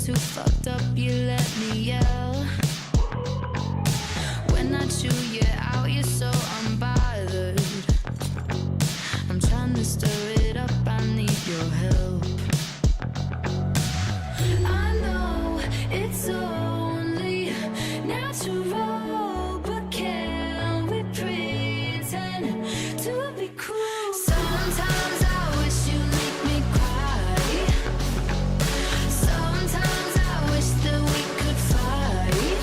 too fucked up, you let me yell. When I chew you out, you're so unbothered. I'm trying to stir it up, I need your help. I know it's only natural, but can we pretend to be cool? Sometimes I wish you make me cry. Sometimes I wish that we could fight.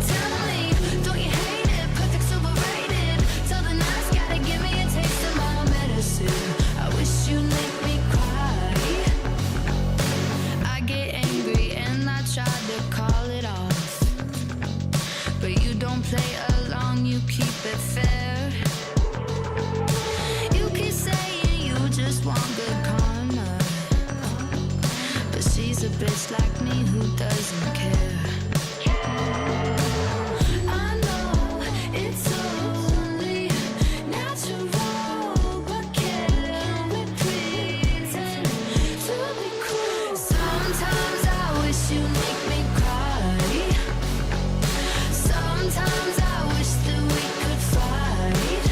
Tell me, don't you hate it? Perfect's overrated. Tell the nice guy to give me a taste of my medicine. I wish you make me cry. I get angry and I try to call it off, but you don't play along, you keep it fair. You keep saying you just want good karma, but she's a bitch like me who doesn't care. I know it's only natural, but can we pretend to be cool? Sometimes I wish you make me cry. Sometimes I wish that we could fight.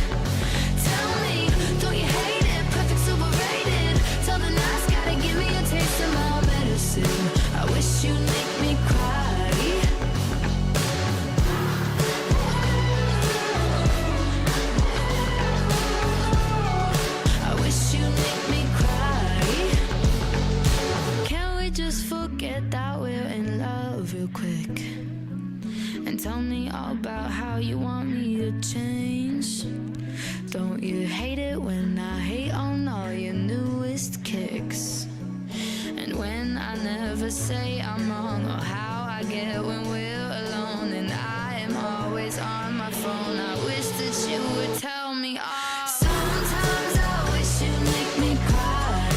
Tell me, don't you hate it? Perfect's overrated. Tell the nice guy to give me a taste of my medicine. I wish you'd make me cry. I wish you'd make me cry. Can we just forget that we're in love real quick? And tell me all about how you want me to change. Don't you hate it when I hate on all your newest kicks? And when I never say I'm wrong or how I get when we're alone, and I am always on my phone. I wish that you would tell me all. Sometimes I wish you'd make me cry.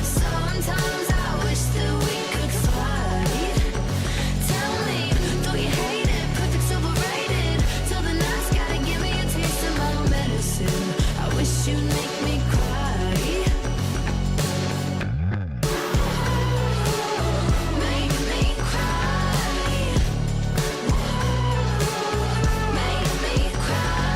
Sometimes I wish that we could fight. Tell me, don't you hate it? Perfect's overrated. Tell the nice guy to give me a taste of my medicine. I wish you'd make me cry. Make me cry. Make me cry.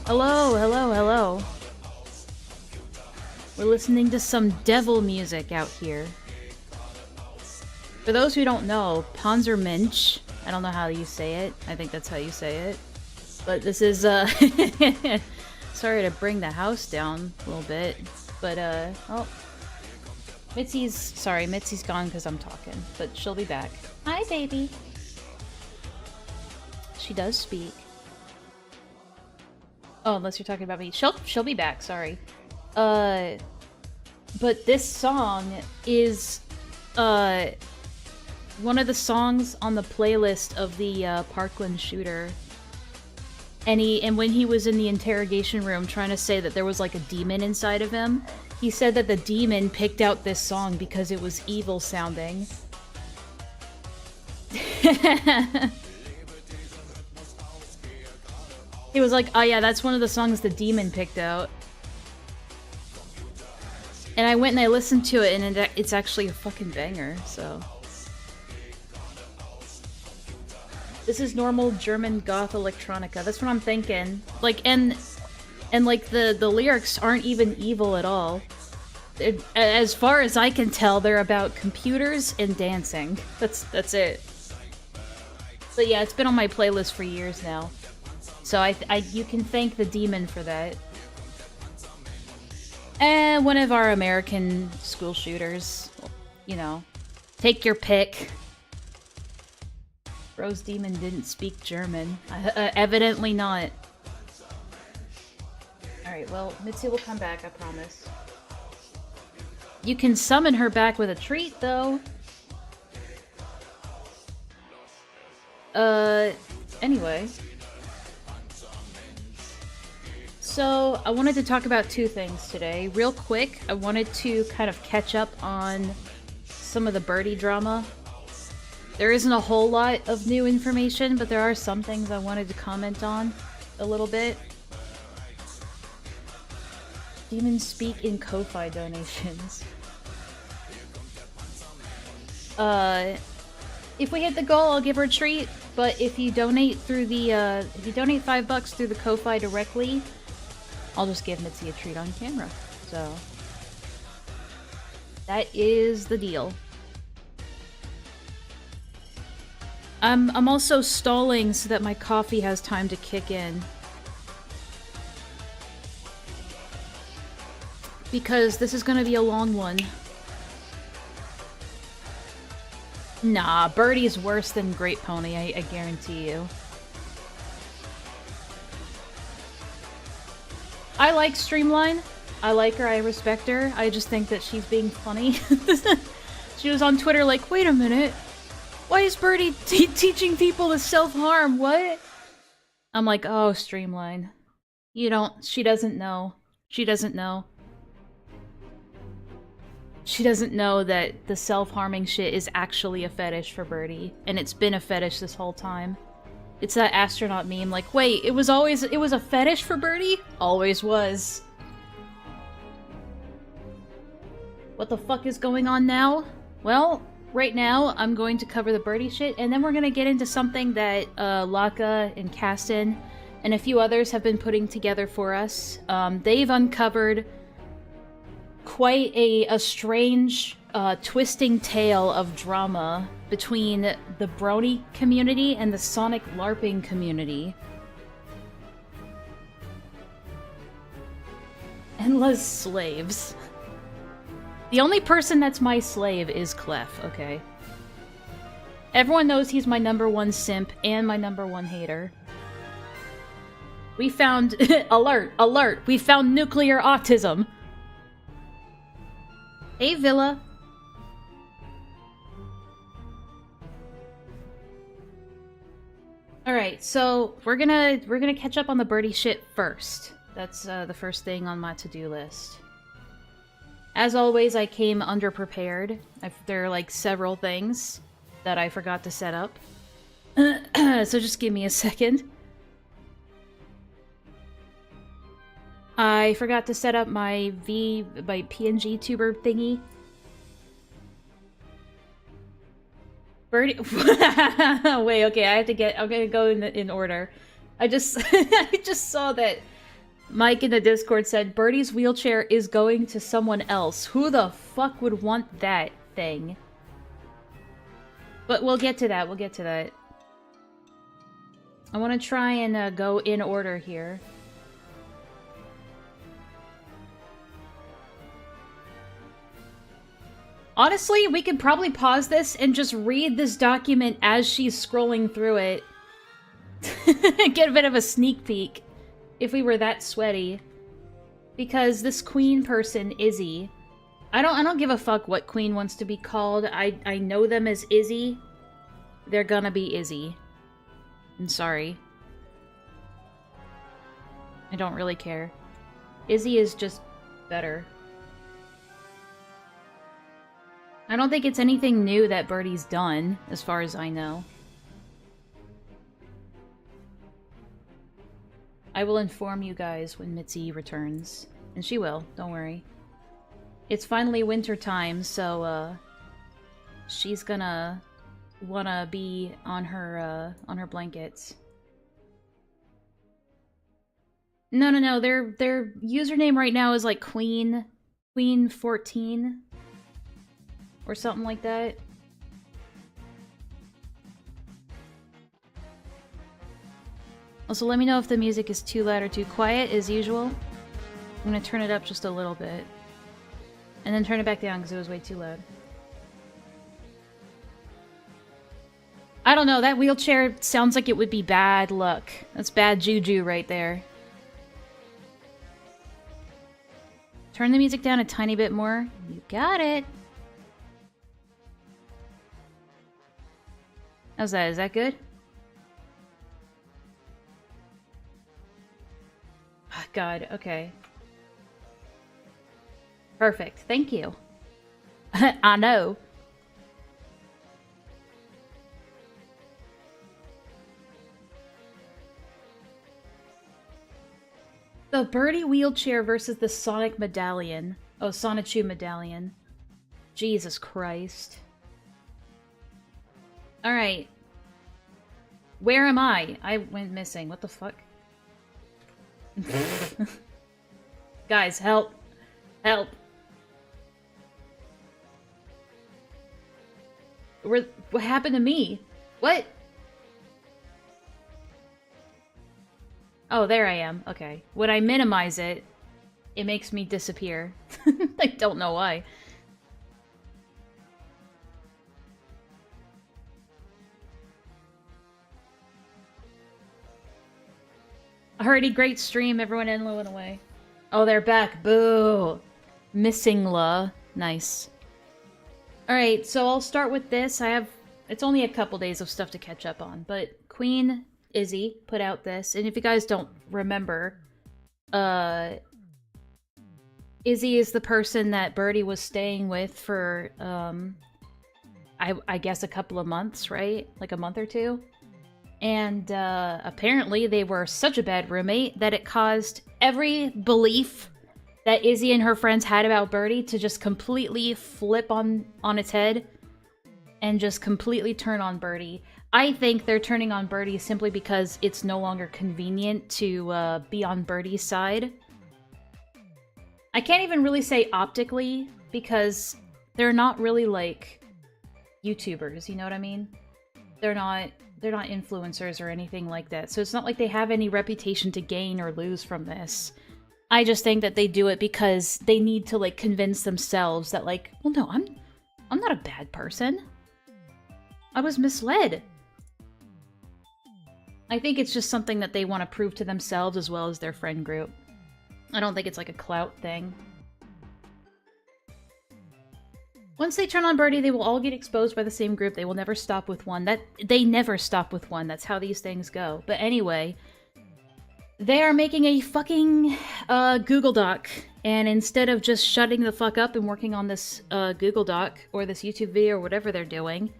Hello, hello, hello. We're listening to some devil music out here. For those who don't know, Panzermensch, I don't know how you say it. I think that's how you say it. But this is, sorry to bring the house down a little bit. But, oh. Mitzi's gone because I'm talking. But she'll be back. Hi, baby. She does speak. Oh, unless you're talking about me. She'll be back, sorry. But this song is, one of the songs on the playlist of the, Parkland shooter. And when he was in the interrogation room trying to say that there was, like, a demon inside of him, he said that the demon picked out this song because it was evil sounding. He was like, oh yeah, that's one of the songs the demon picked out. And I went and I listened to it, and it's actually a fucking banger, so. This is normal German goth electronica. That's what I'm thinking. Like, and like, the lyrics aren't even evil at all. As far as I can tell, they're about computers and dancing. That's it. But yeah, it's been on my playlist for years now. So you can thank the demon for that. And one of our American school shooters, you know, take your pick. Rose Demon didn't speak German. Evidently not. Alright, well, Mitzi will come back, I promise. You can summon her back with a treat, though. Anyway. So, I wanted to talk about two things today. Real quick, I wanted to kind of catch up on some of the Birdie drama. There isn't a whole lot of new information, but there are some things I wanted to comment on a little bit. Demons speak in Ko-Fi donations. If we hit the goal, I'll give her a treat, but if you donate through the, if you donate $5 through the Ko-Fi directly, I'll just give Mitzi a treat on camera. So, that is the deal. I'm also stalling so that my coffee has time to kick in. Because this is gonna be a long one. Nah, Birdie's worse than Grape Pony, I guarantee you. I like Streamline. I like her, I respect her. I just think that she's being funny. She was on Twitter like, wait a minute. Why is Birdie teaching people to self-harm? What? I'm like, oh, Streamline. She doesn't know. She doesn't know. She doesn't know that the self-harming shit is actually a fetish for Birdie. And it's been a fetish this whole time. It's that astronaut meme, like, wait, it was a fetish for Birdie? Always was. What the fuck is going on now? Well, right now, I'm going to cover the Birdie shit, and then we're gonna get into something that, Laka and Kasten and a few others have been putting together for us. They've uncovered quite a strange, twisting tale of drama between the Brony community and the Sonic LARPing community. Enlaa's slaves. The only person that's my slave is Clef, okay? Everyone knows he's my #1 simp and my #1 hater. We found... alert! Alert! We found nuclear autism! Hey, Villa. Alright, so we're gonna catch up on the Birdie shit first. That's the first thing on my to-do list. As always, I came underprepared. There are like several things that I forgot to set up. So just give me a second. I forgot to set up my PNG tuber thingy. Birdie. Wait, okay, I'm gonna go in order. I just I just saw that Mike in the Discord said, Birdie's wheelchair is going to someone else. Who the fuck would want that thing? But we'll get to that, we'll get to that. I want to try and go in order here. Honestly, we could probably pause this and just read this document as she's scrolling through it. Get a bit of a sneak peek, if we were that sweaty. Because this queen person, Izzy, I don't give a fuck what queen wants to be called. I know them as Izzy. They're gonna be Izzy. I'm sorry. I don't really care. Izzy is just better. I don't think it's anything new that Birdie's done, as far as I know. I will inform you guys when Mitzi returns. And she will, don't worry. It's finally winter time, so, she's gonna wanna be on her blankets. No, their username right now is like Queen 14. Or something like that. Also, let me know if the music is too loud or too quiet, as usual. I'm gonna turn it up just a little bit. And then turn it back down, because it was way too loud. I don't know, that wheelchair sounds like it would be bad luck. That's bad juju right there. Turn the music down a tiny bit more. You got it. How's that? Is that good? Oh, God, okay. Perfect, thank you. I know. The Birdie wheelchair versus the Sonic medallion. Oh, Sonichu medallion. Jesus Christ. Alright. Where am I? I went missing. What the fuck? Guys, help. Help. What happened to me? What? Oh, there I am. Okay. When I minimize it, it makes me disappear. I don't know why. Alrighty, great stream. Everyone Enlaa went away. Oh, they're back. Boo. Missing La. Nice. Alright, so I'll start with this. It's only a couple days of stuff to catch up on, but Queen Izzy put out this, and if you guys don't remember, Izzy is the person that Birdie was staying with for, I guess a couple of months, right? Like a month or two? And apparently they were such a bad roommate that it caused every belief that Izzy and her friends had about Birdie to just completely flip on its head and just completely turn on Birdie. I think they're turning on Birdie simply because it's no longer convenient to be on Birdie's side. I can't even really say optically because they're not really like YouTubers, you know what I mean? They're not influencers or anything like that. So it's not like they have any reputation to gain or lose from this. I just think that they do it because they need to like convince themselves that like, well no, I'm not a bad person. I was misled. I think it's just something that they want to prove to themselves as well as their friend group. I don't think it's like a clout thing. Once they turn on Birdie, they will all get exposed by the same group. They will never stop with one. They never stop with one. That's how these things go. But anyway, they are making a fucking Google Doc. And instead of just shutting the fuck up and working on this Google Doc or this YouTube video or whatever they're doing,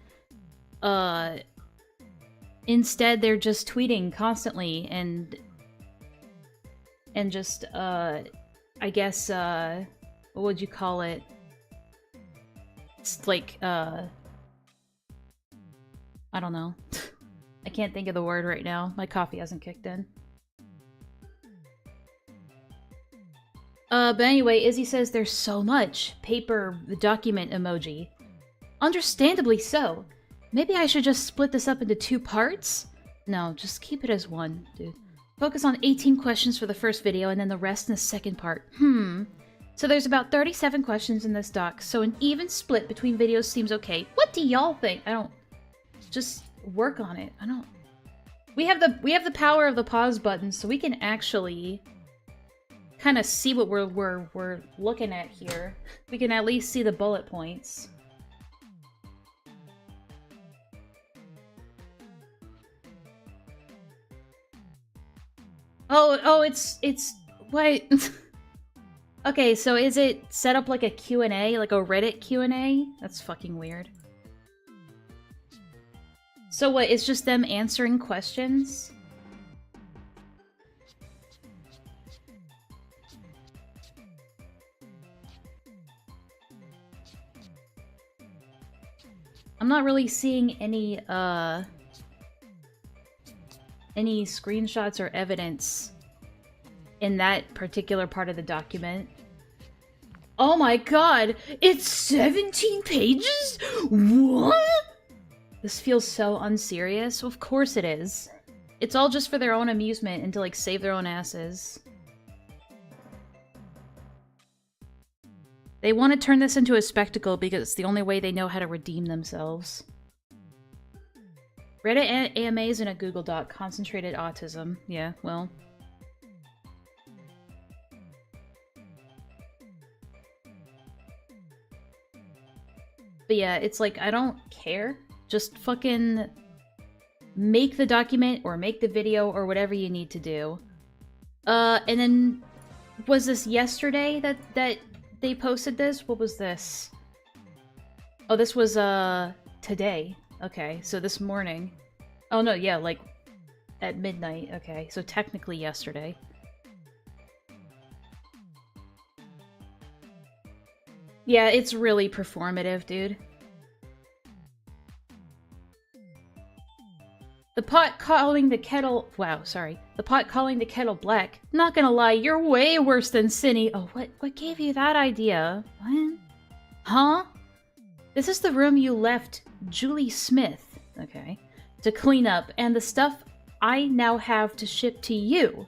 instead they're just tweeting constantly and just, I guess, what would you call it? It's like, I don't know. I can't think of the word right now. My coffee hasn't kicked in. But anyway, Izzy says there's so much paper document emoji. Understandably so. Maybe I should just split this up into 2 parts? No, just keep it as 1, dude. Focus on 18 questions for the first video and then the rest in the second part. So there's about 37 questions in this doc, so an even split between videos seems okay. What do y'all think? I don't... Just work on it. I don't... We have the power of the pause button, so we can actually kind of see what we're looking at here. We can at least see the bullet points. Oh, it's what? Okay, so is it set up like a Q&A, like a Reddit Q&A? That's fucking weird. So what, it's just them answering questions? I'm not really seeing any screenshots or evidence in that particular part of the document. Oh my god! It's 17 pages?! What?! This feels so unserious. Of course it is. It's all just for their own amusement and to, like, save their own asses. They want to turn this into a spectacle because it's the only way they know how to redeem themselves. Reddit AMAs in a Google Doc. Concentrated autism. Yeah, well... But yeah, it's like, I don't care. Just fucking make the document or make the video or whatever you need to do. And then, was this yesterday that they posted this? What was this? Oh, this was, today. Okay, so this morning. Oh no, yeah, like, at midnight. Okay, so technically yesterday. Yeah, it's really performative, dude. The pot calling the kettle... Wow, sorry. The pot calling the kettle black. Not gonna lie, you're way worse than Cinny. Oh, what gave you that idea? What? Huh? This is the room you left Julie Smith, okay, to clean up, and the stuff I now have to ship to you.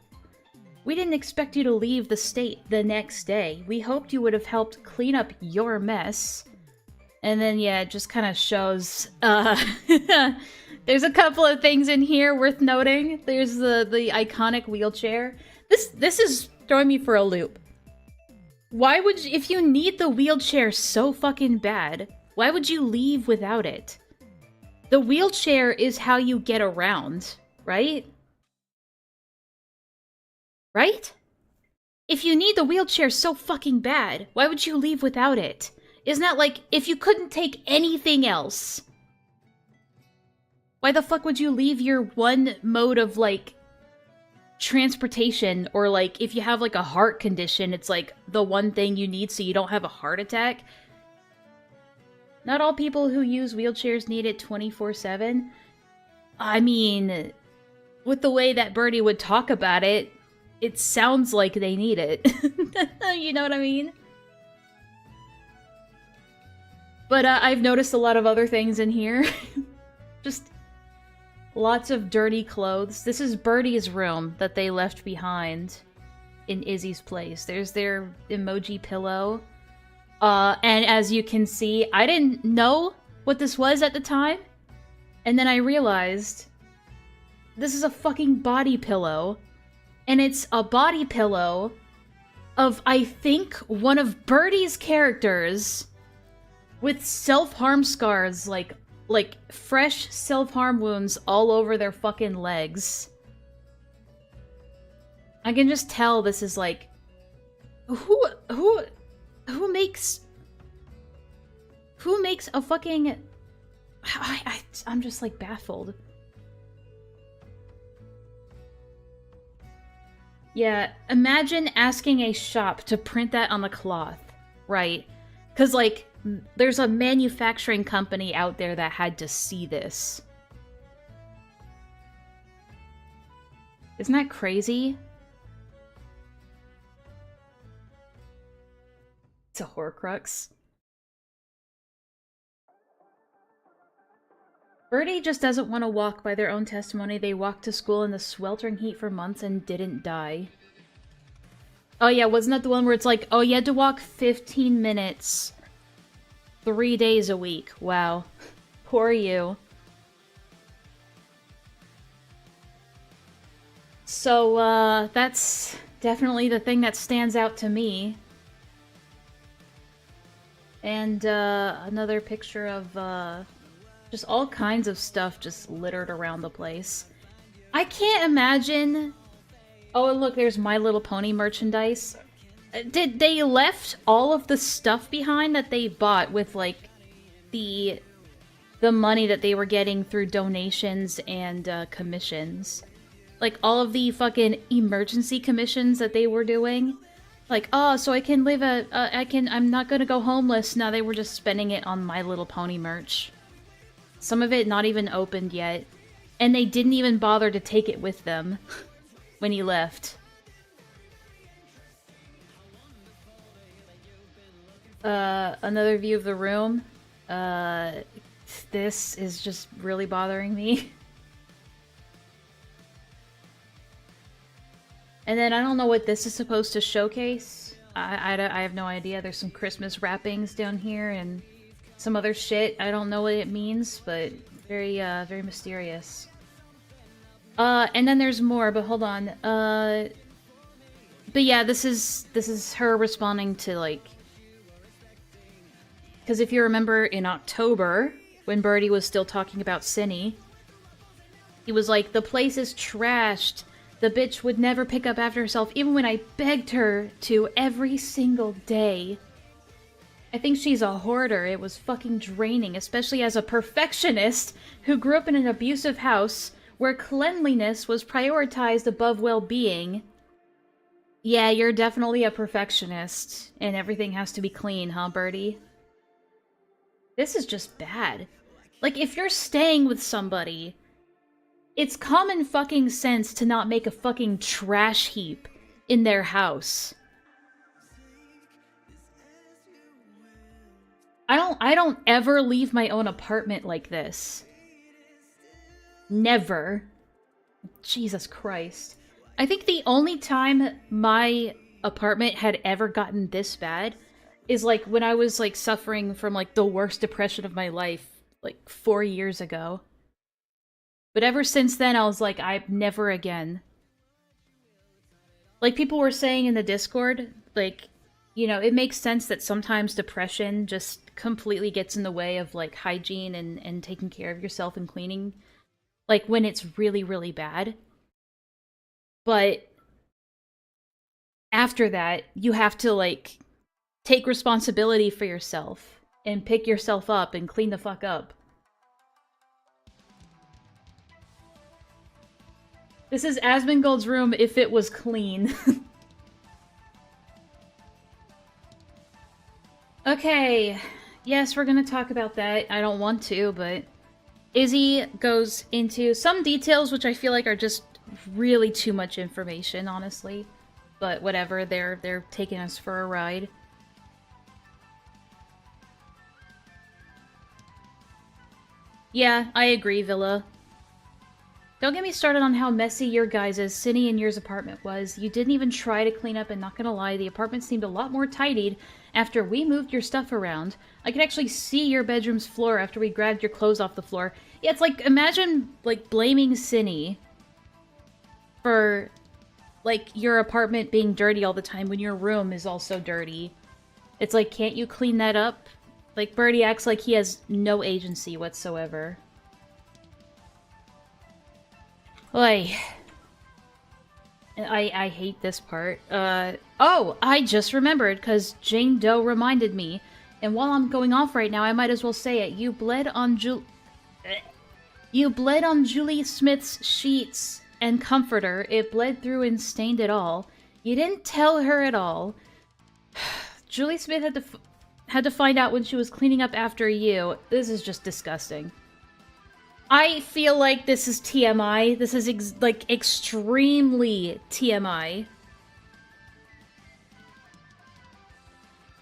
We didn't expect you to leave the state the next day. We hoped you would have helped clean up your mess. And then, yeah, it just kind of shows, there's a couple of things in here worth noting. There's the iconic wheelchair. This is throwing me for a loop. Why would you, if you need the wheelchair so fucking bad, why would you leave without it? The wheelchair is how you get around, right? Right? If you need the wheelchair so fucking bad, why would you leave without it? Isn't that like, if you couldn't take anything else, why the fuck would you leave your one mode of, like, transportation? Or, like, if you have, like, a heart condition, it's, like, the one thing you need so you don't have a heart attack? Not all people who use wheelchairs need it 24/7. I mean, with the way that Birdie would talk about it, it sounds like they need it. You know what I mean? But I've noticed a lot of other things in here. Just lots of dirty clothes. This is Birdie's room that they left behind in Izzy's place. There's their emoji pillow. And as you can see, I didn't know what this was at the time. And then I realized this is a fucking body pillow. And it's a body pillow of, I think, one of Birdie's characters with self-harm scars, like fresh self-harm wounds all over their fucking legs. I can just tell this is like, who makes a fucking... I'm just like baffled. Yeah, imagine asking a shop to print that on the cloth, right? Because, like, there's a manufacturing company out there that had to see this. Isn't that crazy? It's a Horcrux. Birdie just doesn't want to walk by their own testimony. They walked to school in the sweltering heat for months and didn't die. Oh yeah, wasn't that the one where it's like, oh, you had to walk 15 minutes 3 days a week. Wow. Poor you. So, that's definitely the thing that stands out to me. And, another picture of, just all kinds of stuff just littered around the place. I can't imagine... Oh, and look, there's My Little Pony merchandise. Did they left all of the stuff behind that they bought with, like, the money that they were getting through donations and, commissions? Like, all of the fucking emergency commissions that they were doing? Like, oh, so I can live I'm not gonna go homeless. Now they were just spending it on My Little Pony merch. Some of it not even opened yet. And they didn't even bother to take it with them when he left. Another view of the room. This is just really bothering me. And then I don't know what this is supposed to showcase. I have no idea. There's some Christmas wrappings down here and some other shit. I don't know what it means, but very, very mysterious. And then there's more, but hold on. But yeah, this is her responding to, like... Because if you remember in October, when Birdie was still talking about Cinny, he was like, the place is trashed. The bitch would never pick up after herself, even when I begged her to every single day. I think she's a hoarder. It was fucking draining, especially as a perfectionist who grew up in an abusive house where cleanliness was prioritized above well-being. Yeah, you're definitely a perfectionist, and everything has to be clean, huh, Birdie? This is just bad. Like, if you're staying with somebody, it's common fucking sense to not make a fucking trash heap in their house. I don't ever leave my own apartment like this. Never. Jesus Christ. I think the only time my apartment had ever gotten this bad is, like, when I was, like, suffering from, like, the worst depression of my life, like, 4 years ago. But ever since then, I was like, I never again. Like, people were saying in the Discord, like, you know, it makes sense that sometimes depression just completely gets in the way of, like, hygiene and taking care of yourself and cleaning. Like, when it's really, really bad. But after that, you have to, like, take responsibility for yourself and pick yourself up and clean the fuck up. This is Asmongold's room if it was clean. Okay, yes, we're gonna talk about that. I don't want to, but Izzy goes into some details which I feel like are just really too much information, honestly. But whatever, they're taking us for a ride. Yeah, I agree, Villa. Don't get me started on how messy your guys' Cindy and yours apartment was. You didn't even try to clean up, and not gonna lie, the apartment seemed a lot more tidied after we moved your stuff around. I could actually see your bedroom's floor after we grabbed your clothes off the floor. Yeah, it's like, imagine, like, blaming Cindy for, like, your apartment being dirty all the time when your room is also dirty. It's like, can't you clean that up? Like, Birdie acts like he has no agency whatsoever. Oy. I hate this part. Oh, I just remembered, because Jane Doe reminded me. And while I'm going off right now, I might as well say it. You bled on Julie Smith's sheets and comforter. It bled through and stained it all. You didn't tell her at all. Julie Smith had to find out when she was cleaning up after you. This is just disgusting. I feel like this is TMI. This is, like, extremely TMI.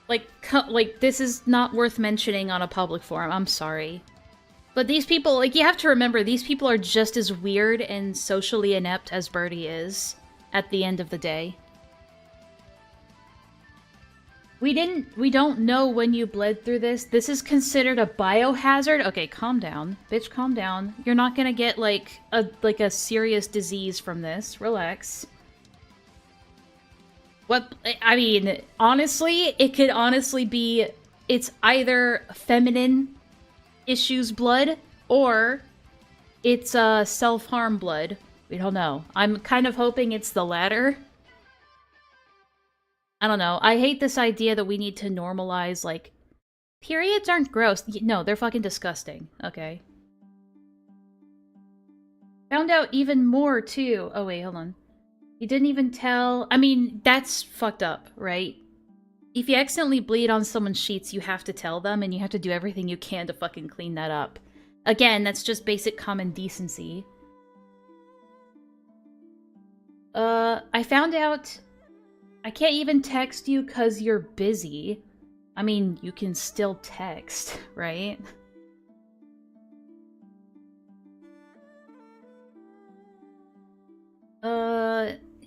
Like, this is not worth mentioning on a public forum. I'm sorry. But these people, like, you have to remember, these people are just as weird and socially inept as Birdie is at the end of the day. We don't know when you bled through this. This is considered a biohazard. Okay, calm down. Bitch, calm down. You're not gonna get, like a serious disease from this. Relax. What, I mean, honestly, it could honestly be, it's either feminine issues blood, or it's self-harm blood. We don't know. I'm kind of hoping it's the latter. I don't know. I hate this idea that we need to normalize, like, periods aren't gross. No, they're fucking disgusting. Okay. Found out even more, too. Oh, wait, hold on. You didn't even tell... I mean, that's fucked up, right? If you accidentally bleed on someone's sheets, you have to tell them, and you have to do everything you can to fucking clean that up. Again, that's just basic common decency. I found out... I can't even text you because you're busy. I mean, you can still text, right?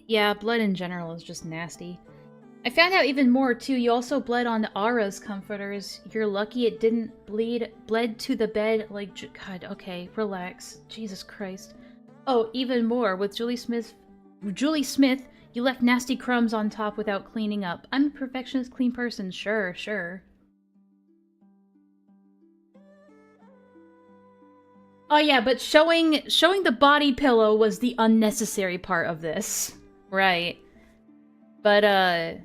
Yeah, blood in general is just nasty. I found out even more, too. You also bled on Ara's comforters. You're lucky it didn't bled to the bed like... God, okay, relax. Jesus Christ. Oh, even more. With Julie Smith, you left nasty crumbs on top without cleaning up. I'm a perfectionist, clean person. Sure, sure. Oh yeah, but showing the body pillow was the unnecessary part of this. Right. But,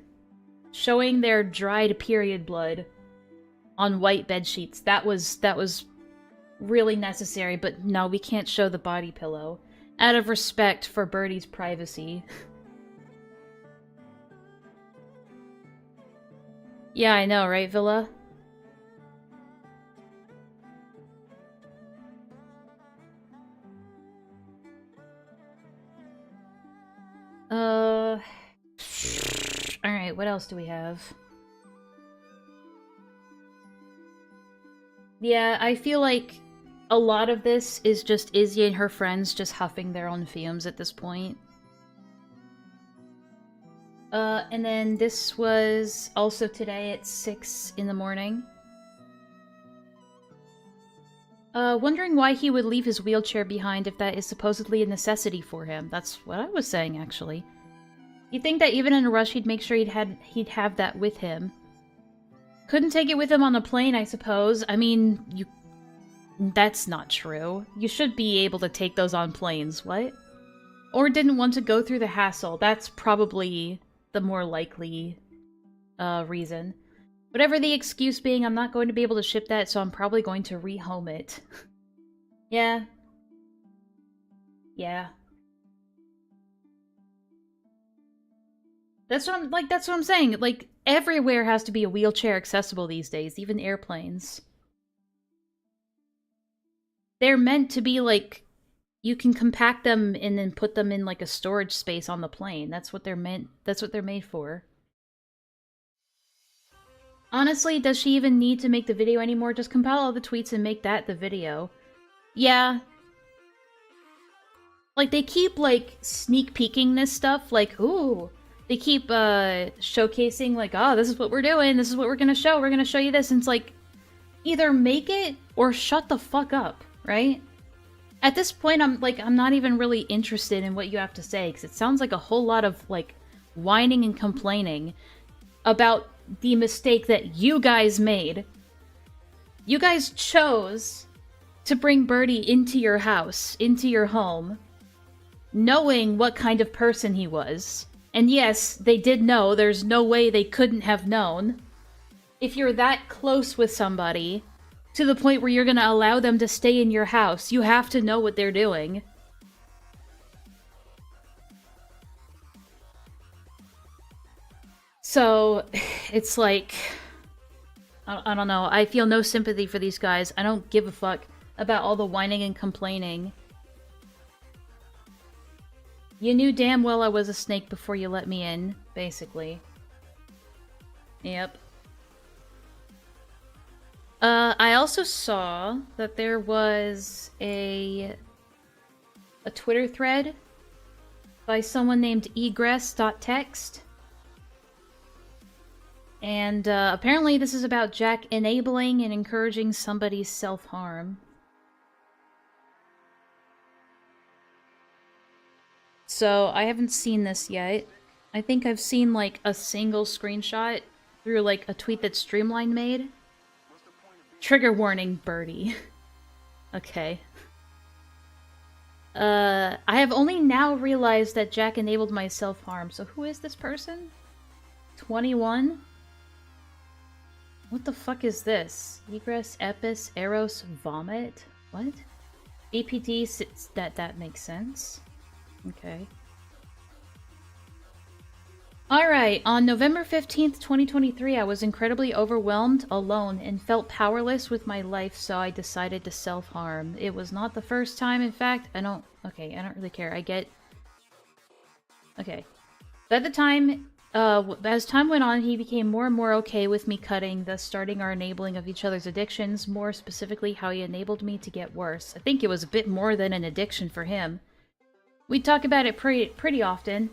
showing their dried period blood on white bed sheets, that was really necessary, but no, we can't show the body pillow. Out of respect for Birdie's privacy. Yeah, I know, right, Villa? Alright, what else do we have? Yeah, I feel like a lot of this is just Izzy and her friends just huffing their own fumes at this point. And then this was also today at 6 in the morning. Wondering why he would leave his wheelchair behind if that is supposedly a necessity for him. That's what I was saying, actually. You'd think that even in a rush he'd make sure he'd have that with him. Couldn't take it with him on the plane, I suppose. I mean, that's not true. You should be able to take those on planes, what? Or didn't want to go through the hassle. That's probably the more likely reason. Whatever the excuse being, I'm not going to be able to ship that, so I'm probably going to rehome it. Yeah. Yeah. That's what I'm saying. Like, everywhere has to be a wheelchair accessible these days, even airplanes. They're meant to be, like, you can compact them and then put them in, like, a storage space on the plane. That's what they're made for. Honestly, does she even need to make the video anymore? Just compile all the tweets and make that the video. Yeah. Like, they keep, like, sneak peeking this stuff, like, ooh. They keep, showcasing, like, oh, this is what we're doing, this is what we're gonna show you this, and it's like, either make it, or shut the fuck up, right? At this point, I'm not even really interested in what you have to say, because it sounds like a whole lot of, like, whining and complaining about the mistake that you guys made. You guys chose to bring Birdie into your house, into your home, knowing what kind of person he was. And yes, they did know. There's no way they couldn't have known. If you're that close with somebody, to the point where you're gonna allow them to stay in your house, you have to know what they're doing. So, it's like... I don't know. I feel no sympathy for these guys. I don't give a fuck about all the whining and complaining. You knew damn well I was a snake before you let me in, basically. Yep. I also saw that there was a Twitter thread by someone named egress.text. And apparently this is about Jack enabling and encouraging somebody's self-harm. So I haven't seen this yet. I think I've seen like a single screenshot through like a tweet that Streamline made. Trigger warning, Birdie. Okay. I have only now realized that Jack enabled my self-harm. So who is this person? 21? What the fuck is this? Egress, Epis, Eros, Vomit? What? APD sits... That makes sense. Okay. Alright, on November 15th, 2023, I was incredibly overwhelmed, alone, and felt powerless with my life, so I decided to self-harm. It was not the first time, in fact. I don't really care. I get... Okay. But at the time, as time went on, he became more and more okay with me cutting, thus starting our enabling of each other's addictions, more specifically how he enabled me to get worse. I think it was a bit more than an addiction for him. We talk about it pretty often.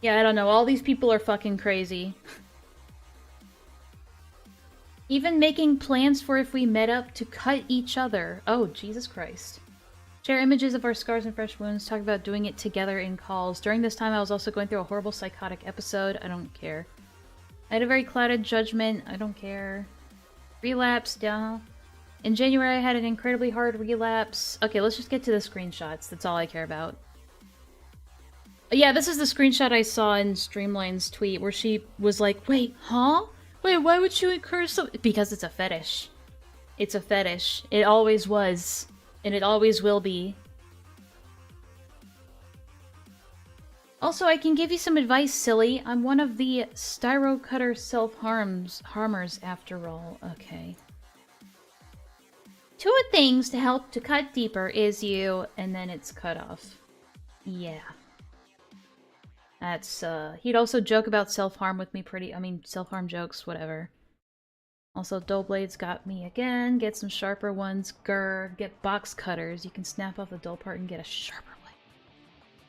Yeah, I don't know. All these people are fucking crazy. Even making plans for if we met up to cut each other. Oh, Jesus Christ. Share images of our scars and fresh wounds. Talk about doing it together in calls. During this time, I was also going through a horrible psychotic episode. I don't care. I had a very clouded judgment. I don't care. Relapse, down. In January, I had an incredibly hard relapse. Okay, let's just get to the screenshots. That's all I care about. Yeah, this is the screenshot I saw in Streamline's tweet where she was like, wait, huh? Wait, why would you encourage something? Because it's a fetish. It's a fetish. It always was. And it always will be. Also, I can give you some advice, silly. I'm one of the styro cutter self-harmers after all. Okay. 2 things to help to cut deeper is you, and then it's cut off. Yeah. That's, he'd also joke about self-harm with me self-harm jokes, whatever. Also, dull blades got me again. Get some sharper ones. Grr. Get box cutters. You can snap off the dull part and get a sharper blade.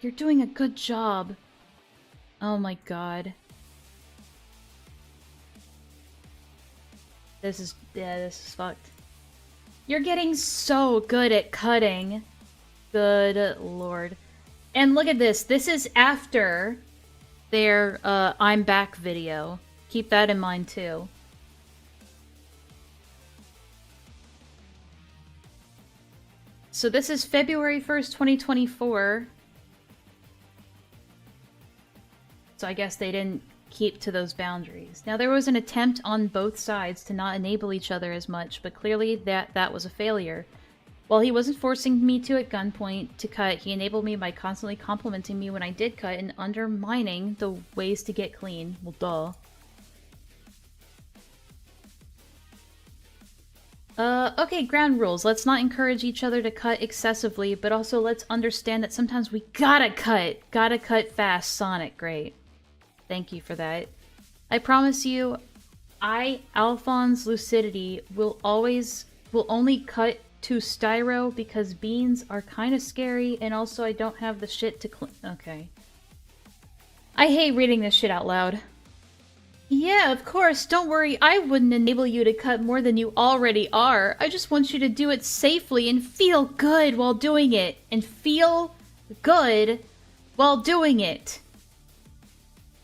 You're doing a good job. Oh my god. This is fucked. You're getting so good at cutting. Good lord. And look at this. This is after their I'm back video. Keep that in mind too. So this is February 1st, 2024. So I guess they didn't keep to those boundaries. Now there was an attempt on both sides to not enable each other as much, but clearly that was a failure. While he wasn't forcing me to at gunpoint to cut, he enabled me by constantly complimenting me when I did cut and undermining the ways to get clean. Well, duh. Okay, ground rules. Let's not encourage each other to cut excessively, but also let's understand that sometimes we gotta cut. Gotta cut fast, Sonic. Great. Thank you for that. I promise you, Alphonse Lucidity, will only cut to styro because beans are kind of scary, and also I don't have the shit to okay. I hate reading this shit out loud. Yeah, of course, don't worry, I wouldn't enable you to cut more than you already are. I just want you to do it safely and feel good while doing it. And feel good while doing it.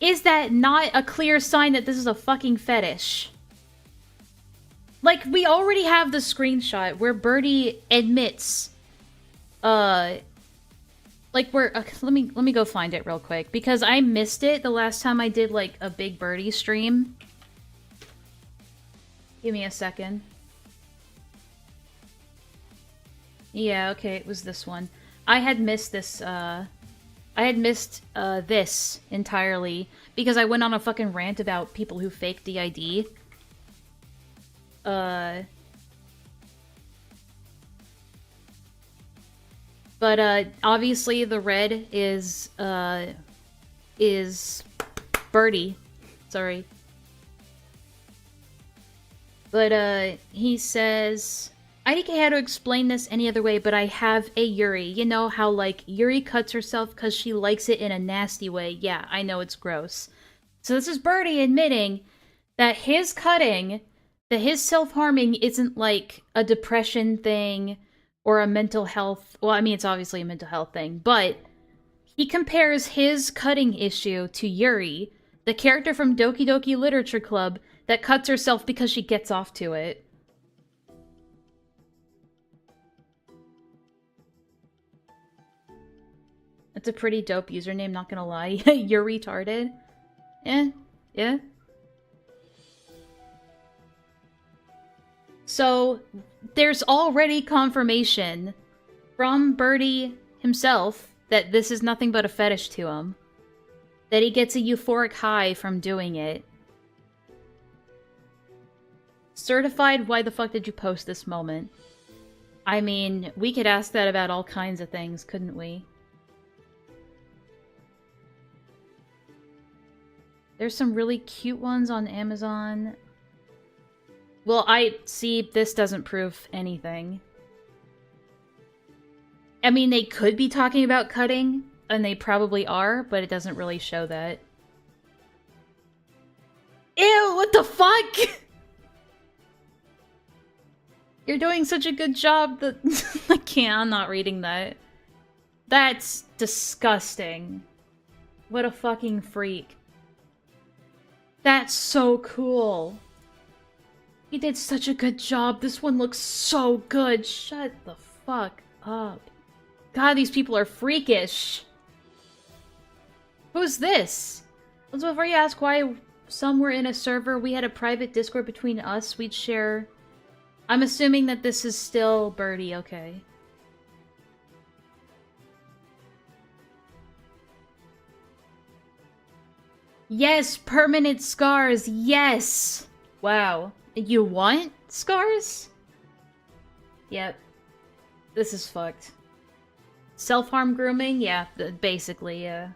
Is that not a clear sign that this is a fucking fetish? Like, we already have the screenshot where Birdie admits, like, let me go find it real quick, because I missed it the last time I did, like, a big Birdie stream. Give me a second. Yeah, okay, it was this one. I had missed this, this entirely, because I went on a fucking rant about people who fake DID. But, obviously the red is Birdie. Sorry. But, he says... I didn't know how to explain this any other way, but I have a Yuri. You know how, like, Yuri cuts herself because she likes it in a nasty way. Yeah, I know it's gross. So this is Birdie admitting that his cutting, that his self-harming isn't, like, a depression thing or a mental health... Well, I mean, it's obviously a mental health thing, but he compares his cutting issue to Yuri, the character from Doki Doki Literature Club that cuts herself because she gets off to it. That's a pretty dope username, not gonna lie. You're retarded. Yeah. So, there's already confirmation from Birdie himself that this is nothing but a fetish to him. That he gets a euphoric high from doing it. Certified, why the fuck did you post this moment? I mean, we could ask that about all kinds of things, couldn't we? There's some really cute ones on Amazon. Well, this doesn't prove anything. I mean, they could be talking about cutting, and they probably are, but it doesn't really show that. Ew, what the fuck? You're doing such a good job that... I can't, I'm not reading that. That's disgusting. What a fucking freak. That's so cool. He did such a good job. This one looks so good. Shut the fuck up. God, these people are freakish. Who's this? Also, before you ask why some were in a server, we had a private Discord between us. We'd share... I'm assuming that this is still Birdie, okay. Yes, permanent scars, yes! Wow. You want scars? Yep. This is fucked. Self-harm grooming? Yeah, basically, yeah.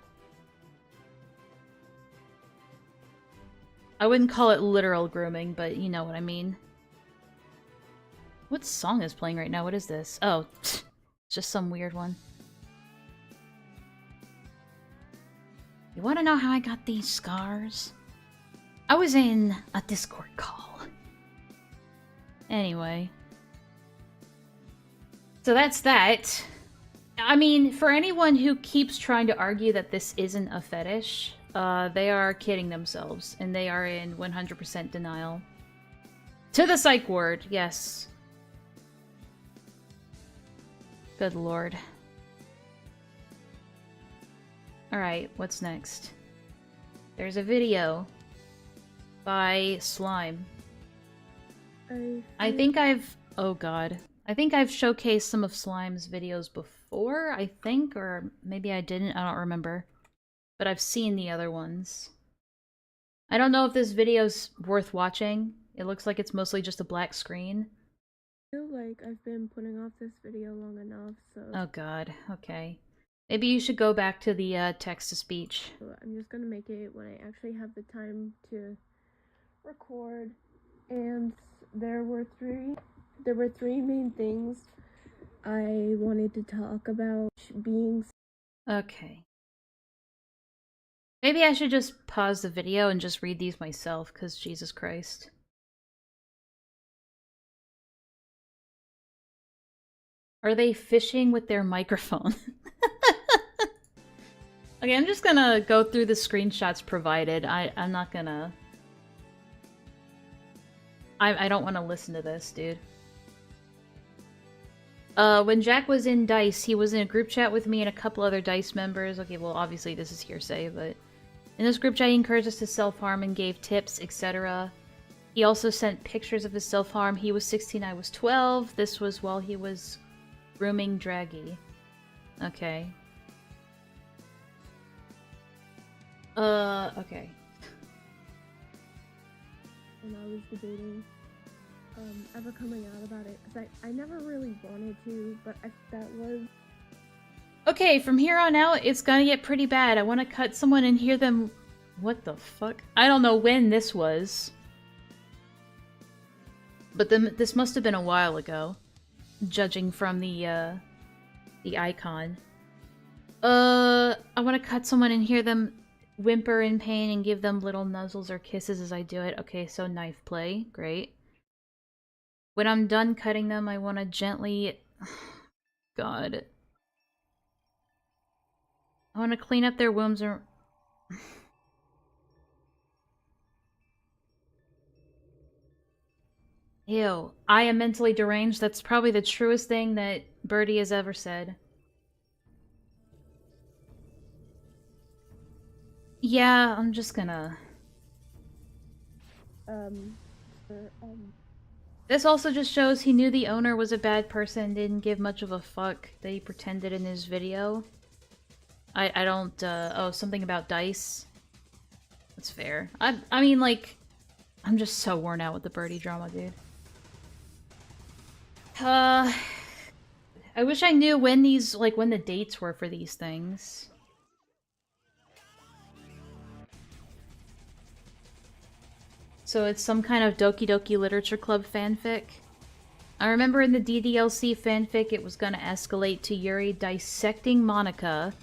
I wouldn't call it literal grooming, but you know what I mean. What song is playing right now? What is this? Oh, it's just some weird one. You want to know how I got these scars? I was in a Discord call. Anyway. So that's that. I mean, for anyone who keeps trying to argue that this isn't a fetish, they are kidding themselves, and they are in 100% denial. To the psych ward, yes. Good lord. Alright, what's next? There's a video by Slime. I think I've... Oh god. I think I've showcased some of Slime's videos before, I think, or maybe I didn't, I don't remember. But I've seen the other ones. I don't know if this video's worth watching. It looks like it's mostly just a black screen. I feel like I've been putting off this video long enough, so... Oh god, okay. Maybe you should go back to the text-to-speech. I'm just gonna make it when I actually have the time to record. And there were three main things I wanted to talk about being... Okay. Maybe I should just pause the video and just read these myself, because Jesus Christ. Are they fishing with their microphone? Okay, I'm just gonna go through the screenshots provided. I'm not gonna... I don't want to listen to this, dude. When Jack was in DICE, he was in a group chat with me and a couple other DICE members. Okay, well, obviously this is hearsay, but... In this group chat, he encouraged us to self-harm and gave tips, etc. He also sent pictures of his self-harm. He was 16, I was 12. This was while he was grooming Draggy. Okay. Okay. When I was debating ever coming out about it, because I never really wanted to, but that was... Okay, from here on out, it's gonna get pretty bad. I want to cut someone and hear them What the fuck? I don't know when this was. But this must have been a while ago. Judging from the icon. I want to cut someone and hear them whimper in pain and give them little nuzzles or kisses as I do it. Okay, so knife play. Great. When I'm done cutting them, I want to gently... God. I want to clean up their wounds or... Ew. I am mentally deranged. That's probably the truest thing that Birdie has ever said. Yeah, I'm just gonna... This also just shows he knew the owner was a bad person and didn't give much of a fuck that he pretended in his video. I don't, oh, something about dice. That's fair. I mean, like, I'm just so worn out with the Birdie drama, dude. I wish I knew when these, like, when the dates were for these things. So it's some kind of Doki Doki Literature Club fanfic. I remember in the DDLC fanfic it was gonna escalate to Yuri dissecting Monica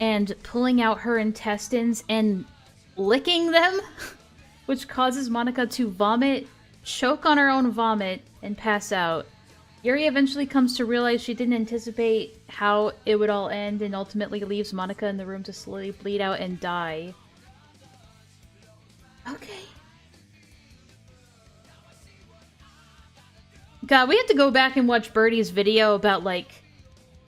and pulling out her intestines and licking them, which causes Monica to vomit, choke on her own vomit, and pass out. Yuri eventually comes to realize she didn't anticipate how it would all end and ultimately leaves Monica in the room to slowly bleed out and die. Okay. God, we have to go back and watch Birdie's video about, like,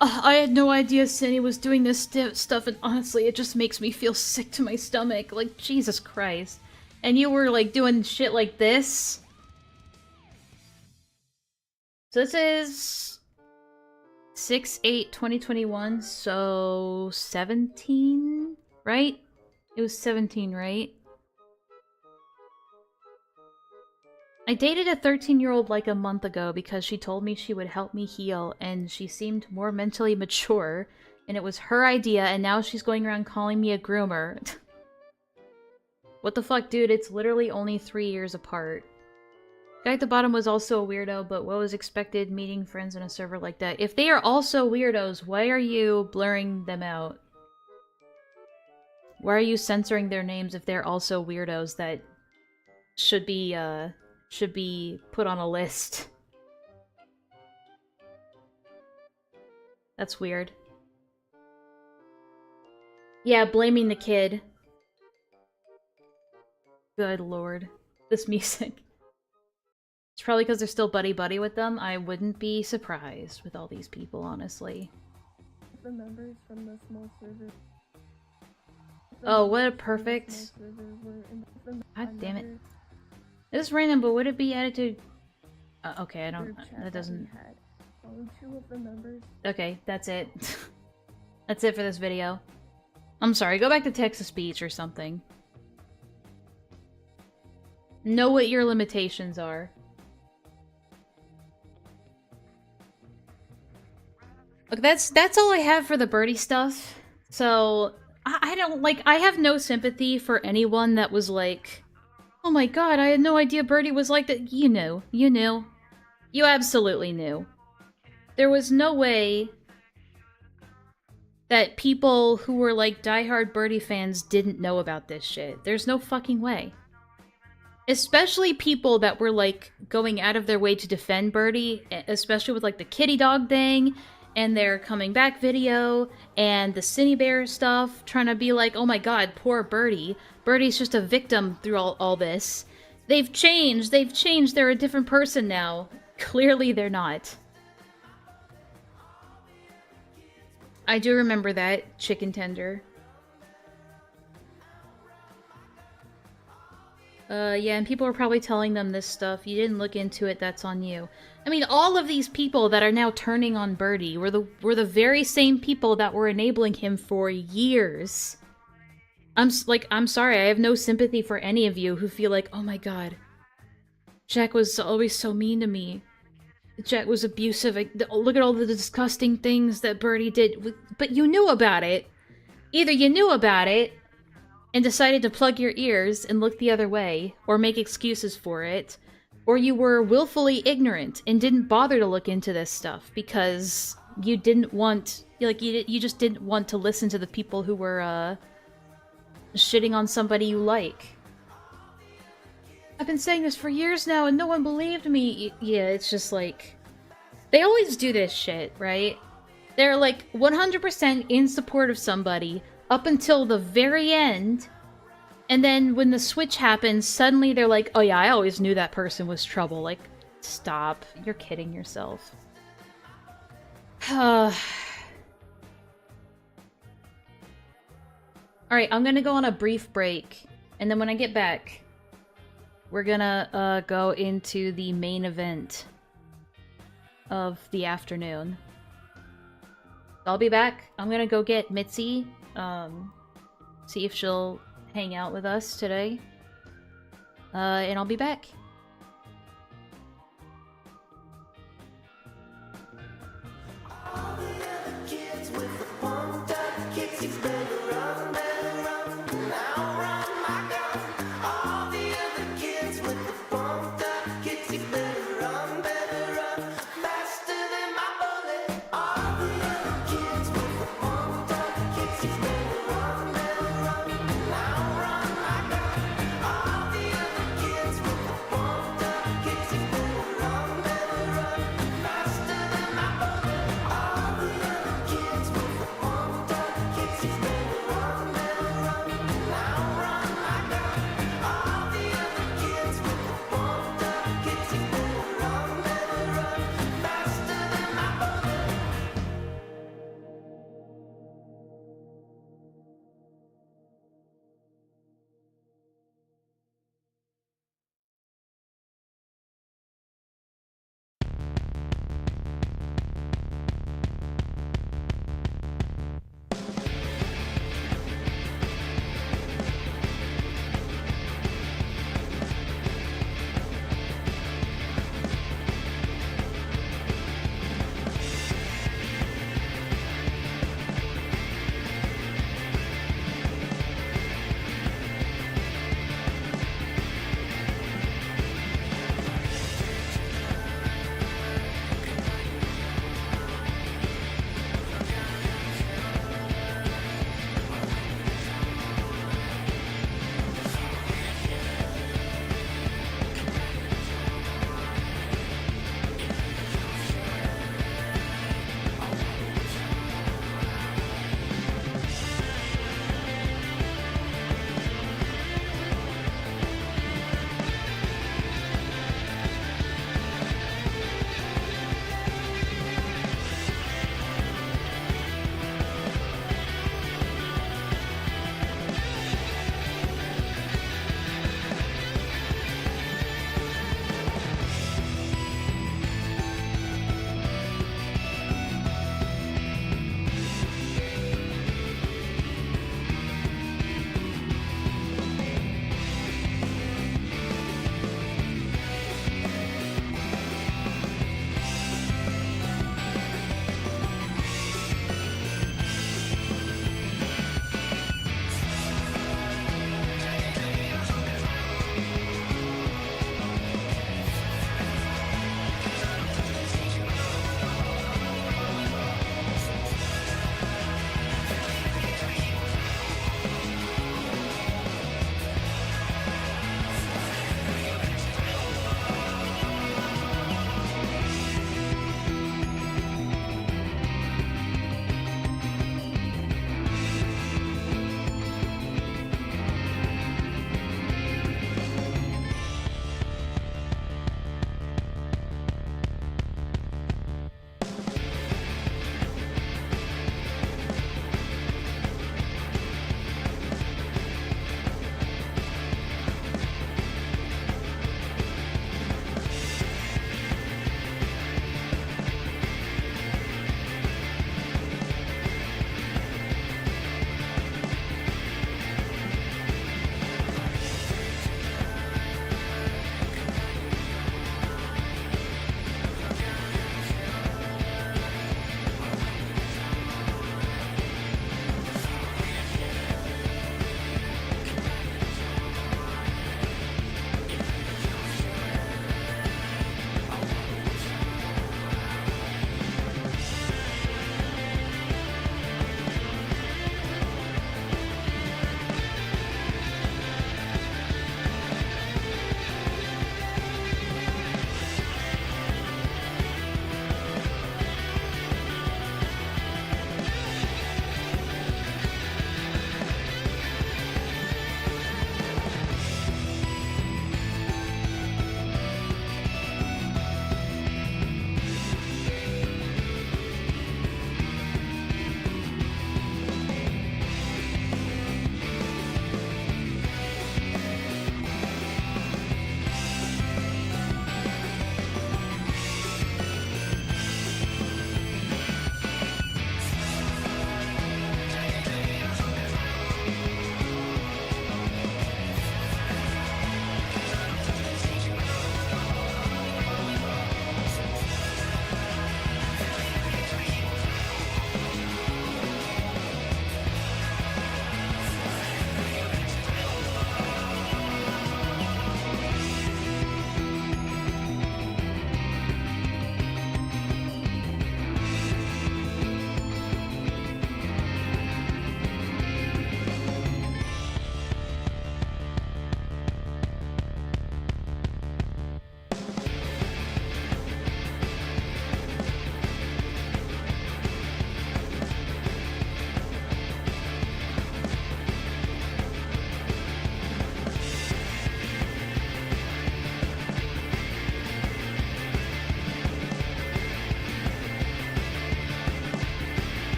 oh, I had no idea Cindy was doing this stuff, and honestly, it just makes me feel sick to my stomach. Like, Jesus Christ. And you were, like, doing shit like this? So this is 6/8/2021, so 17, right? It was 17, right? I dated a 13-year-old like a month ago because she told me she would help me heal, and she seemed more mentally mature, and it was her idea, and now she's going around calling me a groomer. What the fuck, dude? It's literally only 3 years apart. Guy at the bottom was also a weirdo, but what was expected meeting friends on a server like that? If they are also weirdos, why are you blurring them out? Why are you censoring their names if they're also weirdos that should be put on a list? That's weird. Yeah, blaming the kid. Good lord. This music. It's probably because they're still buddy-buddy with them. I wouldn't be surprised with all these people, honestly. The members from the small server. Oh, what a perfect... God damn it. It is random, but would it be added to... okay, I don't... That doesn't... Only 2 of the members. Okay, that's it. That's it for this video. I'm sorry, go back to text-to-speech or something. Know what your limitations are. Look, that's all I have for the Birdie stuff. So, I don't, like, I have no sympathy for anyone that was like, oh my god, I had no idea Birdie was like that. You knew. You knew. You absolutely knew. There was no way that people who were, like, diehard Birdie fans didn't know about this shit. There's no fucking way. Especially people that were, like, going out of their way to defend Birdie, especially with, like, the kitty dog thing, and their coming back video, and the Cinny Bear stuff, trying to be like, oh my god, poor Birdie. Birdie's just a victim through all this. They've changed, they're a different person now. Clearly they're not. I do remember that, chicken tender. Yeah, and people are probably telling them this stuff. You didn't look into it, that's on you. I mean, all of these people that are now turning on Birdie were the very same people that were enabling him for years. I'm sorry, I have no sympathy for any of you who feel like, oh my god, Jack was always so mean to me. Jack was abusive. Look at all the disgusting things that Birdie did. But you knew about it. Either you knew about it, and decided to plug your ears and look the other way, or make excuses for it, or you were willfully ignorant and didn't bother to look into this stuff because you didn't want, like, you just didn't want to listen to the people who were, shitting on somebody you like. I've been saying this for years now and no one believed me. Yeah, it's just like... They always do this shit, right? They're like 100% in support of somebody up until the very end, and then when the switch happens, suddenly they're like, oh yeah, I always knew that person was trouble. Like, stop. You're kidding yourself. Alright, I'm gonna go on a brief break, and then when I get back, we're gonna go into the main event of the afternoon. I'll be back. I'm gonna go get Mitzi, see if she'll hang out with us today. And I'll be back.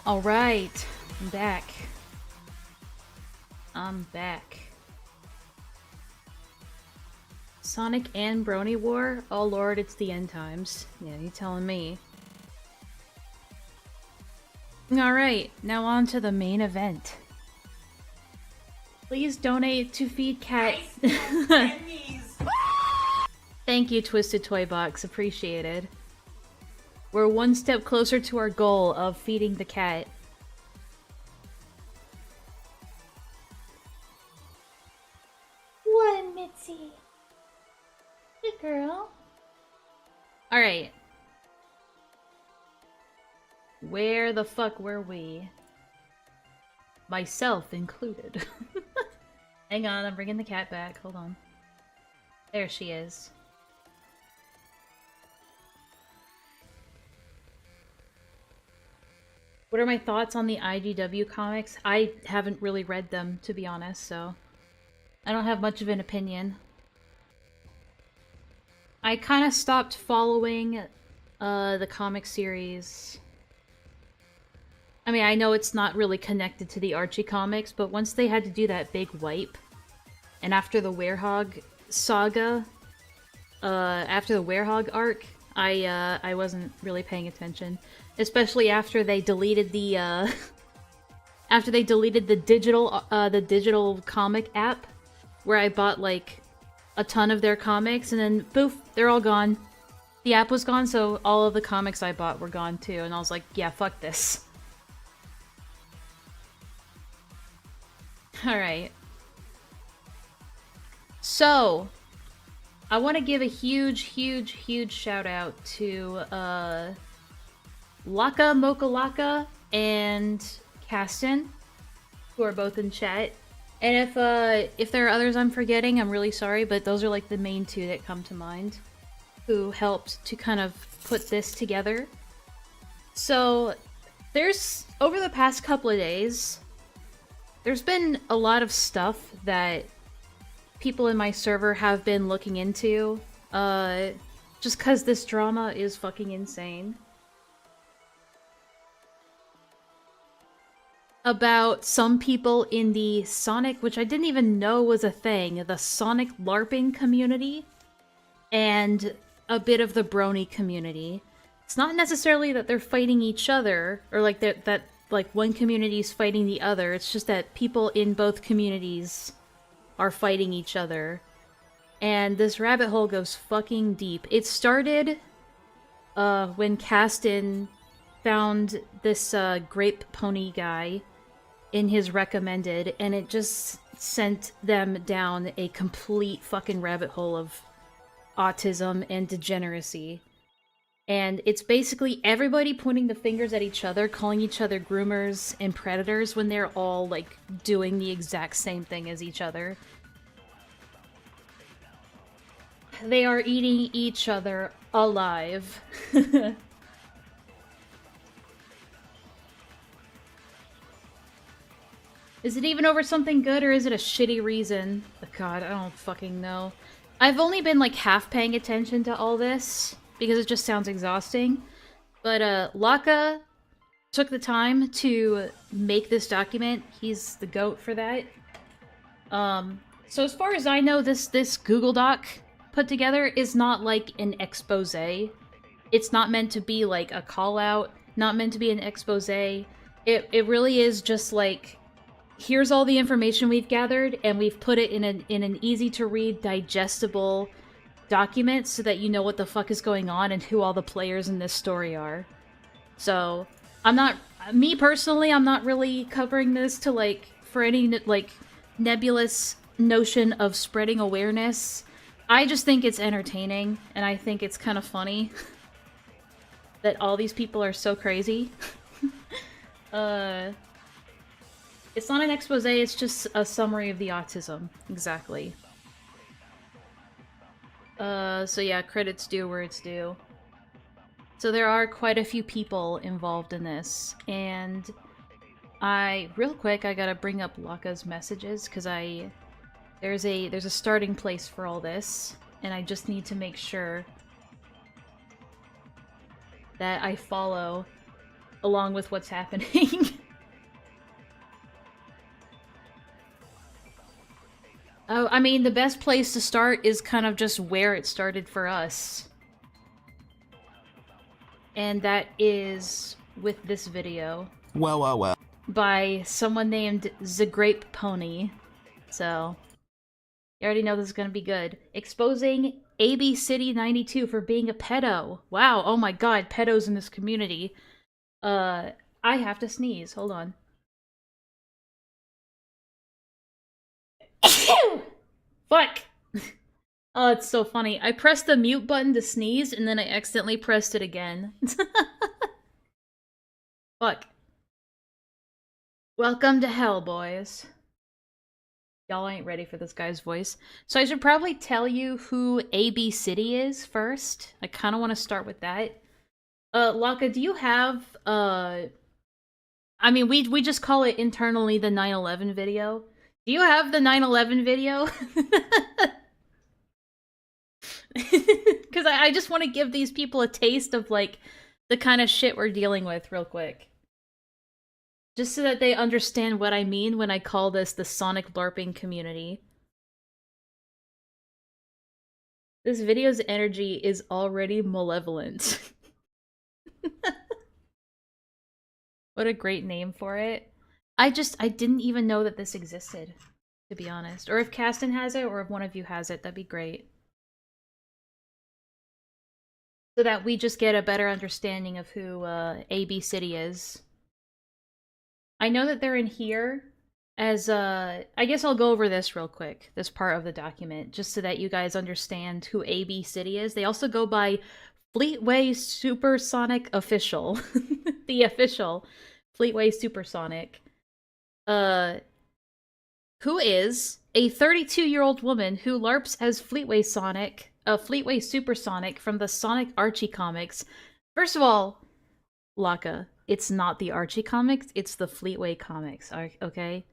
Alright, I'm back. I'm back. Sonic and Brony War? Oh lord, it's the end times. Yeah, you telling me. Alright, now on to the main event. Please donate to feed cat. Thank you, Twisted Toy Box. Appreciated. We're one step closer to our goal of feeding the cat. One, Mitzi. Good girl. Alright. Where the fuck were we? Myself included. Hang on, I'm bringing the cat back. Hold on. There she is. What are my thoughts on the IDW comics? I haven't really read them, to be honest, so I don't have much of an opinion. I kind of stopped following the comic series. I mean, I know it's not really connected to the Archie comics, but once they had to do that big wipe, and after the Werehog saga, after the Werehog arc, I wasn't really paying attention. Especially after they deleted the, after they deleted the digital comic app, where I bought, like, a ton of their comics, and then, poof, they're all gone. The app was gone, so all of the comics I bought were gone, too, and I was like, yeah, fuck this. Alright. So, I want to give a huge shout out to, Laka Mokalaka and Kasten, who are both in chat. And if there are others I'm forgetting, I'm really sorry, but those are like the main two that come to mind, who helped to kind of put this together. So, over the past couple of days, there's been a lot of stuff that people in my server have been looking into, just cause this drama is fucking insane. About some people in the Sonic, which I didn't even know was a thing, the Sonic LARPing community, and a bit of the Brony community. It's not necessarily that they're fighting each other, or like that like one community's fighting the other, it's just that people in both communities are fighting each other. And this rabbit hole goes fucking deep. It started when Kasten found this Grape Pony guy in his recommended, and it just sent them down a complete fucking rabbit hole of autism and degeneracy. And it's basically everybody pointing the fingers at each other, calling each other groomers and predators when they're all, like, doing the exact same thing as each other. They are eating each other alive. Is it even over something good, or is it a shitty reason? Oh, God, I don't fucking know. I've only been, like, half paying attention to all this, because it just sounds exhausting. But, Laka took the time to make this document. He's the GOAT for that. So as far as I know, this Google Doc put together is not, like, an expose. It's not meant to be, like, a call-out, not meant to be an expose. It really is just, like, here's all the information we've gathered, and we've put it in an easy-to-read, digestible document so that you know what the fuck is going on and who all the players in this story are. So, me personally, I'm not really covering this to, like, for any, like, nebulous notion of spreading awareness. I just think it's entertaining, and I think it's kind of funny that all these people are so crazy. It's not an expose, it's just a summary of the autism. Exactly. So yeah, credit's due where it's due. So there are quite a few people involved in this, and real quick, I gotta bring up Laka's messages, because there's a starting place for all this, and I just need to make sure that I follow along with what's happening. Oh, I mean, the best place to start is kind of just where it started for us. And that is with this video. Well. By someone named Grape Pony. So, you already know this is gonna be good. Exposing AB City 92 for being a pedo. Wow, oh my god, pedos in this community. I have to sneeze. Hold on. Fuck! Oh, it's so funny. I pressed the mute button to sneeze, and then I accidentally pressed it again. Fuck. Welcome to hell, boys. Y'all ain't ready for this guy's voice. So I should probably tell you who AB City is first. I kind of want to start with that. Laka, do you have, I mean, we just call it internally the 9/11 video. Do you have the 9/11 video? Because I just want to give these people a taste of, like, the kind of shit we're dealing with real quick. Just so that they understand what I mean when I call this the Sonic LARPing community. This video's energy is already malevolent. What a great name for it. I didn't even know that this existed, to be honest. Or if Caston has it, or if one of you has it, that'd be great. So that we just get a better understanding of who AB City is. I know that they're in here as, I guess I'll go over this real quick, this part of the document, just so that you guys understand who AB City is. They also go by Fleetway Supersonic Official. The official Fleetway Supersonic. Who is a 32-year-old woman who LARPs as Fleetway Supersonic from the Sonic Archie comics. First of all, Laka, it's not the Archie comics, it's the Fleetway comics, okay?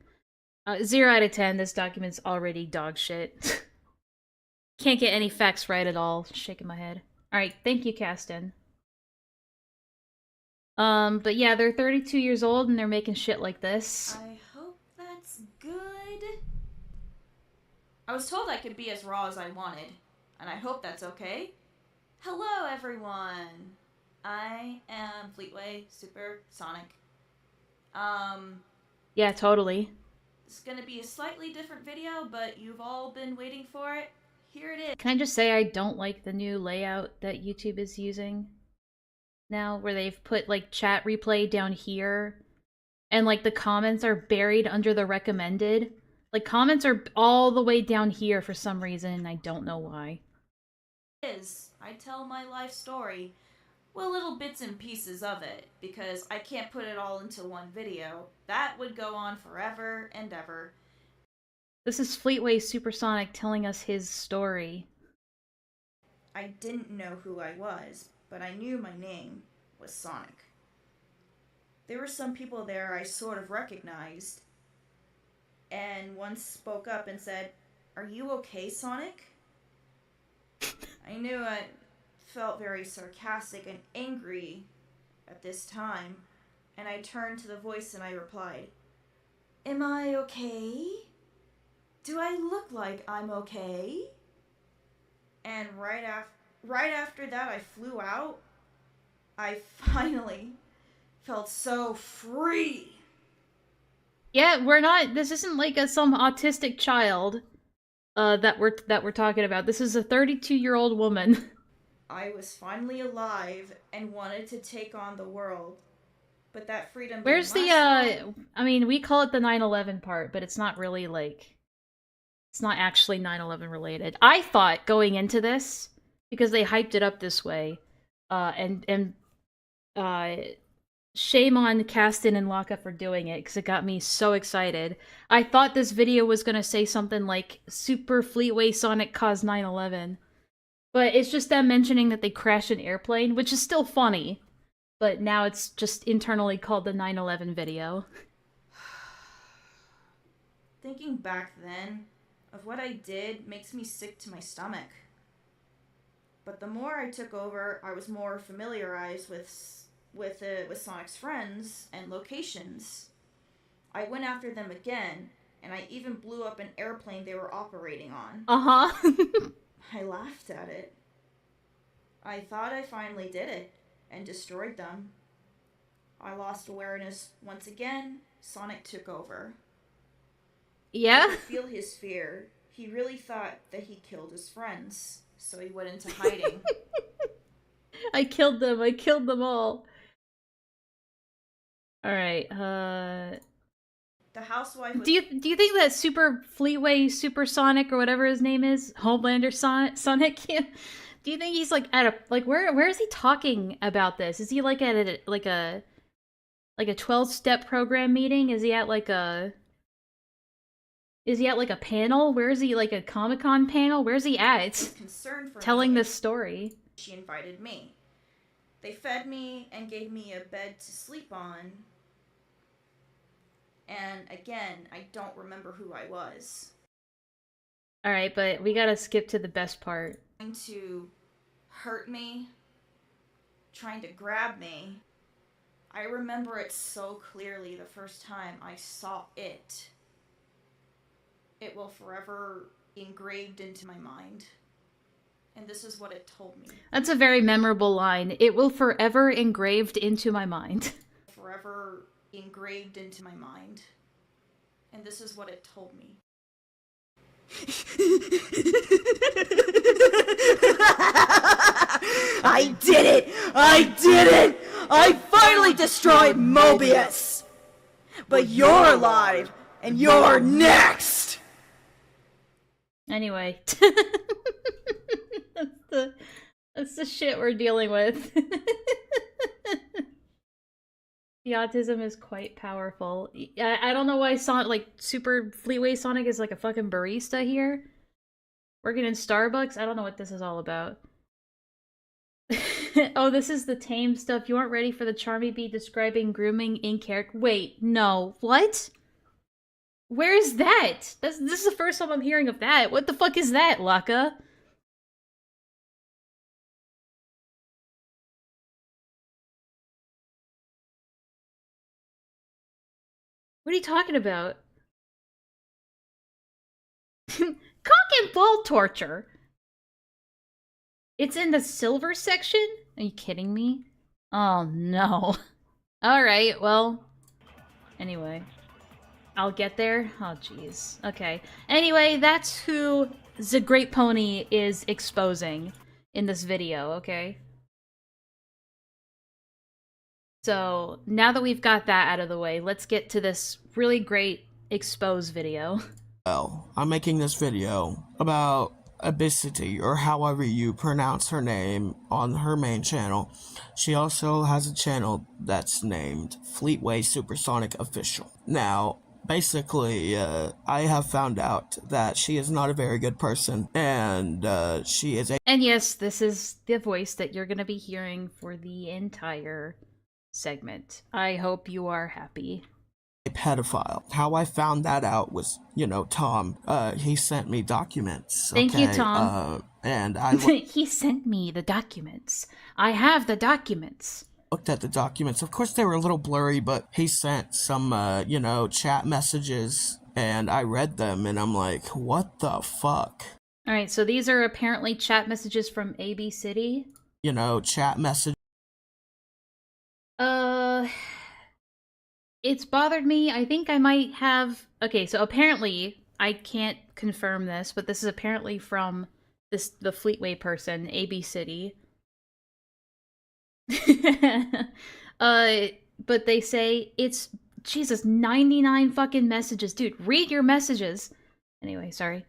0 out of 10, this document's already dog shit. Can't get any facts right at all. Shaking my head. Alright, thank you, Caston. But yeah, they're 32 years old and they're making shit like this. I hope that's good. I was told I could be as raw as I wanted, and I hope that's okay. Hello, everyone. I am Fleetway Supersonic. Yeah, totally. It's gonna be a slightly different video, but you've all been waiting for it. Here it is. Can I just say I don't like the new layout that YouTube is using now, where they've put, like, chat replay down here, and, like, the comments are buried under the recommended. Like, comments are all the way down here for some reason, and I don't know why. I tell my life story. Well, little bits and pieces of it, because I can't put it all into one video. That would go on forever and ever. This is Fleetway Supersonic telling us his story. I didn't know who I was, but I knew my name was Sonic. There were some people there I sort of recognized, and one spoke up and said, "Are you okay, Sonic?" I knew I felt very sarcastic and angry at this time, and I turned to the voice and I replied, "Am I okay? Do I look like I'm okay?" And right after that I flew out. I finally felt so free. Yeah, this isn't like some autistic child that we're talking about. This is a 32-year-old woman. I was finally alive and wanted to take on the world. But that freedom didn't Where's the, last long. I mean, we call it the 9/11 part, but it's not really, like, it's not actually 9/11 related. I thought going into this, because they hyped it up this way, shame on Caston and Laka for doing it, because it got me so excited. I thought this video was gonna say something like, Super Fleetway Sonic caused 9/11. But it's just them mentioning that they crashed an airplane, which is still funny. But now it's just internally called the 9/11 video. Thinking back then of what I did makes me sick to my stomach. But the more I took over, I was more familiarized with with Sonic's friends and locations. I went after them again, and I even blew up an airplane they were operating on. I laughed at it. I thought I finally did it, and destroyed them. I lost awareness once again. Sonic took over. Yeah? I could feel his fear. He really thought that he killed his friends, so he went into hiding. I killed them all. Alright, The housewife was... Do you think that Super Fleetway Supersonic or whatever his name is, Homelander Sonic, do you think he's like at a where is he talking about this? Is he like at a 12-step program meeting? Is he at like a panel? Where is he, like a Comic-Con panel? Where's he at? Concerned for telling me. this story. She invited me. They fed me and gave me a bed to sleep on. And again, I don't remember who I was. Alright, but we gotta skip to the best part. Trying to hurt me. Trying to grab me. I remember it so clearly the first time I saw it. It will forever engraved into my mind. And this is what it told me. That's a very memorable line. It will forever engraved into my mind. Forever engraved into my mind. And this is what it told me. I did it! I did it! I finally destroyed Mobius! But you're alive, and you're next! Anyway. That's the shit we're dealing with. The autism is quite powerful. I don't know why Super Fleetway Sonic is like a fucking barista here. Working in Starbucks? I don't know what this is all about. Oh, this is the tame stuff. You aren't ready for the Charmy Bee describing grooming in character. Wait, no. What? Where is that? This is the first time I'm hearing of that. What the fuck is that, Laka? What are you talking about? Cock and ball torture. It's in the silver section? Are you kidding me? Oh no. Alright, well. Anyway. I'll get there. Oh jeez. Okay. Anyway, that's who the Grape Pony is exposing in this video, okay? So, now that we've got that out of the way, let's get to this really great expose video. Well, I'm making this video about Obesity, or however you pronounce her name, on her main channel. She also has a channel that's named Fleetway Supersonic Official. Now, basically, I have found out that she is not a very good person, and she is a— And yes, this is the voice that you're gonna be hearing for the entire segment. I hope you are happy. a pedophile. How I found that out was, Tom, he sent me documents. Thank you, Tom. And I he sent me the documents. I have the documents. Looked at the documents. Of course, they were a little blurry, but he sent some, chat messages, and I read them, and I'm like, what the fuck? Alright, so these are apparently chat messages from AB City. Chat messages. It's bothered me. I think I might have... Okay, so apparently, I can't confirm this, but this is apparently from the Fleetway person, AB City. But they say it's, Jesus, 99 fucking messages. Dude, read your messages. Anyway, sorry.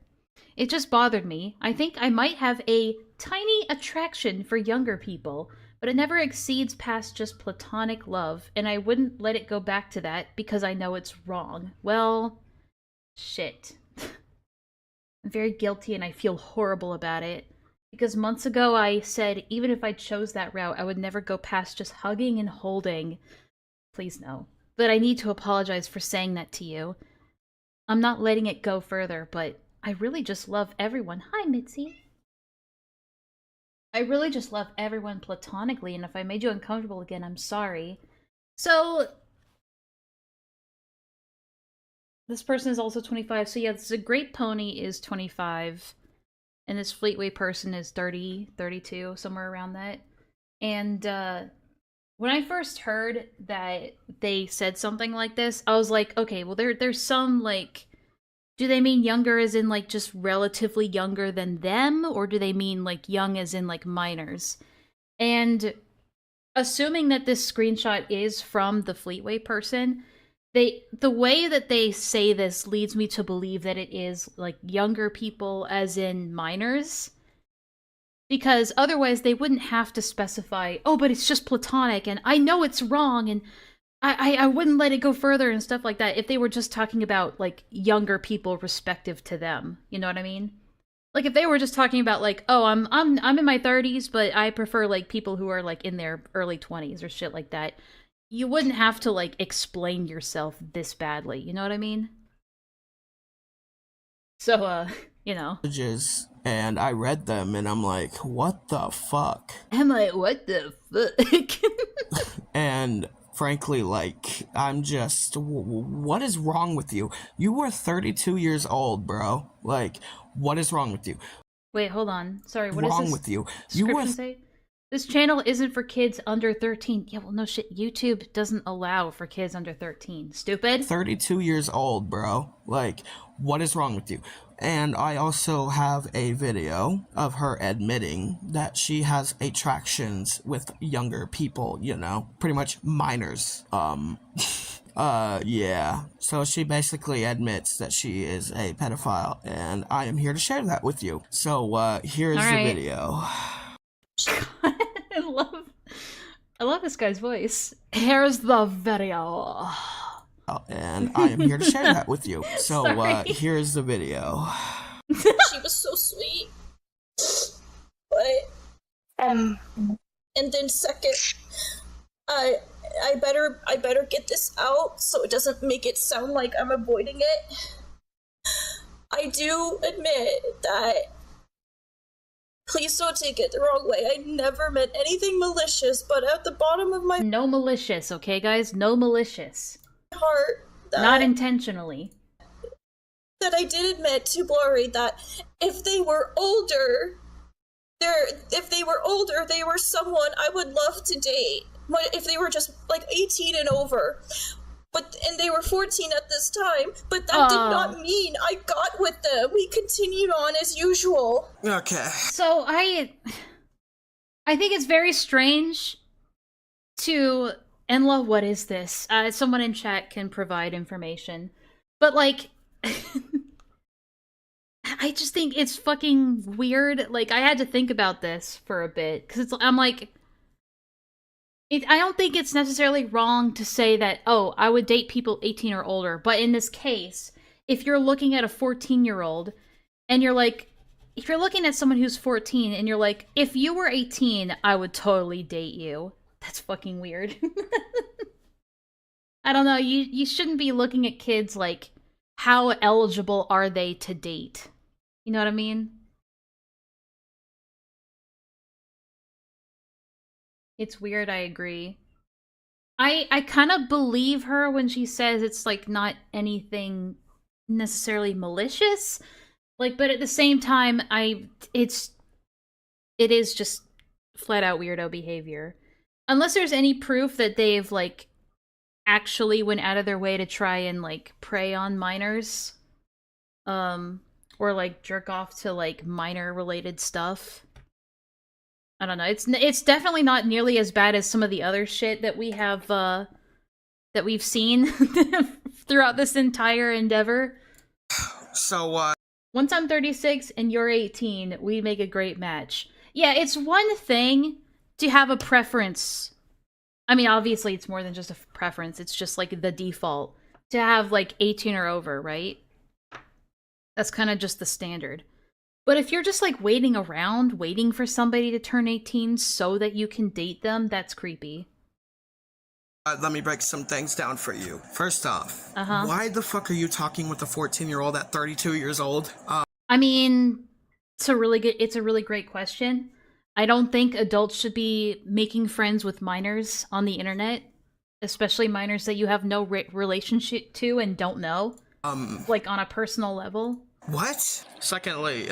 It just bothered me. I think I might have a tiny attraction for younger people, but it never exceeds past just platonic love, and I wouldn't let it go back to that because I know it's wrong. Well, shit. I'm very guilty and I feel horrible about it. Because months ago I said even if I chose that route, I would never go past just hugging and holding. Please no. But I need to apologize for saying that to you. I'm not letting it go further, but I really just love everyone. Hi, Mitzi. I really just love everyone platonically, and if I made you uncomfortable again, I'm sorry. So, this person is also 25. So yeah, this is a Grape Pony is 25. And this Fleetway person is 30, 32, somewhere around that. And when I first heard that they said something like this, I was like, okay, well there's some like, do they mean younger as in like just relatively younger than them, or do they mean like young as in like minors? And assuming that this screenshot is from the Fleetway person, the way that they say this leads me to believe that it is like younger people as in minors. Because otherwise they wouldn't have to specify, oh, but it's just platonic and I know it's wrong and I wouldn't let it go further and stuff like that if they were just talking about like younger people respective to them. You know what I mean? Like if they were just talking about like, oh, I'm in my 30s, but I prefer like people who are like in their early 20s or shit like that. You wouldn't have to like explain yourself this badly. You know what I mean? So you know. And I read them and I'm like, what the fuck? I'm like, what the fuck? And frankly, like, I'm just, what is wrong with you? You were 32 years old, bro. Like, what is wrong with you? Wait, hold on. Sorry, what wrong is this with you? description say? This channel isn't for kids under 13. Yeah, well, no shit. YouTube doesn't allow for kids under 13. Stupid. 32 years old, bro. Like, what is wrong with you? And I also have a video of her admitting that she has attractions with younger people, you know, pretty much minors. Yeah. So she basically admits that she is a pedophile, and I am here to share that with you. So, here's the video. I love this guy's voice. Here's the video. And I am here to share that with you. So, here's the video. She was so sweet. But, and then second, I better get this out so it doesn't make it sound like I'm avoiding it. I do admit that, please don't take it the wrong way, I never meant anything malicious, but at the bottom of my no malicious, okay guys? No malicious. Heart, that, not intentionally, that I did admit to Blurry that if they were older, they were someone I would love to date. If they were just like 18 and over, and they were 14 at this time, but that did not mean I got with them. We continued on as usual. Okay. So I think it's very strange to Enlaa, what is this? Someone in chat can provide information. But, like, I just think it's fucking weird. Like, I had to think about this for a bit. Because I'm like, I don't think it's necessarily wrong to say that, oh, I would date people 18 or older. But in this case, if you're looking at a 14-year-old, and you're like, if you're looking at someone who's 14, and you're like, if you were 18, I would totally date you. That's fucking weird. I don't know, you shouldn't be looking at kids like, how eligible are they to date? You know what I mean? It's weird, I agree. I kind of believe her when she says it's like not anything necessarily malicious. Like, but at the same time, it is just flat out weirdo behavior. Unless there's any proof that they've, like, actually went out of their way to try and, like, prey on minors. Or, like, jerk off to, like, minor-related stuff. I don't know. It's definitely not nearly as bad as some of the other shit that we have, that we've seen throughout this entire endeavor. So, once I'm 36 and you're 18, we make a great match. Yeah, it's one thing to have a preference. I mean, obviously it's more than just a preference. It's just like the default to have like 18 or over, right? That's kind of just the standard. But if you're just like waiting around, waiting for somebody to turn 18 so that you can date them, that's creepy. Let me break some things down for you. First off, why the fuck are you talking with a 14-year-old at 32 years old? I mean, it's a really great question. I don't think adults should be making friends with minors on the internet, especially minors that you have no relationship to and don't know, like on a personal level. What? Secondly,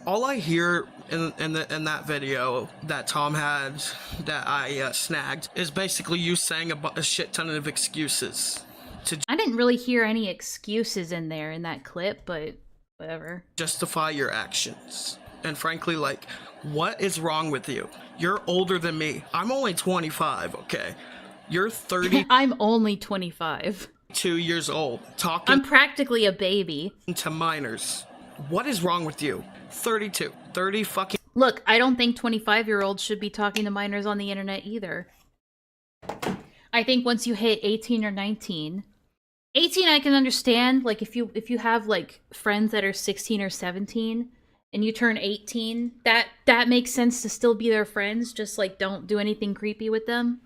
all I hear in that video that Tom had that I snagged is basically you saying a shit ton of excuses to I didn't really hear any excuses in there in that clip, but whatever. justify your actions. And frankly, like, what is wrong with you? You're older than me. I'm only 25, okay? You're 32 I'm only 25. years old, talking I'm practically a baby. to minors. What is wrong with you? 32. 30 fucking... Look, I don't think 25-year-olds should be talking to minors on the internet either. I think once you hit 18 or 19... 18 I can understand, like, if you have, like, friends that are 16 or 17, and you turn 18, that makes sense to still be their friends, just, like, don't do anything creepy with them.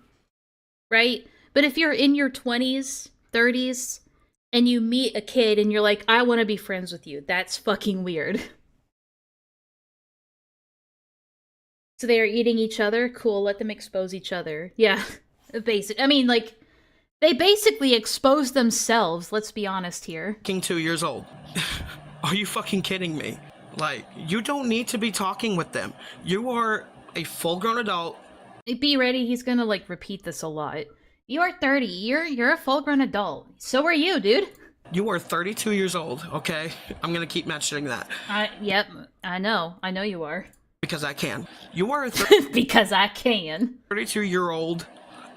Right? But if you're in your 20s, 30s, and you meet a kid and you're like, I want to be friends with you, that's fucking weird. So they are eating each other? Cool, let them expose each other. Yeah, I mean, like, they basically expose themselves, let's be honest here. 2 years old. Are you fucking kidding me? Like, you don't need to be talking with them. You are a full-grown adult. Be ready, he's gonna, like, repeat this a lot. You are 30, you're a full-grown adult. So are you, dude. You are 32 years old, okay? I'm gonna keep mentioning that. Yep, I know you are. Because I can. You are a Because I can. 32-year-old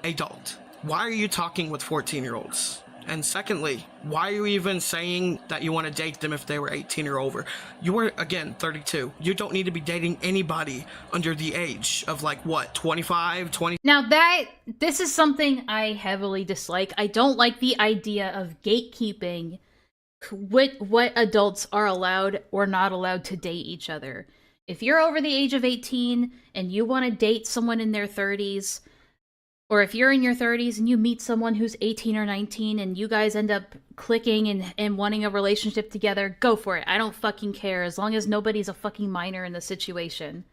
adult. Why are you talking with 14-year-olds? And secondly, why are you even saying that you want to date them if they were 18 or over? You are, again, 32. You don't need to be dating anybody under the age of, like, what, 25, 20? Now this is something I heavily dislike. I don't like the idea of gatekeeping what adults are allowed or not allowed to date each other. If you're over the age of 18 and you want to date someone in their 30s, or if you're in your 30s and you meet someone who's 18 or 19 and you guys end up clicking and wanting a relationship together, go for it. I don't fucking care as long as nobody's a fucking minor in the situation.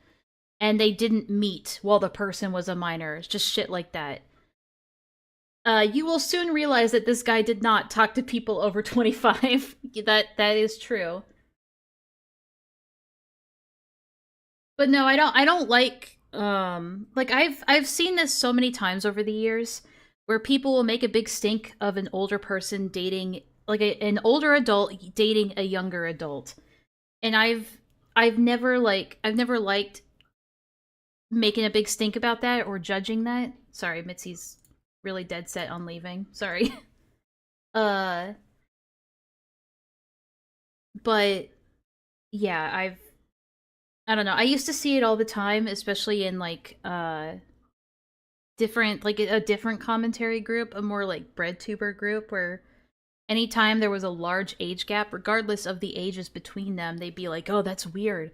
And they didn't meet while the person was a minor. It's just shit like that. You will soon realize that this guy did not talk to people over 25. That is true. But no, I don't like I've seen this so many times over the years where people will make a big stink of an older person dating, like an older adult dating a younger adult. And I've never liked making a big stink about that or judging that. Sorry, Mitzi's really dead set on leaving. Sorry. But yeah, I don't know. I used to see it all the time, especially in like different, like a different commentary group, a more like breadtuber group, where anytime there was a large age gap, regardless of the ages between them, they'd be like, "Oh, that's weird.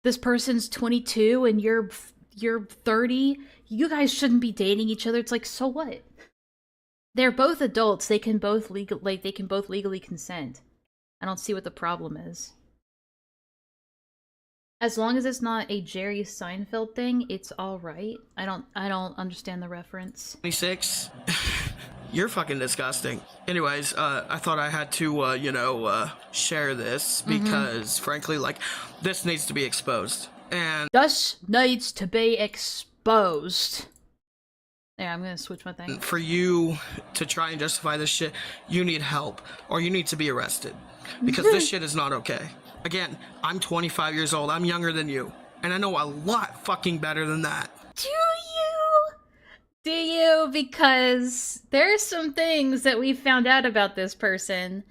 This person's 22 and you're 30. You guys shouldn't be dating each other." It's like, so what? They're both adults. They can both legally consent. I don't see what the problem is. As long as it's not a Jerry Seinfeld thing, it's all right. I don't understand the reference. 26? You're fucking disgusting. Anyways, I thought I had to, share this because, frankly, like, this needs to be exposed. And thus needs to be exposed. There, I'm gonna switch my thing. For you to try and justify this shit, you need help, or you need to be arrested. Because this shit is not okay. Again, I'm 25 years old. I'm younger than you. And I know a lot fucking better than that. Do you? Do you? Because there's some things that we found out about this person.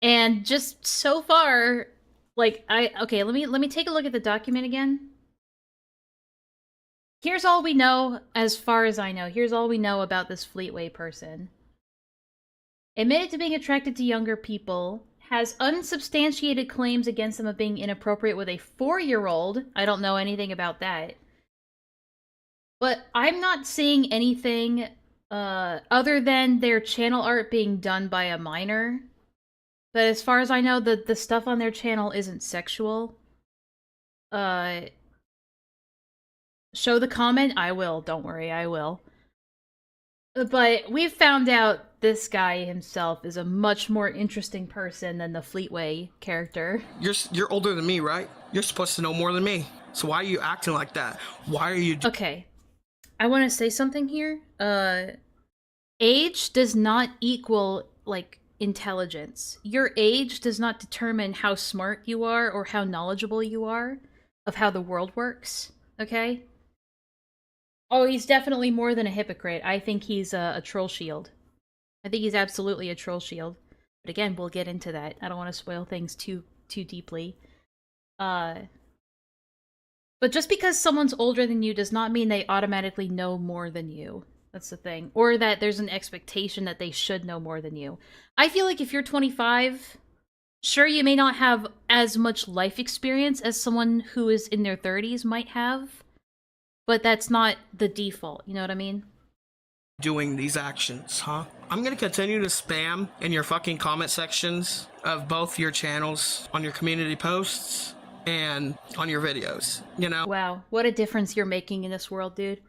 And just so far, like, okay, let me take a look at the document again. Here's all we know, as far as I know. Here's all we know about this Fleetway person. Admitted to being attracted to younger people. Has unsubstantiated claims against them of being inappropriate with a 4-year-old. I don't know anything about that. But I'm not seeing anything other than their channel art being done by a minor. But as far as I know, the stuff on their channel isn't sexual. show the comment, I will. Don't worry, I will. But we've found out this guy himself is a much more interesting person than the Fleetway character. You're older than me, right? You're supposed to know more than me. So why are you acting like that? Why are you... Okay. I want to say something here. Age does not equal, like, intelligence. Your age does not determine how smart you are or how knowledgeable you are of how the world works, okay? Oh, he's definitely more than a hypocrite. I think he's a troll shield. I think he's absolutely a troll shield. But again, we'll get into that. I don't want to spoil things too deeply. But just because someone's older than you does not mean they automatically know more than you. That's the thing. Or that there's an expectation that they should know more than you. I feel like if you're 25, sure, you may not have as much life experience as someone who is in their 30s might have. But that's not the default, you know what I mean? Doing these actions, huh? I'm gonna continue to spam in your fucking comment sections of both your channels, on your community posts, and on your videos, you know? Wow, what a difference you're making in this world, dude.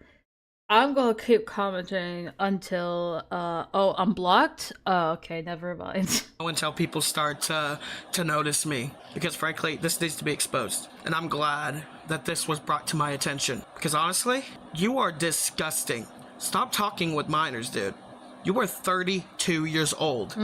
I'm gonna keep commenting until, oh, I'm blocked? Oh, okay, never mind. Until people start to notice me. Because frankly, this needs to be exposed. And I'm glad that this was brought to my attention. Because honestly, you are disgusting. Stop talking with minors, dude. You are 32 years old.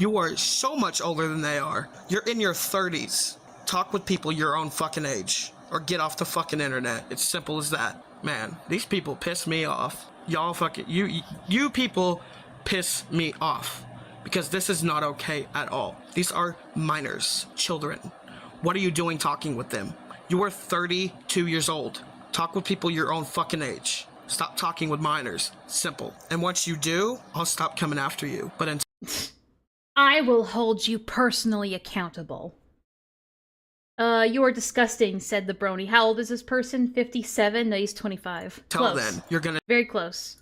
You are so much older than they are. You're in your 30s. Talk with people your own fucking age. Or get off the fucking internet. It's simple as that. Man, these people piss me off. Y'all fucking... You people piss me off. Because this is not okay at all. These are minors. Children. What are you doing talking with them? You are 32 years old. Talk with people your own fucking age. Stop talking with minors. Simple. And once you do, I'll stop coming after you. But until... I will hold you personally accountable. You are disgusting, said the Brony. How old is this person? 57? No, he's 25. Till Close. then, you're gonna Very close.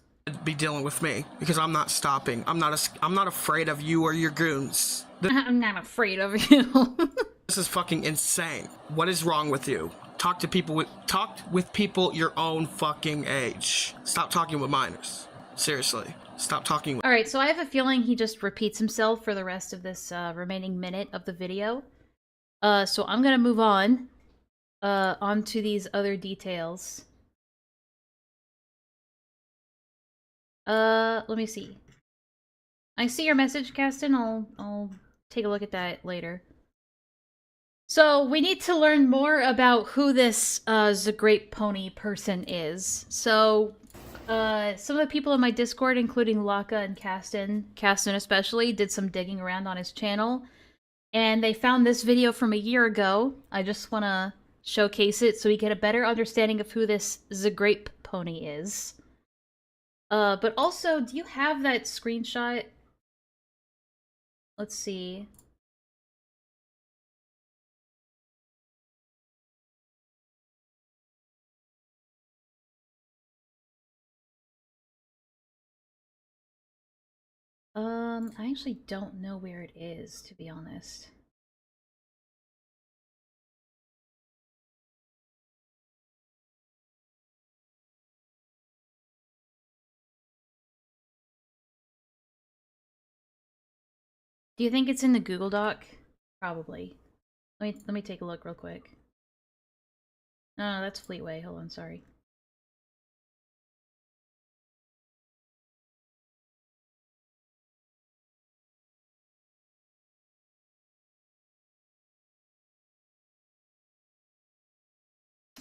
be dealing with me. Because I'm not stopping. I'm not afraid of you or your goons. I'm not afraid of you. This is fucking insane. What is wrong with you? Talk with people your own fucking age. Stop talking with minors. Seriously. Stop talking with... Alright, so I have a feeling he just repeats himself for the rest of this remaining minute of the video. So I'm gonna move on onto these other details. Let me see. I see your message, Caston. I'll take a look at that later. So we need to learn more about who this the Grape Pony person is. So some of the people in my Discord, including Laka and Caston especially, did some digging around on his channel. And they found this video from a year ago. I just want to showcase it so we get a better understanding of who this the Grape Pony is. But also, do you have that screenshot? Let's see. I actually don't know where it is, to be honest. Do you think it's in the Google Doc? Probably. Let me take a look real quick. No, that's Fleetway. Hold on, sorry.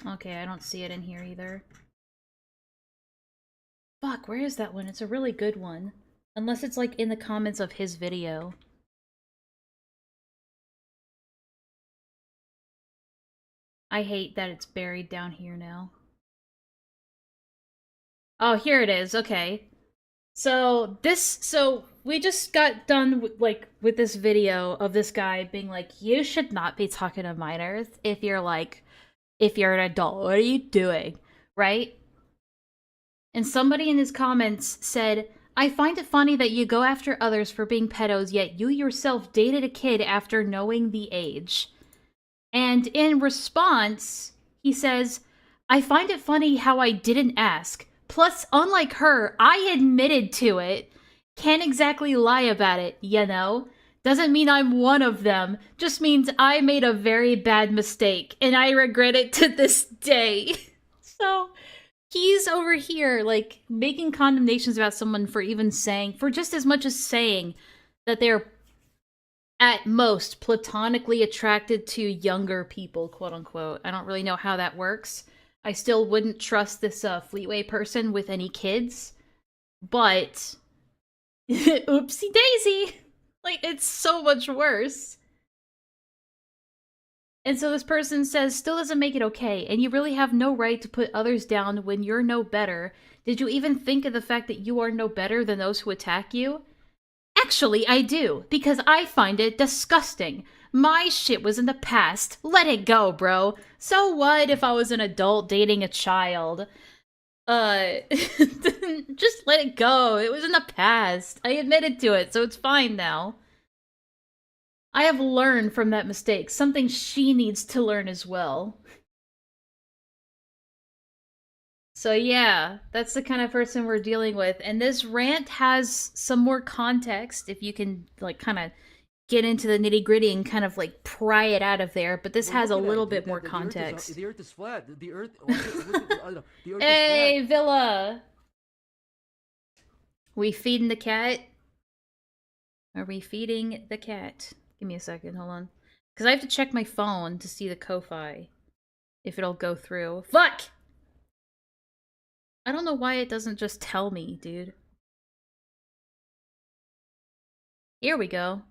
Okay, I don't see it in here either. Fuck, where is that one? It's a really good one. Unless it's like in the comments of his video. I hate that it's buried down here now. Oh, here it is. Okay. So we just got done with this video of this guy being like, you should not be talking to minors if you're an adult. What are you doing? Right? And somebody in his comments said, I find it funny that you go after others for being pedos, yet you yourself dated a kid after knowing the age. And in response, he says, I find it funny how I didn't ask. Plus, unlike her, I admitted to it. Can't exactly lie about it, you know? Doesn't mean I'm one of them. Just means I made a very bad mistake, and I regret it to this day. So, he's over here, like, making condemnations about someone for even saying, for just as much as saying that they're at most platonically attracted to younger people, quote unquote. I don't really know how that works. I still wouldn't trust this Fleetway person with any kids, but oopsie daisy. Like, it's so much worse. And so this person says, still doesn't make it okay, and you really have no right to put others down when you're no better. Did you even think of the fact that you are no better than those who attack you? Actually, I do, because I find it disgusting. My shit was in the past. Let it go, bro. So what if I was an adult dating a child? Just let it go. It was in the past. I admitted to it, so it's fine now. I have learned from that mistake, something she needs to learn as well. So yeah, that's the kind of person we're dealing with. And this rant has some more context, if you can, like, kind of get into the nitty-gritty and kind of, like, pry it out of there. But this has a little bit more context. The Earth is flat. The Earth. Hey, Villa! We feeding the cat? Are we feeding the cat? Give me a second, hold on. Because I have to check my phone to see the Ko-Fi. If it'll go through. Fuck! I don't know why it doesn't just tell me, dude. Here we go.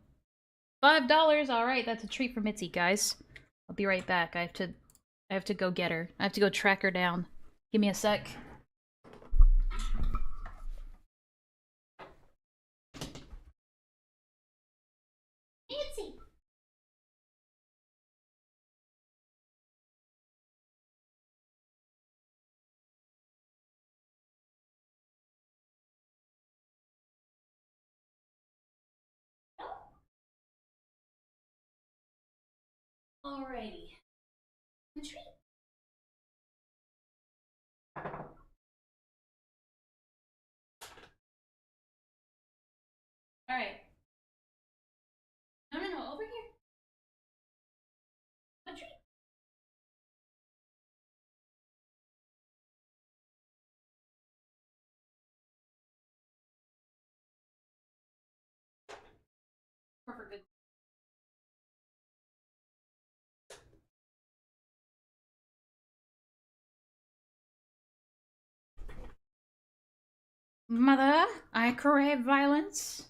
$5. Alright, that's a treat for Mitzi, guys. I'll be right back. I have to go get her. I have to go track her down. Give me a sec. Mitzi! Alrighty. Treat. Alright. No, over here. A treat. For good. Mother, I crave violence.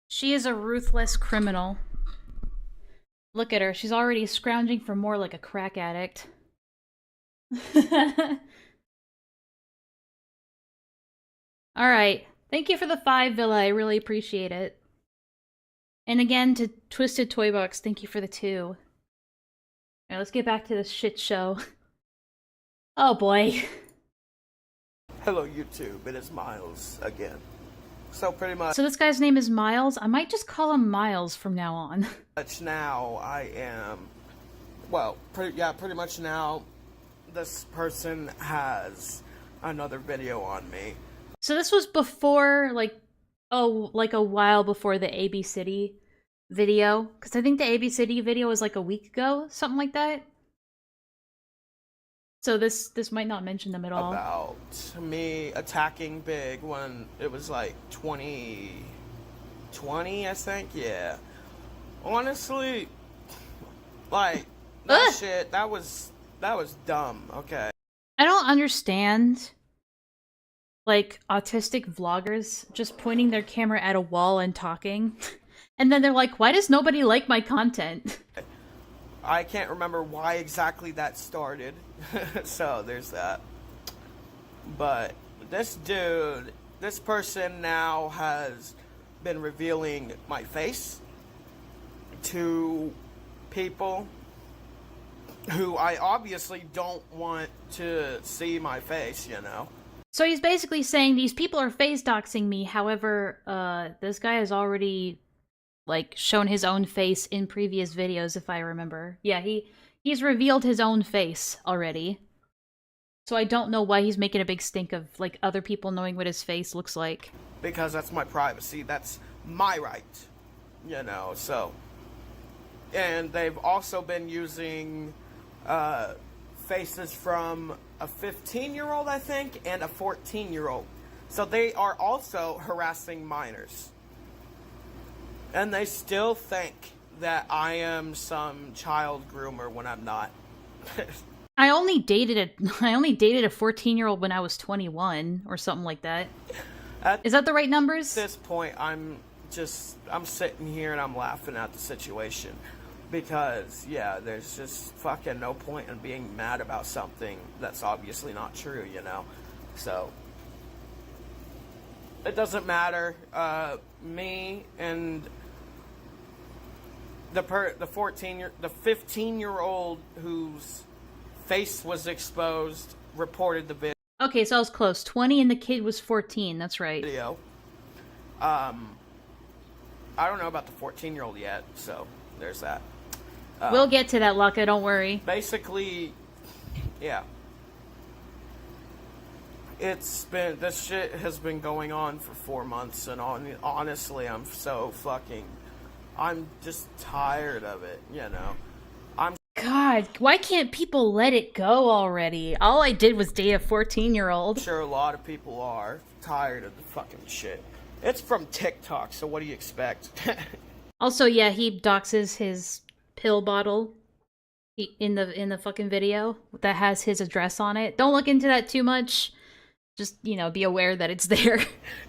She is a ruthless criminal. Look at her, she's already scrounging for more like a crack addict. Alright, thank you for the 5, Villa, I really appreciate it. And again, to Twisted Toy Box, thank you for the 2. Alright, let's get back to this shit show. Oh boy. Hello YouTube, it is Miles again. So pretty much... So this guy's name is Miles? I might just call him Miles from now on. Now I am... Well, pretty much now this person has another video on me. So this was before, like a while before the AB City video? Because I think the AB City video was like a week ago, something like that. So this might not mention them at all. About me attacking Big when it was like 2020, I think, yeah. Honestly, like, that shit, that was dumb, okay? I don't understand, like, autistic vloggers just pointing their camera at a wall and talking. And then they're like, why does nobody like my content? I can't remember why exactly that started. So there's that. But this dude, this person now has been revealing my face to people who I obviously don't want to see my face, you know? So he's basically saying these people are face doxing me, however, this guy has already like, shown his own face in previous videos, if I remember. Yeah, he's revealed his own face already. So I don't know why he's making a big stink of, like, other people knowing what his face looks like. Because that's my privacy. That's my right. You know, so. And they've also been using faces from a 15-year-old, I think, and a 14-year-old. So they are also harassing minors. And they still think that I am some child groomer when I'm not. I only dated a 14-year-old when I was 21 or something like that. Is that the right numbers? At this point, I'm sitting here and I'm laughing at the situation. Because, yeah, there's just fucking no point in being mad about something that's obviously not true, you know? So, it doesn't matter. Me and the 15-year-old whose face was exposed reported the video. Okay, so I was close. 20 and the kid was 14, that's right. I don't know about the 14-year-old yet, so there's that. We'll get to that, Laka, don't worry. Basically, yeah. This shit has been going on for 4 months, and honestly, I'm just tired of it, you know? God, why can't people let it go already? All I did was date a 14-year-old. I'm sure a lot of people are tired of the fucking shit. It's from TikTok, so what do you expect? Also, yeah, he doxes his pill bottle in the fucking video that has his address on it. Don't look into that too much. Just, you know, be aware that it's there.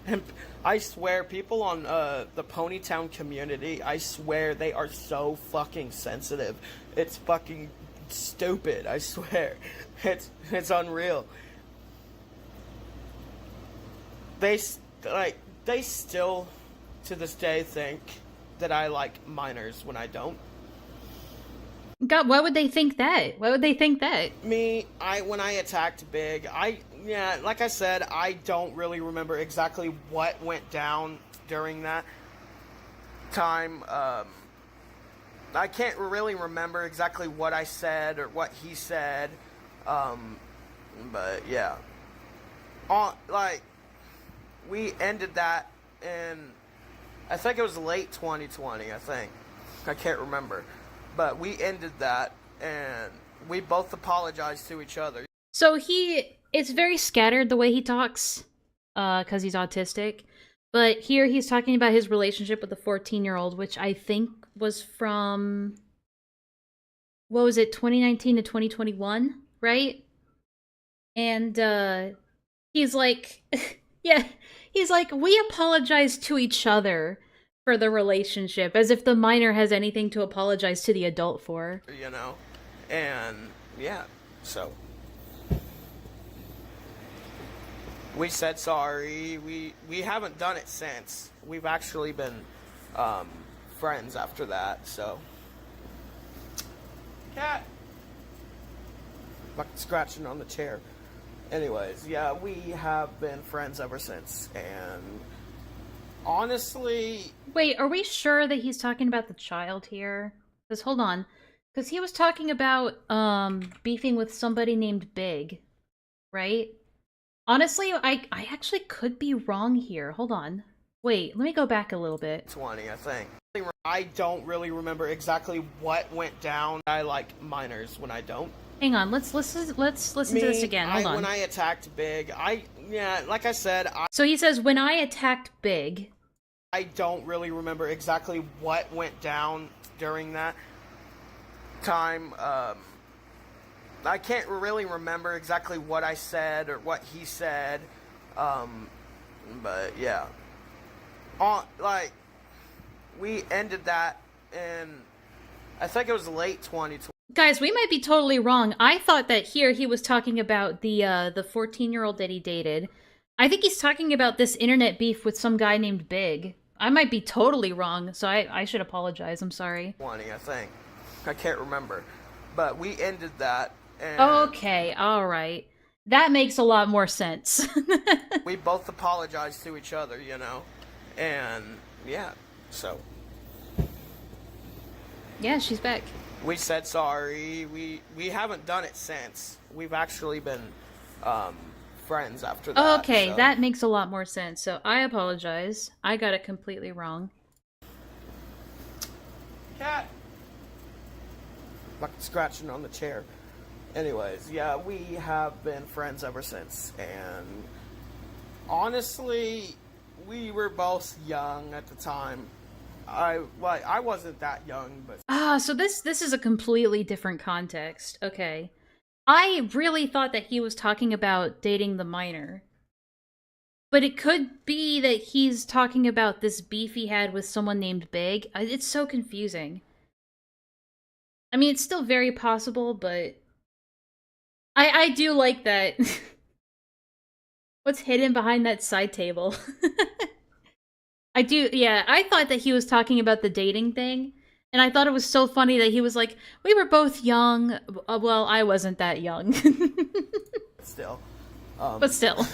And I swear, people on the Ponytown community, I swear they are so fucking sensitive. It's fucking stupid, I swear. It's unreal. They still, to this day, think that I like minors when I don't. God, why would they think that? Why would they think that? When I attacked Big, like I said, I don't really remember exactly what went down during that time. I can't really remember exactly what I said or what he said. But yeah. We ended that in, I think it was late 2020, I think. I can't remember. But we ended that, and we both apologized to each other. So it's very scattered the way he talks, because he's autistic. But here he's talking about his relationship with the 14-year-old, which I think was from, what was it, 2019 to 2021, right? And he's like, yeah, he's like, we apologize to each other for the relationship, as if the minor has anything to apologize to the adult for. You know? And, yeah, so. We said sorry. We haven't done it since. We've actually been friends after that, so. Cat! Fucking scratching on the chair. Anyways, yeah, we have been friends ever since, and honestly... Wait, are we sure that he's talking about the child here? Because, hold on. Because he was talking about, beefing with somebody named Big, right? Honestly, I actually could be wrong here. Hold on. Wait, let me go back a little bit. 20, I think. I don't really remember exactly what went down. I like minors when I don't. Hang on, let's listen to this again. Hold on. When I attacked Big, like I said... So he says, when I attacked Big... I don't really remember exactly what went down during that time. I can't really remember exactly what I said or what he said. But yeah. We ended that in, I think it was late 2020. Guys, we might be totally wrong. I thought that here he was talking about the 14-year-old that he dated. I think he's talking about this internet beef with some guy named Big. I might be totally wrong, so I should apologize. I'm sorry. 20, I think. I can't remember. But we ended that. And okay, alright. That makes a lot more sense. we both apologized to each other, you know? And, yeah, so. Yeah, she's back. We said sorry. We haven't done it since. We've actually been friends after that. Okay, so. that makes a lot more sense. So I apologize. I got it completely wrong. Cat. Like scratching on the chair. Anyways, yeah, we have been friends ever since, and honestly, we were both young at the time. I wasn't that young, but So this is a completely different context. Okay. I really thought that he was talking about dating the minor. But it could be that he's talking about this beef he had with someone named Big. It's so confusing. I mean, it's still very possible, but I do like that. What's hidden behind that side table? I do, yeah, I thought that he was talking about the dating thing, and I thought it was so funny that he was like, we were both young. Well, I wasn't that young. still. But still.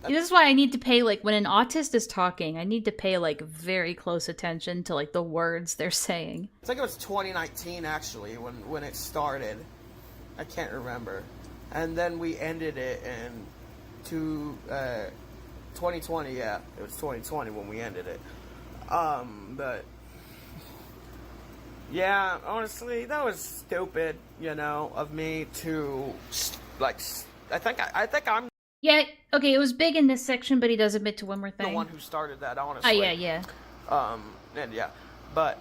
This is why I need to pay, like, when an autist is talking, I need to pay, like, very close attention to, like, the words they're saying. I think it was 2019, actually, when it started. I can't remember. And then we ended it in 2020, yeah. It was 2020 when we ended it. But... yeah, honestly, that was stupid, you know, of me to, like... I think I'm... Yeah, okay, it was Big in this section, but he does admit to one more thing. the one who started that, honestly. Oh, yeah. And yeah, but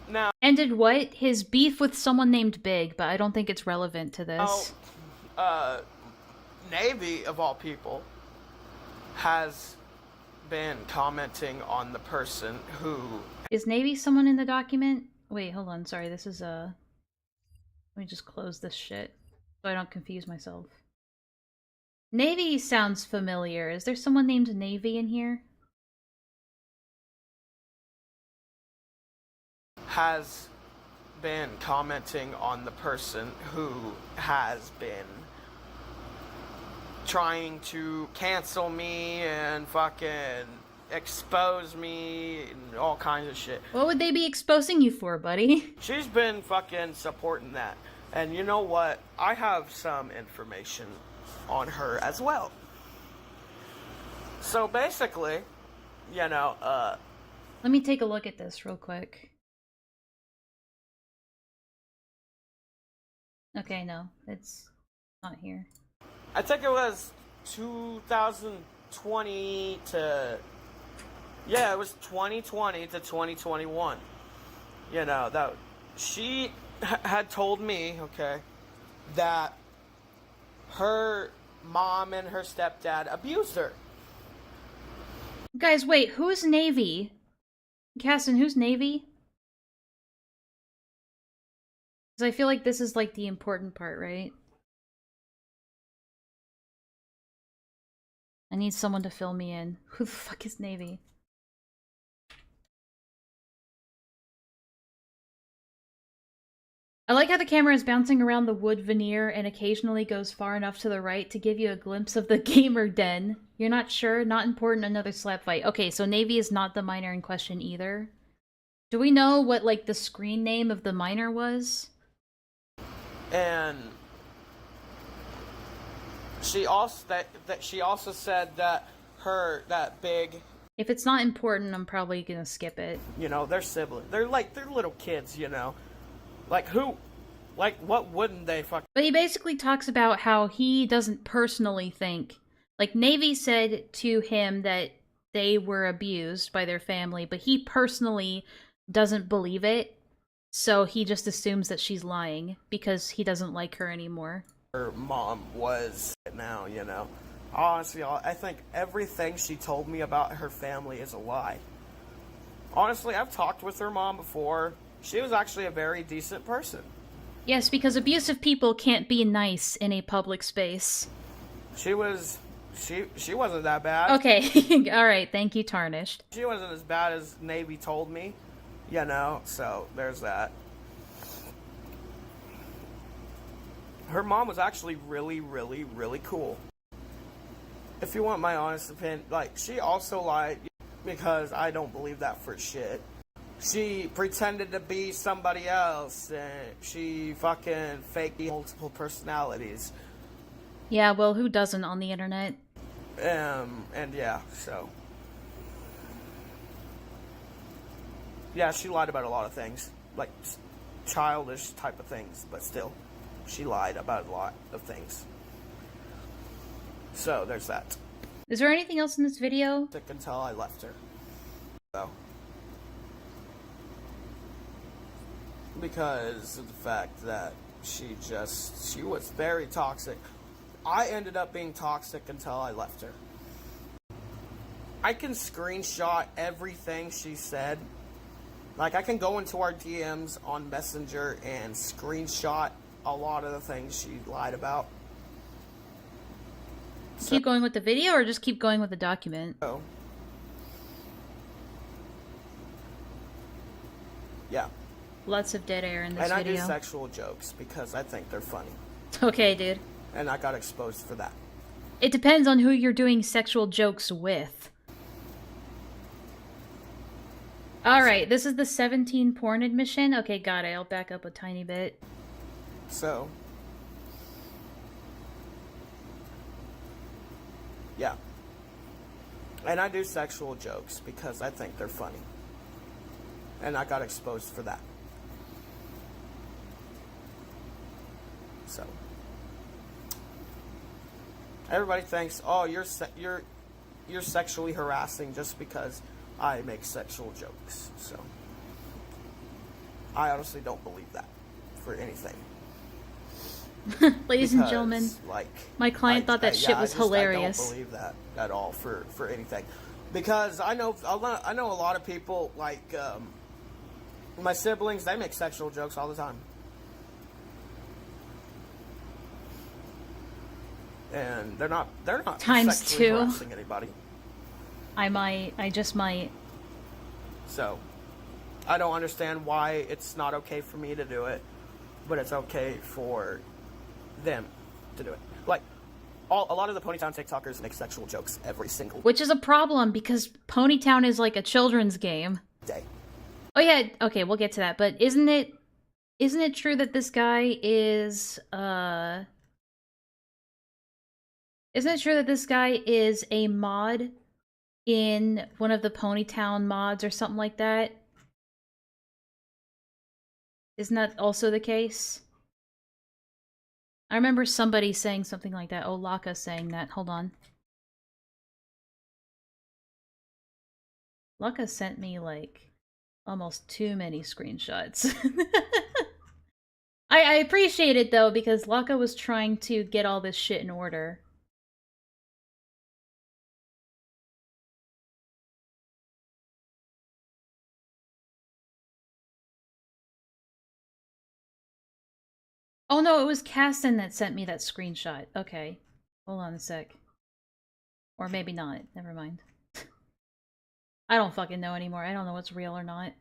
now... Ended what? His beef with someone named Big, but I don't think it's relevant to this. Navy, of all people, has been commenting on the person who... Is Navy someone in the document? Wait, hold on, sorry, this is, Let me just close this shit, so I don't confuse myself. Navy sounds familiar. Is there someone named Navy in here? Has been commenting on the person who has been trying to cancel me and fucking expose me and all kinds of shit. What would they be exposing you for, buddy? She's been fucking supporting that. And you know what? I have some information on her as well. So basically, you know, let me take a look at this real quick. Okay, no, it's not here. I think it was 2020 to... yeah, it was 2020 to 2021. You know, that she had told me, okay, that her mom and her stepdad abused her. Guys, wait, who's Navy? Caston, who's Navy? Because I feel like this is, like, the important part, right? I need someone to fill me in. Who the fuck is Navy? I like how the camera is bouncing around the wood veneer and occasionally goes far enough to the right to give you a glimpse of the gamer den. You're not sure? Not important, another slap fight. Okay, so Navy is not the minor in question either. Do we know what, like, the screen name of the minor was? And she also she also said that that Big... If it's not important, I'm probably gonna skip it. You know, they're siblings. They're little kids, you know. Like, who? Like, what wouldn't they fuck? But he basically talks about how he doesn't personally think... Like, Navy said to him that they were abused by their family, but he personally doesn't believe it. So he just assumes that she's lying because he doesn't like her anymore. Her mom was now, you know. Honestly, I think everything she told me about her family is a lie. Honestly, I've talked with her mom before. She was actually a very decent person. Yes, because abusive people can't be nice in a public space. She wasn't that bad. Okay, alright, thank you, Tarnished. She wasn't as bad as Navy told me, you know, so there's that. Her mom was actually really, really, really cool. If you want my honest opinion, like, she also lied. because I don't believe that for shit. She pretended to be somebody else, and she fucking faked multiple personalities. Yeah, well, who doesn't on the internet? And yeah, so. Yeah, she lied about a lot of things, like childish type of things, but still, she lied about a lot of things. So, there's that. Is there anything else in this video? Until I left her. So. Because of the fact that she was very toxic. I ended up being toxic until I left her. I can screenshot everything she said. Like, I can go into our DMs on Messenger and screenshot a lot of the things she lied about. Keep going with the video or just keep going with the document? So, yeah. Lots of dead air in this video. And I video. do sexual jokes because I think they're funny. Okay, dude. And I got exposed for that. It depends on who you're doing sexual jokes with. Alright, this is the 17 porn admission. Okay, got it. I'll back up a tiny bit. So, yeah. And I do sexual jokes because I think they're funny. And I got exposed for that. So, everybody thinks, oh, you're sexually harassing just because I make sexual jokes. So, I honestly don't believe that for anything. Ladies and gentlemen, like, my client thought that shit was hilarious. I don't believe that at all for anything, because I know a lot of people, like my siblings, they make sexual jokes all the time, and they're not times sexually two harassing anybody. I just might. So, I don't understand why it's not okay for me to do it, but it's okay for them to do it. Like, a lot of the Ponytown TikTokers make sexual jokes every single Which is a problem because Ponytown is like a children's game. day. Oh yeah, okay, we'll get to that. But isn't it true that this guy is isn't it true that this guy is a mod in one of the Ponytown mods or something like that? Isn't that also the case? I remember somebody saying something like that. Oh, Laka saying that. Hold on. Laka sent me, like, almost too many screenshots. I appreciate it, though, because Laka was trying to get all this shit in order. Oh no, it was Kasten that sent me that screenshot. Okay. Hold on a sec. Or maybe not. Never mind. I don't fucking know anymore. I don't know what's real or not.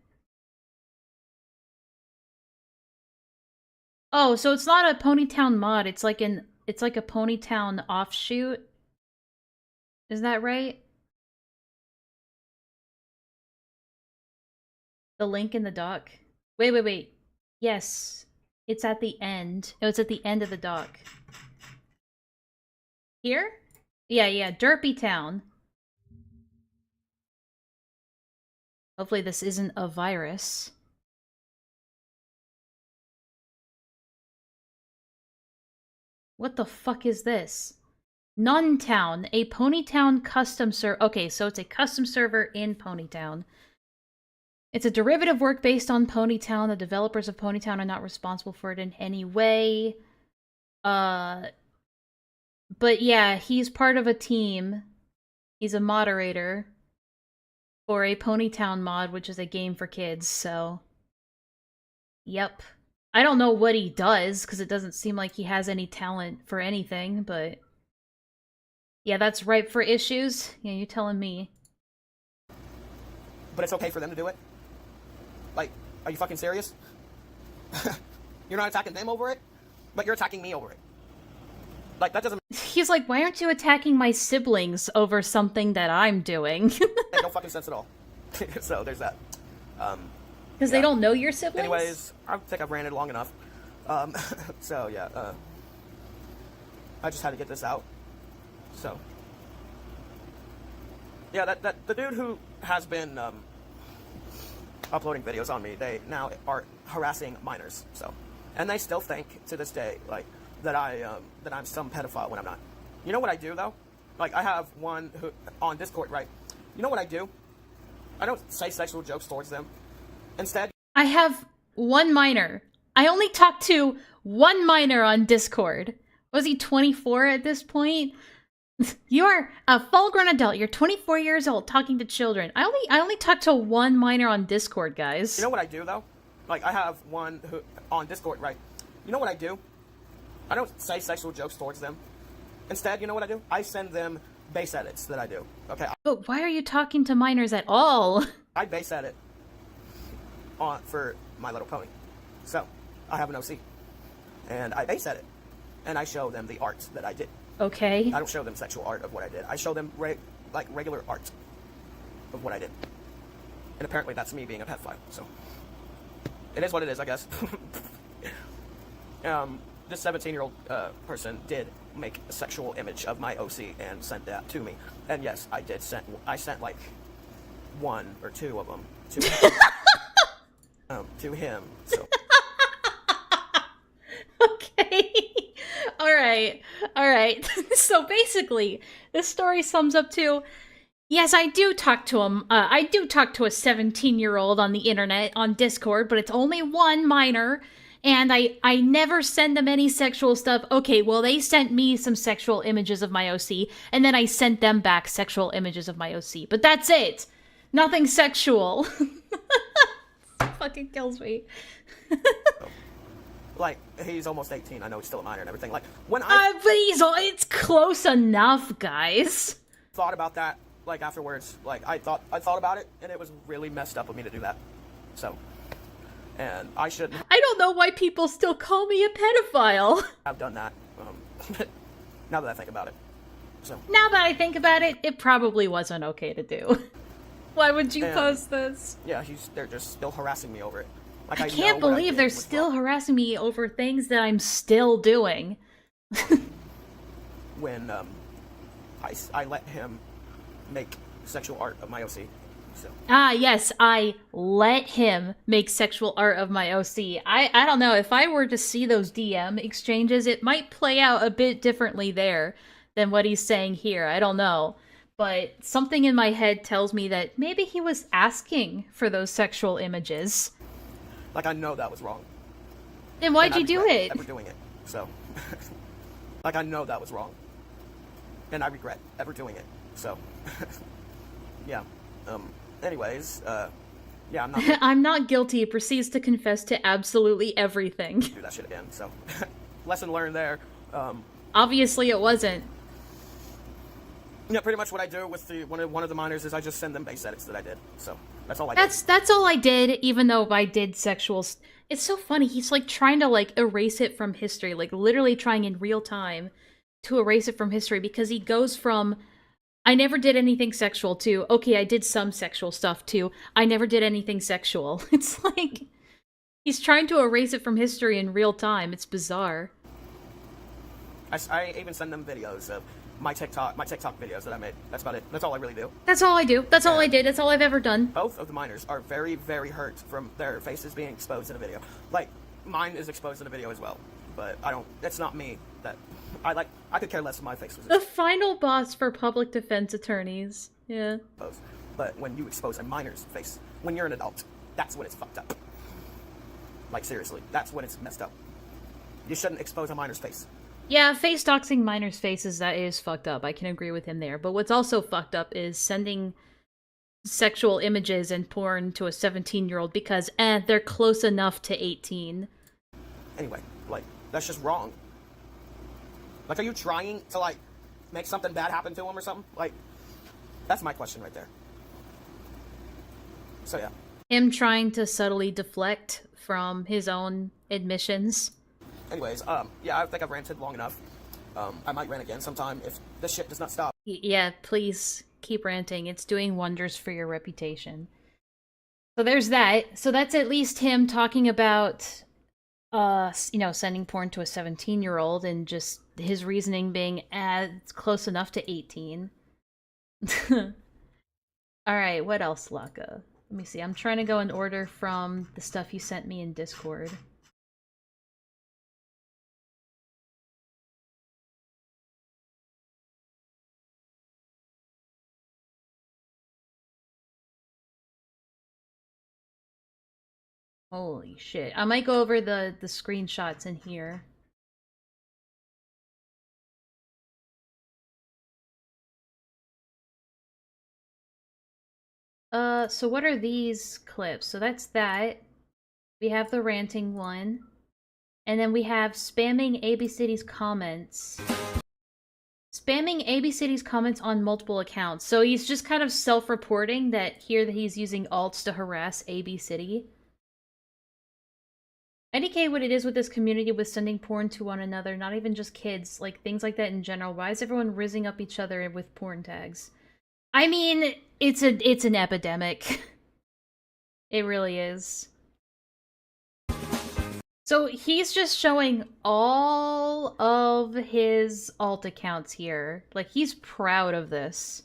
Oh, so it's not a Ponytown mod. It's like a Ponytown offshoot. Is that right? The link in the doc. Wait. Yes. It's at the end. Oh, it's at the end of the doc. Here? Yeah, Derpy Town. Hopefully this isn't a virus. What the fuck is this? Nuntown, a Ponytown custom server. Okay, so it's a custom server in Ponytown. It's a derivative work based on Ponytown. The developers of Ponytown are not responsible for it in any way. But yeah, he's part of a team. He's a moderator for a Ponytown mod, which is a game for kids, so... Yep. I don't know what he does, because it doesn't seem like he has any talent for anything, but... Yeah, that's ripe for issues? Yeah, you telling me. But it's okay for them to do it? Like, are you fucking serious? You're not attacking them over it, but you're attacking me over it. Like, that doesn't He's like, why aren't you attacking my siblings over something that I'm doing? make no fucking sense at all. So, there's that. Because they don't know your siblings? Anyways, I think I've ranted long enough. So, yeah, I just had to get this out. So, yeah, the dude who has been, uploading videos on me, they now are harassing minors, so. And they still think, to this day, like, that I'm some pedophile when I'm not. You know what I do, though? Like, I have one who, on Discord, right? You know what I do? I don't say sexual jokes towards them. Instead, I have one minor. I only talked to one minor on Discord. Was he 24 at this point? You're a full-grown adult. You're 24 years old talking to children. I only talked to one minor on Discord, guys. you know what I do, though? Like, I have one who, on Discord, right? You know what I do? I don't say sexual jokes towards them. Instead, you know what I do? I send them base edits that I do. Okay? But why are you talking to minors at all? I base edit for My Little Pony. So, I have an OC. And I base edit. And I show them the art that I did. Okay. I don't show them sexual art of what I did. I show them regular art of what I did. And apparently that's me being a pedophile. So it is what it is, I guess. This 17-year-old person did make a sexual image of my OC and sent that to me. And yes, I sent like one or two of them to him. So. Okay. All right. So basically, this story sums up to, yes, I do talk to him. I do talk to a 17-year-old on the internet, on Discord, but it's only one minor, and I never send them any sexual stuff. Okay, well, they sent me some sexual images of my OC, and then I sent them back sexual images of my OC. But that's it. Nothing sexual. Fucking kills me. Like, he's almost 18. I know he's still a minor and everything. Like, when But it's close enough, guys. thought about that, like, afterwards, like, I thought about it, and it was really messed up of me to do that. So, and I shouldn't I don't know why people still call me a pedophile. have done that, now that I think about it. So, Now that I think about it, it probably wasn't okay to do. Why would you And- post this? yeah, they're just still harassing me over it. Like, I can't know what believe did they're was still wrong. harassing me over things that I'm still doing. When, I let him make sexual art of my OC, so. Ah, yes, I let him make sexual art of my OC. I don't know, if I were to see those DM exchanges, it might play out a bit differently there than what he's saying here. I don't know. But something in my head tells me that maybe he was asking for those sexual images. Like, I know that was wrong. Then why'd And I you do regret it? ever doing it, so. Like, I know that was wrong. And I regret ever doing it, so. Yeah. Anyways, yeah, I'm not gonna I'm not guilty, proceeds to confess to absolutely everything. do that shit again, so. Lesson learned there. Obviously it wasn't. Yeah, pretty much what I do with one of the minors is I just send them base edits that I did, so. That's all I did. That's all I did, even though I did sexual it's so funny, he's like trying to like erase it from history, like literally trying in real time to erase it from history, because he goes from I never did anything sexual to okay, I did some sexual stuff to I never did anything sexual. It's like he's trying to erase it from history in real time. It's bizarre. I even send them videos of my TikTok videos that I made. That's about it. That's all I really do. That's all I do. That's all I did. That's all I've ever done. Both of the minors are very, very hurt from their faces being exposed in a video. Like, mine is exposed in a video as well. But it's not me that, I could care less if my face was The final boss for public defense attorneys. Yeah. exposed. But when you expose a minor's face, when you're an adult, that's when it's fucked up. Like, seriously, that's when it's messed up. You shouldn't expose a minor's face. Yeah, face doxing minors' faces, that is fucked up. I can agree with him there. But what's also fucked up is sending sexual images and porn to a 17-year-old because, they're close enough to 18. Anyway, like, that's just wrong. Like, are you trying to, like, make something bad happen to him or something? Like, that's my question right there. So, yeah. Him trying to subtly deflect from his own admissions. Anyways, yeah, I think I've ranted long enough. I might rant again sometime if this shit does not stop. Yeah, please keep ranting. It's doing wonders for your reputation. So there's that. So that's at least him talking about, you know, sending porn to a 17-year-old and just his reasoning being, it's close enough to 18. Alright, what else, Laka? Let me see. I'm trying to go in order from the stuff you sent me in Discord. Holy shit. I might go over the screenshots in here. So what are these clips? So that's that. We have the ranting one. And then we have spamming AB City's comments. Spamming AB City's comments on multiple accounts. So he's just kind of self-reporting that he's using alts to harass AB City. IDK what it is with this community with sending porn to one another, not even just kids, like things like that in general. Why is everyone rizzing up each other with porn tags? I mean, it's an epidemic. It really is. So he's just showing all of his alt accounts here. Like, he's proud of this.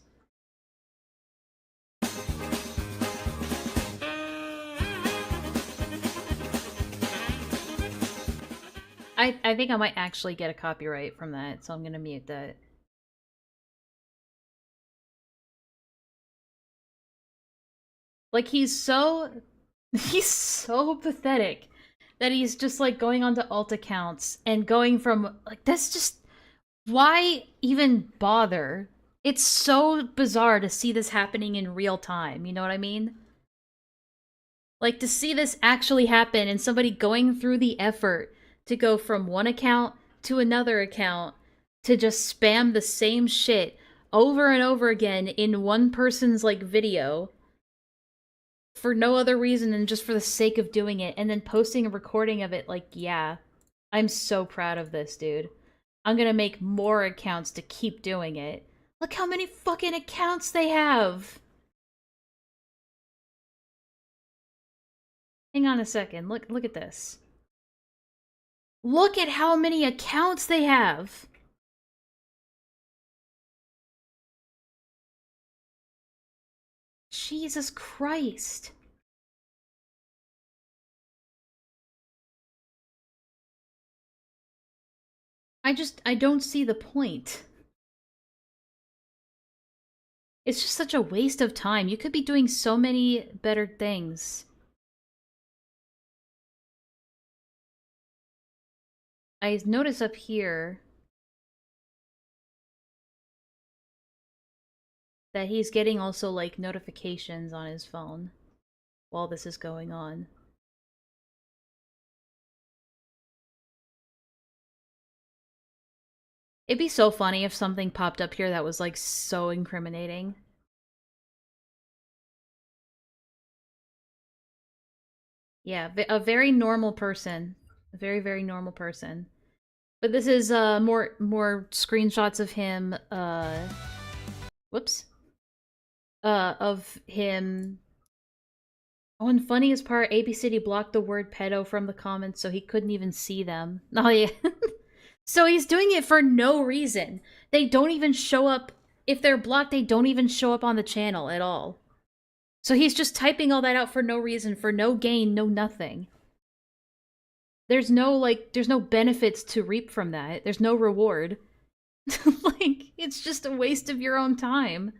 I think I might actually get a copyright from that, so I'm gonna mute that. Like, he's so pathetic that he's just, like, going onto alt accounts and going from, like, that's just, why even bother? It's so bizarre to see this happening in real time, you know what I mean? Like, to see this actually happen and somebody going through the effort to go from one account to another account to just spam the same shit over and over again in one person's, like, video for no other reason than just for the sake of doing it, and then posting a recording of it, like, yeah. I'm so proud of this, dude. I'm gonna make more accounts to keep doing it. Look how many fucking accounts they have! Hang on a second, look at this. Look at how many accounts they have! Jesus Christ. I don't see the point. It's just such a waste of time. You could be doing so many better things. I notice up here that he's getting also, like, notifications on his phone while this is going on. It'd be so funny if something popped up here that was, like, so incriminating. Yeah, a very normal person. A very, very normal person. But this is, more screenshots of him, whoops. Of him... Oh, and funniest part, AB City blocked the word pedo from the comments so he couldn't even see them. Oh, yeah. So he's doing it for no reason. They don't even show up... If they're blocked, they don't even show up on the channel at all. So he's just typing all that out for no reason, for no gain, no nothing. There's no, like, there's no benefits to reap from that. There's no reward. Like, it's just a waste of your own time.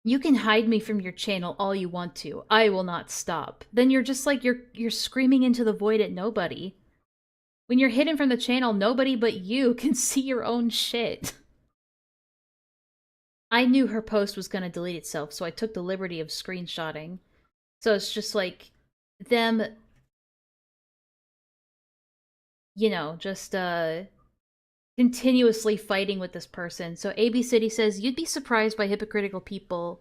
You can hide me from your channel all you want to. I will not stop. Then you're just like, you're screaming into the void at nobody. When you're hidden from the channel, nobody but you can see your own shit. I knew her post was gonna delete itself, so I took the liberty of screenshotting. So it's just like, them... You know, just, continuously fighting with this person. So AB City says, you'd be surprised by hypocritical people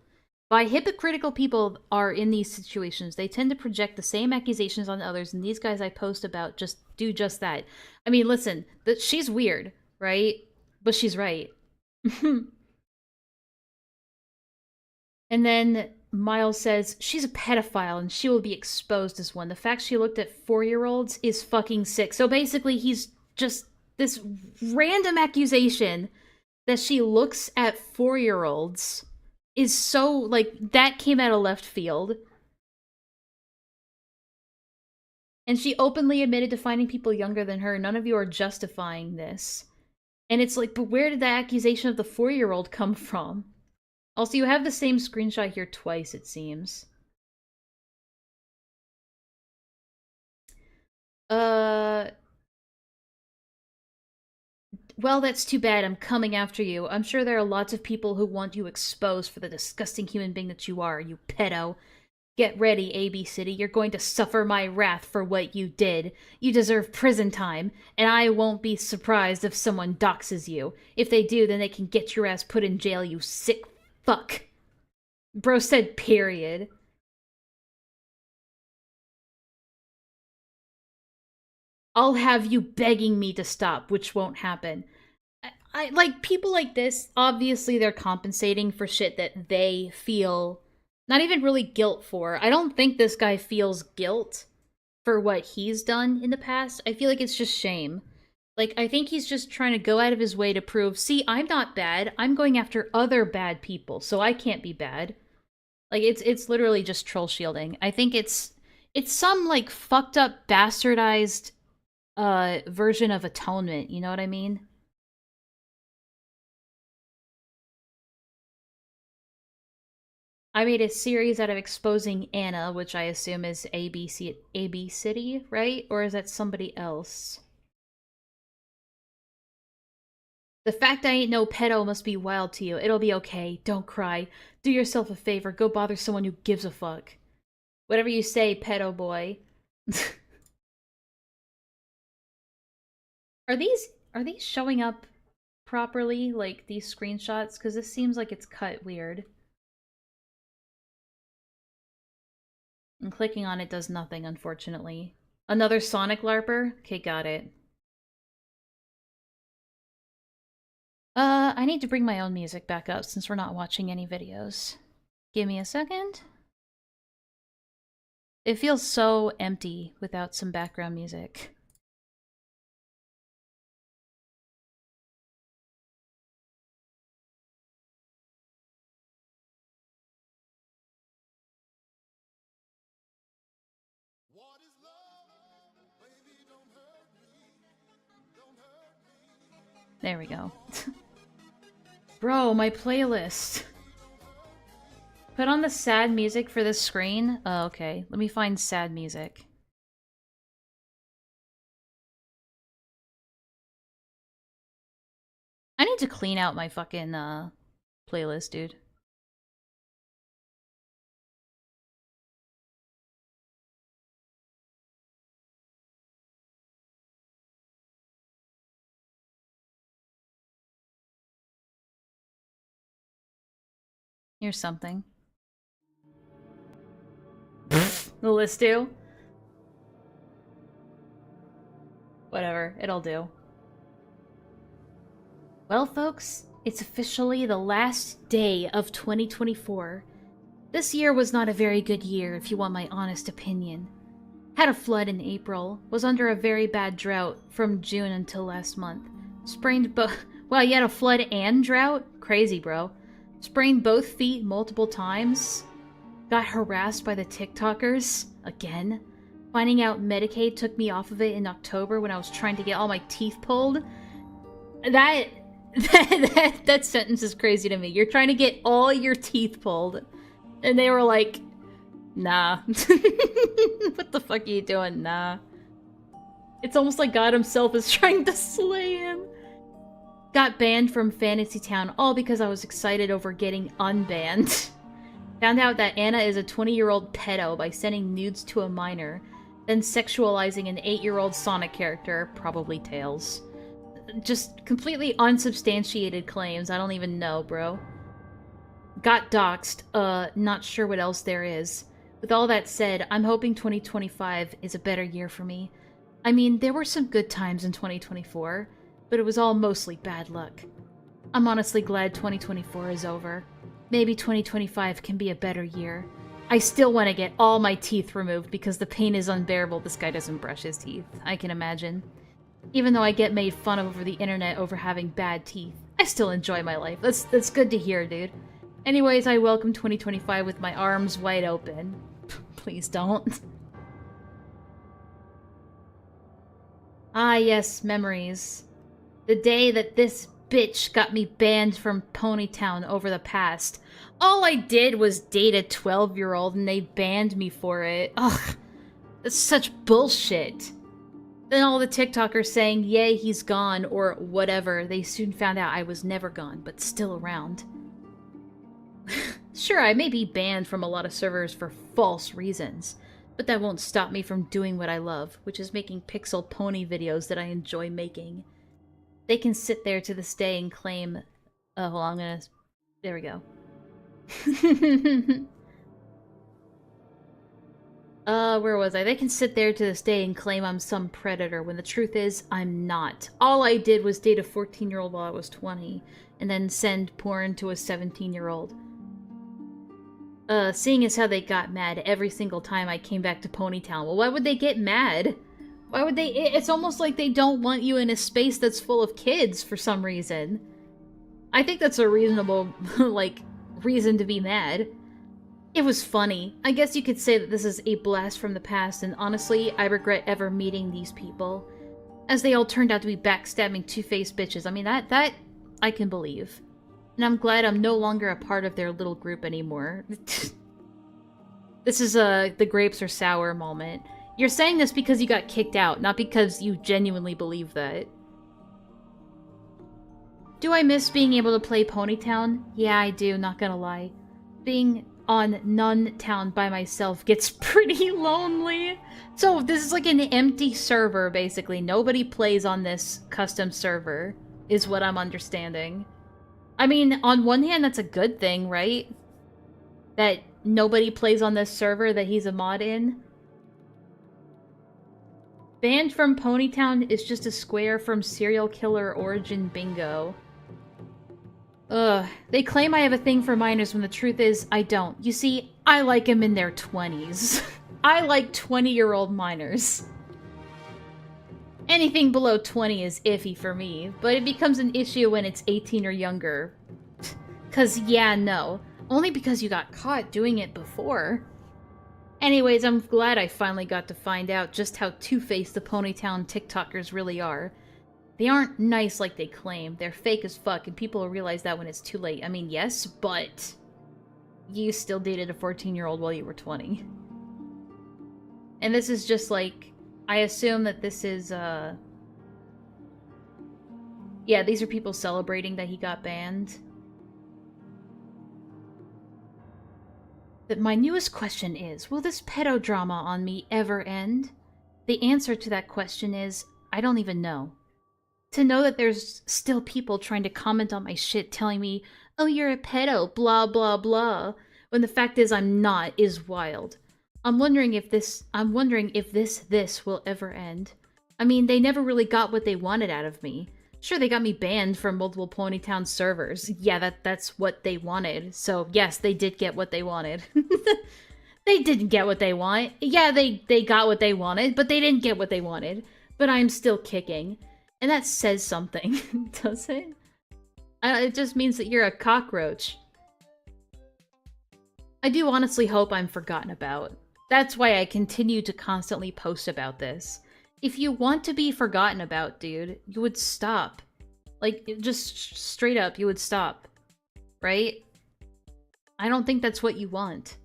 Why hypocritical people are in these situations. They tend to project the same accusations on others, and these guys I post about just do just that. I mean, listen, she's weird, right? But she's right. And then Miles says, she's a pedophile and she will be exposed as one. The fact she looked at 4-year-olds is fucking sick. So basically, he's just this random accusation that she looks at 4-year-olds is so, like, that came out of left field. And she openly admitted to finding people younger than her. None of you are justifying this. And it's like, but where did the accusation of the 4-year-old come from? Also, you have the same screenshot here twice, it seems. Well, that's too bad. I'm coming after you. I'm sure there are lots of people who want you exposed for the disgusting human being that you are, you pedo. Get ready, AB City. You're going to suffer my wrath for what you did. You deserve prison time, and I won't be surprised if someone doxes you. If they do, then they can get your ass put in jail, you sick fuck. Bro said period. I'll have you begging me to stop, which won't happen. I like, people like this, obviously they're compensating for shit that they feel not even really guilt for. I don't think this guy feels guilt for what he's done in the past. I feel like it's just shame. Like, I think he's just trying to go out of his way to prove, see, I'm not bad. I'm going after other bad people, so I can't be bad. Like, it's literally just troll shielding. I think it's some, like, fucked up, bastardized version of atonement, you know what I mean? I made a series out of exposing Anna, which I assume is AB City, right? Or is that somebody else? The fact I ain't no pedo must be wild to you. It'll be okay. Don't cry. Do yourself a favor. Go bother someone who gives a fuck. Whatever you say, pedo boy. Are these showing up properly, like, these screenshots? Because this seems like it's cut weird. And clicking on it does nothing, unfortunately. Another Sonic LARPer? Okay, got it. I need to bring my own music back up since we're not watching any videos. Give me a second. It feels so empty without some background music. There we go. Bro, my playlist. Put on the sad music for this screen? Oh, okay. Let me find sad music. I need to clean out my fucking, playlist, dude. Here's something. The list do? Whatever, it'll do. Well, folks, it's officially the last day of 2024. This year was not a very good year, if you want my honest opinion. Had a flood in April, was under a very bad drought from June until last month. Sprained wow, you had a flood and drought? Crazy, bro. Sprained both feet multiple times. Got harassed by the TikTokers. Again. Finding out Medicaid took me off of it in October when I was trying to get all my teeth pulled. That sentence is crazy to me. You're trying to get all your teeth pulled. And they were like, nah. What the fuck are you doing? Nah. It's almost like God himself is trying to slay him. Got banned from Fantasy Town, all because I was excited over getting unbanned. Found out that Anna is a 20-year-old pedo by sending nudes to a minor, then sexualizing an 8-year-old Sonic character, probably Tails. Just completely unsubstantiated claims, I don't even know, bro. got doxxed. Not sure what else there is. With all that said, I'm hoping 2025 is a better year for me. I mean, there were some good times in 2024, but it was all mostly bad luck. I'm honestly glad 2024 is over. Maybe 2025 can be a better year. I still want to get all my teeth removed because the pain is unbearable. This guy doesn't brush his teeth, I can imagine. Even though I get made fun of over the internet over having bad teeth, I still enjoy my life. That's good to hear, dude. Anyways, I welcome 2025 with my arms wide open. Please don't. Ah yes, memories. The day that this bitch got me banned from Ponytown over the past. All I did was date a 12-year-old and they banned me for it. Ugh, that's such bullshit. Then all the TikTokers saying, yay, he's gone, or whatever. They soon found out I was never gone, but still around. Sure, I may be banned from a lot of servers for false reasons, but that won't stop me from doing what I love, which is making pixel pony videos that I enjoy making. They can sit there to this day and claim... Oh, well, I'm gonna... There we go. Where was I? They can sit there to this day and claim I'm some predator, when the truth is, I'm not. All I did was date a 14-year-old while I was 20, and then send porn to a 17-year-old. Seeing as how they got mad every single time I came back to Ponytown. Well, why would they get mad? Why would they? It's almost like they don't want you in a space that's full of kids for some reason. I think that's a reasonable, like, reason to be mad. It was funny. I guess you could say that this is a blast from the past, and honestly, I regret ever meeting these people. As they all turned out to be backstabbing two-faced bitches. I mean, that I can believe. And I'm glad I'm no longer a part of their little group anymore. This is the grapes are sour moment. You're saying this because you got kicked out, not because you genuinely believe that. Do I miss being able to play Ponytown? Yeah, I do, not gonna lie. Being on Nun Town by myself gets pretty lonely. So this is like an empty server, basically. Nobody plays on this custom server, is what I'm understanding. I mean, on one hand, that's a good thing, right? That nobody plays on this server that he's a mod in. Banned from Ponytown is just a square from Serial Killer Origin Bingo. Ugh, they claim I have a thing for minors when the truth is, I don't. You see, I like them in their 20s. I like 20-year-old minors. Anything below 20 is iffy for me, but it becomes an issue when it's 18 or younger. 'Cause yeah, no. Only because you got caught doing it before. Anyways, I'm glad I finally got to find out just how two-faced the Ponytown TikTokers really are. They aren't nice like they claim. They're fake as fuck, and people will realize that when it's too late. I mean, yes, but... You still dated a 14-year-old while you were 20. And this is just like... I assume that this is, Yeah, these are people celebrating that he got banned. But my newest question is, will this pedo drama on me ever end? The answer to that question is, I don't even know. To know that there's still people trying to comment on my shit telling me, oh, you're a pedo, blah, blah, blah, when the fact is I'm not, is wild. I'm wondering if this will ever end. I mean, they never really got what they wanted out of me. Sure, they got me banned from multiple Ponytown servers. Yeah, that's what they wanted. So, yes, they did get what they wanted. They didn't get what they want. Yeah, they got what they wanted, but they didn't get what they wanted. But I'm still kicking. And that says something, does it? It just means that you're a cockroach. I do honestly hope I'm forgotten about. That's why I continue to constantly post about this. If you want to be forgotten about, dude, you would stop. Like, just straight up, you would stop. Right? I don't think that's what you want.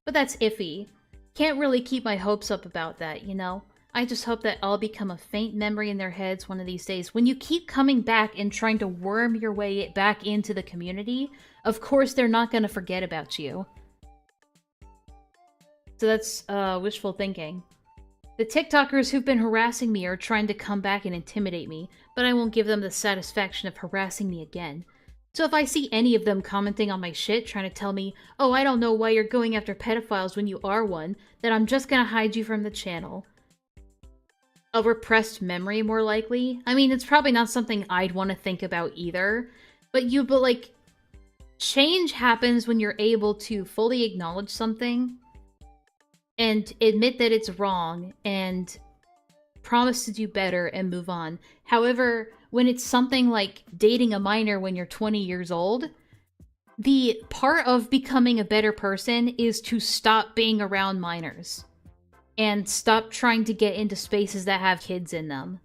But that's iffy. Can't really keep my hopes up about that, you know? I just hope that I'll become a faint memory in their heads one of these days. When you keep coming back and trying to worm your way back into the community, of course they're not gonna forget about you. So that's, wishful thinking. The TikTokers who've been harassing me are trying to come back and intimidate me, but I won't give them the satisfaction of harassing me again. So if I see any of them commenting on my shit, trying to tell me, oh, I don't know why you're going after pedophiles when you are one, then I'm just gonna hide you from the channel. A repressed memory, more likely. I mean, it's probably not something I'd want to think about either. But like, change happens when you're able to fully acknowledge something and admit that it's wrong and promise to do better and move on. However, when it's something like dating a minor when you're 20 years old, the part of becoming a better person is to stop being around minors and stop trying to get into spaces that have kids in them.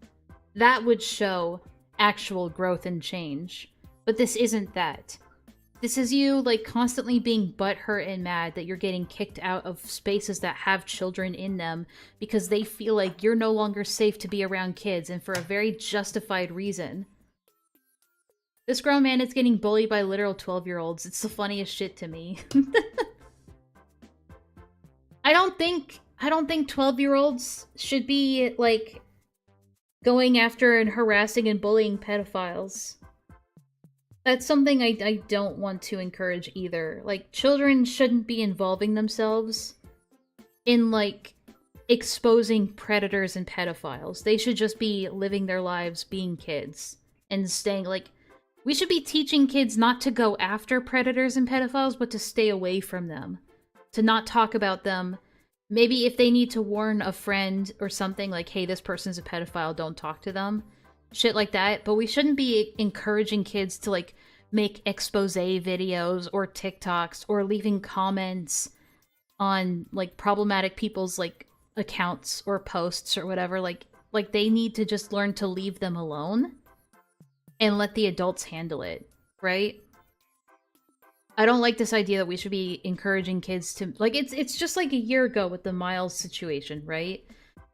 That would show actual growth and change. But this isn't that. This is you, like, constantly being butthurt and mad that you're getting kicked out of spaces that have children in them because they feel like you're no longer safe to be around kids, and for a very justified reason. This grown man is getting bullied by literal 12-year-olds. It's the funniest shit to me. I don't think 12-year-olds should be, like, going after and harassing and bullying pedophiles. That's something I don't want to encourage either. Like, children shouldn't be involving themselves in, like, exposing predators and pedophiles. They should just be living their lives being kids and staying, like... We should be teaching kids not to go after predators and pedophiles, but to stay away from them. To not talk about them. Maybe if they need to warn a friend or something, like, hey, this person's a pedophile, don't talk to them. Shit like that. But we shouldn't be encouraging kids to, like, make expose videos or TikToks or leaving comments on, like, problematic people's, like, accounts or posts or whatever. Like they need to just learn to leave them alone and let the adults handle it, right? I don't like this idea that we should be encouraging kids to... Like, it's just like a year ago with the Miles situation, right?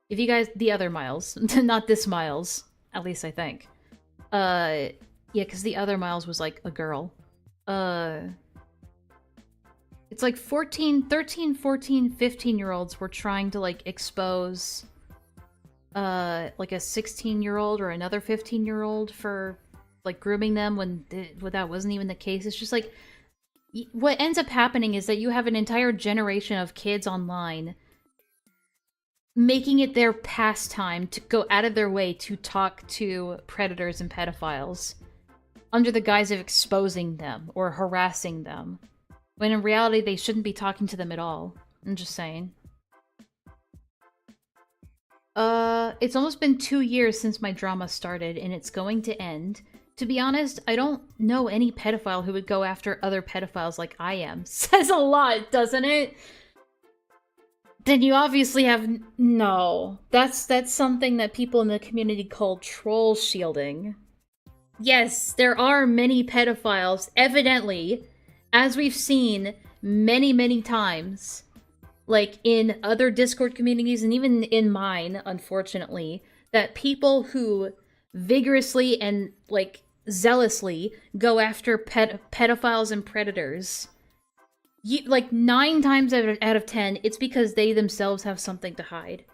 If you guys... The other Miles. Not this Miles. At least I think. Yeah, because the other Miles was, like, a girl. It's like 13, 14, 15-year-olds were trying to, like, expose... like a 16-year-old or another 15-year-old for, like, grooming them when that wasn't even the case. It's just, like... What ends up happening is that you have an entire generation of kids online making it their pastime to go out of their way to talk to predators and pedophiles under the guise of exposing them or harassing them, when in reality they shouldn't be talking to them at all. I'm just saying. It's almost been 2 years since my drama started, and it's going to end. To be honest, I don't know any pedophile who would go after other pedophiles like I am. Says a lot, doesn't it? Then you obviously have... No. That's something that people in the community call troll shielding. Yes, there are many pedophiles, evidently, as we've seen many, many times, like in other Discord communities and even in mine, unfortunately, that people who vigorously and, like, zealously go after pedophiles and predators, like 9 times out of 10, it's because they themselves have something to hide.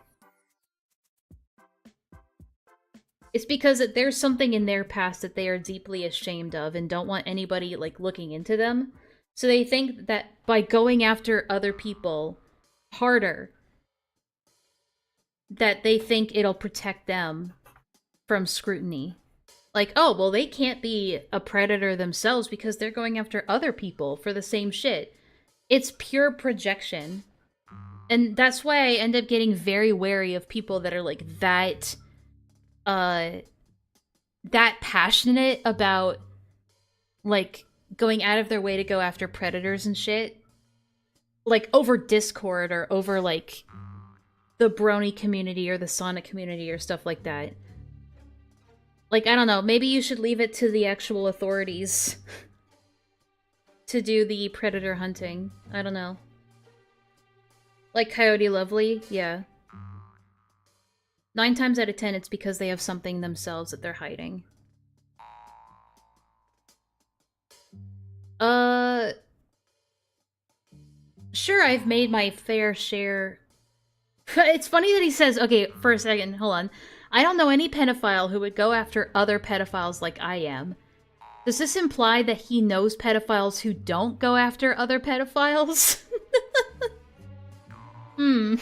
It's because there's something in their past that they are deeply ashamed of and don't want anybody, like, looking into them. So they think that by going after other people harder, that they think it'll protect them from scrutiny. Like, oh, well, they can't be a predator themselves because they're going after other people for the same shit. It's pure projection. And that's why I end up getting very wary of people that are, like, that passionate about, like, going out of their way to go after predators and shit. Like, over Discord or over, like, the Brony community or the Sonic community or stuff like that. Like, I don't know, maybe you should leave it to the actual authorities to do the predator hunting. I don't know. Like Coyote Lovely? Yeah. 9 times out of 10, it's because they have something themselves that they're hiding. Sure, I've made my fair share. It's funny that he says, okay, for a second, hold on. I don't know any pedophile who would go after other pedophiles like I am. Does this imply that he knows pedophiles who don't go after other pedophiles? Hmm.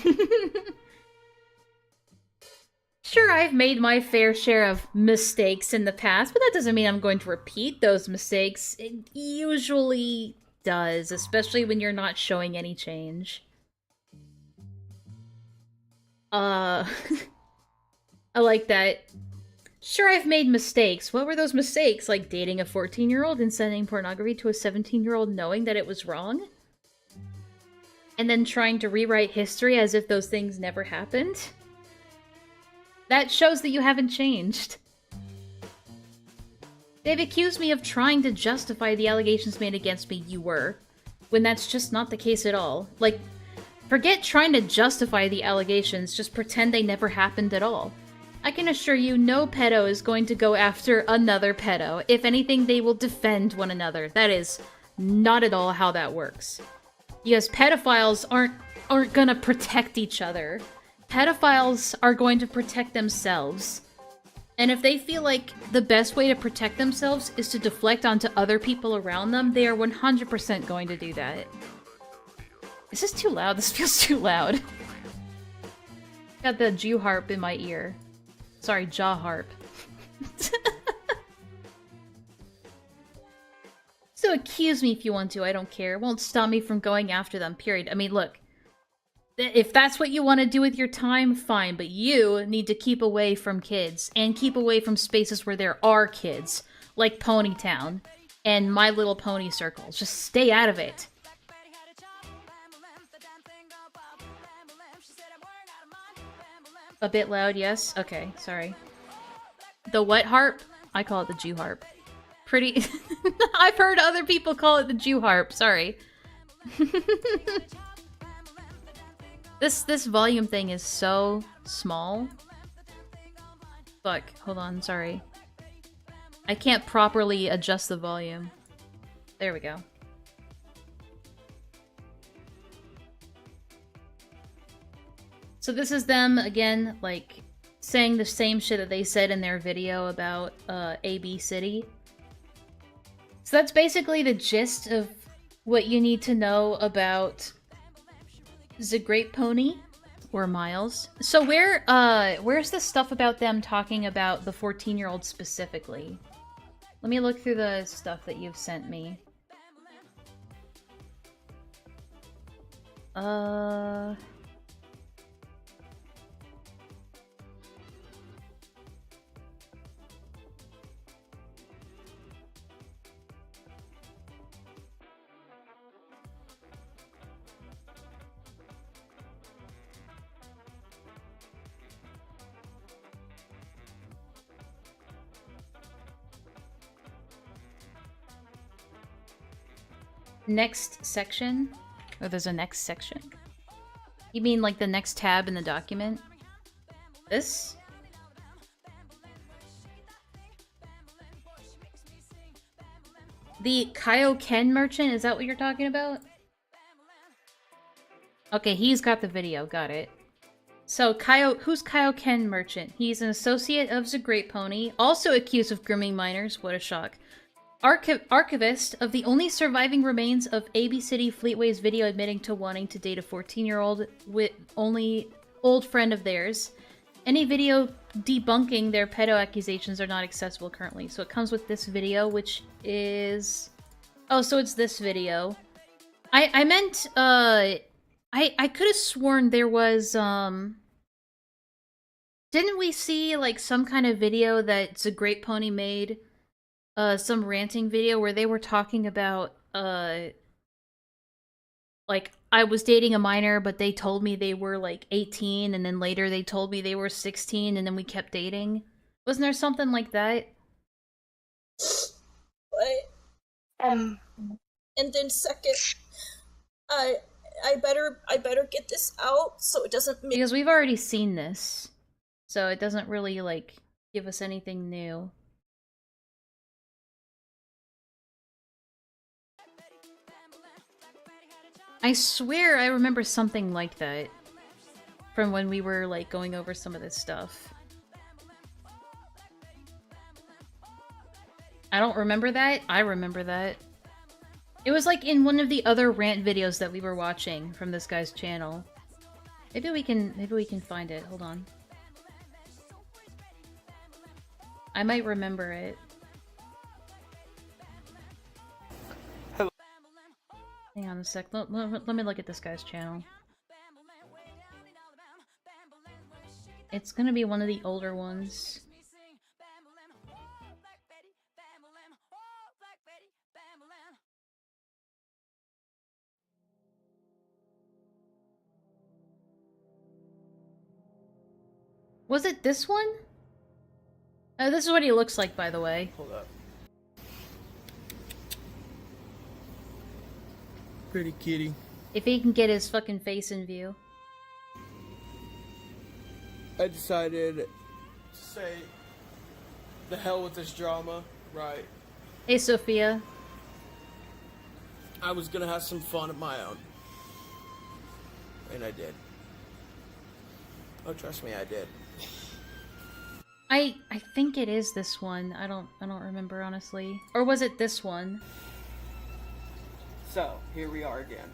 Sure, I've made my fair share of mistakes in the past, but that doesn't mean I'm going to repeat those mistakes. It usually does, especially when you're not showing any change. I like that. Sure, I've made mistakes. What were those mistakes? Like dating a 14-year-old and sending pornography to a 17-year-old knowing that it was wrong? And then trying to rewrite history as if those things never happened? That shows that you haven't changed. They've accused me of trying to justify the allegations made against me, you were. When that's just not the case at all. Like, forget trying to justify the allegations, just pretend they never happened at all. I can assure you, no pedo is going to go after another pedo. If anything, they will defend one another. That is not at all how that works. Because pedophiles aren't gonna protect each other. Pedophiles are going to protect themselves. And if they feel like the best way to protect themselves is to deflect onto other people around them, they are 100% going to do that. Is this too loud? This feels too loud. Got the Jew harp in my ear. Sorry, jaw harp. So accuse me if you want to, I don't care. It won't stop me from going after them, period. I mean, look. If that's what you want to do with your time, fine. But you need to keep away from kids. And keep away from spaces where there are kids. Like Ponytown. And My Little Pony circles. Just stay out of it. A bit loud, yes? Okay, sorry. The what harp? I call it the Jew harp. Pretty... I've heard other people call it the Jew harp, sorry. This volume thing is so small. Fuck, hold on, sorry. I can't properly adjust the volume. There we go. So this is them, again, like, saying the same shit that they said in their video about AB City. So that's basically the gist of what you need to know about the Grape Pony, or Miles. So where's the stuff about them talking about the 14-year-old specifically? Let me look through the stuff that you've sent me. Next section? Oh, there's a next section. You mean like the next tab in the document? This? The Kaioken merchant? Is that what you're talking about? Okay, he's got the video. Got it. So, who's Kaioken merchant? He's an associate of the Grape Pony, also accused of grooming minors. What a shock. Archivist of the only surviving remains of AB City Fleetway's video admitting to wanting to date a 14-year-old with only old friend of theirs. Any video debunking their pedo accusations are not accessible currently. So it comes with this video, which is... Oh, so it's this video. I meant, I could have sworn there was, Didn't we see, like, some kind of video that the Grape Pony made? Some ranting video where they were talking about, like, I was dating a minor, but they told me they were, like, 18, and then later they told me they were 16, and then we kept dating. Wasn't there something like that? What? And then second, I better get this out so it doesn't make... Because we've already seen this, so it doesn't really, like, give us anything new. I swear I remember something like that from when we were, like, going over some of this stuff. I don't remember that. I remember that. It was like in one of the other rant videos that we were watching from this guy's channel. Maybe we can find it. Hold on. I might remember it. Hello. Hang on a sec. Let me look at this guy's channel. It's gonna be one of the older ones. Was it this one? This is what he looks like, by the way. Hold up. Pretty kitty. If he can get his fucking face in view. I decided to say, the hell with this drama, right? Hey, Sophia. I was gonna have some fun of my own. And I did. Oh, trust me, I did. I think it is this one. I don't remember, honestly. Or was it this one? So, here we are again.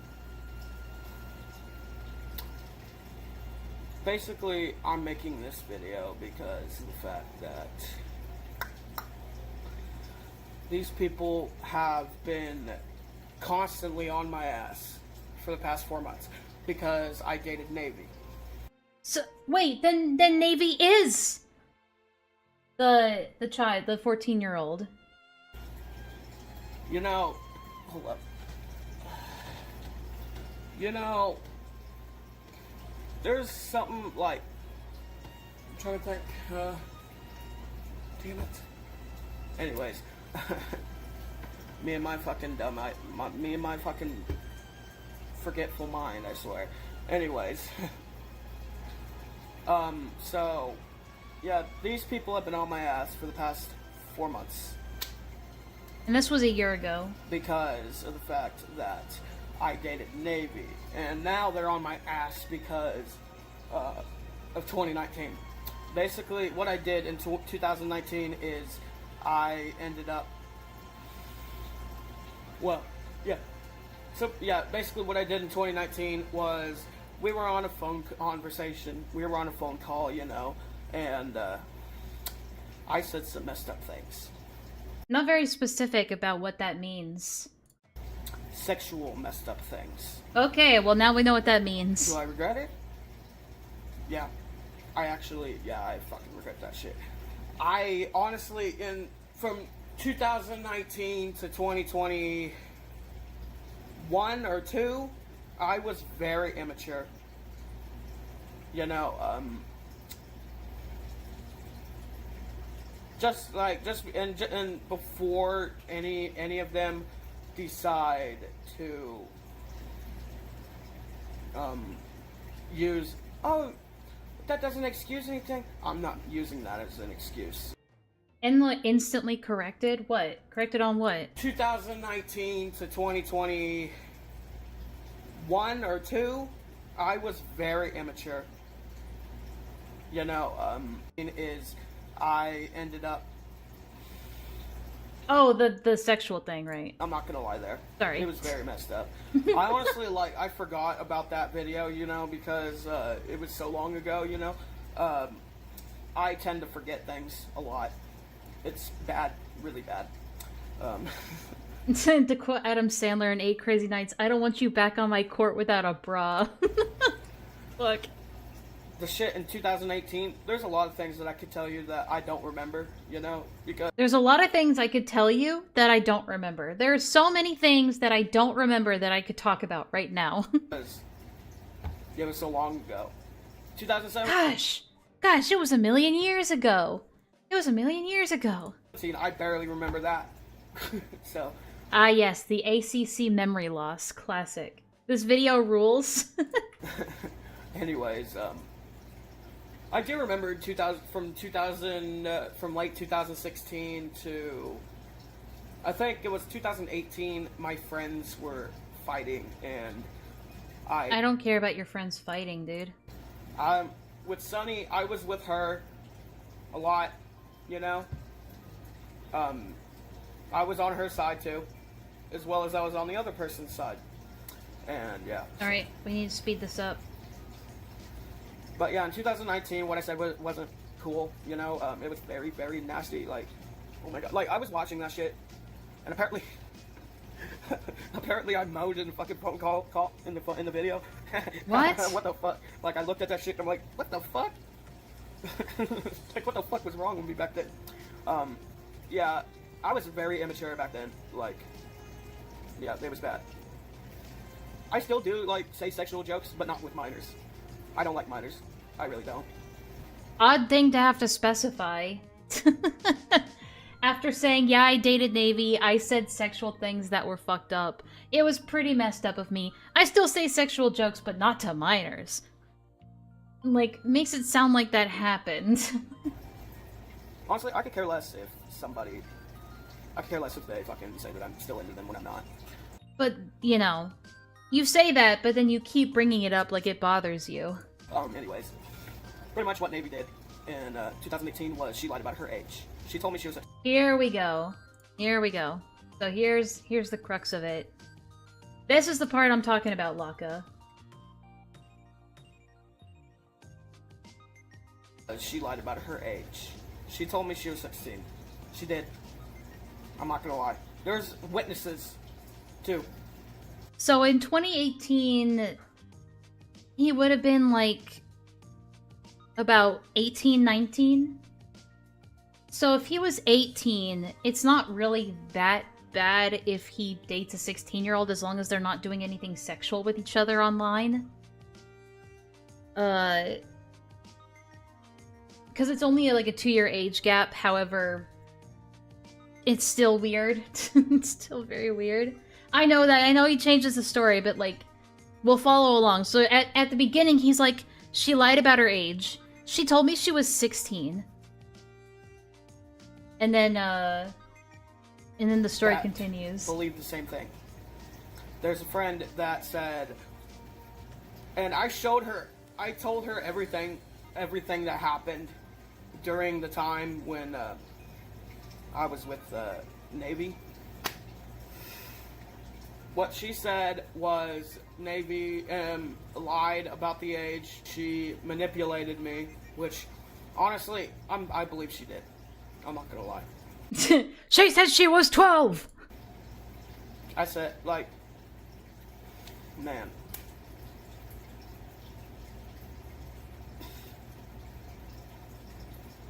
Basically, I'm making this video because of the fact that these people have been constantly on my ass for the past 4 months because I dated Navy. So wait, then Navy is the child, the 14-year-old. You know, hold up. You know, there's something like, I'm trying to think, damn it. Anyways, me and my fucking forgetful mind, I swear. Anyways, so, yeah, these people have been on my ass for the past 4 months. And this was a year ago. Because of the fact that I dated Navy, and now they're on my ass because of 2019. Basically, what I did in 2019 is I ended up, well, yeah. So, yeah, basically what I did in 2019 was we were on a phone conversation, we were on a phone call, you know, and I said some messed up things. Not very specific about what that means. Sexual messed up things. Okay, well now we know what that means. Do I regret it? Yeah. I fucking regret that shit. I honestly, from 2019 to 2021 or 2, I was very immature. You know, and before any of them decide to use, oh, that doesn't excuse anything. I'm not using that as an excuse. Enlaa instantly corrected? What? Corrected on what? 2019 to 2021 or 2, I was very immature. You know, I ended up... Oh, the sexual thing, right? I'm not gonna lie there. Sorry. It was very messed up. I honestly, I forgot about that video, you know, because it was so long ago, you know. I tend to forget things a lot. It's bad, really bad. To quote Adam Sandler in 8 Crazy Nights, I don't want you back on my court without a bra. Look. The shit in 2018, there's a lot of things that I could tell you that I don't remember, you know, because... There's a lot of things I could tell you that I don't remember. There are so many things that I don't remember that I could talk about right now. Because it was so long ago. 2007? Gosh, it was a million years ago. It was a million years ago. I barely remember that. So... Ah yes, the ACC memory loss. Classic. This video rules. Anyways, I do remember from late 2016 to, I think it was 2018, my friends were fighting, and I don't care about your friends fighting, dude. With Sunny, I was with her a lot, you know, I was on her side too, as well as I was on the other person's side. And yeah. Alright, we need to speed this up. But yeah, in 2019, what I said wasn't cool, you know? It was very, very nasty, like, oh my god. Like, I was watching that shit, and apparently... apparently I mowed in the fucking phone call in the video. What? What the fuck? Like, I looked at that shit and I'm like, what the fuck? Like, what the fuck was wrong with me back then? Yeah, I was very immature back then. Like, yeah, it was bad. I still do, like, say sexual jokes, but not with minors. I don't like minors. I really don't. Odd thing to have to specify. After saying, yeah, I dated Navy, I said sexual things that were fucked up. It was pretty messed up of me. I still say sexual jokes, but not to minors. Like, makes it sound like that happened. Honestly, I could care less if somebody... I could care less if they fucking say that I'm still into them when I'm not. But, you know, you say that, but then you keep bringing it up like it bothers you. Anyways, pretty much what Navy did in 2018 was she lied about her age. She told me she was a... Here we go. Here we go. So here's the crux of it. This is the part I'm talking about, Laka. She lied about her age. She told me she was 16. She did. I'm not gonna lie. There's witnesses, too. So in 2018, he would have been like about 18, 19. So if he was 18, it's not really that bad if he dates a 16-year-old as long as they're not doing anything sexual with each other online. Because it's only like a 2-year age gap, however, it's still weird. It's still very weird. I know he changes the story, but like, we'll follow along. So at the beginning, he's like, she lied about her age. She told me she was 16. And then the story continues. Believe the same thing. There's a friend that said, and I told her everything that happened during the time when I was with Navy. What she said was Navy lied about the age. She manipulated me, which honestly, I believe she did. I'm not gonna lie. She said she was 12! I said, like, man.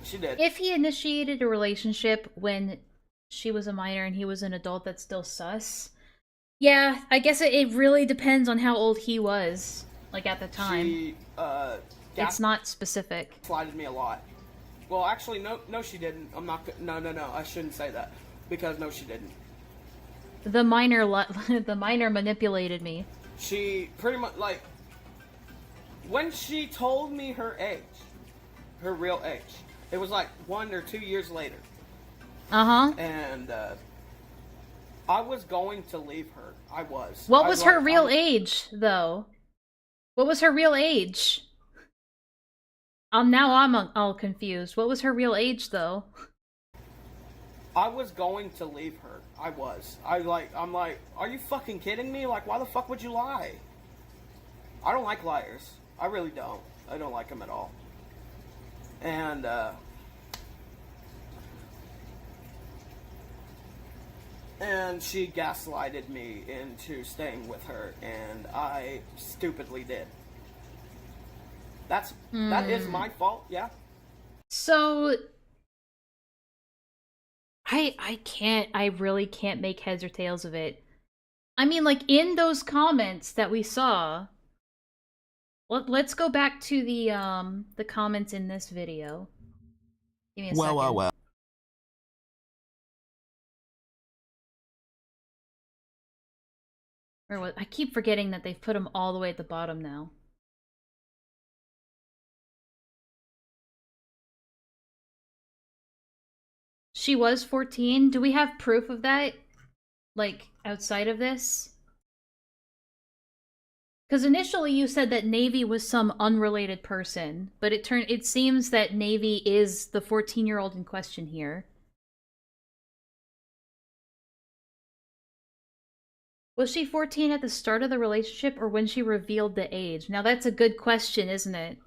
She did. If he initiated a relationship when she was a minor and he was an adult, that's still sus. Yeah, I guess it really depends on how old he was, like, at the time. She, it's not specific. Slided me a lot. Well, actually, no, she didn't. I'm not. No, I shouldn't say that because no, she didn't. The minor manipulated me. She pretty much like when she told me her age, her real age. It was like 1 or 2 years later. And I was going to leave her. I was. What was her real age, though? What was her real age? Now I'm all confused. What was her real age, though? I was going to leave her. I was. I'm like, are you fucking kidding me? Like, why the fuck would you lie? I don't like liars. I really don't. I don't like them at all. And she gaslighted me into staying with her, and I stupidly did. That is my fault, yeah. So I really can't make heads or tails of it. I mean, like, in those comments that we saw, let's go back to the comments in this video. Give me a second. Well. Or what? I keep forgetting that they've put them all the way at the bottom now. She was 14. Do we have proof of that? Like, outside of this? Because initially you said that Navy was some unrelated person, but it seems that Navy is the 14-year-old in question here. Was she 14 at the start of the relationship or when she revealed the age? Now that's a good question, isn't it?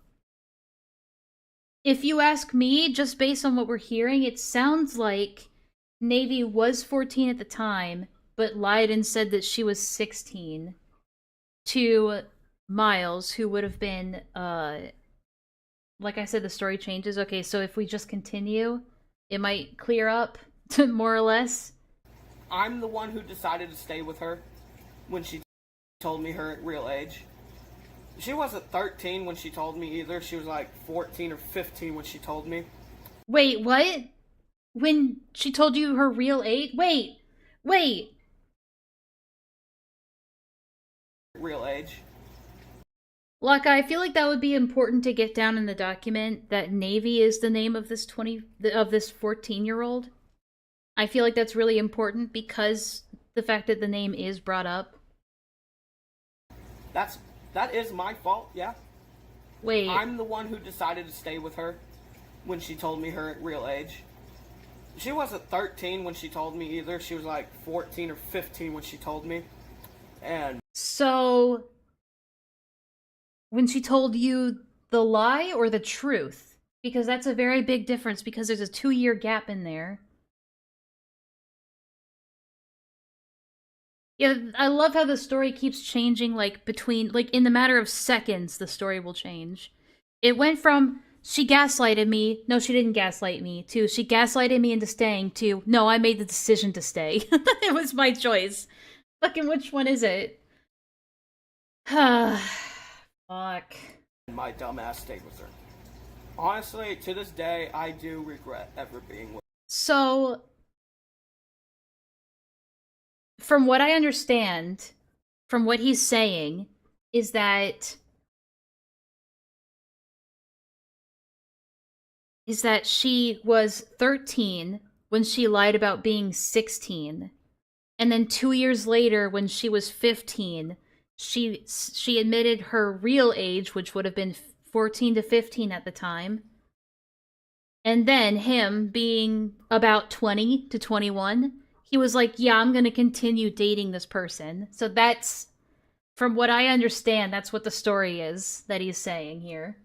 If you ask me, just based on what we're hearing, it sounds like Navy was 14 at the time, but lied and said that she was 16 to Miles, who would have been, like I said, the story changes. Okay, so if we just continue, it might clear up, more or less. I'm the one who decided to stay with her when she told me her real age. She wasn't 13 when she told me either. She was like 14 or 15 when she told me. Wait, what? When she told you her real age? Wait! Real age. Laka, I feel like that would be important to get down in the document, that Navy is the name of this 14-year-old. I feel like that's really important because the fact that the name is brought up. That is my fault, yeah. Wait. I'm the one who decided to stay with her when she told me her real age. She wasn't 13 when she told me either. She was like 14 or 15 when she told me. And so, when she told you the lie or the truth? Because that's a very big difference, because there's a 2-year gap in there. Yeah, I love how the story keeps changing, like, in the matter of seconds, the story will change. It went from, she gaslighted me, no, she didn't gaslight me, to, she gaslighted me into staying, to, no, I made the decision to stay. It was my choice. Fucking which one is it? Fuck. my dumbass stayed with her. Honestly, to this day, I do regret ever being with her. So, from what I understand, from what he's saying, is that she was 13 when she lied about being 16. And then 2 years later, when she was 15, she admitted her real age, which would have been 14 to 15 at the time. And then him being about 20 to 21, he was like, yeah, I'm going to continue dating this person. So that's, from what I understand, that's what the story is that he's saying here.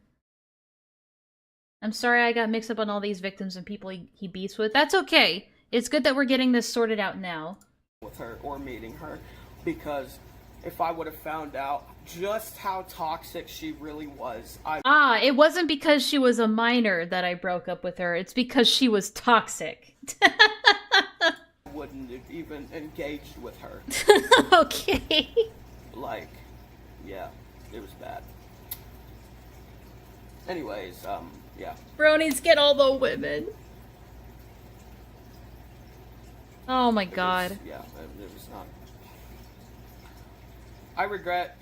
I'm sorry I got mixed up on all these victims and people he beats with. That's okay. It's good that we're getting this sorted out now. With her or meeting her, because if I would have found out just how toxic she really was, it wasn't because she was a minor that I broke up with her. It's because she was toxic. Wouldn't have even engaged with her. Okay. Like, yeah, it was bad. Anyways, yeah. Bronies get all the women. Oh my god. It was not. I regret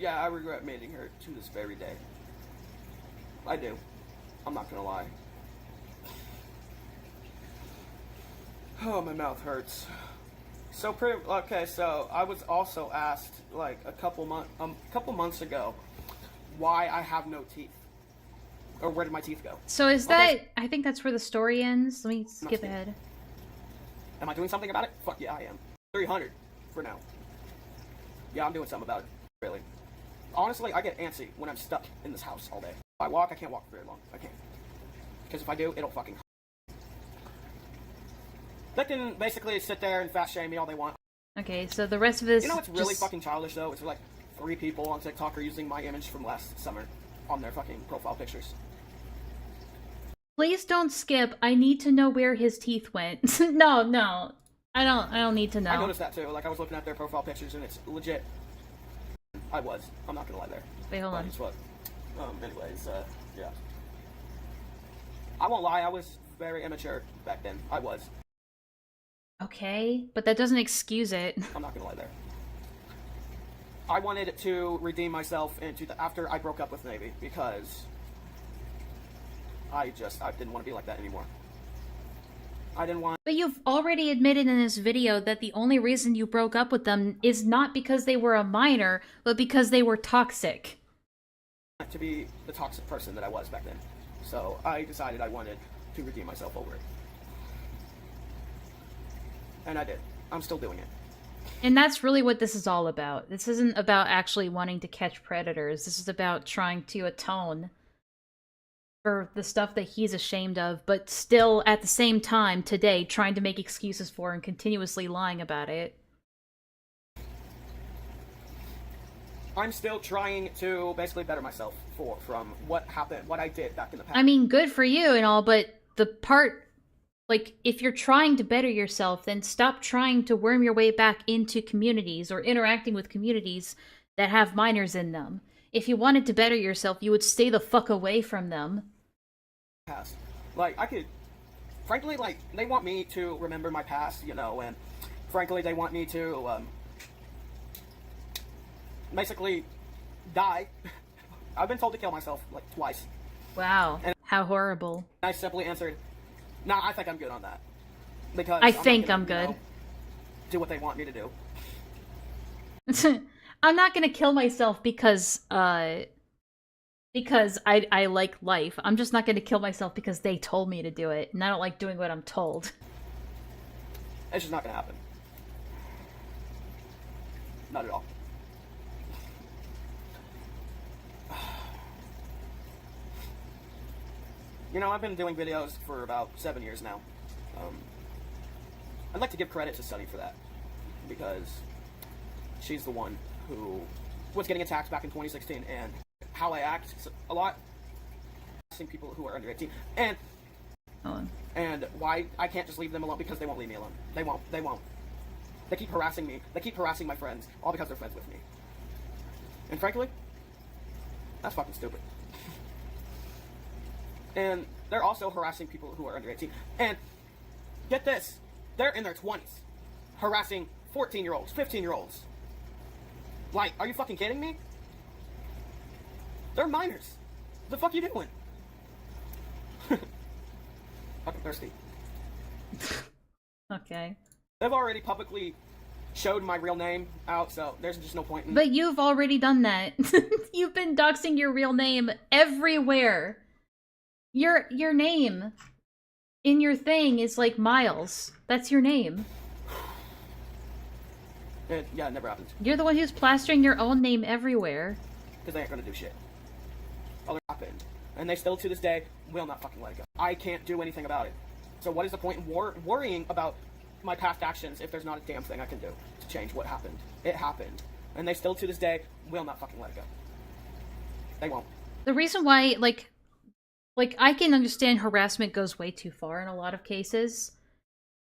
meeting her to this very day. I do. I'm not gonna lie. Oh, my mouth hurts. So I was also asked like a couple months ago why I have no teeth, or where did my teeth go? So is that? I think that's where the story ends. Let me skip ahead. Am I doing something about it? Fuck yeah, I am. 300 for now. Yeah, I'm doing something about it. Really. Honestly, I get antsy when I'm stuck in this house all day. If I walk, I can't walk for very long. I can't. Because if I do, it'll fucking. They can basically sit there and fat shame me all they want. Okay, so the rest of this. You know what's really fucking childish though? It's like 3 people on TikTok are using my image from last summer on their fucking profile pictures. Please don't skip. I need to know where his teeth went. No. I don't need to know. I noticed that too. Like I was looking at their profile pictures and it's legit. I'm not gonna lie there. Wait, hold on. Anyways, yeah. I won't lie, I was very immature back then. I was. Okay, but that doesn't excuse it. I'm not gonna lie there. I wanted to redeem myself after I broke up with Navy because I didn't want to be like that anymore. I didn't want. But you've already admitted in this video that the only reason you broke up with them is not because they were a minor, but because they were toxic. To be the toxic person that I was back then. So I decided I wanted to redeem myself over it. And I did. I'm still doing it. And that's really what this is all about. This isn't about actually wanting to catch predators. This is about trying to atone for the stuff that he's ashamed of, but still, at the same time, today, trying to make excuses for and continuously lying about it. I'm still trying to basically better myself from what happened, what I did back in the past. I mean, good for you and all, but the part... Like, if you're trying to better yourself, then stop trying to worm your way back into communities or interacting with communities that have minors in them. If you wanted to better yourself, you would stay the fuck away from them. Past. Like, I could... Frankly, like, they want me to remember my past, you know, and frankly, they want me to, basically die. I've been told to kill myself, like, twice. Wow. And how horrible. I simply answered, nah, I think I'm good on that. Because I'm good. You know, do what they want me to do. I'm not gonna kill myself because I like life. I'm just not gonna kill myself because they told me to do it, and I don't like doing what I'm told. It's just not gonna happen. Not at all. You know, I've been doing videos for about 7 years now. I'd like to give credit to Sunny for that, because she's the one who was getting attacked back in 2016, and how I act a lot, seeing people who are under 18, and why I can't just leave them alone, because they won't leave me alone. They won't. They keep harassing me. They keep harassing my friends, all because they're friends with me. And frankly, that's fucking stupid. And they're also harassing people who are under 18. And get this, they're in their 20s, harassing 14-year-olds, 15-year-olds. Like, are you fucking kidding me? They're minors. What the fuck are you doing? Fucking thirsty. Okay. They've already publicly showed my real name out, so there's just no point in... But you've already done that. You've been doxing your real name everywhere. Your name in your thing is like Miles. That's your name. Yeah, it never happens. You're the one who's plastering your own name everywhere. Because they ain't gonna do shit. All that happened. And they still, to this day, will not fucking let it go. I can't do anything about it. So what is the point in worrying about my past actions if there's not a damn thing I can do to change what happened? It happened. And they still, to this day, will not fucking let it go. They won't. The reason why, like, I can understand harassment goes way too far in a lot of cases.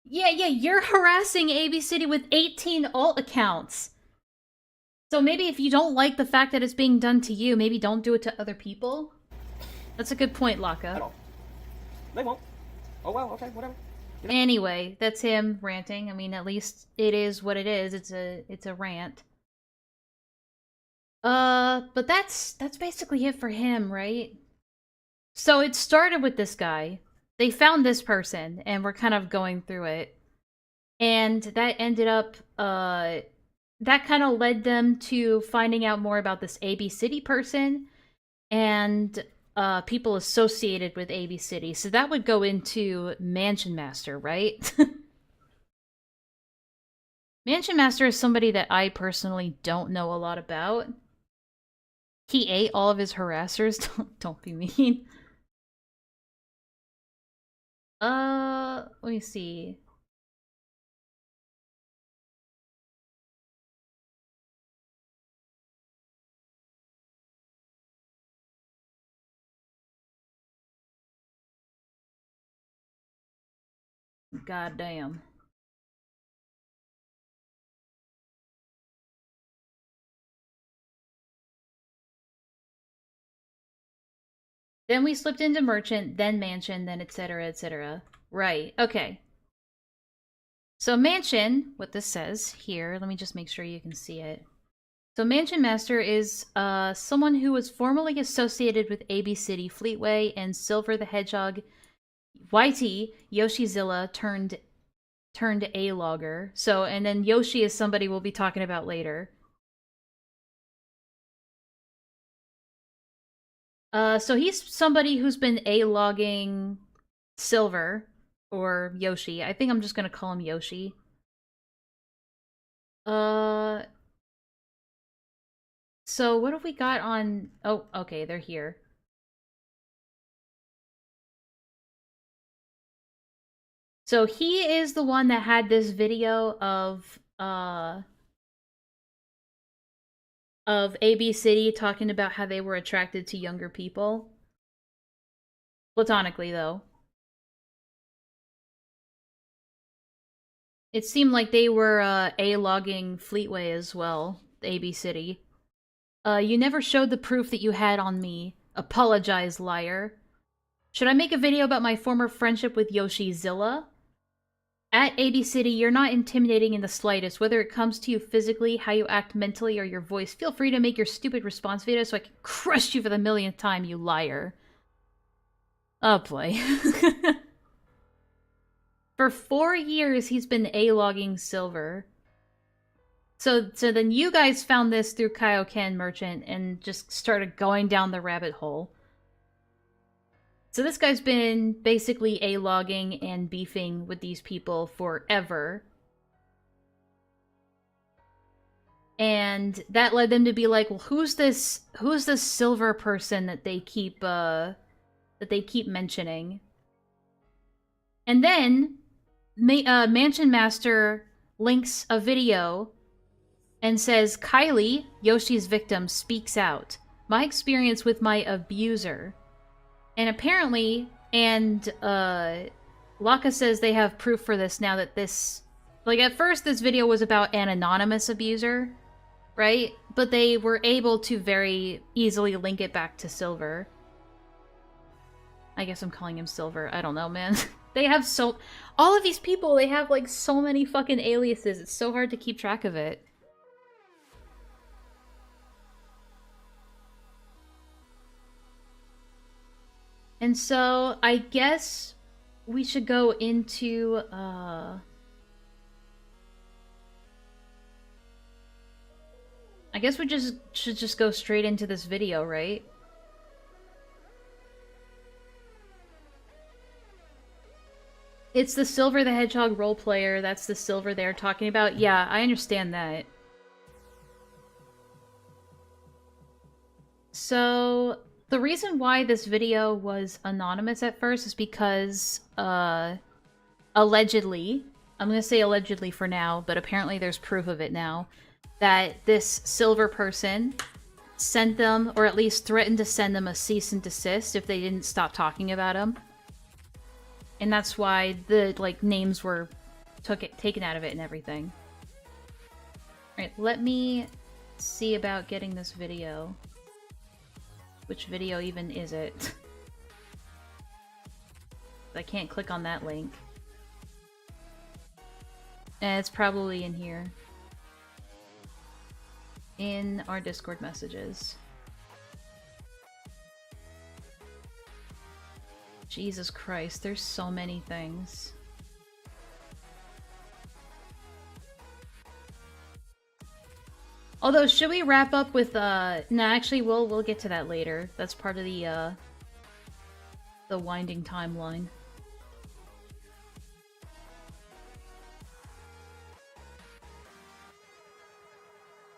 Yeah, you're harassing AB City with 18 alt accounts. So maybe if you don't like the fact that it's being done to you, maybe don't do it to other people. That's a good point, Laka. At all. They won't. Oh well, okay, whatever. You know? Anyway, that's him ranting. I mean, at least it is what it is. It's a rant. But that's basically it for him, right? So it started with this guy. They found this person, and we're kind of going through it. And that ended up, that kind of led them to finding out more about this AB City person, and people associated with AB City. So that would go into Mansion Master, right? Mansion Master is somebody that I personally don't know a lot about. He ate all of his harassers. Don't be mean. Let me see. God damn. Then we slipped into Merchant, then Mansion, then etc, etc. Right, okay. So Mansion, what this says here, let me just make sure you can see it. So Mansion Master is someone who was formerly associated with AB City, Fleetway, and Silver the Hedgehog, YT, Yoshizilla turned A-logger. So, and then Yoshi is somebody we'll be talking about later. So he's somebody who's been A-logging Silver, or Yoshi. I think I'm just gonna call him Yoshi. So what have we got on... Oh, okay, they're here. So he is the one that had this video of AB City talking about how they were attracted to younger people. Platonically, though. It seemed like they were A-logging Fleetway as well, AB City. You never showed the proof that you had on me. Apologize, liar. Should I make a video about my former friendship with Yoshizilla? At AB City, you're not intimidating in the slightest. Whether it comes to you physically, how you act mentally, or your voice, feel free to make your stupid response video so I can crush you for the millionth time, you liar. Oh boy. For 4 years, he's been A-logging Silver. So then you guys found this through Kaioken Merchant and just started going down the rabbit hole. So this guy's been basically A-logging and beefing with these people forever. And that led them to be like, well, who's this Silver person that they keep mentioning? And then Mansion Master links a video and says, Kylie, Yoshi's victim, speaks out. My experience with my abuser. And apparently, Laka says they have proof for this now that this... Like, at first this video was about an anonymous abuser, right? But they were able to very easily link it back to Silver. I guess I'm calling him Silver. I don't know, man. They have so... All of these people, they have, like, so many fucking aliases. It's so hard to keep track of it. And so, I guess we should go into, I guess we should just go straight into this video, right? It's the Silver the Hedgehog role player. That's the Silver they're talking about. Yeah, I understand that. So... The reason why this video was anonymous at first is because, allegedly, I'm gonna say allegedly for now, but apparently there's proof of it now, that this Silver person sent them, or at least threatened to send them a cease and desist if they didn't stop talking about him. And that's why the, like, names were taken out of it and everything. Alright, let me see about getting this video. Which video even is it? I can't click on that link. It's probably in here. In our Discord messages. Jesus Christ, there's so many things. Although, should we wrap up with, no, actually, we'll get to that later. That's part of the winding timeline.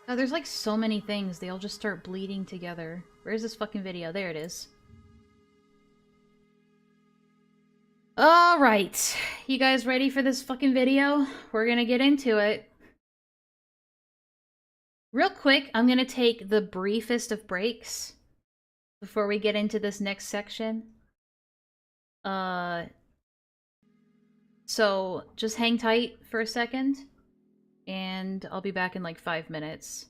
Oh, there's like so many things, they all just start bleeding together. Where's this fucking video? There it is. Alright, you guys ready for this fucking video? We're gonna get into it. Real quick, I'm gonna take the briefest of breaks before we get into this next section. So just hang tight for a second, and I'll be back in like 5 minutes.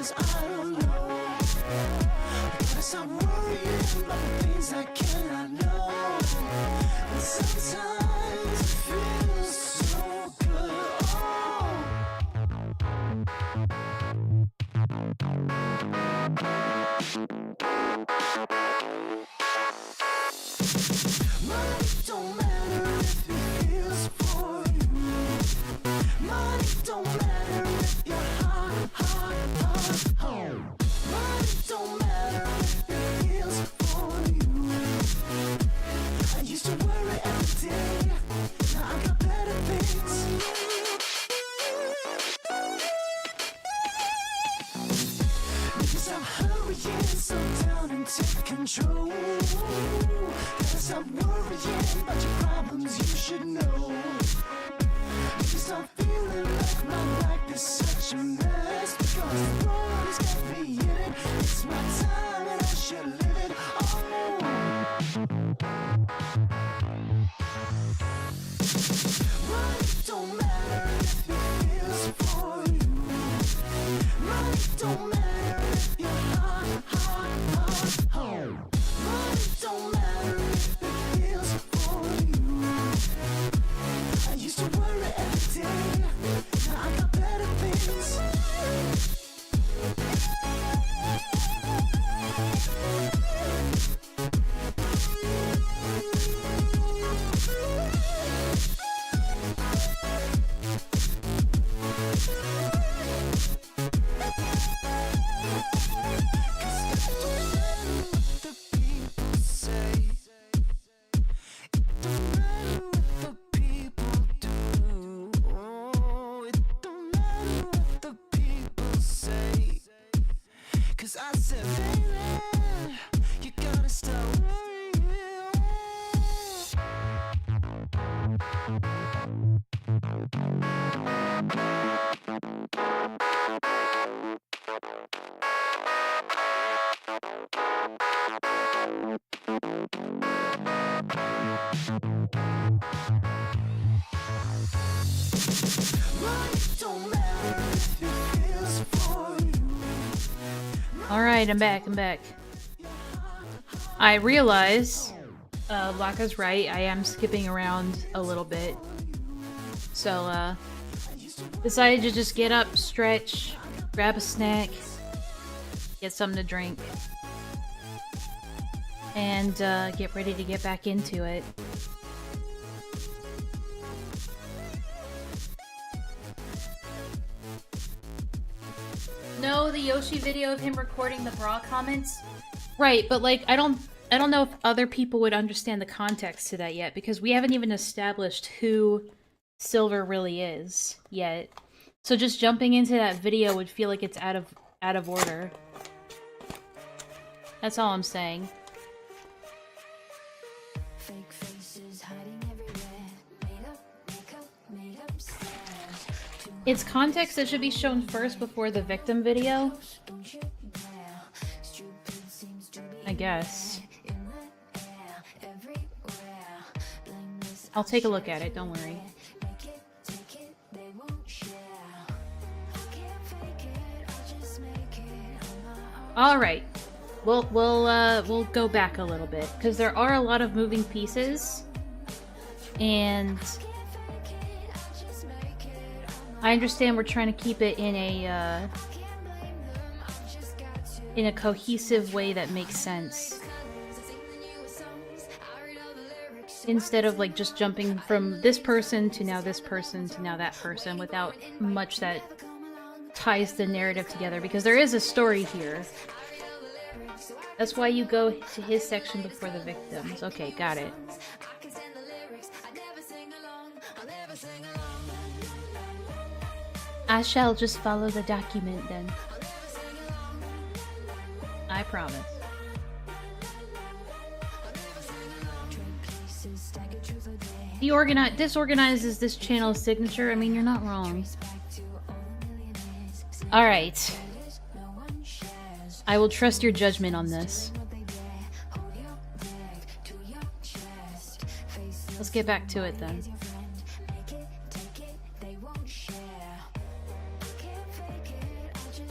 'cause I don't know. Gotta stop worrying about the things I cannot know. And sometimes it feels so good. Oh. Money don't matter if it feels for you. Money don't matter if you're home. Money don't matter if it feels for you. I used to worry every day. Now I got better things. Because I'm hurrying, slow down and take control. Gotta stop worrying about your problems, you should know. Because I'm feeling like my life is such a mess. Because the world's got me in it. It's my time and I should live it. Oh. Money don't matter if it feels for you. Money don't matter if you're home. Money don't matter if it feels for you. I used to worry every day. Now I got better things. I said, baby, you gotta stop worrying. Money don't matter if it feels for you. Alright, I'm back. I realize Laka's right, I am skipping around a little bit. So, decided to just get up, stretch, grab a snack, get something to drink, and get ready to get back into it. No, the Yoshi video of him recording the bra comments? Right, but like, I don't know if other people would understand the context to that yet, because we haven't even established who Silver really is yet. So just jumping into that video would feel like it's out of order. That's all I'm saying. Fake faces hiding everywhere. Made up makeup, made up stairs. It's context that should be shown first before the victim video. I guess. I'll take a look at it, don't worry. Alright. We'll go back a little bit, because there are a lot of moving pieces. And I understand we're trying to keep it in a cohesive way that makes sense. Instead of like just jumping from this person to now this person to now that person without much that ties the narrative together, because there is a story here. That's why you go to his section before the victims. Okay, got it. I shall just follow the document then. I promise. Disorganizes this channel's signature. I mean, you're not wrong. Alright. I will trust your judgment on this. Let's get back to it then.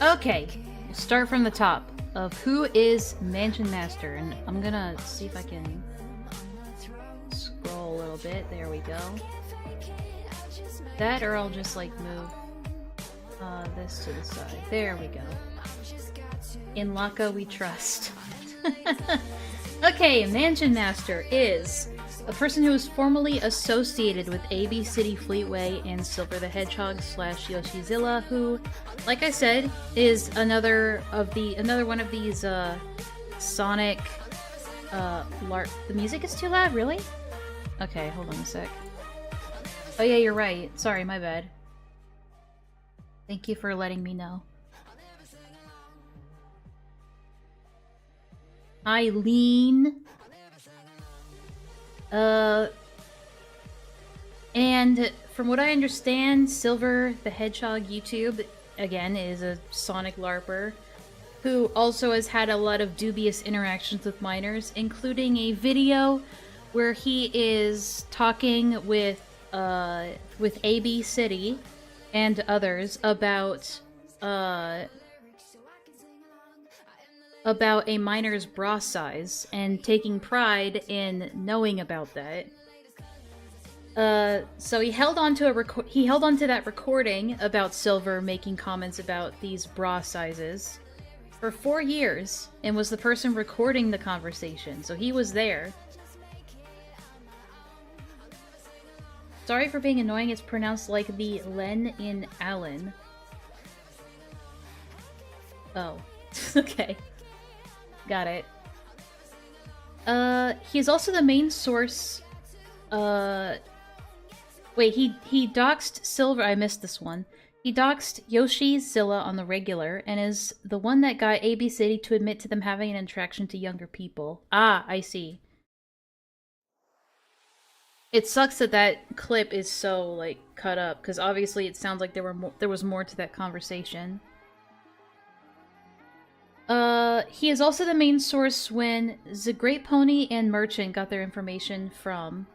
Okay. start from the top of who is Mansion Master, and I'm gonna see if I can scroll a little bit. There we go. That, or I'll just like move this to the side. There we go. In Enlaa we trust. Okay, Mansion Master is a person who is formerly associated with AB City Fleetway and Silver the Hedgehog / Yoshizilla, who, like I said, is another one of these Sonic LARP. The music is too loud, really? Okay, hold on a sec. Oh yeah, you're right. Sorry, my bad. Thank you for letting me know. Eileen. And from what I understand, Silver the Hedgehog YouTube, again, is a Sonic LARPer who also has had a lot of dubious interactions with minors, including a video where he is talking with AB City and others about a minor's bra size and taking pride in knowing about that. So he held on to that recording about Silver making comments about these bra sizes for 4 years and was the person recording the conversation, so he was there. Sorry for being annoying, it's pronounced like the Len in Allen. Oh, okay. Got it. He's also the main source. Wait, he doxed Silver. I missed this one. He doxed Yoshizilla on the regular and is the one that got AB City to admit to them having an attraction to younger people. Ah, I see. It sucks that that clip is so, like, cut up, because obviously it sounds like there was more to that conversation. He is also the main source when the Grape Pony and Merchant got their information from.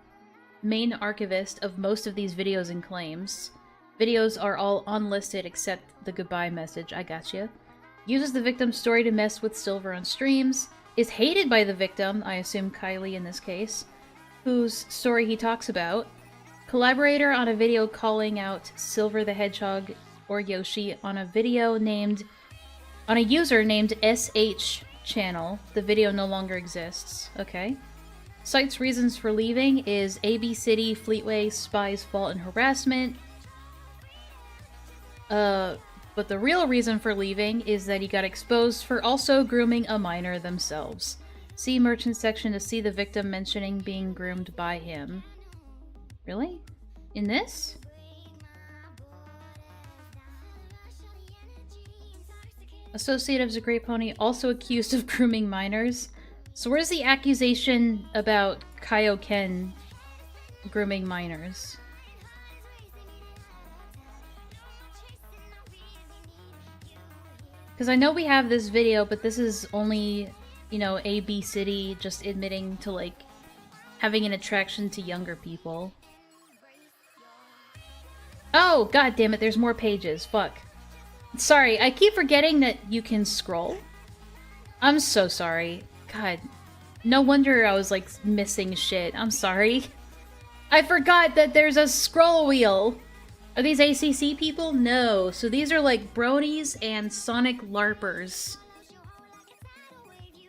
Main archivist of most of these videos and claims. Videos are all unlisted except the goodbye message, I gotcha. Uses the victim's story to mess with Silver on streams. Is hated by the victim, I assume Kylie in this case, whose story he talks about. Collaborator on a video calling out Silver the Hedgehog or Yoshi on a video named... on a user named SH Channel. The video no longer exists. Okay. Cites reasons for leaving is AB City, Fleetway, spies, fault, and harassment. But the real reason for leaving is that he got exposed for also grooming a minor themselves. See Merchant section to see the victim mentioning being groomed by him. Really? In this? Associate of the Grape Pony also accused of grooming minors. So where's the accusation about Kaioken grooming minors? Because I know we have this video, but this is only, you know, AB City just admitting to, like, having an attraction to younger people. Oh, god damn it, there's more pages. Fuck. Sorry, I keep forgetting that you can scroll. I'm so sorry. God, no wonder I was, like, missing shit. I'm sorry. I forgot that there's a scroll wheel. Are these ACC people? No. So these are, like, Bronies and Sonic LARPers.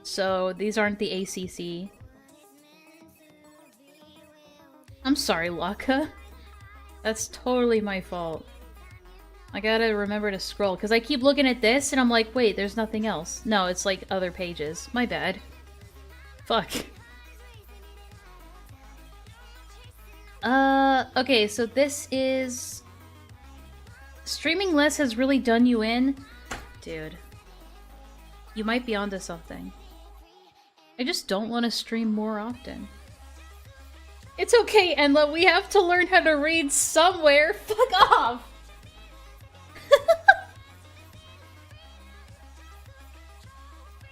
So these aren't the ACC. I'm sorry, Laka. That's totally my fault. I gotta remember to scroll, because I keep looking at this and I'm like, wait, there's nothing else. No, it's like other pages. My bad. Fuck. Okay, so this is... Streaming less has really done you in? Dude. You might be onto something. I just don't want to stream more often. It's okay, Enlaa, we have to learn how to read somewhere. Fuck off!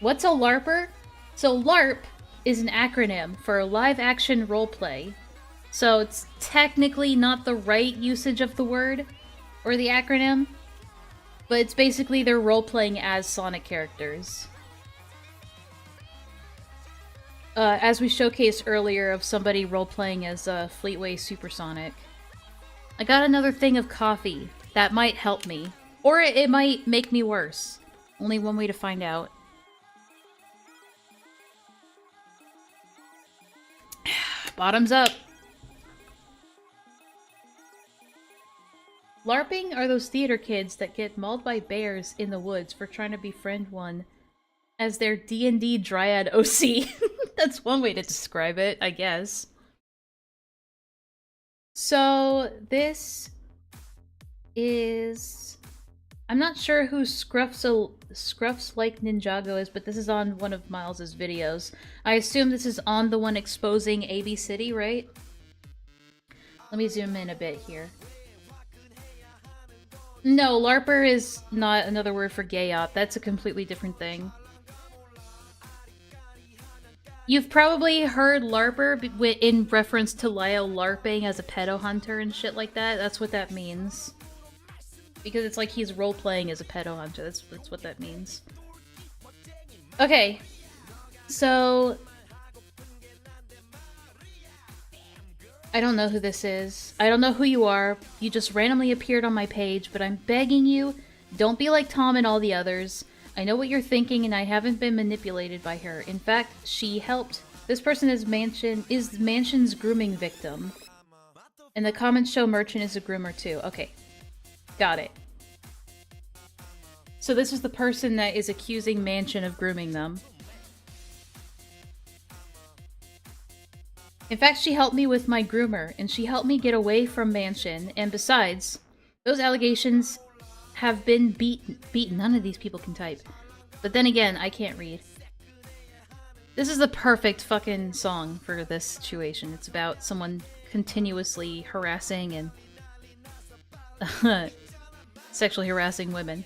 What's a LARPer? So LARP is an acronym for live action roleplay. So it's technically not the right usage of the word or the acronym. But it's basically they're role-playing as Sonic characters. As we showcased earlier of somebody role-playing as Fleetway Supersonic. I got another thing of coffee. That might help me. Or it might make me worse. Only one way to find out. Bottoms up. LARPing are those theater kids that get mauled by bears in the woods for trying to befriend one as their D&D Dryad OC. That's one way to describe it, I guess. So, this is... I'm not sure who Scruffs Like Ninjago is, but this is on one of Miles's videos. I assume this is on the one exposing AB City, right? Let me zoom in a bit here. No, LARPer is not another word for gay-op. That's a completely different thing. You've probably heard LARPer in reference to Lyle LARPing as a pedo hunter and shit like that. That's what that means. Because it's like he's role-playing as a pedo hunter. That's what that means. Okay. So... I don't know who this is. I don't know who you are. You just randomly appeared on my page, but I'm begging you, don't be like Tom and all the others. I know what you're thinking, and I haven't been manipulated by her. In fact, she helped. This person is Mansion's grooming victim. And the comments show Merchant is a groomer too. Okay. Got it. So this is the person that is accusing Mansion of grooming them. In fact, she helped me with my groomer, and she helped me get away from Mansion, and besides, those allegations have been beaten. None of these people can type. But then again, I can't read. This is the perfect fucking song for this situation. It's about someone continuously harassing and sexually harassing women.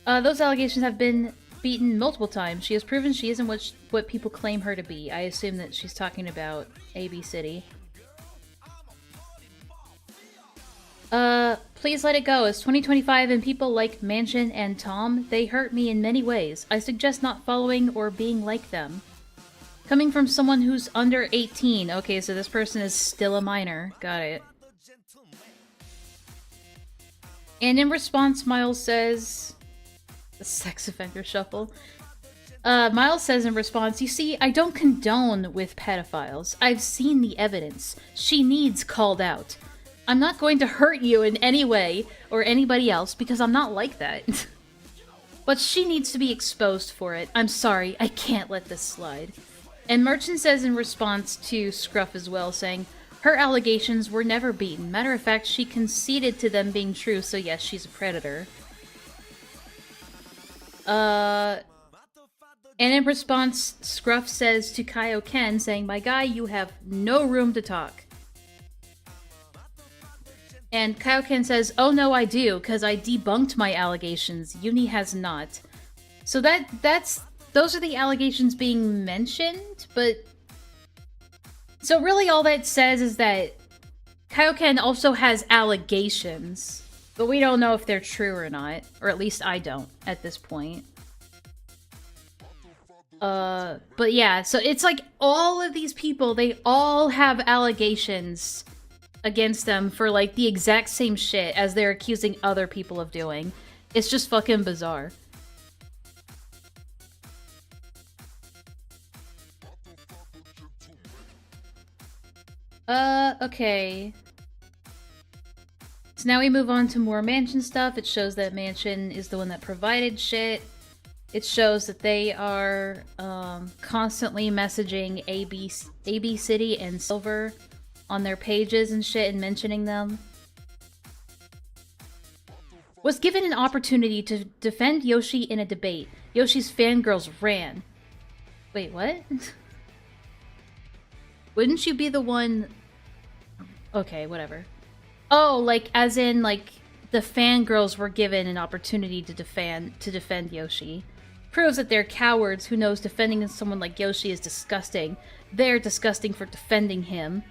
Those allegations have been beaten multiple times. She has proven she isn't what people claim her to be. I assume that she's talking about AB City. Please let it go. It's 2025 and people like Mansion and Tom, they hurt me in many ways. I suggest not following or being like them. Coming from someone who's under 18. Okay, so this person is still a minor. Got it. And in response, Miles says... The sex offender shuffle. Miles says in response, you see, I don't condone with pedophiles. I've seen the evidence. She needs called out. I'm not going to hurt you in any way, or anybody else, because I'm not like that. But she needs to be exposed for it. I'm sorry, I can't let this slide. And Merchant says in response to Scruff as well, saying, her allegations were never beaten. Matter of fact, she conceded to them being true, so yes, she's a predator. And in response, Scruff says to Kaioken, saying, my guy, you have no room to talk. And Kaioken says, oh no, I do, because I debunked my allegations. Uni has not. So those are the allegations being mentioned, but... So really all that says is that Kaioken also has allegations. But we don't know if they're true or not. Or at least I don't, at this point. But yeah, so it's like all of these people, they all have allegations against them for like the exact same shit as they're accusing other people of doing. It's just fucking bizarre. Okay. So now we move on to more Mansion stuff. It shows that Mansion is the one that provided shit. It shows that they are constantly messaging AB City and Silver on their pages and shit and mentioning them. Was given an opportunity to defend Yoshi in a debate. Yoshi's fangirls ran. Wait, what? Wouldn't you be the one... Okay, whatever. Oh, like, as in, like, the fangirls were given an opportunity to defend Yoshi. Proves that they're cowards who knows defending someone like Yoshi is disgusting. They're disgusting for defending him.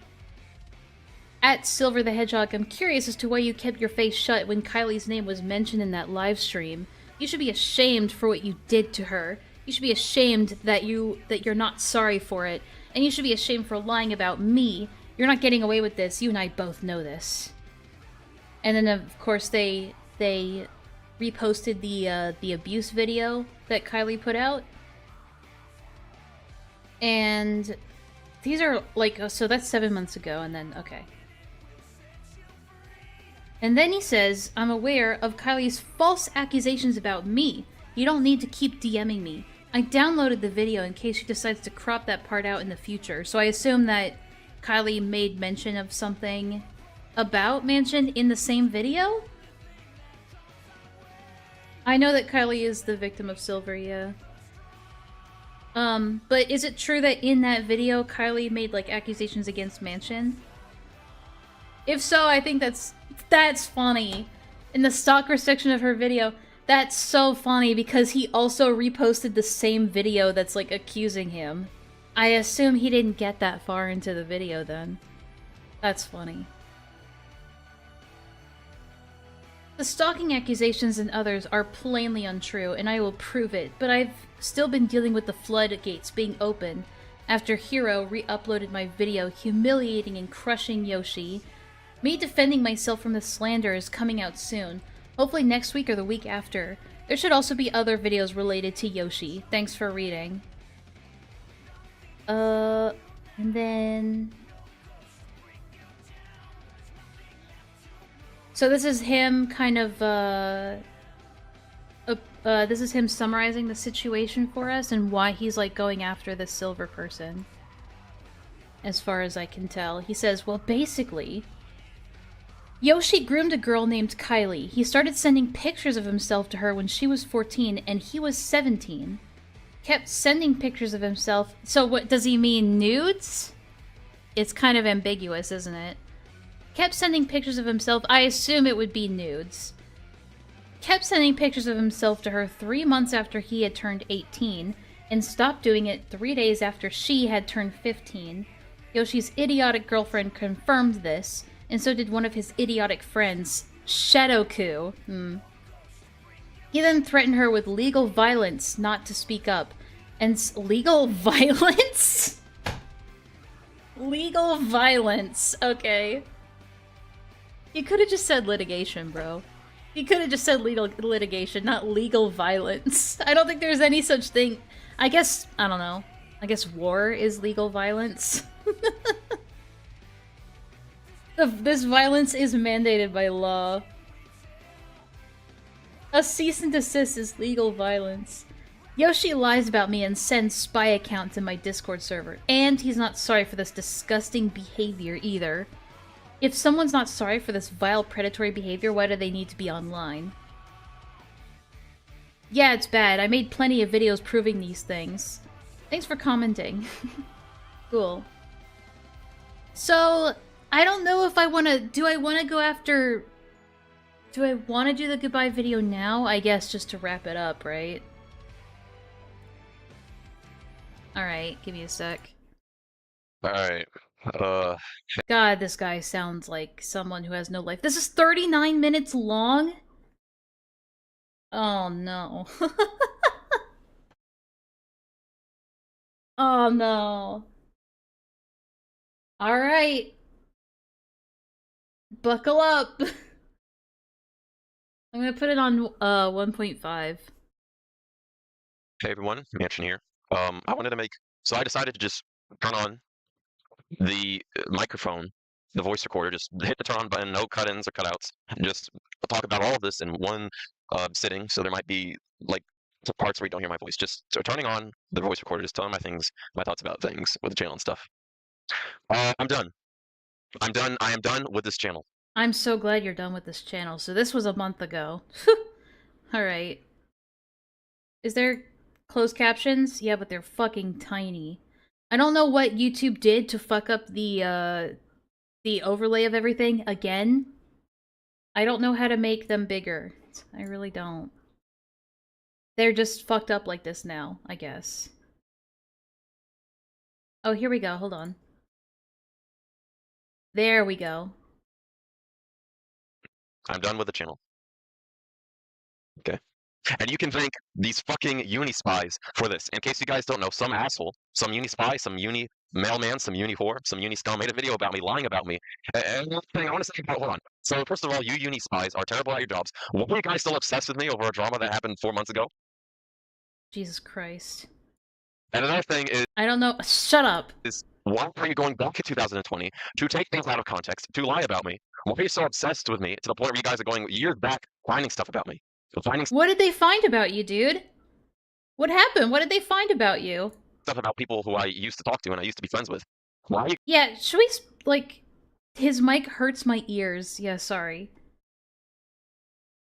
At Silver the Hedgehog, I'm curious as to why you kept your face shut when Kylie's name was mentioned in that live stream. You should be ashamed for what you did to her. You should be ashamed that you're not sorry for it. And you should be ashamed for lying about me. You're not getting away with this. You and I both know this. And then, of course, they reposted the abuse video that Kylie put out. And these are, like, so that's 7 months ago, and then, okay. And then he says, I'm aware of Kylie's false accusations about me. You don't need to keep DMing me. I downloaded the video in case she decides to crop that part out in the future. So I assume that Kylie made mention of something about Mansion in the same video? I know that Kylie is the victim of Silver, yeah. But is it true that in that video Kylie made, like, accusations against Mansion? If so, I think that's funny. In the stalker section of her video, that's so funny because he also reposted the same video that's, like, accusing him. I assume he didn't get that far into the video then. That's funny. The stalking accusations and others are plainly untrue, and I will prove it, but I've still been dealing with the floodgates being open after Hero re-uploaded my video humiliating and crushing Yoshi. Me defending myself from the slander is coming out soon, hopefully next week or the week after. There should also be other videos related to Yoshi. Thanks for reading. And then... So this is him kind of, this is him summarizing the situation for us and why he's, like, going after this Silver person. As far as I can tell. He says, well, basically, Yoshi groomed a girl named Kylie. He started sending pictures of himself to her when she was 14 and he was 17. Kept sending pictures of himself. So what, does he mean nudes? It's kind of ambiguous, isn't it? Kept sending pictures of himself. I assume it would be nudes. Kept sending pictures of himself to her 3 months after he had turned 18, and stopped doing it 3 days after she had turned 15. Yoshi's idiotic girlfriend confirmed this, and so did one of his idiotic friends, Shadowku. He then threatened her with legal violence not to speak up. And legal violence? Legal violence, okay. You could have just said litigation, bro. You could have just said legal litigation, not legal violence. I don't think there's any such thing. I guess, I don't know. I guess war is legal violence. This violence is mandated by law. A cease and desist is legal violence. Yoshi lies about me and sends spy accounts in my Discord server. And he's not sorry for this disgusting behavior either. If someone's not sorry for this vile predatory behavior, why do they need to be online? Yeah, it's bad. I made plenty of videos proving these things. Thanks for commenting. Cool. So, I don't know if I want to... Do I want to go after... Do I want to do the goodbye video now? I guess just to wrap it up, right? Alright, give me a sec. Alright. God, this guy sounds like someone who has no life. This is 39 minutes long? Oh no. Oh no. Alright. Buckle up. I'm gonna put it on 1.5. Hey everyone, Mansion here. I wanted to make... So I decided to just turn on the microphone, the voice recorder, just hit the turn on button, no cut-ins or cutouts, and just talk about all of this in one sitting, so there might be, like, parts where you don't hear my voice. Just so turning on the voice recorder, just telling my thoughts about things with the channel and stuff. I'm done. I am done with this channel. I'm so glad you're done with this channel. So this was a month ago. Alright. Is there closed captions? Yeah, but they're fucking tiny. I don't know what YouTube did to fuck up the overlay of everything again. I don't know how to make them bigger. I really don't. They're just fucked up like this now, I guess. Oh, here we go. Hold on. There we go. I'm done with the channel. Okay. And you can thank these fucking uni spies for this. In case you guys don't know, some asshole, some uni spy, some uni mailman, some uni whore, some uni scum made a video about me, lying about me. And one thing I want to say about, hold on. So first of all, you uni spies are terrible at your jobs. Why are you guys still obsessed with me over a drama that happened 4 months ago? Jesus Christ. And another thing I don't know. Shut up. is why are you going back to 2020 to take things out of context, to lie about me? Why are you so obsessed with me to the point where you guys are going years back finding stuff about me? What did they find about you, dude? What happened? What did they find about you? Stuff about people who I used to talk to and I used to be friends with. Why are you Yeah, should we, like... His mic hurts my ears. Yeah, sorry.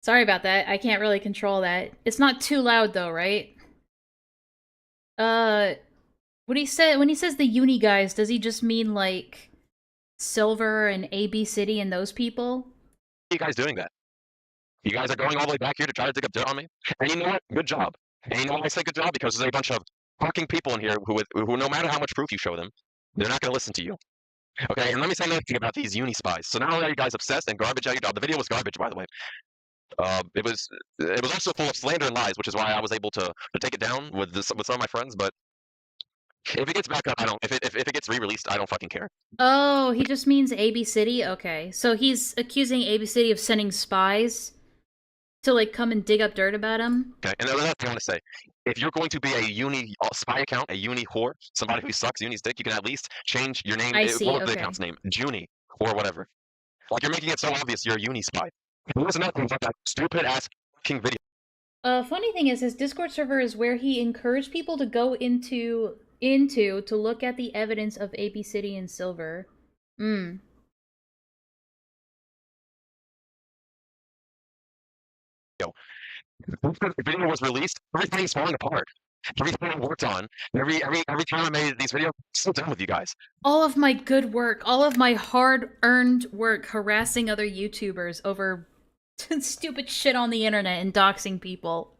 Sorry about that. I can't really control that. It's not too loud, though, right? When he says the uni guys, does he just mean, like, Silver and AB City and those people? you guys doing that? You guys are going all the way back here to try to dig up dirt on me? And you know what? Good job. And you know why I say good job? Because there's a bunch of fucking people in here who no matter how much proof you show them, they're not going to listen to you. Okay, and let me say another thing about these uni spies. So not only are you guys obsessed and garbage at your job, the video was garbage, by the way. It was also full of slander and lies, which is why I was able to take it down with some of my friends. But if it gets back up, I don't. If it gets re-released, I don't fucking care. Oh, he just means AB City? Okay. So he's accusing AB City of sending spies to, like, come and dig up dirt about him? Okay, and another thing I want to say, if you're going to be a uni spy account, a uni whore, somebody who sucks uni's dick, you can at least change your name. I see, What was the okay. account's name? Junie, or whatever. Like, you're making it so obvious you're a uni spy. There was nothing but that stupid-ass fucking video. Funny thing is, his Discord server is where he encouraged people to go into to look at the evidence of AB City and Silver. Hmm. The video was released, everything's falling apart. Everything I worked on, every time I made these videos, I'm so done with you guys. All of my good work, all of my hard-earned work harassing other YouTubers over stupid shit on the internet and doxing people.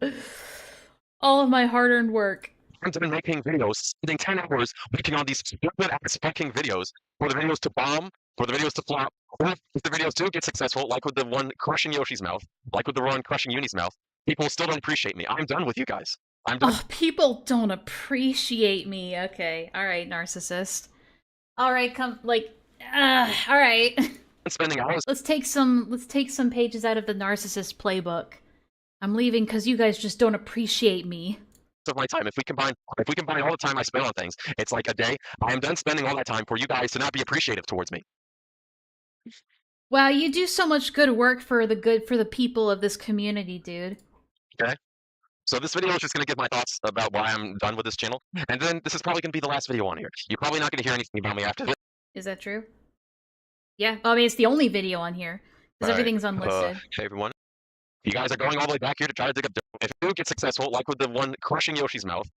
All of my hard-earned work. I'm done making videos, spending 10 hours working on these stupid-ass fucking videos, for the videos to bomb, for the videos to flop, or if the videos do get successful, like with the one crushing Yoshi's mouth, like with the one crushing Uni's mouth, people still don't appreciate me. I'm done with you guys. I'm done. Oh, people don't appreciate me. Okay. Alright, narcissist. Alright, alright. Spending hours. Let's take some pages out of the narcissist playbook. I'm leaving because you guys just don't appreciate me. Of my time. If we combine all the time I spend on things, it's like a day. I am done spending all that time for you guys to not be appreciative towards me. Wow, you do so much good work for the people of this community, dude. Okay. So this video is just going to give my thoughts about why I'm done with this channel, and then this is probably going to be the last video on here. You're probably not going to hear anything about me after this. Is that true? Yeah, I mean, it's the only video on here, because everything's unlisted. Hey everyone. You guys are going all the way back here to try to dig up dirt. If it do get successful, like with the one crushing Yoshi's mouth.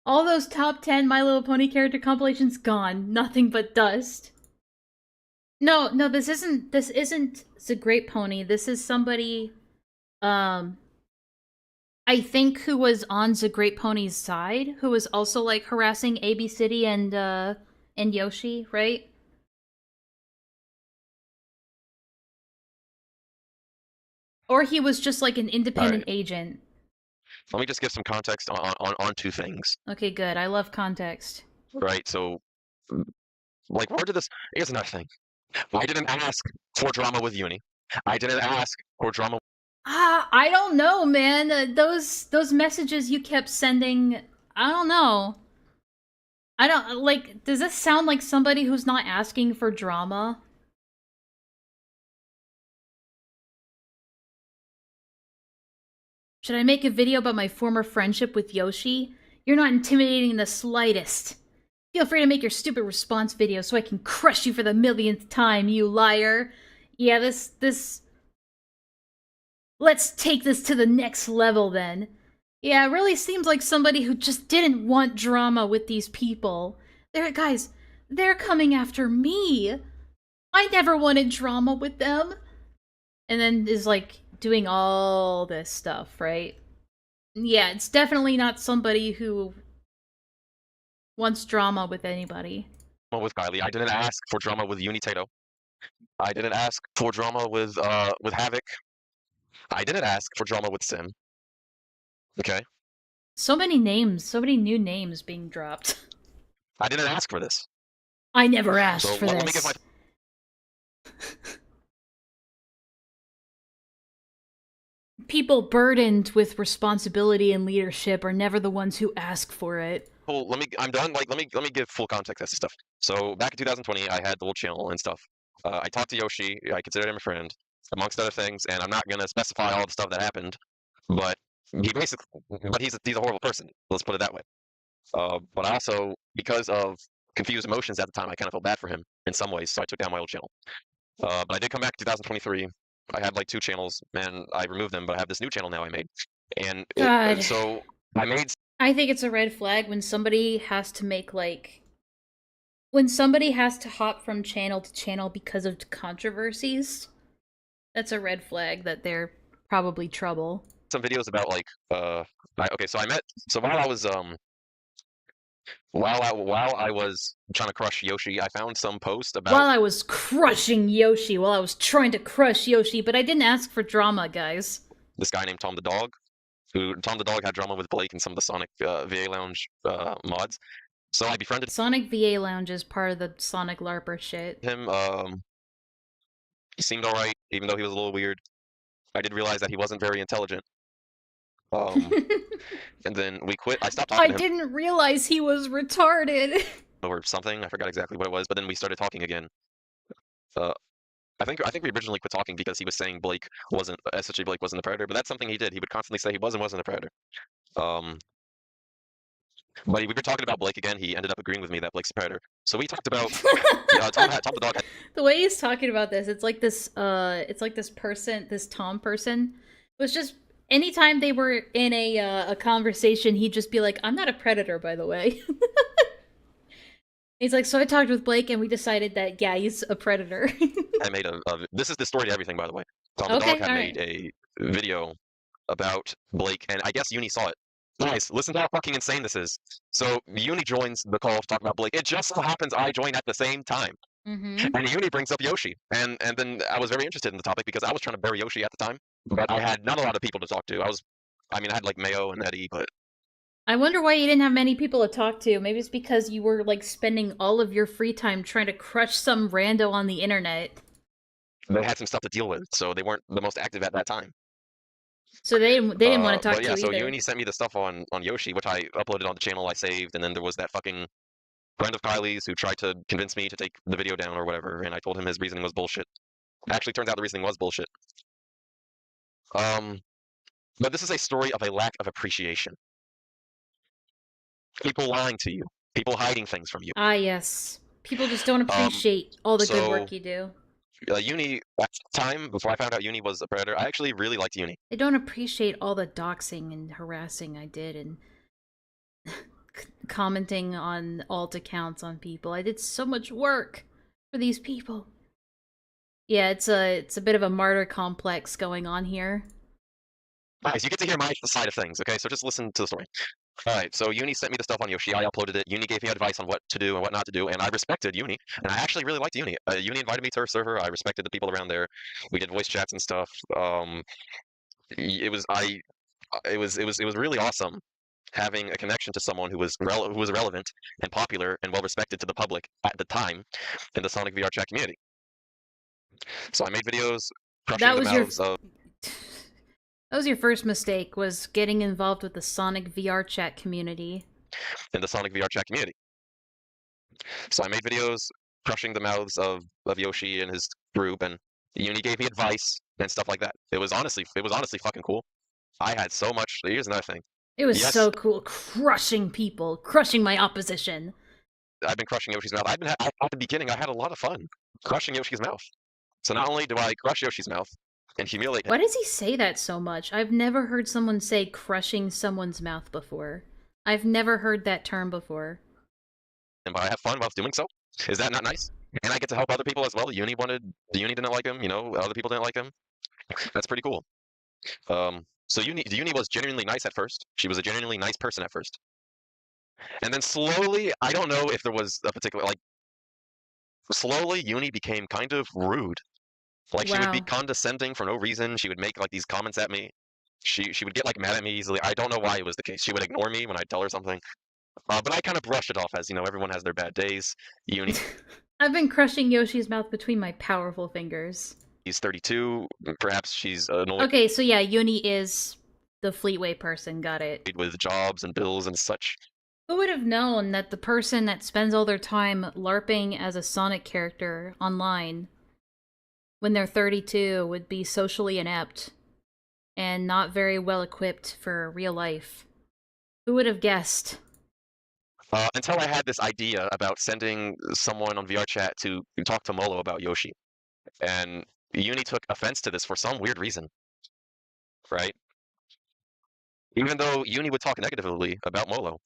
All those top 10 My Little Pony character compilations gone. Nothing but dust. No, this isn't the Grape Pony. This is somebody, I think who was on the Grape Pony's side, who was also, like, harassing AB City and Yoshi, right? Or he was just, like, an independent agent. Let me just give some context on two things. Okay, good. I love context. Right, so, like, where did this... Here's another thing. I didn't ask for drama with Uni. I didn't ask for drama... I don't know, man. Those messages you kept sending... I don't know. I don't... Like, does this sound like somebody who's not asking for drama? Should I make a video about my former friendship with Yoshi? You're not intimidating in the slightest. Feel free to make your stupid response video so I can crush you for the millionth time, you liar. Yeah, this... Let's take this to the next level, then. Yeah, it really seems like somebody who just didn't want drama with these people. Guys, they're coming after me. I never wanted drama with them. And then is, like, doing all this stuff, right? Yeah, it's definitely not somebody who wants drama with anybody. With Kylie. I didn't ask for drama with Unitato. I didn't ask for drama with Havoc. I didn't ask for drama with Sim. Okay. So many names, so many new names being dropped. I didn't ask for this. I never asked So for let this. me give my People burdened with responsibility and leadership are never the ones who ask for it. full. I'm done. Like, let me give full context as to stuff. So back in 2020, I had the little channel and stuff. I talked to Yoshi. I considered him a friend, amongst other things, and I'm not gonna specify all the stuff that happened, but he's a horrible person. Let's put it that way. But also, because of confused emotions at the time, I kind of felt bad for him in some ways, so I took down my old channel. But I did come back in 2023. I had like 2 channels, and I removed them, but I have this new channel now I made. And God. so I made... I think it's a red flag when somebody has to make, like... When somebody has to hop from channel to channel because of controversies, that's a red flag that they're probably trouble. some videos about like okay, so while I was while I was trying to crush Yoshi, I found some post about While I was crushing Yoshi, while I was trying to crush Yoshi, but I didn't ask for drama, guys. this guy named Tom the Dog, Tom the Dog had drama with Blake and some of the Sonic VA Lounge mods. So I befriended Sonic VA Lounge is part of the Sonic LARPer shit. him. He seemed alright, even though he was a little weird. I did realize that he wasn't very intelligent. And then we quit. I stopped talking to him. I didn't realize he was retarded. Or something. I forgot exactly what it was, but then we started talking again. I think we originally quit talking because he was saying Blake wasn't the predator, but that's something he did. He would constantly say he wasn't a predator. But we were talking about Blake again. He ended up agreeing with me that Blake's a predator. So we talked about Tom the Dog. The way he's talking about this, it's like this Tom person was just anytime they were in a conversation, he'd just be like, "I'm not a predator, by the way." He's like, "So I talked with Blake, and we decided that yeah, he's a predator." I made this is the story to everything, by the way. Tom the Dog had made a video about Blake, and I guess Uni saw it. Guys, listen to how fucking insane this is. So Uni joins the call to talk about Blake. It just so happens I join at the same time. Mm-hmm. And Uni brings up Yoshi. And then I was very interested in the topic because I was trying to bury Yoshi at the time. But I had not a lot of people to talk to. I had like Mayo and Eddie, but... I wonder why you didn't have many people to talk to. Maybe it's because you were like spending all of your free time trying to crush some rando on the internet. They had some stuff to deal with, so they weren't the most active at that time. So they didn't want to talk to you either. So either. Uni sent me the stuff on Yoshi, which I uploaded on the channel I saved, and then there was that fucking friend of Kylie's who tried to convince me to take the video down or whatever, and I told him his reasoning was bullshit. Actually, turns out the reasoning was bullshit. But this is a story of a lack of appreciation. People lying to you. People hiding things from you. Ah, yes. People just don't appreciate all the good work you do. Uni, at the time, before I found out Uni was a predator, I actually really liked Uni. They don't appreciate all the doxing and harassing I did and commenting on alt accounts on people. I did so much work for these people. Yeah, it's a bit of a martyr complex going on here. Guys, you get to hear my side of things, okay? So just listen to the story. Alright, so Uni sent me the stuff on Yoshi, I uploaded it, Uni gave me advice on what to do and what not to do, and I respected Uni, and I actually really liked Uni. Uni invited me to her server, I respected the people around there, we did voice chats and stuff. It was really awesome having a connection to someone who was relevant and popular and well respected to the public at the time in the Sonic VR chat community. So I made videos crushing the mouths of... That was your first mistake, was getting involved with the Sonic VR chat community. In the Sonic VR chat community. So I made videos crushing the mouths of Yoshi and his group, and Uni gave me advice and stuff like that. It was honestly fucking cool. I had so much. Here's another thing. It was so cool, crushing people, crushing my opposition. I've been crushing Yoshi's mouth. At the beginning, I had a lot of fun crushing Yoshi's mouth. So not only do I crush Yoshi's mouth and humiliate him. Why does he say that so much? I've never heard someone say crushing someone's mouth before. I've never heard that term before. But I have fun whilst doing so. Is that not nice? And I get to help other people as well. Uni didn't like him, other people didn't like him. That's pretty cool. So Uni was genuinely nice at first. She was a genuinely nice person at first. And then slowly, I don't know if there was a particular, like, slowly Uni became kind of rude. Like, she would be Wow. condescending for no reason. She would make, like, these comments at me. She would get, like, mad at me easily. I don't know why it was the case. She would ignore me when I tell her something. But I kind of brushed it off as, you know, everyone has their bad days. Uni I've been crushing Yoshi's mouth between my powerful fingers. is 32. Perhaps she's annoyed Okay, so yeah, Uni is the Fleetway person, got it. with jobs and bills and such. Who would have known that the person that spends all their time LARPing as a Sonic character online when they're 32 would be socially inept and not very well equipped for real life? Who would have guessed? Until I had this idea about sending someone on VR chat to talk to Molo about Yoshi. And Uni took offense to this for some weird reason. Right? Even though Uni would talk negatively about Molo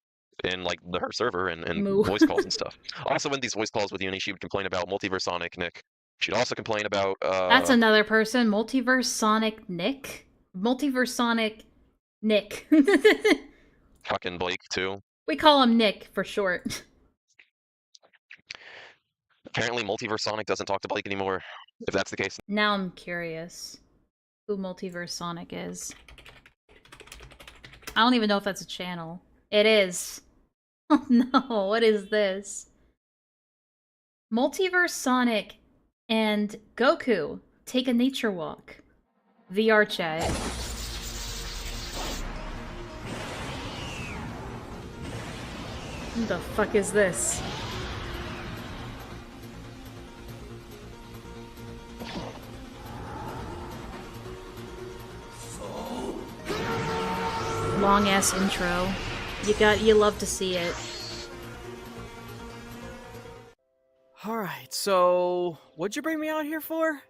in like her server and Moo. voice calls and stuff. Also in these voice calls with Uni, she would complain about Multiverse Sonic Nick. She'd also complain about That's another person. Multiverse Sonic Nick? Multiverse Sonic Nick. fucking Blake too. We call him Nick for short. Apparently Multiverse Sonic doesn't talk to Blake anymore. If that's the case. Now I'm curious who Multiverse Sonic is. I don't even know if that's a channel. It is. Oh no, what is this? Multiverse Sonic and Goku take a nature walk. VR chat. What the fuck is this? Long ass intro. You love to see it. Alright, so what'd you bring me out here for?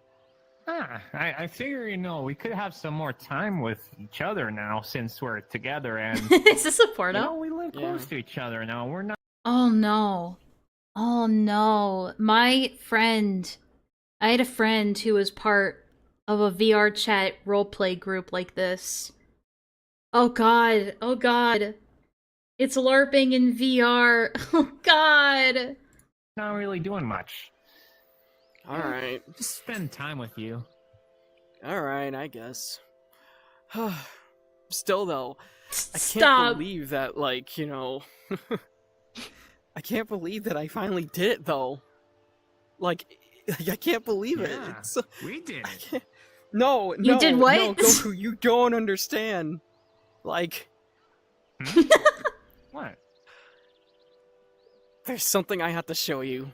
I figure, you know, we could have some more time with each other now since we're together and Is this a porno? you know, we live close to each other now. We're not. Oh no. Oh no. My friend. I had a friend who was part of a VR chat roleplay group like this. Oh god. Oh god. It's LARPing in VR. Oh god. Not really doing much. Alright. Just spend time with you. Alright, I guess. Still though, I Stop. can't believe that, like, you know... I can't believe that I finally did it though. Like, I can't believe it. Yeah, It's, we did I it. can't... No, You did what? No, Goku, you don't understand. Like... What? There's something I have to show you.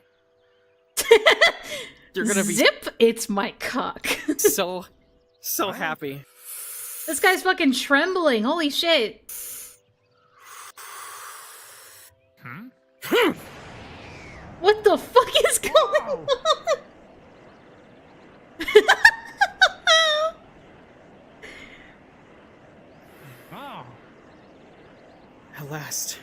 You're gonna be Zip, it's my cock. so happy. This guy's fucking trembling. Holy shit. What the fuck is going on? Oh. At last,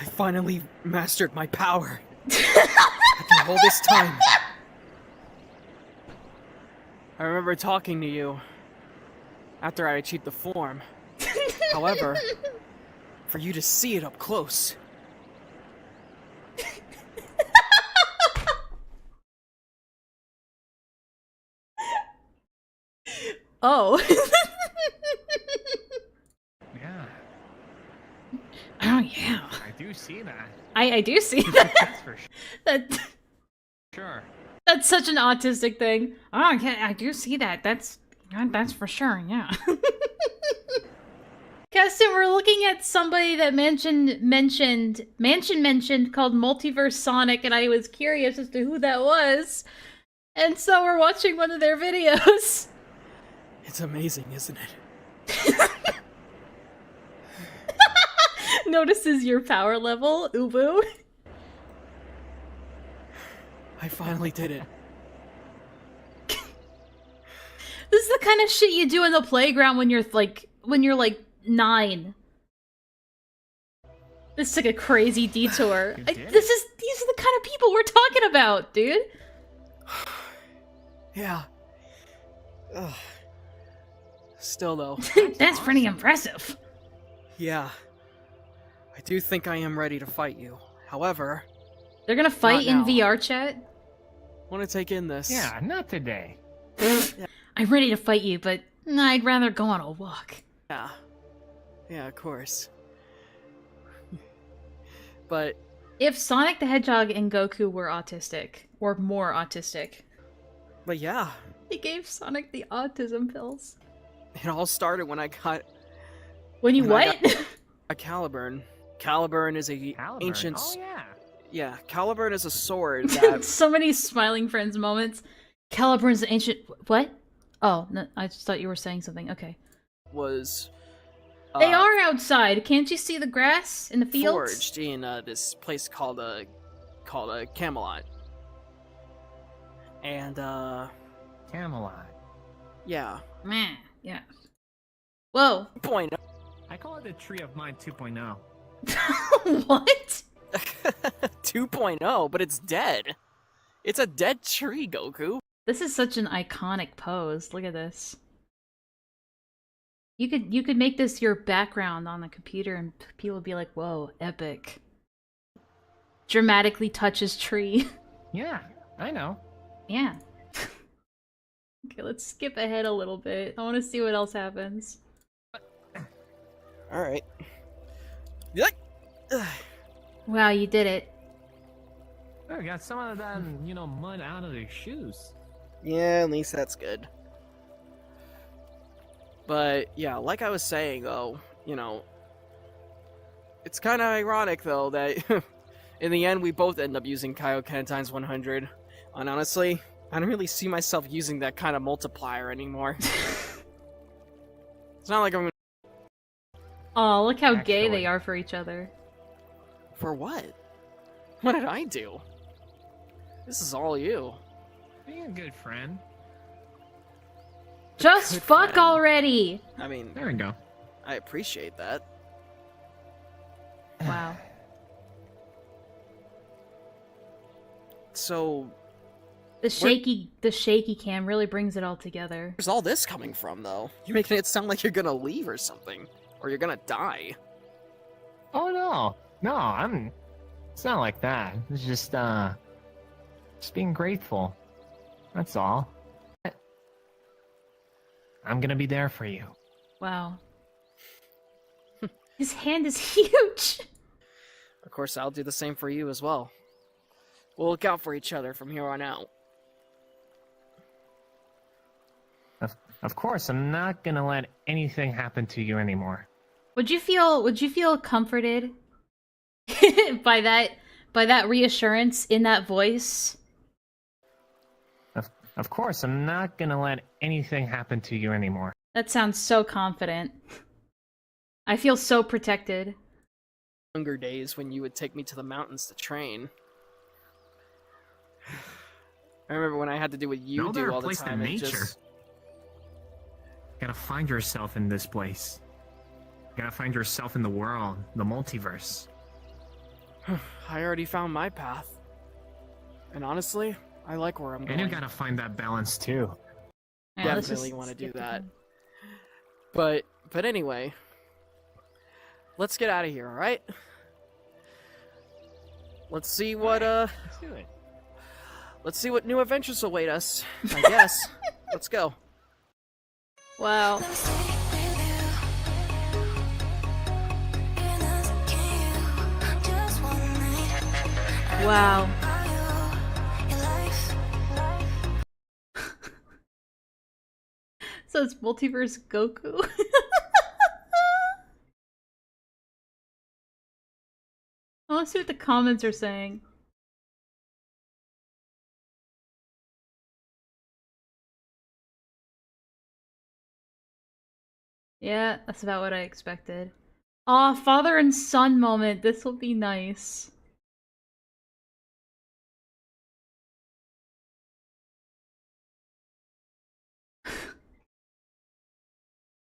I finally mastered my power. After all this time. I remember talking to you after I achieved the form. However, for you to see it up close. Oh. Yeah. Oh yeah. I do see that. I do see that. That's for sure. That's such an autistic thing. Oh, yeah, I do see that. That's for sure. Yeah. Keston, we're looking at somebody that mentioned called Multiverse Sonic, and I was curious as to who that was. And so we're watching one of their videos. It's amazing, isn't it? Notices your power level, Ubu. I finally did it. This is the kind of shit you do in the playground when you're like 9. This took a crazy detour. These are the kind of people we're talking about, dude. Yeah. Ugh. Still though. That's pretty impressive. Yeah. I do think I am ready to fight you. However, They're gonna fight in now. VR chat? want to take in this. Yeah, not today. I'm ready to fight you, but I'd rather go on a walk. Yeah. Yeah, of course. But If Sonic the Hedgehog and Goku were autistic, or more autistic, yeah, they gave Sonic the autism pills. it all started when I got When you When I what? a Caliburn. Caliburn is a Caliburn. ancient. Oh yeah. Yeah, Caliburn is a sword that So many smiling friends moments. Caliburn's the ancient. What? Oh, no, I just thought you were saying something. Okay. was They are outside. Can't you see the grass in the fields? forged in this place called Camelot. And Camelot. yeah. Meh. Yeah. Whoa. Point. I call it the Tree of Mind 2.0. What? 2.0, but it's dead. It's a dead tree, Goku. This is such an iconic pose. Look at this. You could make this your background on the computer and people would be like, whoa, epic. Dramatically touches tree. Yeah, I know. Yeah. Okay, let's skip ahead a little bit. I want to see what else happens. Alright. Wow, you did it. Oh, got some of that, mud out of their shoes. Yeah, at least that's good. But, yeah, like I was saying, though, it's kind of ironic, though, that in the end we both end up using Kaioken times 100. And honestly, I don't really see myself using that kind of multiplier anymore. It's not like I'm gonna... Oh, look how gay Actually. they are for each other. For what? What did I do? This is all you. Being a good friend. Just Good fuck friend. already! I mean, There we go. I appreciate that. Wow. So, The shaky cam really brings it all together. where's all this coming from, though? You're making it sound like you're gonna leave or something. Or you're gonna die. Oh no. No, it's not like that. It's just being grateful. That's all. I'm gonna be there for you. Wow. His hand is huge! Of course, I'll do the same for you as well. We'll look out for each other from here on out. Of course, I'm not gonna let anything happen to you anymore. Would you feel comforted by that reassurance in that voice? Of course, I'm not gonna let anything happen to you anymore. That sounds so confident. I feel so protected. Younger days when you would take me to the mountains to train. I remember when I had to do what you No do better all the place than time. nature. Gotta find yourself in this place. Gotta find yourself in the world, the multiverse. I already found my path. And honestly, I like where I'm going. And you gotta find that balance too. Yeah, let's Definitely just want to do skip that. ahead. But anyway, let's get out of here, alright? Let's see what Let's do it. let's see what new adventures await us. I guess. Let's go. Wow. Wow. So it's multiverse Goku? I want to see what the comments are saying. Yeah, that's about what I expected. Aw, father and son moment. This will be nice.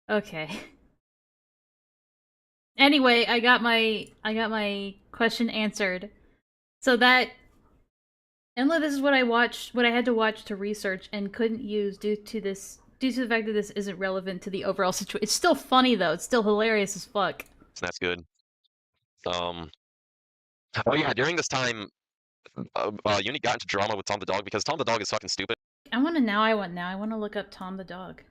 Okay. Anyway, I got my question answered. So that Enlaa, this is what I had to watch to research and couldn't use due to the fact that this isn't relevant to the overall situation. It's still funny though. It's still hilarious as fuck. So that's good. Oh yeah, during this time, Uni got into drama with Tom the dog because Tom the dog is fucking stupid. I want to look up Tom the dog.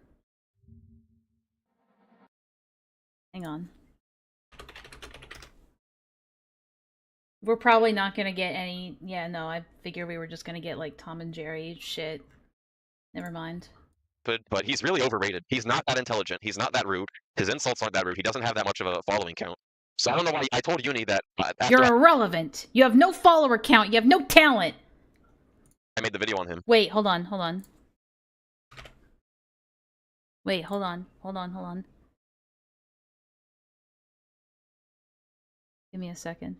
Hang on. We're probably not gonna get any. Yeah, no, I figured we were just gonna get like Tom and Jerry shit. Never mind. But he's really overrated. He's not that intelligent. He's not that rude. His insults aren't that rude. He doesn't have that much of a following count. So I don't know why I told Uni that. You're irrelevant. You have no follower count. You have no talent. I made the video on him. Wait, hold on. Wait, hold on. Give me a second.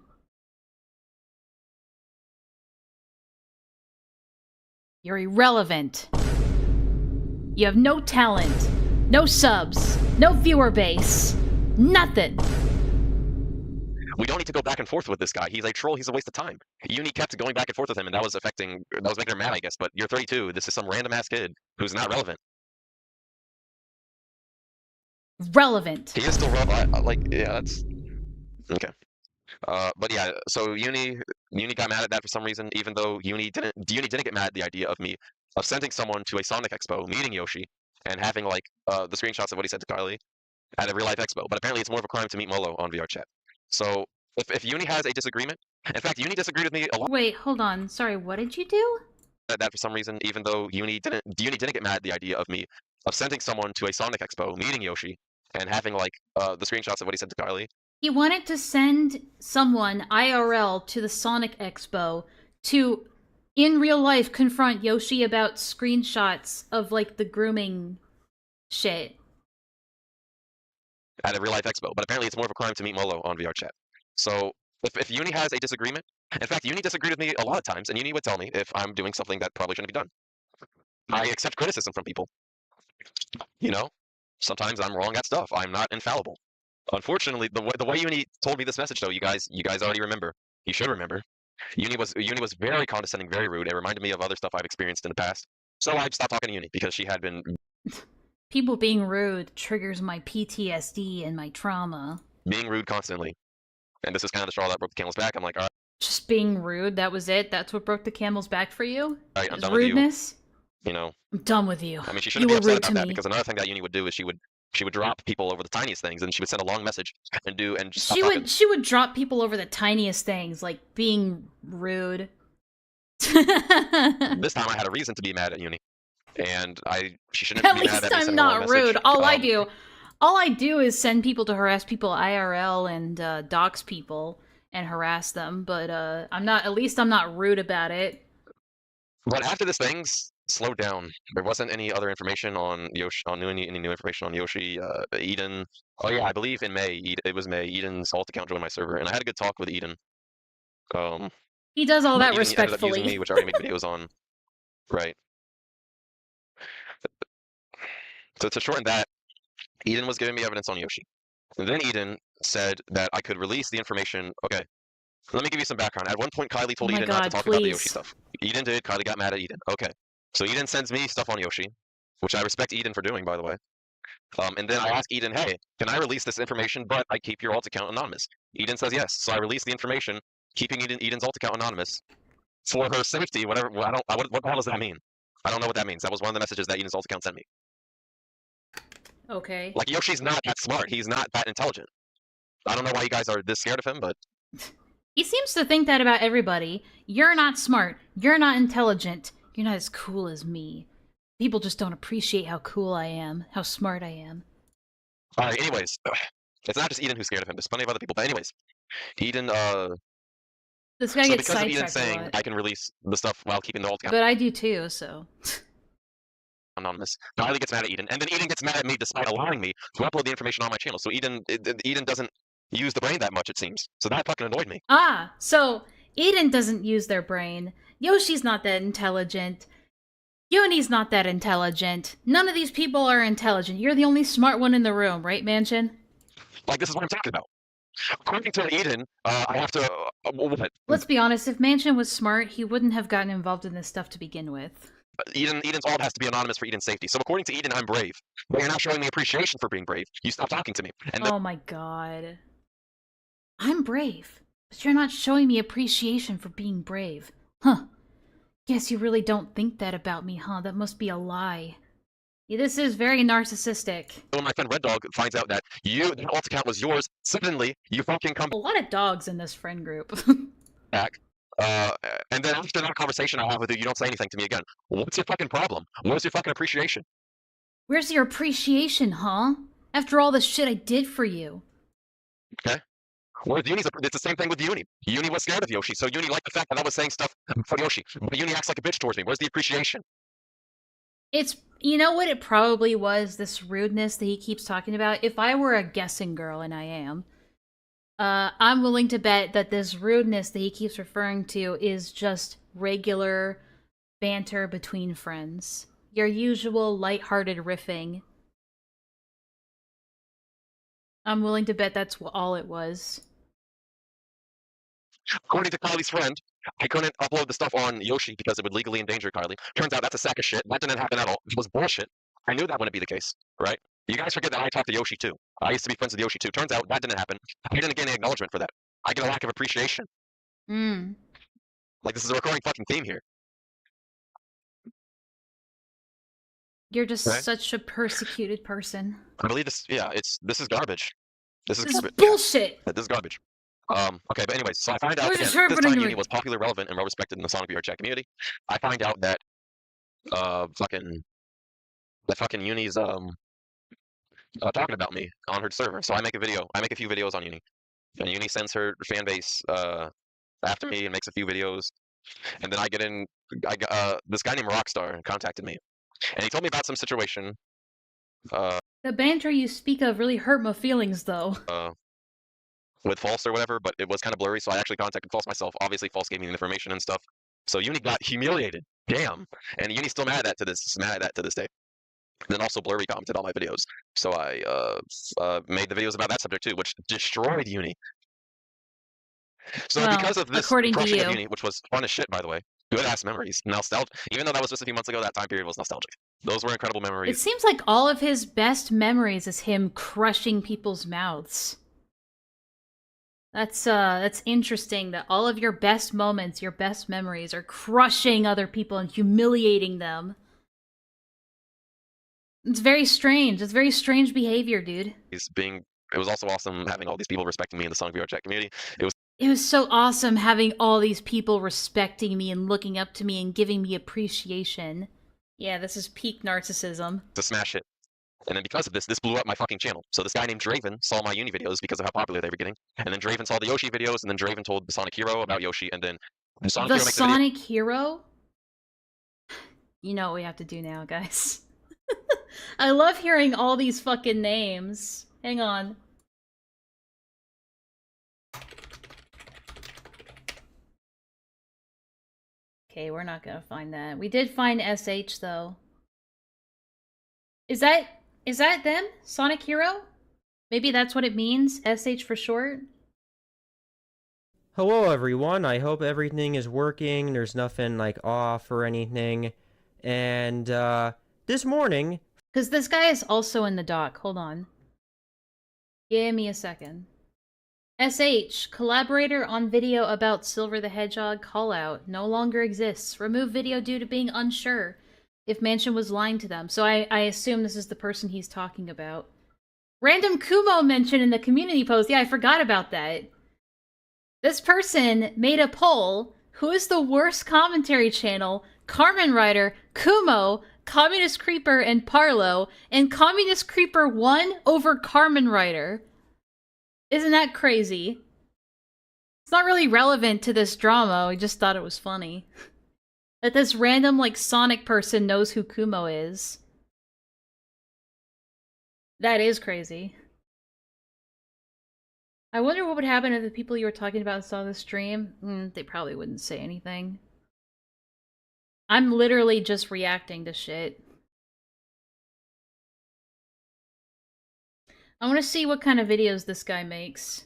You're irrelevant. You have no talent, no subs, no viewer base, nothing. We don't need to go back and forth with this guy. He's a troll. He's a waste of time. Uni kept going back and forth with him, and that was making her mad, I guess. But you're 32. This is some random ass kid who's not relevant. Relevant. He is still relevant. Yeah, that's okay. But yeah, so Uni got mad at that for some reason, even though Uni didn't get mad at the idea of sending someone to a Sonic Expo, meeting Yoshi, and having like the screenshots of what he said to Kylie at a real life expo. But apparently it's more of a crime to meet Molo on VR chat. So if Uni has a disagreement, in fact Uni disagreed with me a lot. Wait, hold on. Sorry, what did you do? That for some reason, even though Uni didn't get mad at the idea of sending someone to a Sonic Expo, meeting Yoshi, and having like the screenshots of what he said to Kylie. He wanted to send someone IRL to the Sonic Expo to, in real life, confront Yoshi about screenshots of, like, the grooming shit. At a real life expo, but apparently it's more of a crime to meet Molo on VR chat. So if Uni has a disagreement, in fact Uni disagreed with me a lot of times, and Uni would tell me if I'm doing something that probably shouldn't be done. I accept criticism from people. You know, sometimes I'm wrong at stuff. I'm not infallible. Unfortunately, the way Uni told me this message, though, you guys already remember. You should remember. Uni was very condescending, very rude. It reminded me of other stuff I've experienced in the past. So I stopped talking to Uni because she had been. People being rude triggers my PTSD and my trauma. Being rude constantly, and this is kind of the straw that broke the camel's back. I'm like, all right. Just being rude. That was it. That's what broke the camel's back for you. All right, I'm done rudeness. With you. You know. I'm done with you. I mean, she shouldn't be upset about that because another thing that Uni would do is she would drop people over the tiniest things, and she would send a long message and she would drop people over the tiniest things, like being rude. This time I had a reason to be mad at Uni, and she shouldn't be mad at me. At least I'm not rude. All I do is send people to harass people IRL and dox people and harass them, but at least I'm not rude about it. But after this thing's slowed down, there wasn't any other information on Yoshi, any new information on Yoshi, Eden. Oh yeah, I believe in May, it was May, Eden's alt account joined my server, and I had a good talk with Eden. He does all that Eden respectfully. Ended up using me, which I already make videos on. Right. So to shorten that, Eden was giving me evidence on Yoshi. And then Eden said that I could release the information. Okay, let me give you some background. At one point, Kylie told Eden not to talk about the Yoshi stuff. Eden did. Kylie got mad at Eden. Okay. So Eden sends me stuff on Yoshi, which I respect Eden for doing, by the way. And then I ask Eden, hey, can I release this information, but I keep your alt account anonymous? Eden says yes. So I release the information, keeping Eden's alt account anonymous for her safety, whatever. What the hell does that mean? I don't know what that means. That was one of the messages that Eden's alt account sent me. Okay. Like, Yoshi's not that smart. He's not that intelligent. I don't know why you guys are this scared of him, but... He seems to think that about everybody. You're not smart. You're not intelligent. You're not as cool as me. People just don't appreciate how cool I am, how smart I am. Alright, anyways. It's not just Eden who's scared of him. There's plenty of other people. But anyways. Eden, This guy gets because of Eden sidetracked saying a lot. I can release the stuff while keeping the alt account But I do too, so... anonymous. Kylie gets mad at Eden, and then Eden gets mad at me despite allowing me to upload the information on my channel. So Eden doesn't use the brain that much, it seems. So that fucking annoyed me. Ah, so Eden doesn't use their brain. Yoshi's not that intelligent. Uni's not that intelligent. None of these people are intelligent. You're the only smart one in the room, right, Mansion? Like, this is what I'm talking about. According to Eden, I have to... what? Let's be honest, if Mansion was smart, he wouldn't have gotten involved in this stuff to begin with. Eden's alt has to be anonymous for Eden's safety. So according to Eden, I'm brave. But you're not showing me appreciation for being brave. You stop talking to me. And oh my god. I'm brave, but you're not showing me appreciation for being brave. Huh. Guess you really don't think that about me, huh? That must be a lie. Yeah, this is very narcissistic. When my friend Red Dog finds out that that alt account was yours, suddenly you fucking come A lot of dogs in this friend group. back. And then after that conversation I have with you, you don't say anything to me again. What's your fucking problem? Where's your fucking appreciation? Where's your appreciation, huh? After all the shit I did for you. Okay. Where's Uni's? It's the same thing with Uni. Uni was scared of Yoshi, so Uni liked the fact that I was saying stuff for Yoshi. But Uni acts like a bitch towards me. Where's the appreciation? It's, you know what it probably was, this rudeness that he keeps talking about? If I were a guessing girl, and I am, I'm willing to bet that this rudeness that he keeps referring to is just regular banter between friends. Your usual lighthearted riffing. I'm willing to bet that's all it was. According to Kylie's friend, I couldn't upload the stuff on Yoshi because it would legally endanger Kylie. Turns out that's a sack of shit. That didn't happen at all. It was bullshit. I knew that wouldn't be the case, right? You guys forget that I talked to Yoshi too. I used to be friends with Yoshi too. Turns out that didn't happen. I didn't get any acknowledgement for that. I get a lack of appreciation. Like, this is a recurring fucking theme here. You're just such a persecuted person. I believe this, yeah, this is garbage. This is garbage. Bullshit! Yeah, this is garbage. Okay, but anyways, so I find out What again, is this time happening? Uni was popular, relevant, and well respected in the Sonic VR chat community. I find out that, fucking Uni's, talking about me on her server. So I make a few videos on Uni. And Uni sends her fan base, after me and makes a few videos. And then this guy named Rockstar contacted me. And he told me about some situation, The banter you speak of really hurt my feelings, though. with False or whatever, but it was kind of blurry, so I actually contacted False myself. Obviously, False gave me the information and stuff. So Uni got humiliated. Damn. And Uni's still mad at that to this day. And then also Blurry commented on my videos. So I made the videos about that subject too, which destroyed Uni. So Well, because of this according to crushing of you. Uni, which was fun as shit, by the way, good ass memories, nostalgia. Even though that was just a few months ago, that time period was nostalgic. Those were incredible It memories. seems like all of his best memories is him crushing people's mouths. That's interesting that all of your best moments, your best memories are crushing other people and humiliating them. It's very strange. It's very strange behavior, dude. It was also awesome having all these people respecting me in the Sonic VR chat community. It was so awesome having all these people respecting me and looking up to me and giving me appreciation. Yeah, this is peak narcissism. To smash it. And then because of this blew up my fucking channel. So this guy named Draven saw my Uni videos because of how popular they were getting. And then Draven saw the Yoshi videos, and then Draven told the Sonic Hero about Yoshi, and then The Sonic Hero? You know what we have to do now, guys. I love hearing all these fucking names. Hang on. Okay, we're not gonna find that. We did find SH, though. Is that them? Sonic Hero? Maybe that's what it means? SH for short? Hello everyone, I hope everything is working, there's nothing like off or anything. And this morning... Because this guy is also in the doc, hold on. Give me a second. SH, collaborator on video about Silver the Hedgehog callout, no longer exists. Remove video due to being unsure if Mansion was lying to them. So I assume this is the person he's talking about. Random Kumo mentioned in the community post. Yeah, I forgot about that. This person made a poll. Who is the worst commentary channel? Carmen Rider, Kumo, Communist Creeper, and Parlo. And Communist Creeper won over Carmen Rider. Isn't that crazy? It's not really relevant to this drama. We just thought it was funny. That this random, like, Sonic person knows who Kumo is. That is crazy. I wonder what would happen if the people you were talking about saw the stream. They probably wouldn't say anything. I'm literally just reacting to shit. I want to see what kind of videos this guy makes.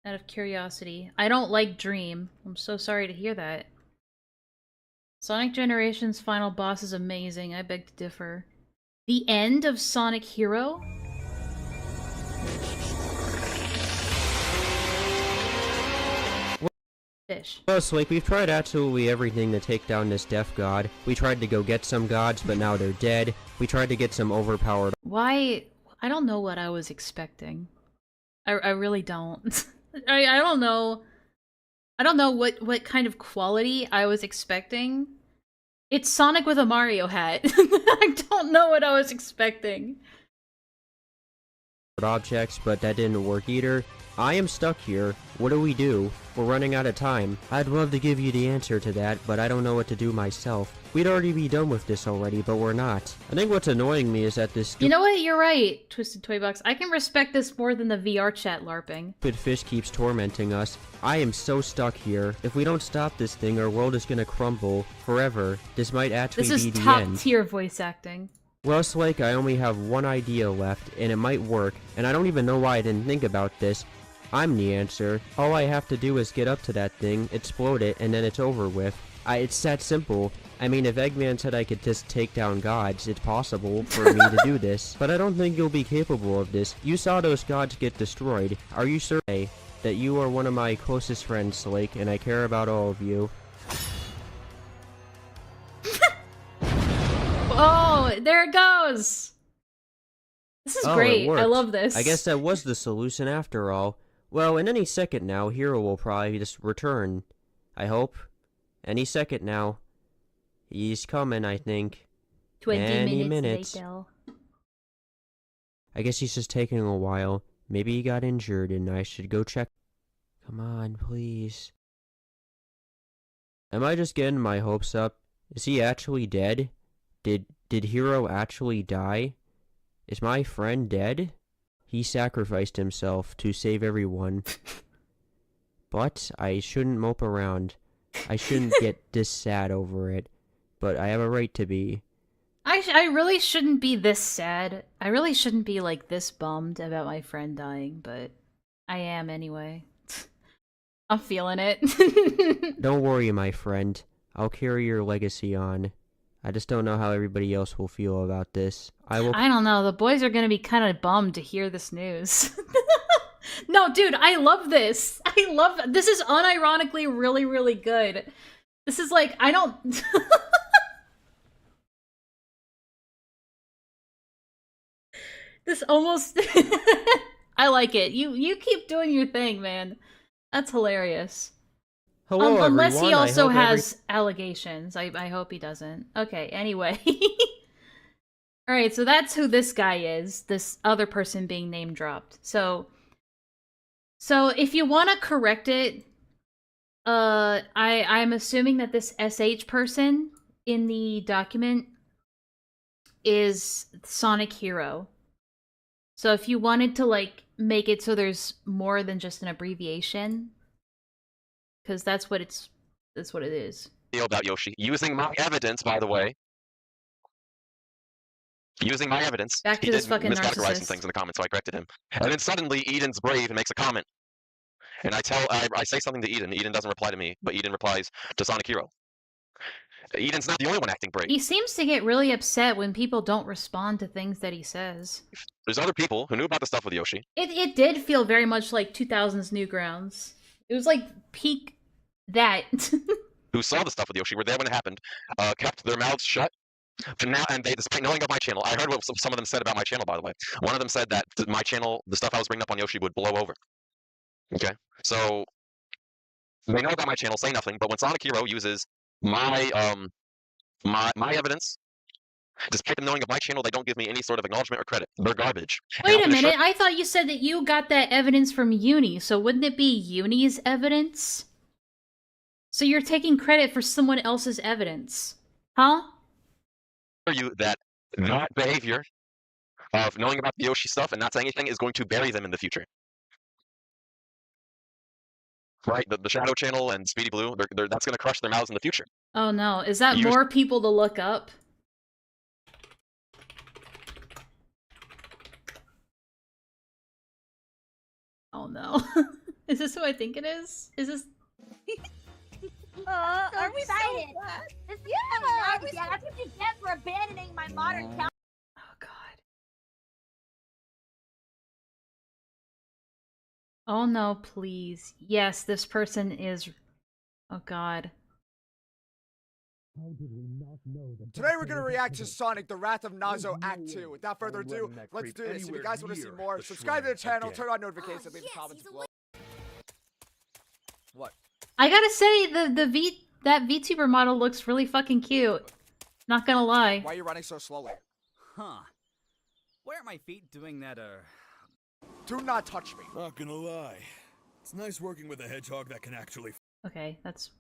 Out of curiosity. I don't like Dream. I'm so sorry to hear that. Sonic Generations final boss is amazing. I beg to differ. The end of Sonic Hero? Fish. Well, Slake, we've tried absolutely everything to take down this death god. We tried to go get some gods, but now they're dead. We tried to get some overpowered... Why? I don't know what I was expecting. I really don't. I don't know. I don't know what kind of quality I was expecting. It's Sonic with a Mario hat. I don't know what I was expecting. objects, but that didn't work either. I am stuck here. What do we do? We're running out of time. I'd love to give you the answer to that, but I don't know what to do myself. We'd already be done with this already, but we're not. I think what's annoying me is that this You know what? You're right, Twisted Toy Box. I can respect this more than the VR chat LARPing. stupid fish keeps tormenting us. I am so stuck here. If we don't stop this thing, our world is gonna crumble forever. This might actually This be is the top end. tier voice acting. Well, Slake, I only have one idea left, and it might work, and I don't even know why I didn't think about this. I'm the answer. All I have to do is get up to that thing, explode it, and then it's over with. It's that simple. I mean, if Eggman said I could just take down gods, it's possible for me to do this. But I don't think you'll be capable of this. You saw those gods get destroyed. Are you certain that you are one of my closest friends, Slake, and I care about all of you? Oh, there it goes! This is Oh, great. it worked. I love this. I guess that was the solution after all. Well, in any second now, Hero will probably just return. I hope. Any second now. He's coming, I think. 20 Any minutes minutes. later. I guess he's just taking a while. Maybe he got injured and I should go check. Come on, please. Am I just getting my hopes up? Is he actually dead? Did Hero actually die? Is my friend dead? He sacrificed himself to save everyone. But I shouldn't mope around. I shouldn't get this sad over it. But I have a right to be. I really shouldn't be this sad. I really shouldn't be, like, this bummed about my friend dying, but I am anyway. I'm feeling it. Don't worry, my friend. I'll carry your legacy on. I just don't know how everybody else will feel about this. I don't know. The boys are gonna be kind of bummed to hear this news. No, dude, I love this. This is unironically really, really good. This is like, I don't... This almost... I like it. You keep doing your thing, man. That's hilarious. Hello, unless everyone. he also I hope has allegations. I hope he doesn't. Okay, anyway. Alright, so that's who this guy is. This other person being name dropped. So if you want to correct it, I'm assuming that this SH person in the document is Sonic Hero. So if you wanted to, like, make it so there's more than just an abbreviation, because that's what it is. About Yoshi. Using my evidence, by the way. Using my evidence. Back to he this did fucking miscategorize some narcissist. things in the comments, so I corrected him. And then suddenly Eden's brave and makes a comment. And I say something to Eden. Eden doesn't reply to me, but Eden replies to Sonic Hero. Eden's not the only one acting brave. He seems to get really upset when people don't respond to things that he says. There's other people who knew about the stuff with Yoshi. It did feel very much like 2000s Newgrounds. It was like peak that. Who saw the stuff with Yoshi, were there when it happened, kept their mouths shut. And they, despite knowing of my channel, I heard what some of them said about my channel, by the way. One of them said that my channel, the stuff I was bringing up on Yoshi, would blow over. Okay? So, they know about my channel, say nothing, but when Sonic Hero uses my evidence, despite them knowing of my channel, they don't give me any sort of acknowledgement or credit. They're garbage. Wait a minute, I thought you said that you got that evidence from Uni, so wouldn't it be Uni's evidence? So you're taking credit for someone else's evidence. Huh? You that behavior of knowing about the Yoshi stuff and not saying anything is going to bury them in the future. Right? The Shadow Channel and Speedy Blue, that's going to crush their mouths in the future. Oh no, is that more people to look up? Oh no. Is this who I think it is? Is this... I'm excited! Yeah, that's what you get for abandoning my modern town. Oh god. Oh no, please. Yes, this person is Oh god. Today we're gonna react to Sonic the Wrath of Nazo Act 2. Without further ado, let's do this. If you guys want to see more, subscribe to the channel, turn on notifications, leave comments below. What? I gotta say, that VTuber model looks really fucking cute. Not gonna lie. Why are you running so slowly? Huh. Why aren't my feet doing that, Do not touch me. Not gonna lie. It's nice working with a hedgehog that can actually... Okay, that's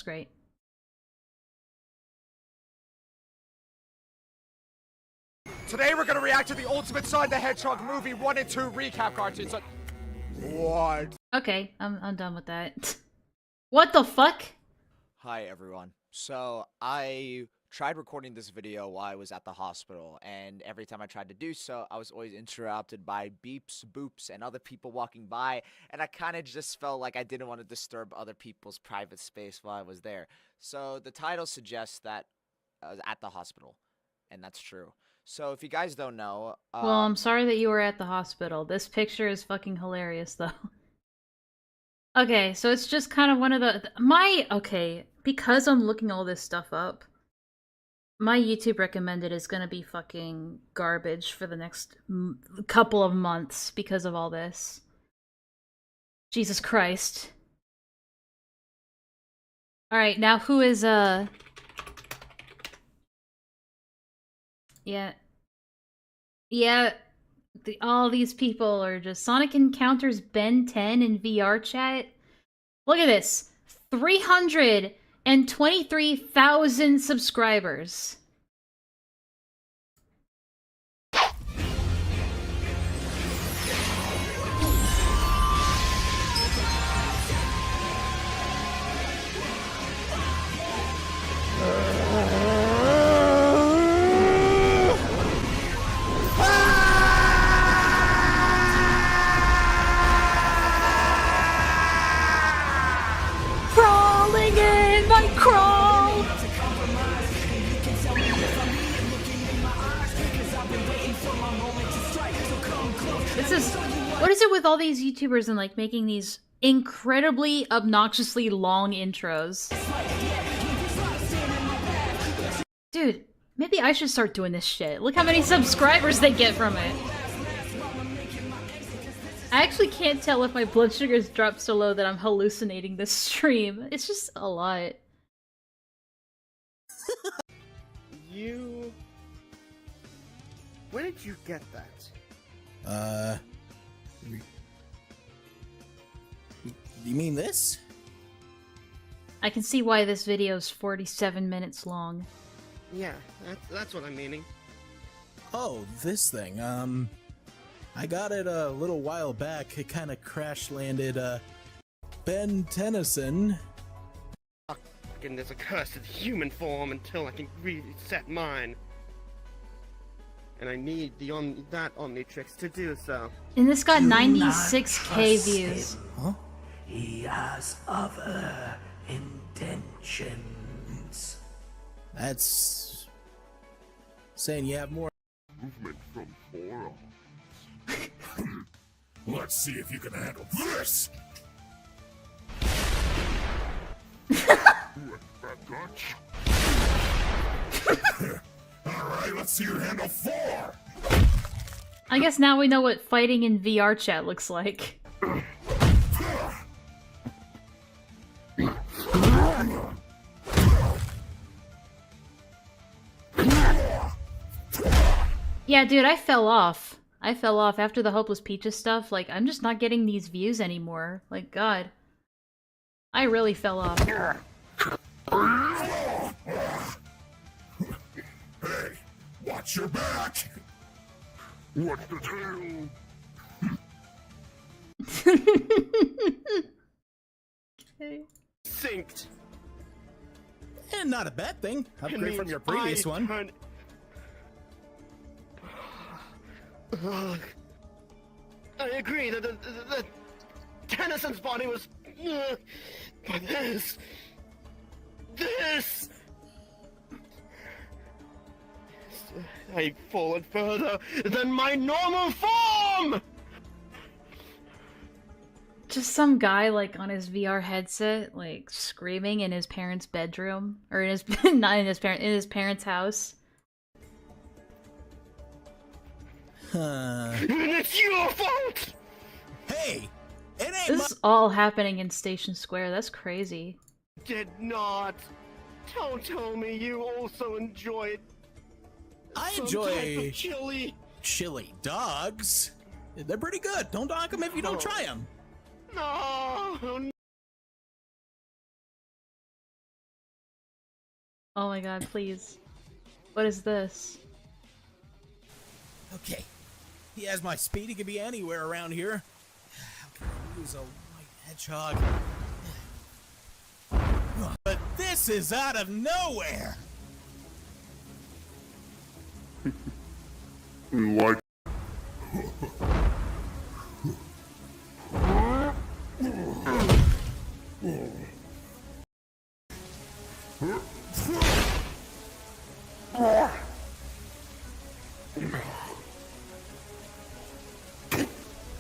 great. Today we're gonna react to the Ultimate Sonic the Hedgehog movie 1 and 2 recap cartoons. So what? Okay, I'm done with that. What the fuck? Hi everyone. So I tried recording this video while I was at the hospital, and every time I tried to do so, I was always interrupted by beeps, boops, and other people walking by, and I kind of just felt like I didn't want to disturb other people's private space while I was there. So the title suggests that I was at the hospital, and that's true. So if you guys don't know... well, I'm sorry that you were at the hospital. This picture is fucking hilarious, though. Okay, so it's just kind of one of the... Okay, because I'm looking all this stuff up, my YouTube recommended is gonna be fucking garbage for the next couple of months because of all this. Jesus Christ. Alright, now who is, Yeah, all these people are just... Sonic encounters Ben 10 in VR chat. Look at this. 323,000 subscribers. Crawling in my crawl! This is... What is it with all these YouTubers and like making these incredibly obnoxiously long intros? Dude, maybe I should start doing this shit. Look how many subscribers they get from it. I actually can't tell if my blood sugar's dropped so low that I'm hallucinating this stream. It's just a lot. Where did you get that? You mean this? I can see why this video is 47 minutes long. Yeah, that's what I'm meaning. Oh, this thing, I got it a little while back. It kind of crash landed, Ben Tennyson. In this accursed human form until I can reset mine. And I need that Omnitrix to do so. And this got 96k views. Huh? He has other intentions. That's... saying you have more... Movement from forearms. Let's see if you can handle this! Alright, let's see you handle 4! I guess now we know what fighting in VR chat looks like. Yeah, dude, I fell off. I fell off after the Hopeless Peaches stuff. Like, I'm just not getting these views anymore. Like, God. I really fell off. Hey, watch your back! What's the tail? Okay. Synced! And not a bad thing. Upgrade from your previous one. I agree that the Tennyson's body was... but this... I've fallen further than my normal form! just some guy like on his VR headset, like screaming in his parents' bedroom, or in his not in his parents' house. It's your fault! Hey! It ain't This is all happening in Station Square. That's crazy. Did not. Don't tell me you also enjoyed. I some enjoy type of chili. chili dogs. They're pretty good. Don't knock them if you don't try them. No. Oh my god, please. What is this? Okay. He has my speed. He could be anywhere around here. How can I use a white hedgehog? But this is out of nowhere! Like.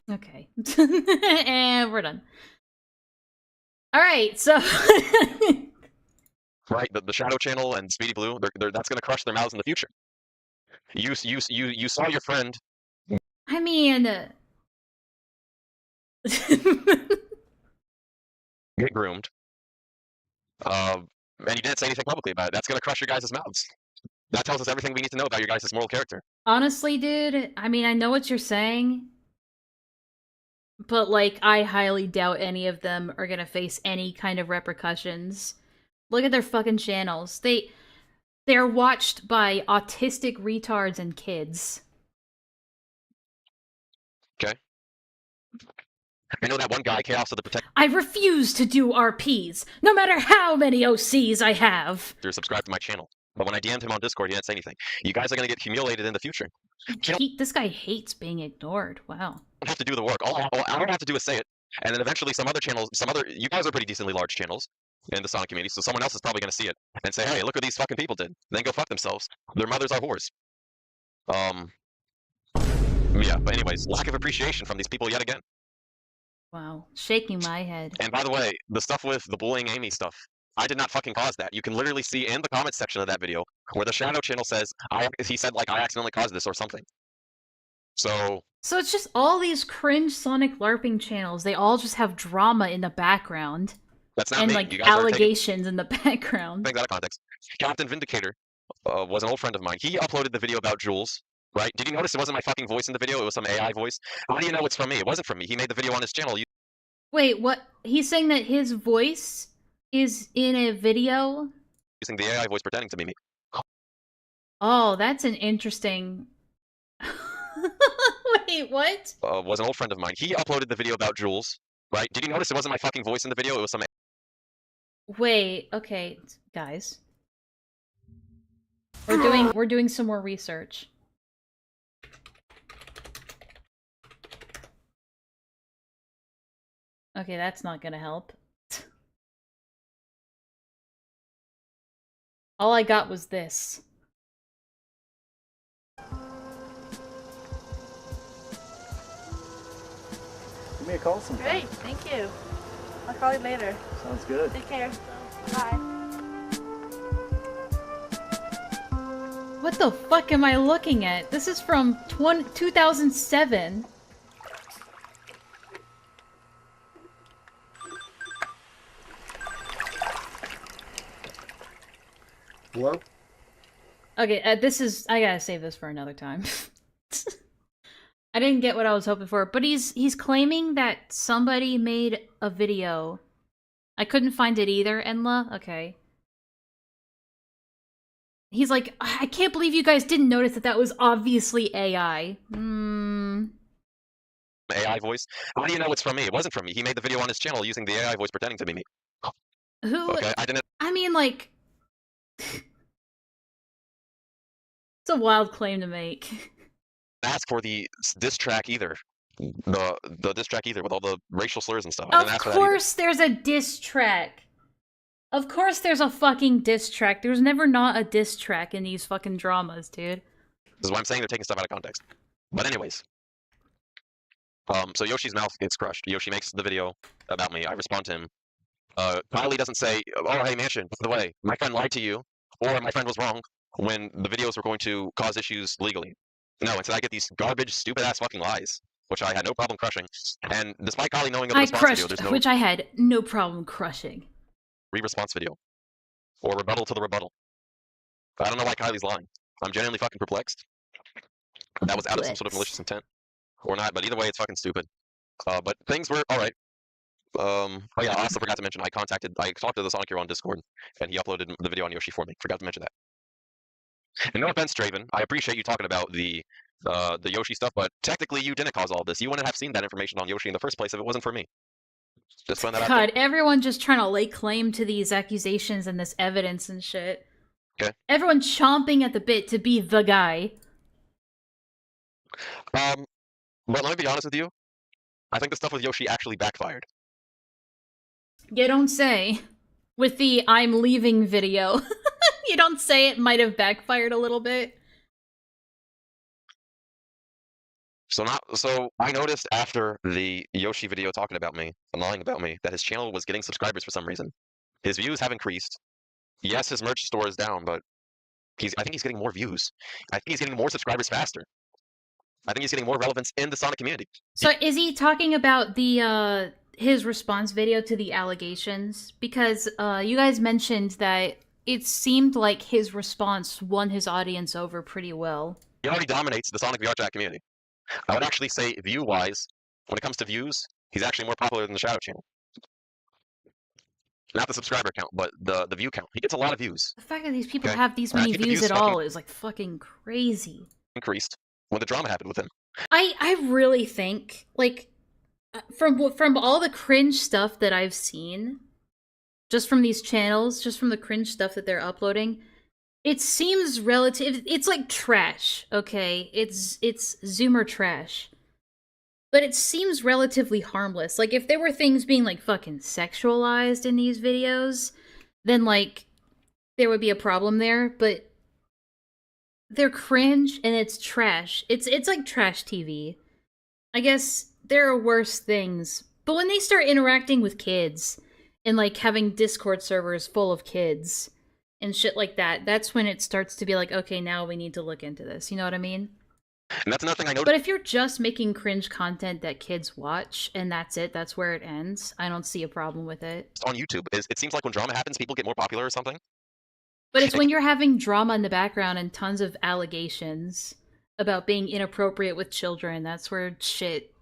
Okay. And we're done. Alright, so... Right, the Shadow Channel and Speedy Blue, that's gonna crush their mouths in the future. You saw your friend. I mean... Get groomed. And you didn't say anything publicly about it. That's gonna crush your guys' mouths. That tells us everything we need to know about your guys' moral character. Honestly, dude, I mean, I know what you're saying, but, like, I highly doubt any of them are gonna face any kind of repercussions. Look at their fucking channels. They're watched by autistic retards and kids. Okay. I know that one guy, Chaos of the Protector, I refuse to do RPs, no matter how many OCs I have. subscribed to my channel. But when I DM'd him on Discord, he didn't say anything. You guys are gonna get humiliated in the future. This guy hates being ignored. Wow. Don't have to do the work. All I don't have to do is say it. And then eventually some other channels, you guys are pretty decently large channels in the Sonic community, so someone else is probably going to see it and say, hey, look what these fucking people did. Then go fuck themselves. Their mothers are whores. Yeah, but anyways, lack of appreciation from these people yet again. Wow. Shaking my head. And by the way, the stuff with the bullying Amy stuff, I did not fucking cause that. You can literally see in the comments section of that video where the Shadow Channel says, he said, like, I accidentally caused this or something. So it's just all these cringe Sonic LARPing channels. They all just have drama in the background. That's not and, me. like, You guys are allegations in the background. things out of context. Captain Vindicator was an old friend of mine. He uploaded the video about Jules, right? Did you notice it wasn't my fucking voice in the video? It was some AI voice. How do you know it's from me? It wasn't from me. He made the video on his channel. Wait, what? He's saying that his voice is in a video? Using the AI voice pretending to be me. Oh, that's an interesting... Wait, what? Was an old friend of mine. He uploaded the video about Jules, right? Did you notice it wasn't my fucking voice in the video? It was some... Wait, okay, guys. We're doing some more research. Okay, that's not gonna help. All I got was this. Give me a call sometime. Great, thank you. I'll call you later. Sounds good. Take care. Bye. What the fuck am I looking at? This is from 2007. Hello? Okay, I gotta save this for another time. I didn't get what I was hoping for, but he's claiming that somebody made a video. I couldn't find it either, Enlaa. Okay. He's like, I can't believe you guys didn't notice that was obviously AI. AI voice. How do you know it's from me? It wasn't from me. He made the video on his channel using the AI voice pretending to be me. Who? Okay, I didn't... I mean, like... It's a wild claim to make. ask for the diss track either. The diss track either with all the racial slurs and stuff. Of course there's a diss track. Of course there's a fucking diss track. There's never not a diss track in these fucking dramas, dude. This is why I'm saying they're taking stuff out of context. But anyways. So Yoshi's mouth gets crushed. Yoshi makes the video about me. I respond to him. Kylie doesn't say, "Oh, hey, Mansion, by the way, my friend lied to you," or "My friend was wrong," when the videos were going to cause issues legally. No, instead I get these garbage, stupid-ass fucking lies, which I had no problem crushing. And despite Kylie knowing of the I response crushed, video, there's no which I had no problem crushing. re-response video or rebuttal to the rebuttal. I don't know why Kylie's lying. I'm genuinely fucking perplexed. That was out of some sort of malicious intent, or not. But either way, it's fucking stupid. But things were all right. Oh yeah, I also forgot to mention I talked to the Sonic Hero on Discord, and he uploaded the video on Yoshi for me. Forgot to mention that. And no offense, Draven, I appreciate you talking about the Yoshi stuff, but technically you didn't cause all this. You wouldn't have seen that information on Yoshi in the first place if it wasn't for me. Just throwing that out there. God, everyone just trying to lay claim to these accusations and this evidence and shit. Okay. Everyone chomping at the bit to be the guy. But let me be honest with you. I think the stuff with Yoshi actually backfired. You don't say. With the "I'm leaving" video. You don't say it might have backfired a little bit. So I noticed after the Yoshi video talking about me and lying about me that his channel was getting subscribers for some reason. His views have increased. Yes, his merch store is down, but I think he's getting more views. I think he's getting more subscribers faster. I think he's getting more relevance in the Sonic community. So is he talking about the his response video to the allegations? Because you guys mentioned that it seemed like his response won his audience over pretty well. He already dominates the Sonic VR chat community. I would actually say, view-wise, when it comes to views, he's actually more popular than the Shadow channel. Not the subscriber count, but the view count. He gets a lot of views. The fact that these people have these many views at all is like fucking crazy. Increased when the drama happened with him. I really think, like, from all the cringe stuff that I've seen, just from these channels, just from the cringe stuff that they're uploading, it seems relative. It's like trash, okay? It's Zoomer trash. But it seems relatively harmless. Like, if there were things being, like, fucking sexualized in these videos, then, like, there would be a problem there, but they're cringe and it's trash. It's like trash TV. I guess there are worse things. But when they start interacting with kids and, like, having Discord servers full of kids and shit like that, that's when it starts to be like, okay, now we need to look into this. You know what I mean? And that's another thing I noticed. But if you're just making cringe content that kids watch and that's it, that's where it ends, I don't see a problem with it. On YouTube, it seems like when drama happens, people get more popular or something. But it's when you're having drama in the background and tons of allegations about being inappropriate with children, that's where shit...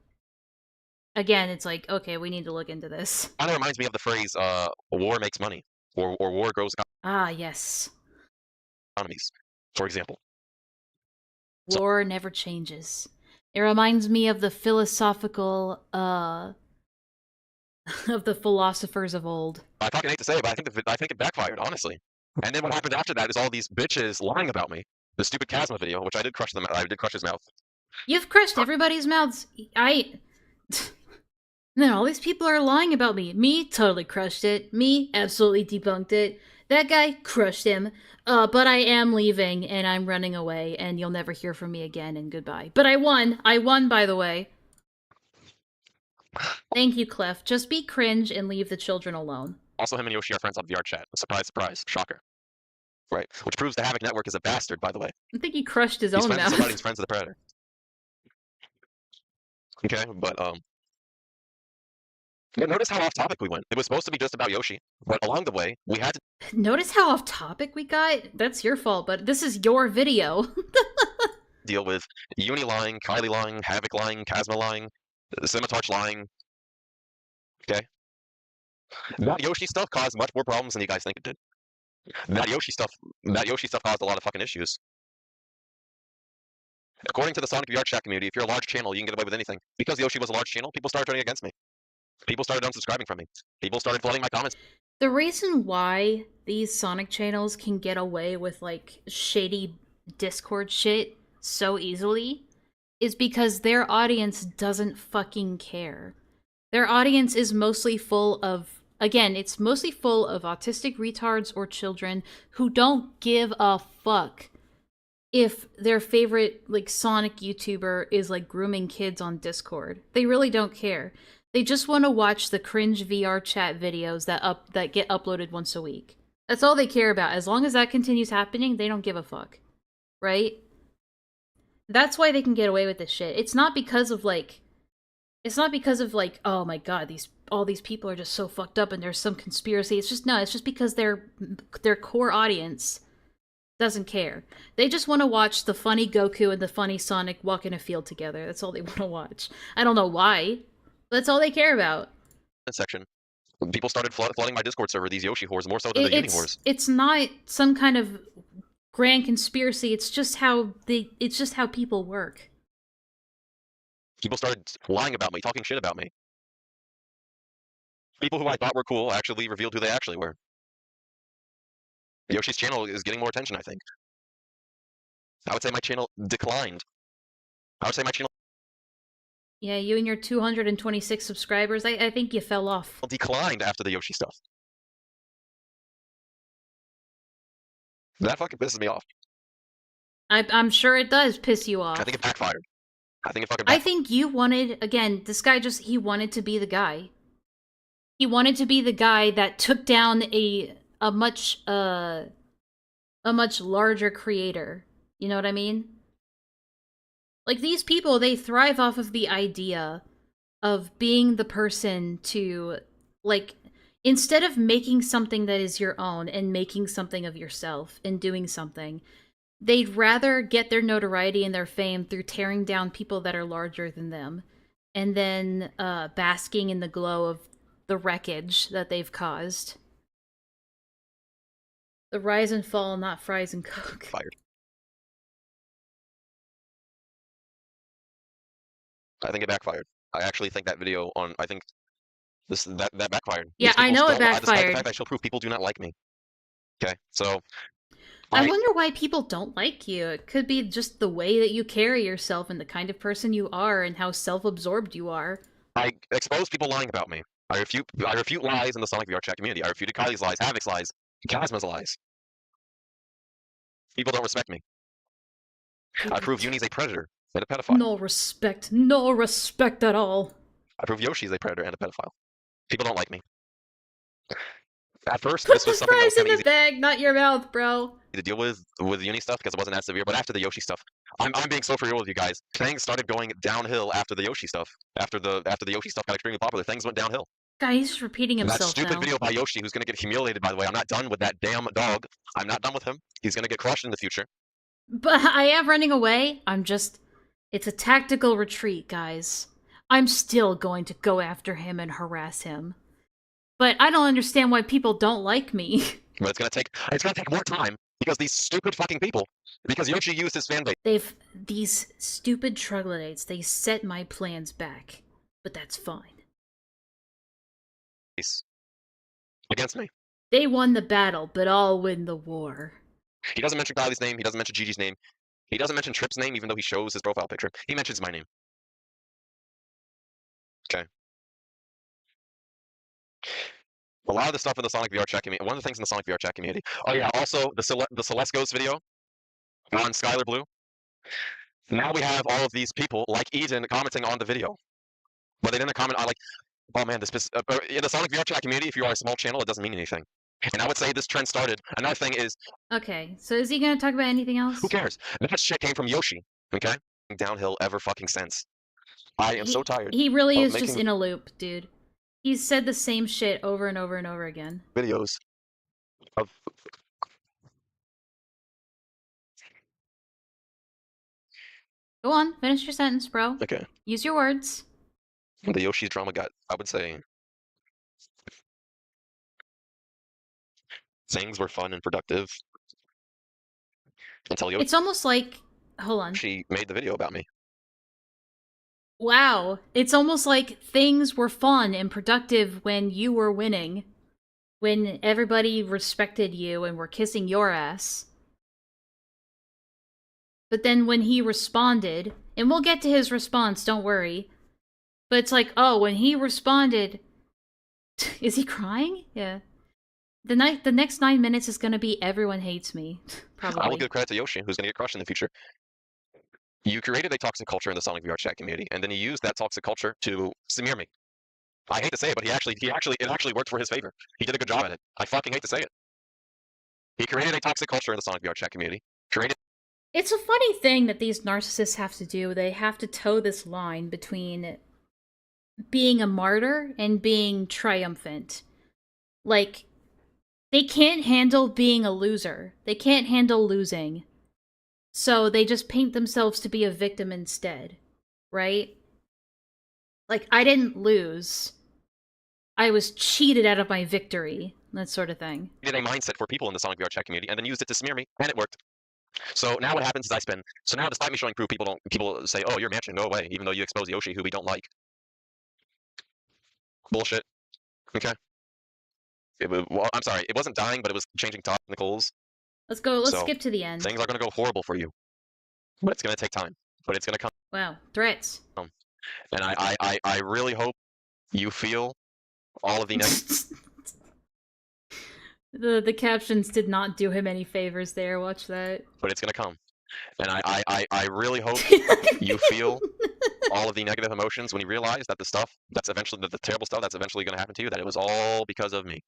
Again, it's like, okay, we need to look into this. Kind of reminds me of the phrase, war makes money, or war grows Ah, yes. economies, for example. War never changes. It reminds me of the philosophical, of the philosophers of old. I fucking hate to say it, but I think it backfired, honestly. And then what happened after that is all these bitches lying about me. The stupid Chasma video, which I did crush his mouth. You've crushed everybody's mouths. Then all these people are lying about me. Me, totally crushed it. Me, absolutely debunked it. That guy, crushed him. But I am leaving, and I'm running away, and you'll never hear from me again, and goodbye. But I won! I won, by the way. Thank you, Clef. Just be cringe and leave the children alone. Also, him and Yoshi are friends on VR chat. Surprise, surprise. Shocker. Right. Which proves the Havoc Network is a bastard, by the way. I think he crushed his He's own friends mouth. with somebody who's friends with the Predator. Okay, but, yeah, notice how off topic we went. It was supposed to be just about Yoshi, but along the way, we had to Notice how off topic we got? That's your fault, but this is your video. deal with Uni lying, Kylie lying, Havoc lying, Chasma lying, Scimitarch lying. Okay? That Yoshi stuff caused much more problems than you guys think it did. That Yoshi stuff caused a lot of fucking issues. According to the Sonic VR chat community, if you're a large channel, you can get away with anything. Because Yoshi was a large channel, people started turning against me. People started unsubscribing from me. People started flooding my comments. The reason why these Sonic channels can get away with, like, shady Discord shit so easily is because their audience doesn't fucking care. Their audience is mostly full of, again, it's mostly full of autistic retards or children who don't give a fuck. if their favorite like Sonic YouTuber is like grooming kids on Discord. They really don't care. They just want to watch the cringe VR chat videos that get uploaded once a week. That's all they care about. As long as that continues happening, they don't give a fuck. Right? That's why they can get away with this shit. It's not because of like, oh my god, all these people are just so fucked up and there's some conspiracy. It's just because their core audience doesn't care. They just want to watch the funny Goku and the funny Sonic walk in a field together. That's all they want to watch. I don't know why, but that's all they care about. Section. People started flooding my Discord server, these Yoshi whores, more so than the Uni whores. It's not some kind of grand conspiracy. It's just how people work. People started lying about me, talking shit about me. People who I thought were cool actually revealed who they actually were. Yoshi's channel is getting more attention, I think. I would say my channel declined. I would say my channel Yeah, you and your 226 subscribers, I think you fell off. declined after the Yoshi stuff. That fucking pisses me off. I'm sure it does piss you off. I think it backfired. I think it fucking I think you wanted, again, this guy he wanted to be the guy. He wanted to be the guy that took down a much larger creator. You know what I mean? Like, these people, they thrive off of the idea of being the person to, like, instead of making something that is your own and making something of yourself and doing something, they'd rather get their notoriety and their fame through tearing down people that are larger than them and then basking in the glow of the wreckage that they've caused. The rise and fall, not fries and coke. Fired. I think it backfired. I actually think that video on, I think that backfired. Yeah, I know it backfired. Despite the fact that I shall prove people do not like me. Okay, so I wonder why people don't like you. It could be just the way that you carry yourself and the kind of person you are and how self-absorbed you are. I expose people lying about me. I refute lies in the Sonic VR chat community. I refuted Kylie's lies, Havoc's lies, Chasma's lies. People don't respect me. I prove Uni's a predator and a pedophile. No respect at all. I prove Yoshi's a predator and a pedophile. People don't like me. At first, Put this the was something that was fries in kind the of easy bag, not your mouth, bro. to deal with Uni stuff because it wasn't as severe. But after the Yoshi stuff, I'm being so for real with you guys. Things started going downhill after the Yoshi stuff. After the Yoshi stuff got extremely popular, things went downhill. God, he's just repeating himself That stupid now. video by Yoshi, who's gonna get humiliated, by the way. I'm not done with that damn dog. I'm not done with him. He's gonna get crushed in the future. But I am running away. It's a tactical retreat, guys. I'm still going to go after him and harass him. But I don't understand why people don't like me. But it's gonna take more time because these stupid fucking people, because Yoshi used his fan base. These stupid troglodytes, they set my plans back. But that's fine. Against me. They won the battle, but I'll win the war. He doesn't mention Kylie's name, he doesn't mention Gigi's name. He doesn't mention Trip's name, even though he shows his profile picture. He mentions my name. Okay. A lot of the stuff in the Sonic VR chat community, one of the things in the Sonic VR chat community. Oh yeah, also the Celescos video on Skylar Blue. Now we have all of these people, like Eden, commenting on the video. But they didn't comment on, like, oh man, in the Sonic VR chat community, if you are a small channel, it doesn't mean anything. And I would say this trend started. Another thing is... Okay, so is he gonna talk about anything else? Who cares? That shit came from Yoshi, okay? Downhill ever fucking since. I am so tired. He really is just in a loop, dude. He's said the same shit over and over and over again. Videos of... Go on, finish your sentence, bro. Okay. Use your words. The Yoshi's drama got, I would say... Things were fun and productive. Until Yoshi... It's almost like... Hold on. She made the video about me. Wow. It's almost like things were fun and productive when you were winning. When everybody respected you and were kissing your ass. But then when he responded, and we'll get to his response, don't worry. But it's like, oh, when he responded... Is he crying? Yeah. The next 9 minutes is gonna be everyone hates me. Probably. I will give credit to Yoshi, who's going to get crushed in the future. You created a toxic culture in the Sonic VR chat community, and then you used that toxic culture to smear me. I hate to say it, but it actually worked for his favor. He did a good job at it. I fucking hate to say it. He created a toxic culture in the Sonic VR chat community. It's a funny thing that these narcissists have to do. They have to toe this line between being a martyr and being triumphant. Like, they can't handle being a loser. They can't handle losing. So they just paint themselves to be a victim instead, right? Like, I didn't lose. I was cheated out of my victory. That sort of thing. Did a mindset for people in the Sonic VR chat community, and then used it to smear me, and it worked. So now what happens is so now despite me showing proof, people say, oh, your mansion, go away, even though you expose Yoshi, who we don't like. Bullshit. Okay. Well, I'm sorry, it wasn't dying, but it was changing technicals. Let's skip to the end. Things are going to go horrible for you. But it's going to take time. But it's going to come. Wow, threats. And I really hope you feel all of the negative... The captions did not do him any favors there, watch that. But it's going to come. And I really hope you feel all of the negative emotions when you realize that the stuff, the terrible stuff that's eventually going to happen to you, that it was all because of me.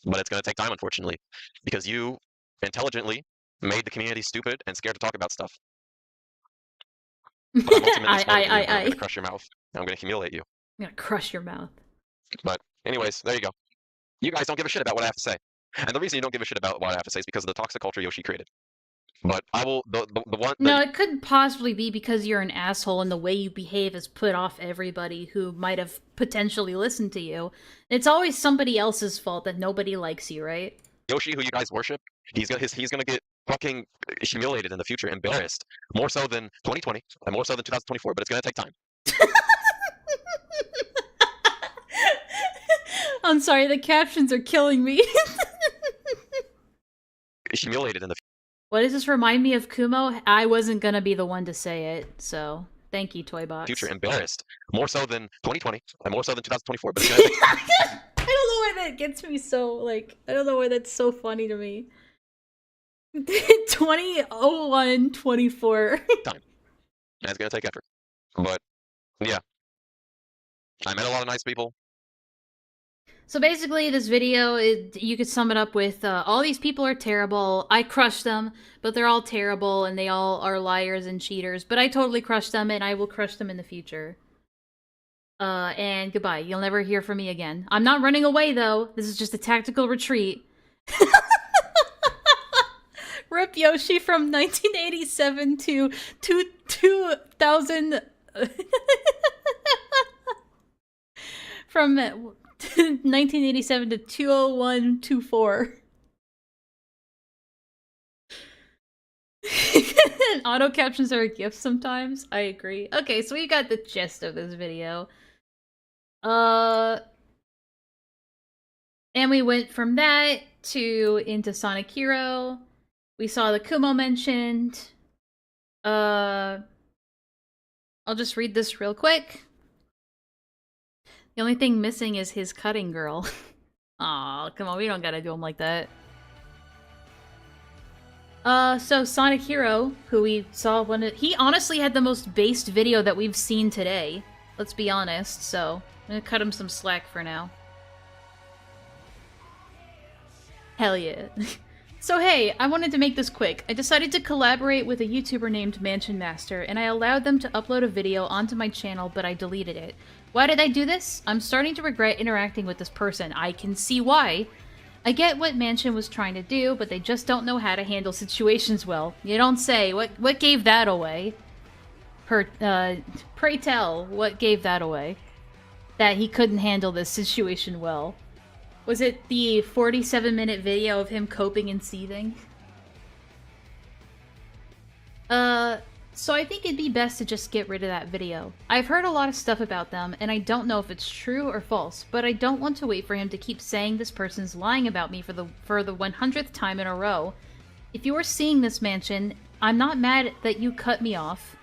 But it's going to take time, unfortunately, because you intelligently made the community stupid and scared to talk about stuff. But I'm going to crush your mouth. I'm going to humiliate you. I'm going to crush your mouth. But anyways, there you go. You guys don't give a shit about what I have to say. And the reason you don't give a shit about what I have to say is because of the toxic culture Yoshi created. But I will, the one... No, it couldn't possibly be because you're an asshole and the way you behave has put off everybody who might have potentially listened to you. It's always somebody else's fault that nobody likes you, right? Yoshi, who you guys worship, he's gonna get fucking humiliated in the future, embarrassed. More so than 2020, and more so than 2024, but it's gonna take time. I'm sorry, the captions are killing me. Humiliated in the What does this remind me of, Kumo? I wasn't gonna be the one to say it, so thank you, Toybox. Future embarrassed. More so than 2020, and more so than 2024, but it's gonna take time. I don't know why that gets me so, like, I don't know why that's so funny to me. 2001, 24. Time. And it's gonna take effort. But, yeah. I met a lot of nice people. So basically, this video, you could sum it up with, all these people are terrible, I crushed them, but they're all terrible, and they all are liars and cheaters, but I totally crushed them, and I will crush them in the future. And goodbye. You'll never hear from me again. I'm not running away, though. This is just a tactical retreat. Rip Yoshi from 1987 to 2000... From 1987 to 20124. Auto captions are a gift sometimes. I agree. Okay, so we got the gist of this video. And we went from that to into Sonic Hero. We saw the Kumo mentioned. I'll just read this real quick. The only thing missing is his cutting girl. Aw, come on, we don't gotta do him like that. So Sonic Hero, who we saw he honestly had the most based video that we've seen today. Let's be honest, so I'm gonna cut him some slack for now. Hell yeah. So hey, I wanted to make this quick. I decided to collaborate with a YouTuber named Mansion Master, and I allowed them to upload a video onto my channel, but I deleted it. Why did I do this? I'm starting to regret interacting with this person. I can see why. I get what Mansion was trying to do, but they just don't know how to handle situations well. You don't say. What gave that away? Pray tell, what gave that away? That he couldn't handle this situation well. Was it the 47-minute video of him coping and seething? So I think it'd be best to just get rid of that video. I've heard a lot of stuff about them, and I don't know if it's true or false, but I don't want to wait for him to keep saying this person's lying about me for the 100th time in a row. If you are seeing this, Mansion, I'm not mad that you cut me off.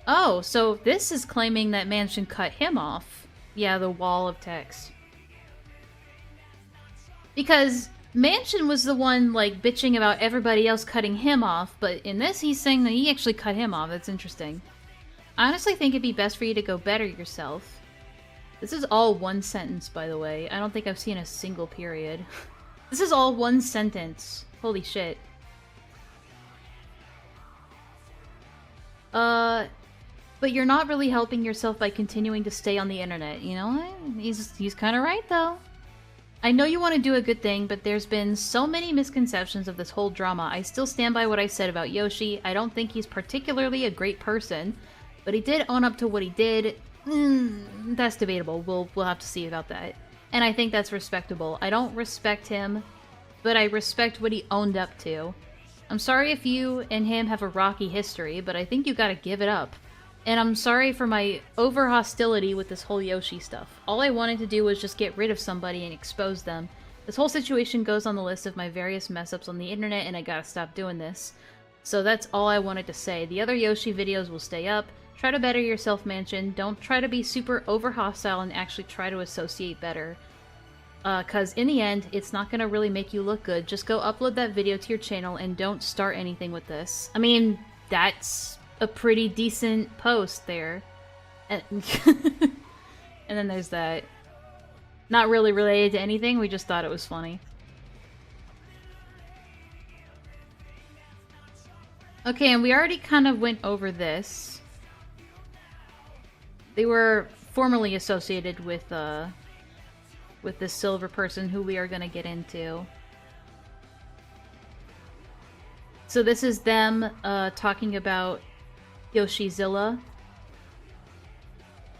Oh, so this is claiming that Mansion cut him off. Yeah, the wall of text. Because Mansion was the one, like, bitching about everybody else cutting him off, but in this he's saying that he actually cut him off. That's interesting. I honestly think it'd be best for you to go better yourself. This is all one sentence, by the way. I don't think I've seen a single period. This is all one sentence. Holy shit. But you're not really helping yourself by continuing to stay on the internet, you know? He's kind of right, though. I know you want to do a good thing, but there's been so many misconceptions of this whole drama. I still stand by what I said about Yoshi. I don't think he's particularly a great person, but he did own up to what he did. That's debatable. We'll have to see about that. And I think that's respectable. I don't respect him, but I respect what he owned up to. I'm sorry if you and him have a rocky history, but I think you gotta give it up. And I'm sorry for my over-hostility with this whole Yoshi stuff. All I wanted to do was just get rid of somebody and expose them. This whole situation goes on the list of my various mess-ups on the internet, and I gotta stop doing this. So that's all I wanted to say. The other Yoshi videos will stay up. Try to better yourself, Mansion. Don't try to be super over-hostile and actually try to associate better. Cause in the end, it's not gonna really make you look good. Just go upload that video to your channel and don't start anything with this. I mean, that's a pretty decent post there. And, and then there's that. Not really related to anything, we just thought it was funny. Okay, and we already kind of went over this. They were formerly associated with this silver person who we are gonna get into. So this is them talking about Yoshizilla.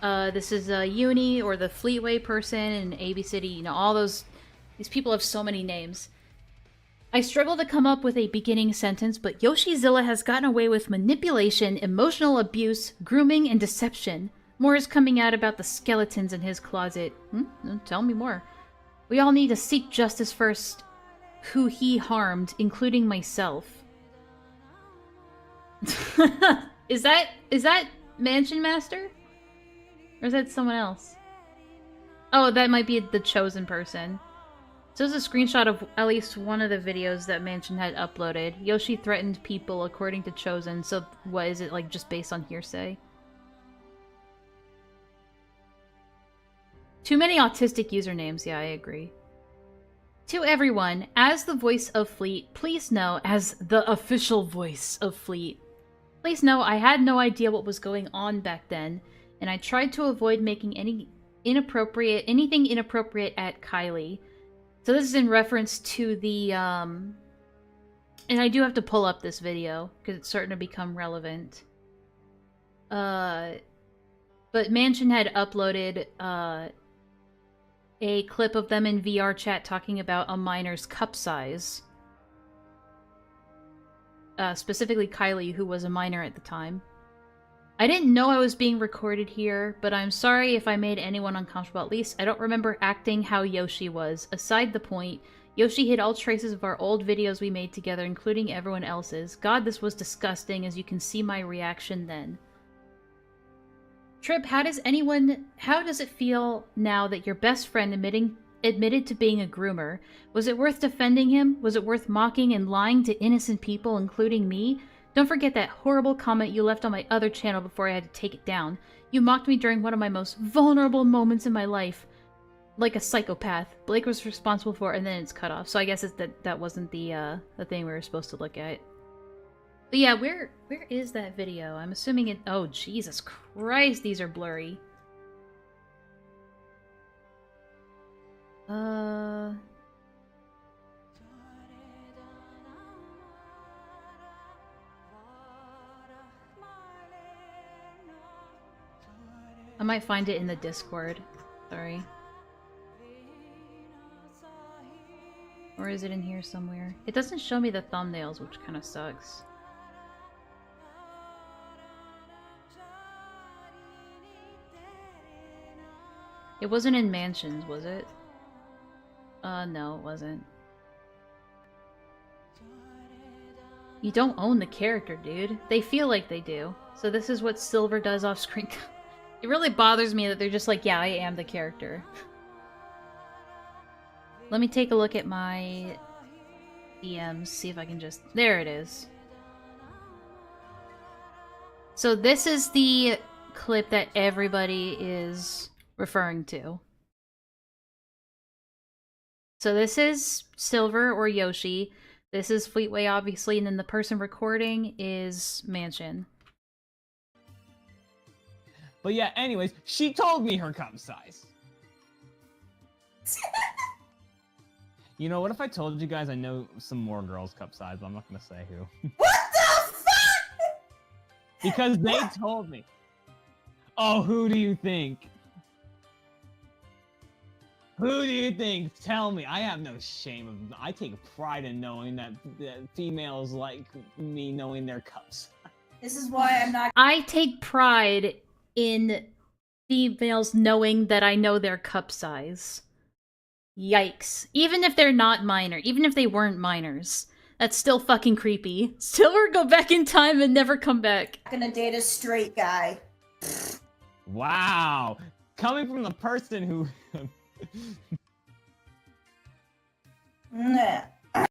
This is Uni, or the Fleetway person, and AB City, you know, all those... These people have so many names. I struggle to come up with a beginning sentence, but Yoshizilla has gotten away with manipulation, emotional abuse, grooming, and deception. More is coming out about the skeletons in his closet. Tell me more. We all need to seek justice first. Who he harmed, including myself. Is that Mansion Master? Or is that someone else? Oh, that might be the chosen person. So this is a screenshot of at least one of the videos that Mansion had uploaded. Yoshi threatened people according to Chosen, so what is it, like, just based on hearsay? Too many autistic usernames, yeah, I agree. To everyone, as the voice of Fleet, please know, as the official voice of Fleet, please know I had no idea what was going on back then, and I tried to avoid making anything inappropriate at Kylie. So this is in reference to the, and I do have to pull up this video, because it's starting to become relevant. But Mansion had uploaded, a clip of them in VR chat talking about a minor's cup size. Specifically Kylie, who was a minor at the time. I didn't know I was being recorded here, but I'm sorry if I made anyone uncomfortable. At least I don't remember acting how Yoshi was. Aside the point, Yoshi hid all traces of our old videos we made together, including everyone else's. God, this was disgusting, as you can see my reaction then. Trip, how does it feel now that your best friend admitted to being a groomer? Was it worth defending him? Was it worth mocking and lying to innocent people, including me? Don't forget that horrible comment you left on my other channel before I had to take it down. You mocked me during one of my most vulnerable moments in my life. Like a psychopath. Blake was responsible for it, and then it's cut off. So I guess that wasn't the thing we were supposed to look at. But yeah, where is that video? I'm assuming it... Oh, Jesus Christ, these are blurry. I might find it in the Discord. Sorry. Or is it in here somewhere? It doesn't show me the thumbnails, which kind of sucks. It wasn't in Mansions, was it? No, it wasn't. You don't own the character, dude. They feel like they do. So this is what Silver does off screen. It really bothers me that they're just like, yeah, I am the character. Let me take a look at my DMs, see if I can just... There it is. So this is the clip that everybody is referring to. So this is Silver or Yoshi. This is Fleetway, obviously, and then the person recording is Mansion. But yeah, anyways, she told me her cup size. You know, what if I told you guys I know some more girls' cup size, but I'm not gonna say who. What the fuck? Because they told me. Oh, who do you think? Who do you think? Tell me. I have no shame. I take pride in knowing that females like me knowing their cups. This is why I'm not. I take pride in females knowing that I know their cup size. Yikes. Even if they're not minor, even if they weren't minors, that's still fucking creepy. Silver, go back in time and never come back. Gonna date a straight guy. Wow. Coming from the person who... Nah.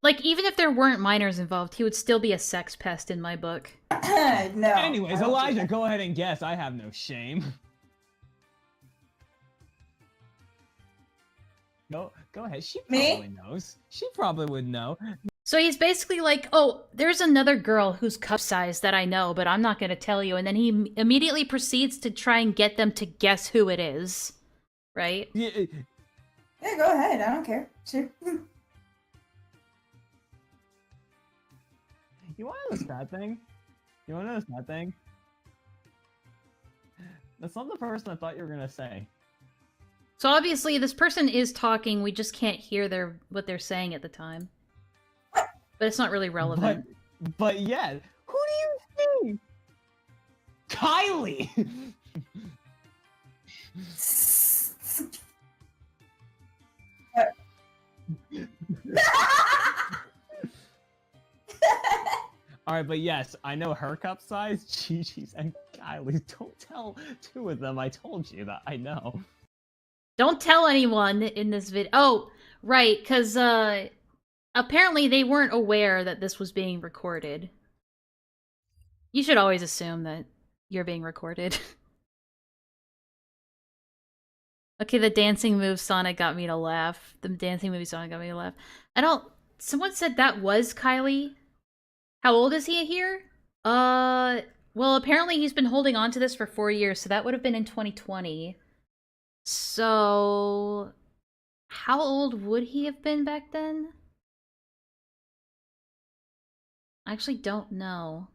Like, even if there weren't minors involved, he would still be a sex pest in my book. No. Anyways, Elijah, go ahead and guess. I have no shame. Go ahead. She probably knows. She probably would know. So he's basically like, oh, there's another girl whose cup size that I know, but I'm not going to tell you. And then he immediately proceeds to try and get them to guess who it is. Right? Yeah, go ahead. I don't care. Sure. You want to know the sad thing? You want to know the sad thing? That's not the person I thought you were going to say. So obviously this person is talking, we just can't hear what they're saying at the time. But it's not really relevant. But yeah, who do you think? Kylie! Alright, but yes, I know her cup size, Gigi's and Kylie's. Don't tell two of them I told you that I know. Don't tell anyone in this video. Oh, right, because apparently they weren't aware that this was being recorded. You should always assume that you're being recorded. Okay, the dancing move Sonic got me to laugh. The dancing movie Sonic got me to laugh. Someone said that was Kylie. How old is he here? Well, apparently he's been holding on to this for 4 years, so that would have been in 2020. So, how old would he have been back then? I actually don't know.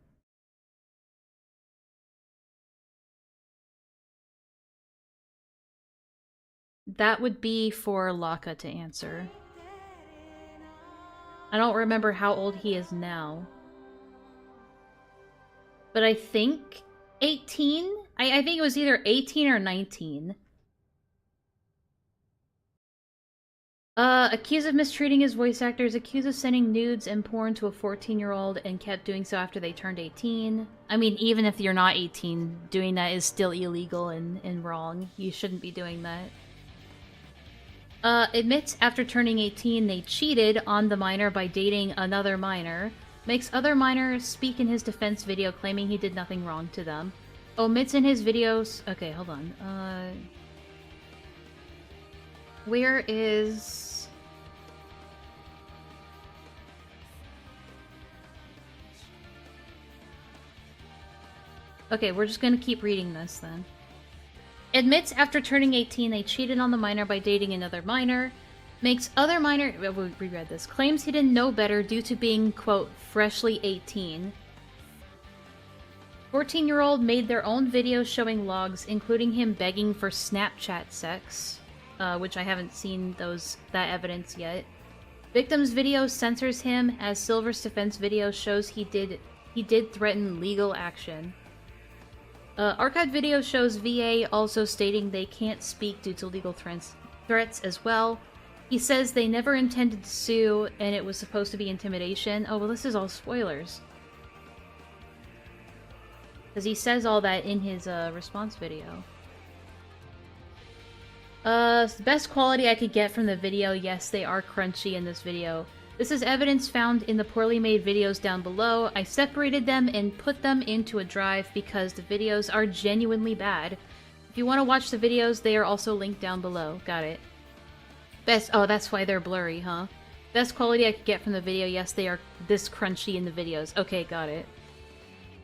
That would be for Laka to answer. I don't remember how old he is now. But I think 18? I think it was either 18 or 19. Accused of mistreating his voice actors, accused of sending nudes and porn to a 14-year-old and kept doing so after they turned 18. I mean, even if you're not 18, doing that is still illegal and wrong. You shouldn't be doing that. Admits after turning 18 they cheated on the minor by dating another minor. Makes other minors speak in his defense video claiming he did nothing wrong to them. Omits in his videos... Okay, hold on. Where is... Okay, we're just gonna keep reading this then. Admits after turning 18 they cheated on the minor by dating another minor. Makes other minor... We reread this. Claims he didn't know better due to being, quote, freshly 18. 14-year-old made their own videos showing logs, including him begging for Snapchat sex. Which I haven't seen that evidence yet. Victim's video censors him, as Silver's defense video shows he did threaten legal action. Archived video shows VA also stating they can't speak due to legal threats as well. He says they never intended to sue, and it was supposed to be intimidation. Oh, well, this is all spoilers. Because he says all that in his response video. The best quality I could get from the video, yes, they are crunchy in this video. This is evidence found in the poorly made videos down below. I separated them and put them into a drive because the videos are genuinely bad. If you want to watch the videos, they are also linked down below. Got it. Oh, that's why they're blurry, huh? Best quality I could get from the video, yes, they are this crunchy in the videos. Okay, got it.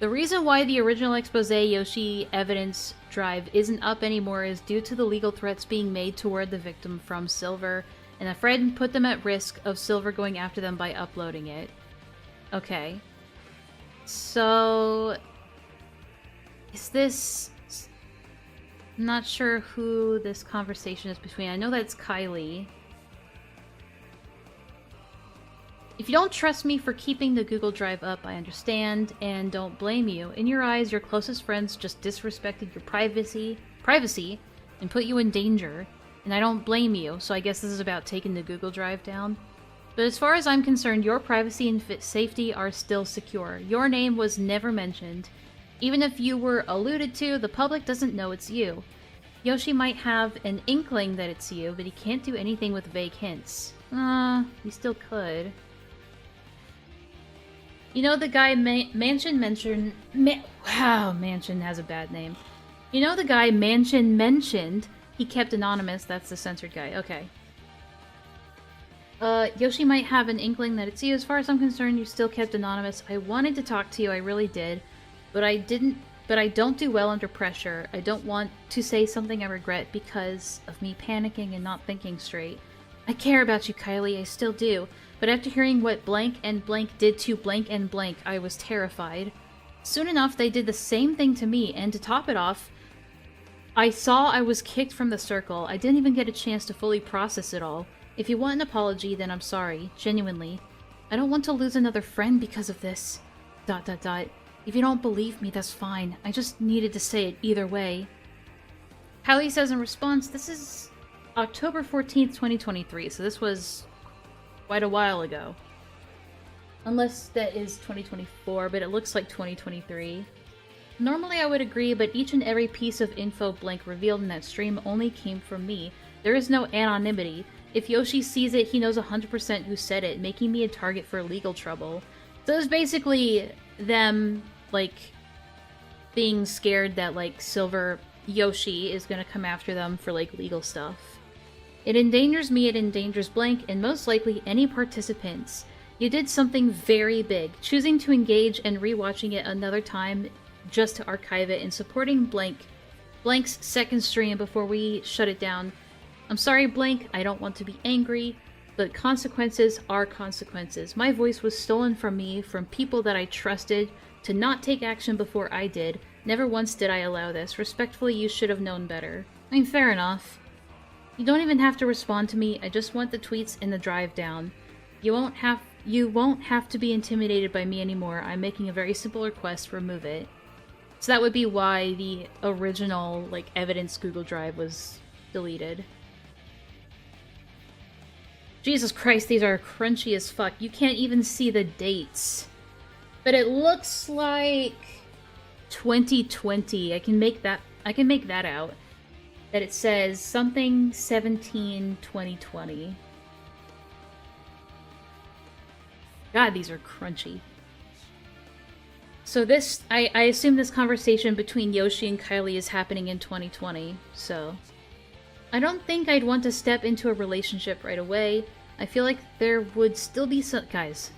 The reason why the original expose Yoshi evidence drive isn't up anymore is due to the legal threats being made toward the victim from Silver, and a friend put them at risk of Silver going after them by uploading it. Okay. So... is this... I'm not sure who this conversation is between. I know that's Kylie. If you don't trust me for keeping the Google Drive up, I understand, and don't blame you. In your eyes, your closest friends just disrespected your privacy, and put you in danger. And I don't blame you, so I guess this is about taking the Google Drive down. But as far as I'm concerned, your privacy and safety are still secure. Your name was never mentioned. Even if you were alluded to, the public doesn't know it's you. Yoshi might have an inkling that it's you, but he can't do anything with vague hints. He still could. You know the guy Mansion mentioned... Wow, Mansion has a bad name. You know the guy Mansion mentioned... He kept anonymous, that's the censored guy. Okay. Yoshi might have an inkling that it's you. As far as I'm concerned, you still kept anonymous. I wanted to talk to you, I really did. But I don't do well under pressure. I don't want to say something I regret because of me panicking and not thinking straight. I care about you, Kylie, I still do. But after hearing what blank and blank did to blank and blank, I was terrified. Soon enough, they did the same thing to me, and to top it off, I saw I was kicked from the circle. I didn't even get a chance to fully process it all. If you want an apology, then I'm sorry. Genuinely. I don't want to lose another friend because of this. ... If you don't believe me, that's fine. I just needed to say it either way. Kylie says in response, this is October 14th, 2023, so this was quite a while ago. Unless that is 2024, but it looks like 2023. Normally I would agree, but each and every piece of info blank revealed in that stream only came from me. There is no anonymity. If Yoshi sees it, he knows 100% who said it, making me a target for legal trouble. So it's basically them, like, being scared that, like, Silver Yoshi is gonna come after them for, like, legal stuff. It endangers me, it endangers blank, and most likely any participants. You did something very big, choosing to engage and rewatching it another time just to archive it and supporting Blank's second stream before we shut it down. I'm sorry, Blank, I don't want to be angry, but consequences are consequences. My voice was stolen from me, from people that I trusted, to not take action before I did. Never once did I allow this. Respectfully, you should have known better. I mean, fair enough. You don't even have to respond to me, I just want the tweets and the drive down. You won't have to be intimidated by me anymore. I'm making a very simple request, remove it. So that would be why the original, like, evidence Google Drive was deleted. Jesus Christ, these are crunchy as fuck. You can't even see the dates. But it looks like 2020. I can make that out. That it says something 17/2020. God, these are crunchy. So this, I assume this conversation between Yoshi and Kylie is happening in 2020, so... I don't think I'd want to step into a relationship right away. I feel like there would still be some... Guys.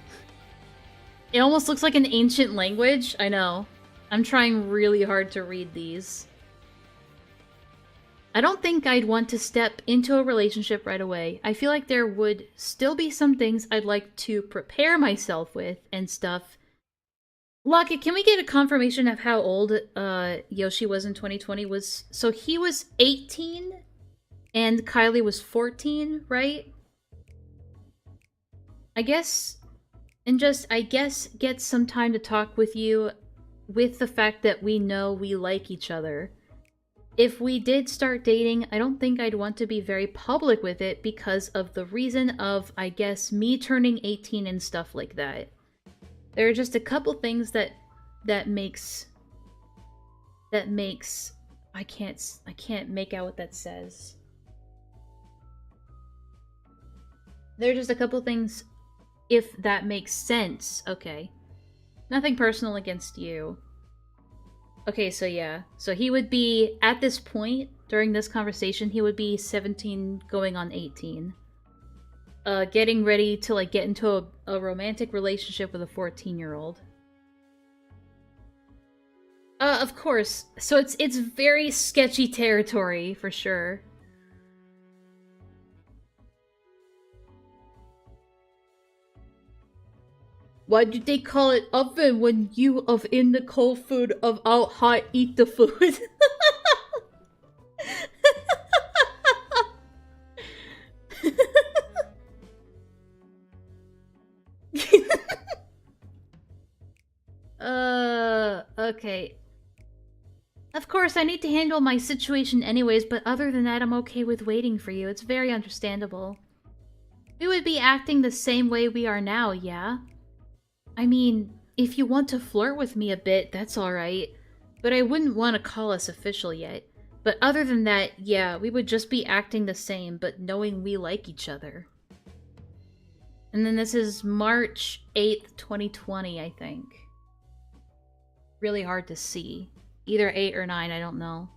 It almost looks like an ancient language. I know. I'm trying really hard to read these. I don't think I'd want to step into a relationship right away. I feel like there would still be some things I'd like to prepare myself with and stuff. Locket, can we get a confirmation of how old Yoshi was in 2020? So he was 18 and Kylie was 14, right? I guess get some time to talk with you with the fact that we know we like each other. If we did start dating, I don't think I'd want to be very public with it because of the reason of, I guess, me turning 18 and stuff like that. There are just a couple things that makes I can't make out what that says. There are just a couple things, if that makes sense. Okay. Nothing personal against you. Okay, so yeah. So he would be, at this point, during this conversation, he would be 17 going on 18. Getting ready to, like, get into a romantic relationship with a 14-year-old. Of course. So it's very sketchy territory, for sure. Why did they call it oven when you of in the cold food of out hot eat the food? Okay. Of course, I need to handle my situation anyways, but other than that, I'm okay with waiting for you. It's very understandable. We would be acting the same way we are now, yeah? I mean, if you want to flirt with me a bit, that's alright. But I wouldn't want to call us official yet. But other than that, yeah, we would just be acting the same, but knowing we like each other. And then this is March 8th, 2020, I think. Really hard to see. Either 8 or 9, I don't know.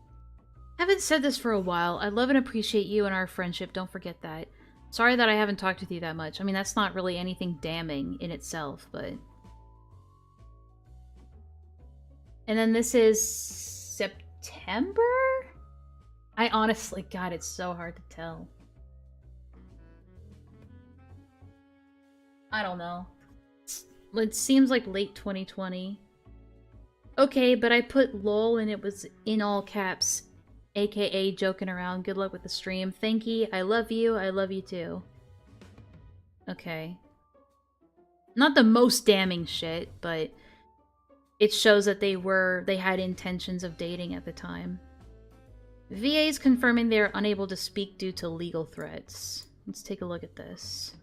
Haven't said this for a while. I love and appreciate you and our friendship, don't forget that. Sorry that I haven't talked with you that much. I mean, that's not really anything damning in itself, but... And then this is... September? I honestly, God, it's so hard to tell. I don't know. It seems like late 2020. Okay, but I put lol and it was in all caps. AKA joking around. Good luck with the stream. Thank you. I love you. I love you too. Okay. Not the most damning shit, but it shows that they had intentions of dating at the time. VA's confirming they are unable to speak due to legal threats. Let's take a look at this.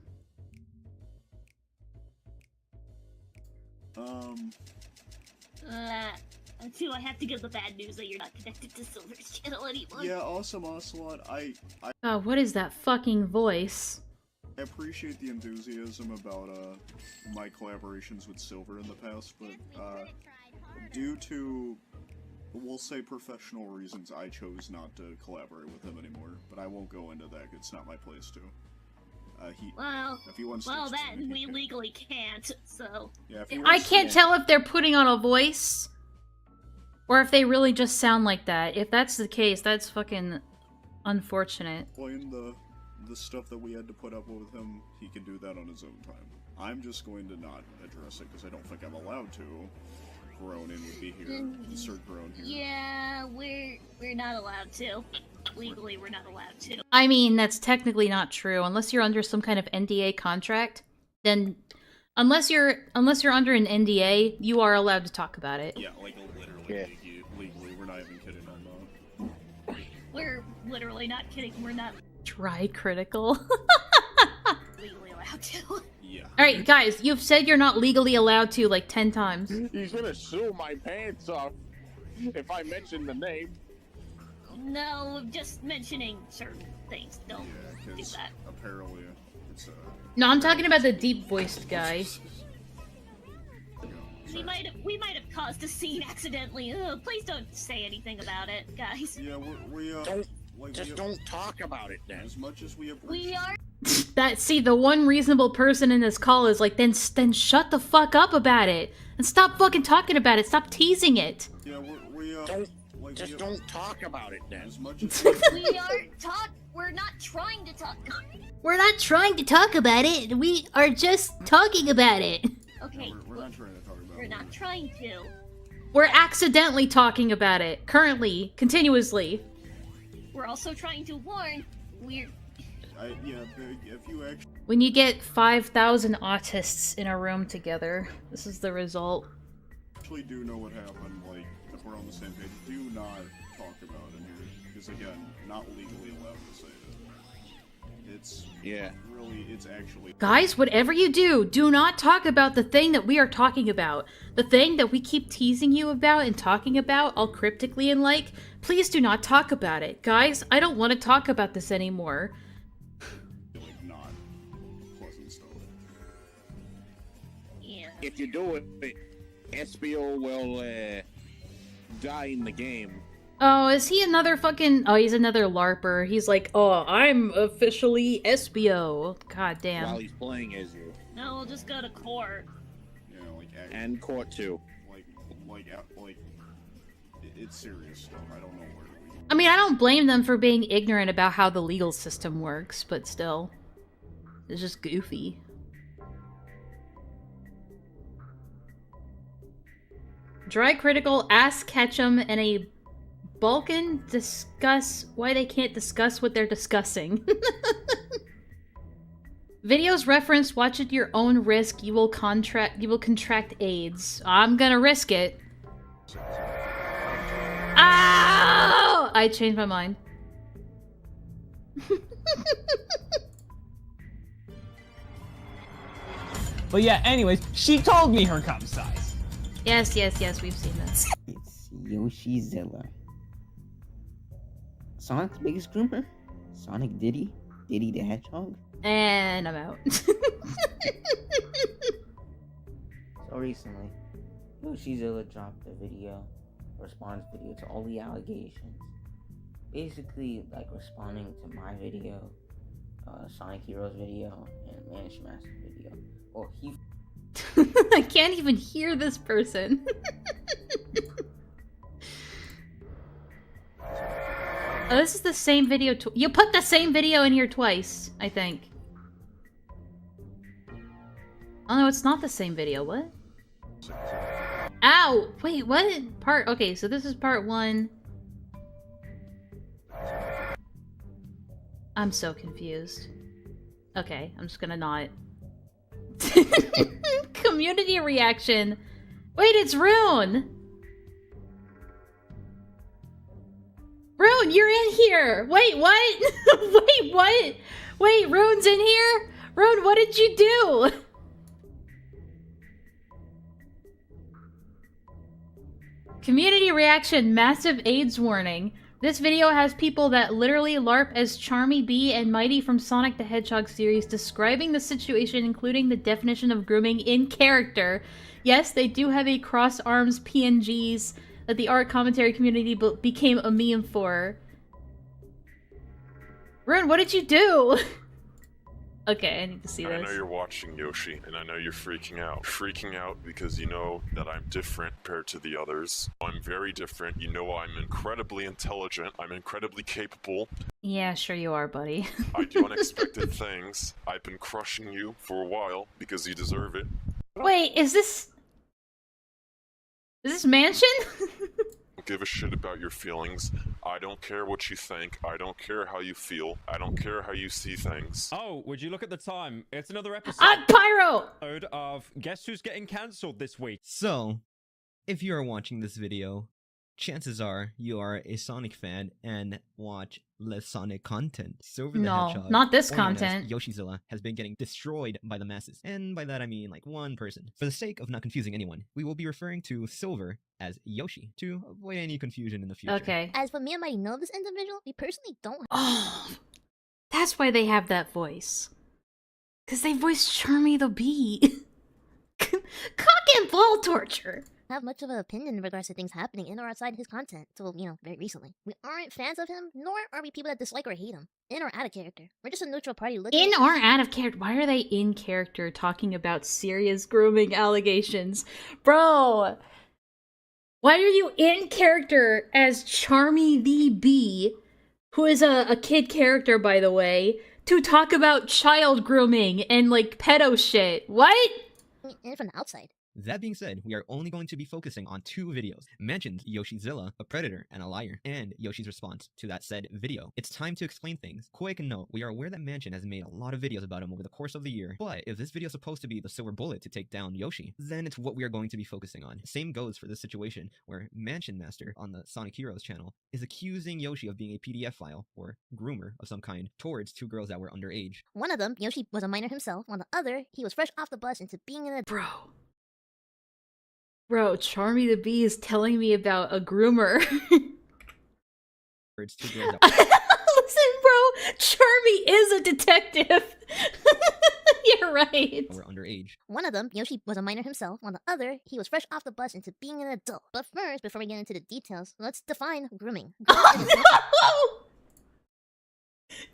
Too, I have to give the bad news that you're not connected to Silver's channel anymore. Yeah, awesome, Ocelot. Oh, what is that fucking voice? I appreciate the enthusiasm about my collaborations with Silver in the past, but due to, we'll say, professional reasons, I chose not to collaborate with him anymore. But I won't go into that. It's not my place to. If he wants to that we legally can't. So yeah, I can't tell if they're putting on a voice or if they really just sound like that. If that's the case, that's fucking unfortunate. Explain the stuff that we had to put up with him, he can do that on his own time. I'm just going to not address it because I don't think I'm allowed to. Gronin would be here. Insert groan here. Yeah, we're not allowed to. Legally, we're not allowed to. I mean, that's technically not true. Unless you're under some kind of NDA contract, then unless you're under an NDA, you are allowed to talk about it. Yeah, like literally, legally, we're not even kidding on that. We're literally not kidding. We're not Dry critical. legally allowed to. Yeah. Alright, guys, you've said you're not legally allowed to like 10 times. He's gonna sue my pants off if I mention the name. No, just mentioning certain things. Don't do that. Apparently, it's No, I'm talking about the deep-voiced guy. We might have caused a scene accidentally. Ugh, please don't say anything about it, guys. Yeah, we don't talk about it then. As much as we are. See, the one reasonable person in this call is like, then shut the fuck up about it and stop fucking talking about it. Stop teasing it. Yeah, don't talk about it then. As much as We're not trying to talk. We're not trying to talk about it. We are just talking about it. Okay. We're not trying to talk about it. We're not trying to. We're accidentally talking about it. Currently. Continuously. We're also trying to warn. If you actually... When you get 5,000 autists in a room together, this is the result. Actually do know what happened, like, if we're on the same page, do not talk about it here. Because again, not legally allowed to say it. It's... Yeah. Really, it's actually... Guys, whatever you do, do not talk about the thing that we are talking about. The thing that we keep teasing you about and talking about, all cryptically and like, please do not talk about it. Guys, I don't want to talk about this anymore. if you do it, Espio will die in the game. Oh, is he another fucking... Oh, he's another LARPer. He's like, oh, I'm officially Espio. God damn. While he's playing as you. No, we'll just go to court. You know, like And court too. Like, it's serious stuff. I don't know where to begin. I mean, I don't blame them for being ignorant about how the legal system works, but still. It's just goofy. Dry Critical, Ask Ketchum, and a Balkan discuss why they can't discuss what they're discussing. Videos reference, watch at your own risk, you will contract AIDS. I'm gonna risk it. Ow! I changed my mind. But yeah, anyways, she told me her cum size. Yes, we've seen this. It's Yoshizilla. Sonic's biggest groomer? Sonic Diddy? Diddy the Hedgehog? And I'm out. So recently, Yoshizilla dropped a video, a response video to all the allegations. Basically, like responding to my video, Sonic Heroes video, and Mansion Master video. Well, he... I can't even hear this person. Oh, this is the same video. You put the same video in here twice, I think. Oh no, it's not the same video. What? Ow! Wait, what? Part... Okay, so this is part 1. I'm so confused. Okay, I'm just gonna not. Community reaction. Wait, it's Rune! Rune, you're in here! Wait, what? Wait, what? Wait, Rune's in here? Rune, what did you do? Community reaction, massive AIDS warning. This video has people that literally LARP as Charmy Bee and Mighty from Sonic the Hedgehog series describing the situation, including the definition of grooming in character. Yes, they do have a cross-arms PNGs that the art commentary community became a meme for. Rune, what did you do? Okay, I need to see this. I know you're watching, Yoshi, and I know you're freaking out. Freaking out because you know that I'm different compared to the others. I'm very different. You know I'm incredibly intelligent. I'm incredibly capable. Yeah, sure you are, buddy. I do unexpected things. I've been crushing you for a while because you deserve it. Wait, is this Mansion? Don't give a shit about your feelings. I don't care what you think. I don't care how you feel. I don't care how you see things. Oh, would you look at the time? It's another episode Pyro! of Guess Who's Getting Cancelled this week. So, if you are watching this video, chances are you are a Sonic fan and watch less Sonic content. Silver the Hedgehog, not this or known as content. Yoshizilla has been getting destroyed by the masses. And by that I mean like one person. For the sake of not confusing anyone, we will be referring to Silver as Yoshi to avoid any confusion in the future. Okay. As for me and Mighty know this individual, we personally don't. Oh, that's why they have that voice. Because they voiced Charmy the Bee. Cock and ball torture. Have much of an opinion in regards to things happening in or outside his content until, very recently. We aren't fans of him, nor are we people that dislike or hate him. In or out of character. We're just a neutral party looking... In or out of character? Why are they in character talking about serious grooming allegations? Bro! Why are you in character as Charmy the Bee, who is a kid character, by the way, to talk about child grooming and, pedo shit? What? In from the outside. That being said, we are only going to be focusing on 2 videos. Mentioned Yoshizilla, a predator and a liar, and Yoshi's response to that said video. It's time to explain things. Quick note, we are aware that Mansion has made a lot of videos about him over the course of the year, but if this video is supposed to be the silver bullet to take down Yoshi, then it's what we are going to be focusing on. Same goes for this situation where Mansion Master on the Sonic Heroes channel is accusing Yoshi of being a PDF file, or groomer of some kind, towards 2 girls that were underage. One of them, Yoshi, was a minor himself, while the other, he was fresh off the bus into being in a... Bro, Charmy the Bee is telling me about a groomer. Listen, bro, Charmy is a detective. You're right. Were underage. One of them, Yoshi, was a minor himself, while the other, he was fresh off the bus into being an adult. But first, before we get into the details, let's define grooming.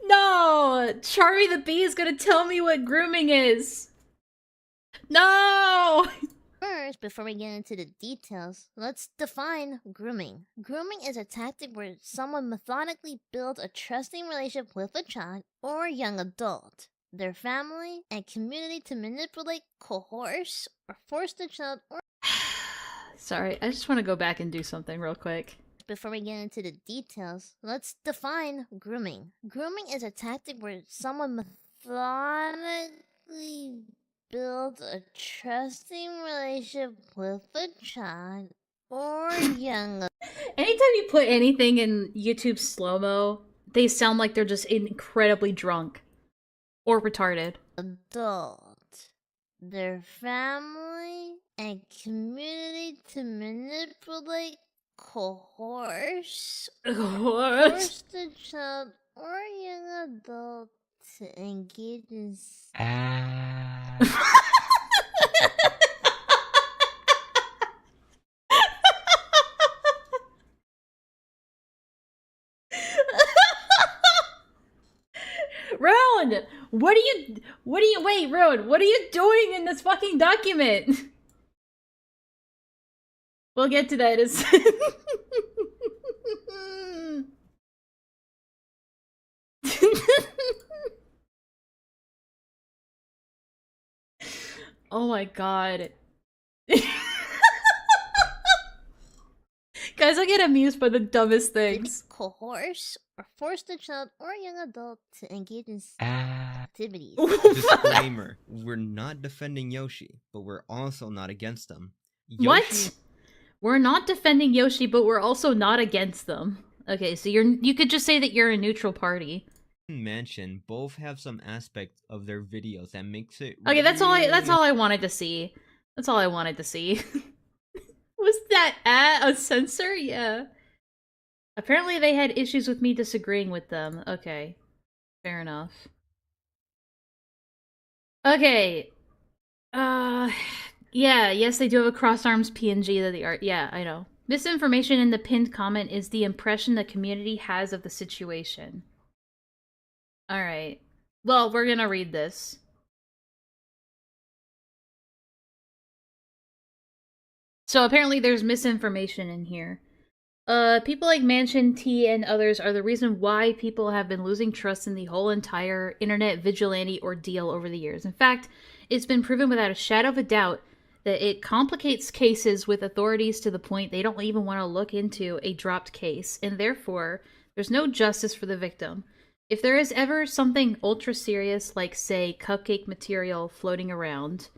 No! Charmy the Bee is gonna tell me what grooming is. No! First, before we get into the details, let's define grooming. Grooming is a tactic where someone methodically builds a trusting relationship with a child or young adult, their family, and community to manipulate, coerce, or force the child or... Sorry, I just want to go back and do something real quick. Before we get into the details, let's define grooming. Grooming is a tactic where someone methodically builds a trusting relationship with a child or young. Anytime you put anything in YouTube slow-mo, they sound like they're just incredibly drunk. Or retarded. Adult, their family, and community to manipulate, coerce, force the child or young adult to engage in Roan! Wait, Roan, what are you doing in this fucking document? We'll get to that as Oh my god. Guys, I get amused by the dumbest things. coerce or force the child or young adult to engage in activities. Disclaimer: we're not defending Yoshi, but we're also not against him. What? We're not defending Yoshi, but we're also not against them. Okay, so you could just say that you're a neutral party. Mansion both have some aspects of their videos that makes it Okay, that's all I wanted to see. That's all I wanted to see. Was that a censor? Yeah. Apparently they had issues with me disagreeing with them. Okay. Fair enough. Okay. Yeah, yes, they do have a cross arms PNG that the art. Yeah, I know. Misinformation in the pinned comment is the impression the community has of the situation. Alright. Well, we're gonna read this. So apparently there's misinformation in here. People like Mansion T and others are the reason why people have been losing trust in the whole entire internet vigilante ordeal over the years. In fact, it's been proven without a shadow of a doubt that it complicates cases with authorities to the point they don't even want to look into a dropped case, and therefore, there's no justice for the victim. If there is ever something ultra serious, like, say, cupcake material floating around,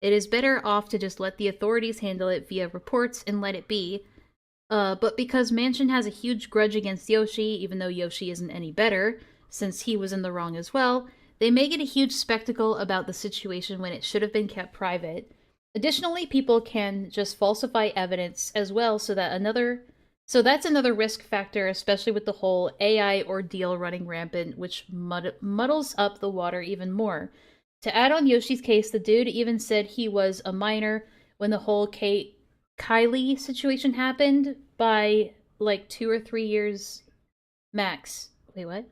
it is better off to just let the authorities handle it via reports and let it be. But because Mansion has a huge grudge against Yoshi, even though Yoshi isn't any better, since he was in the wrong as well, they make it a huge spectacle about the situation when it should have been kept private. Additionally, people can just falsify evidence as well, so that's another risk factor, especially with the whole AI ordeal running rampant, which muddles up the water even more. To add on Yoshi's case, the dude even said he was a minor when the whole Kylie situation happened by, like, 2 or 3 years max. Wait, what?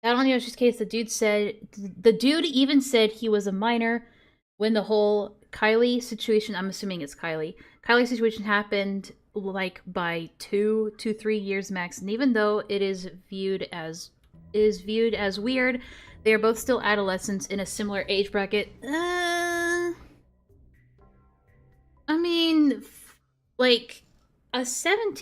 To add on Yoshi's case, the dude even said he was a minor when the whole Kylie situation, I'm assuming it's Kylie situation happened, like, by 2 to 3 years max, and even though it is viewed as weird, they are both still adolescents in a similar age bracket. I mean, like, someone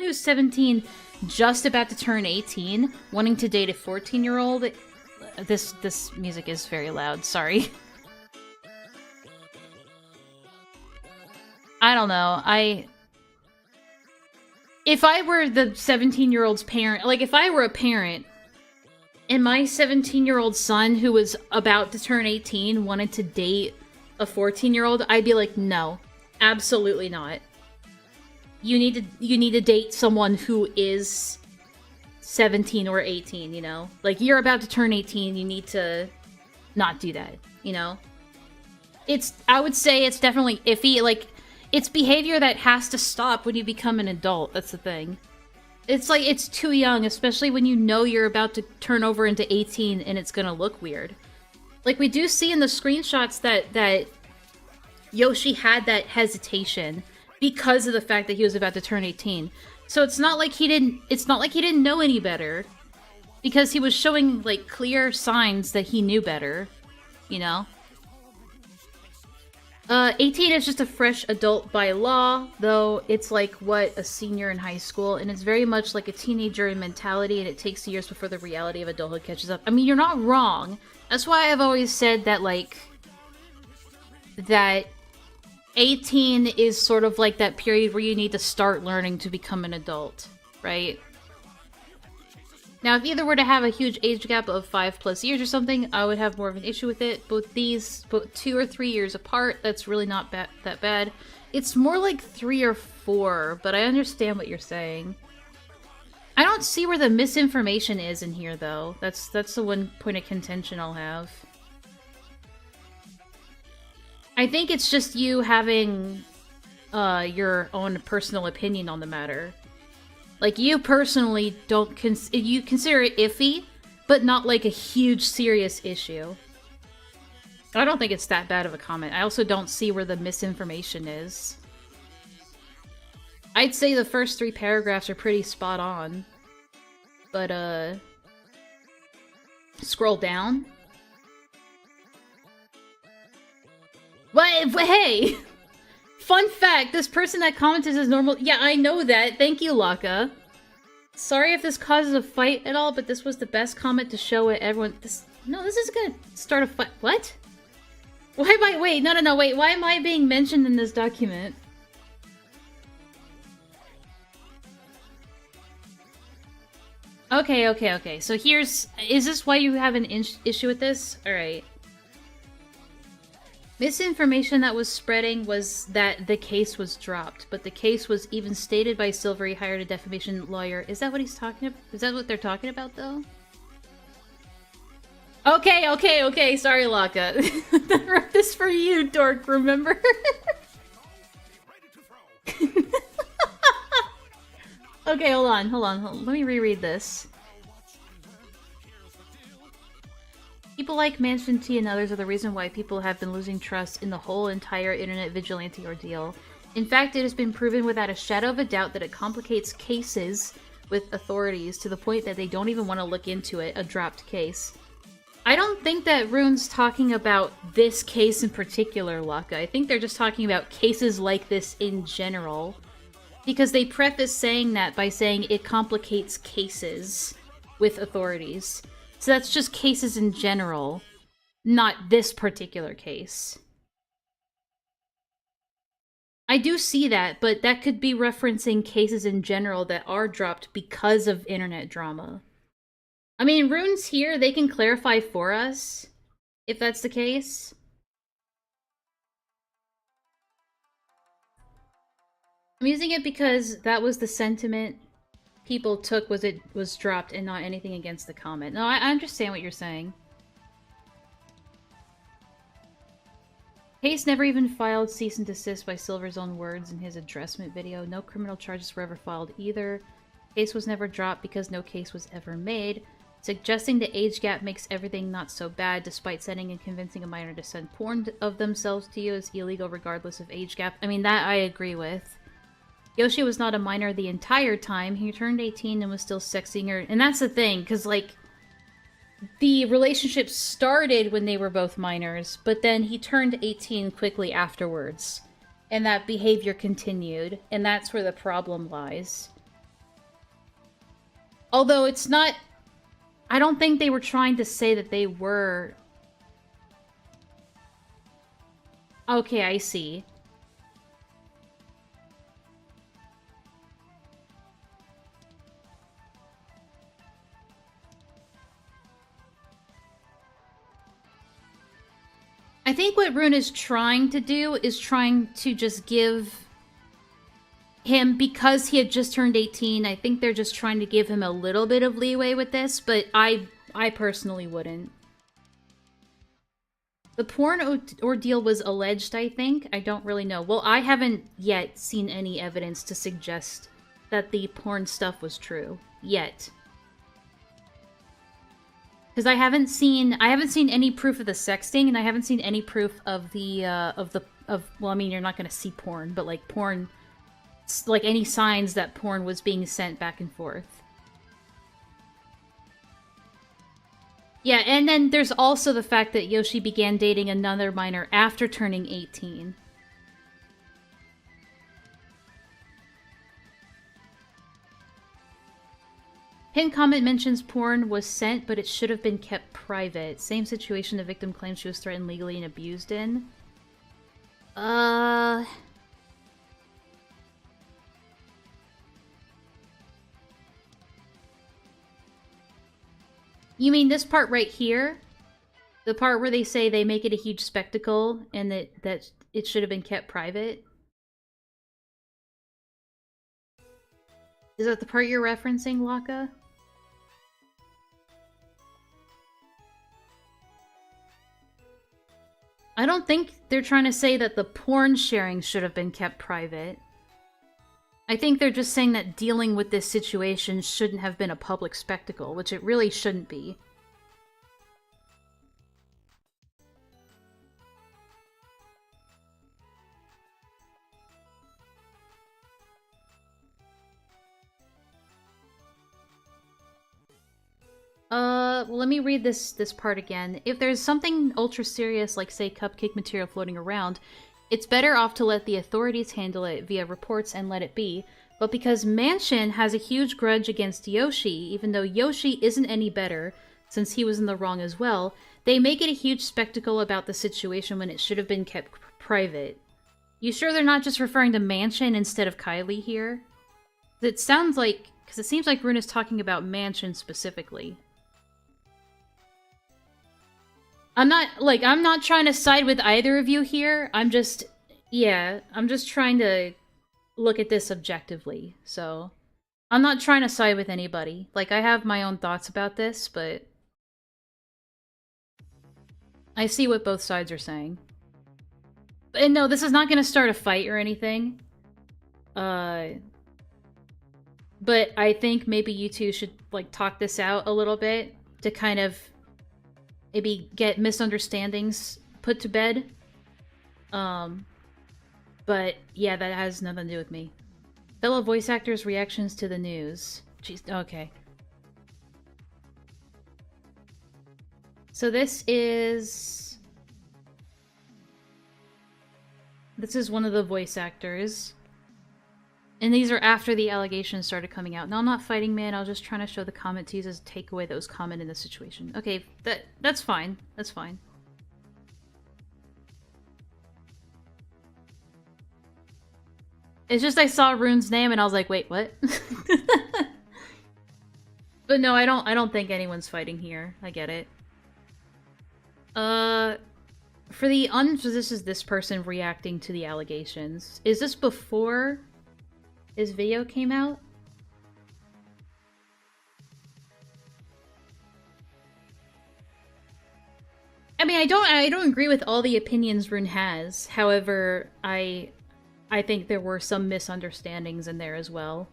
who's 17, just about to turn 18, wanting to date a 14-year-old. This music is very loud. Sorry. I don't know. If I were the 17-year-old's parent, like, if I were a parent, and my 17-year-old son, who was about to turn 18, wanted to date a 14-year-old, I'd be like, no, absolutely not. You need to date someone who is 17 or 18, you know? Like, you're about to turn 18, you need to not do that, you know? I would say it's definitely iffy. Like, it's behavior that has to stop when you become an adult. That's the thing. It's like, it's too young, especially when you know you're about to turn over into 18 and it's gonna look weird. Like, we do see in the screenshots that Yoshi had that hesitation because of the fact that he was about to turn 18. So it's not like he didn't know any better, because he was showing, like, clear signs that he knew better, you know? 18 is just a fresh adult by law, though it's like, what, a senior in high school, and it's very much like a teenager in mentality, and it takes years before the reality of adulthood catches up. I mean, you're not wrong. That's why I've always said that, like, that 18 is sort of like that period where you need to start learning to become an adult, right? Now, if either were to have a huge age gap of 5+ years or something, I would have more of an issue with it. Both 2 or 3 years apart, that's really not that bad. It's more like 3 or 4, but I understand what you're saying. I don't see where the misinformation is in here, though. That's the one point of contention I'll have. I think it's just you having your own personal opinion on the matter. Like, you personally don't you consider it iffy, but not like a huge serious issue. I don't think it's that bad of a comment. I also don't see where the misinformation is. I'd say the first 3 paragraphs are pretty spot on. But, scroll down. What? Hey! Fun fact, this person that commented is normal. Yeah, I know that. Thank you, Laka. Sorry if this causes a fight at all, but this was the best comment to show it. Everyone... No, this is gonna start a fight. What? Why am I... Wait, no, wait. Why am I being mentioned in this document? Okay. So here's... Is this why you have an issue with this? Alright. Misinformation that was spreading was that the case was dropped, but the case was even stated by Silver. He hired a defamation lawyer. Is that what he's talking about? Is that what they're talking about, though? Okay. Sorry, Laka. I wrote this for you, dork, remember? Okay, hold on. Let me reread this. People like Mansion T and others are the reason why people have been losing trust in the whole entire internet vigilante ordeal. In fact, it has been proven without a shadow of a doubt that it complicates cases with authorities to the point that they don't even want to look into it, a dropped case. I don't think that Rune's talking about this case in particular, Laka. I think they're just talking about cases like this in general. Because they preface saying that by saying it complicates cases with authorities. So that's just cases in general, not this particular case. I do see that, but that could be referencing cases in general that are dropped because of internet drama. I mean, Rune's here, they can clarify for us, if that's the case. I'm using it because that was the sentiment people took, was it was dropped and not anything against the comment. No, I understand what you're saying. Case never even filed cease and desist by Silver's own words in his addressment video. No criminal charges were ever filed either. Case was never dropped because no case was ever made. Suggesting the age gap makes everything not so bad, despite sending and convincing a minor to send porn of themselves to you is illegal regardless of age gap. I mean, that I agree with. Yoshi was not a minor the entire time. He turned 18 and was still sexing her. And that's the thing, because, like, the relationship started when they were both minors, but then he turned 18 quickly afterwards. And that behavior continued, and that's where the problem lies. Although it's not... I don't think they were trying to say that they were... Okay, I see. I think what Rune is trying to do is trying to just give him because he had just turned 18. I think they're just trying to give him a little bit of leeway with this, but I personally wouldn't. The porn ordeal was alleged, I think. I don't really know. Well, I haven't yet seen any evidence to suggest that the porn stuff was true. Yet. Because I haven't seen any proof of the sexting, and I haven't seen any proof of well, I mean, you're not going to see porn, but like porn, like any signs that porn was being sent back and forth. Yeah, and then there's also the fact that Yoshi began dating another minor after turning 18. Pin comment mentions porn was sent, but it should have been kept private. Same situation the victim claims she was threatened legally and abused in. You mean this part right here? The part where they say they make it a huge spectacle and that it should have been kept private? Is that the part you're referencing, Laka? I don't think they're trying to say that the porn sharing should have been kept private. I think they're just saying that dealing with this situation shouldn't have been a public spectacle, which it really shouldn't be. Well, let me read this part again. If there's something ultra serious, like say cupcake material floating around, it's better off to let the authorities handle it via reports and let it be. But because Mansion has a huge grudge against Yoshi, even though Yoshi isn't any better, since he was in the wrong as well, they make it a huge spectacle about the situation when it should have been kept private. You sure they're not just referring to Mansion instead of Kylie here? It sounds like... because it seems like Rune is talking about Mansion specifically. I'm not trying to side with either of you here. I'm just trying to look at this objectively. So, I'm not trying to side with anybody. Like, I have my own thoughts about this, but I see what both sides are saying. And no, this is not going to start a fight or anything. But I think maybe you two should, like, talk this out a little bit to kind of maybe get misunderstandings put to bed. But yeah, that has nothing to do with me. Fellow voice actors' reactions to the news. Jeez, okay. So this is one of the voice actors. And these are after the allegations started coming out. No, I'm not fighting, man. I was just trying to show the comment to use as a takeaway that was common in the situation. Okay, that's fine. That's fine. It's just I saw Rune's name and I was like, wait, what? But no, I don't think anyone's fighting here. I get it. For the this is this person reacting to the allegations. Is this before his video came out? I mean, I don't agree with all the opinions Rune has. However, I think there were some misunderstandings in there as well.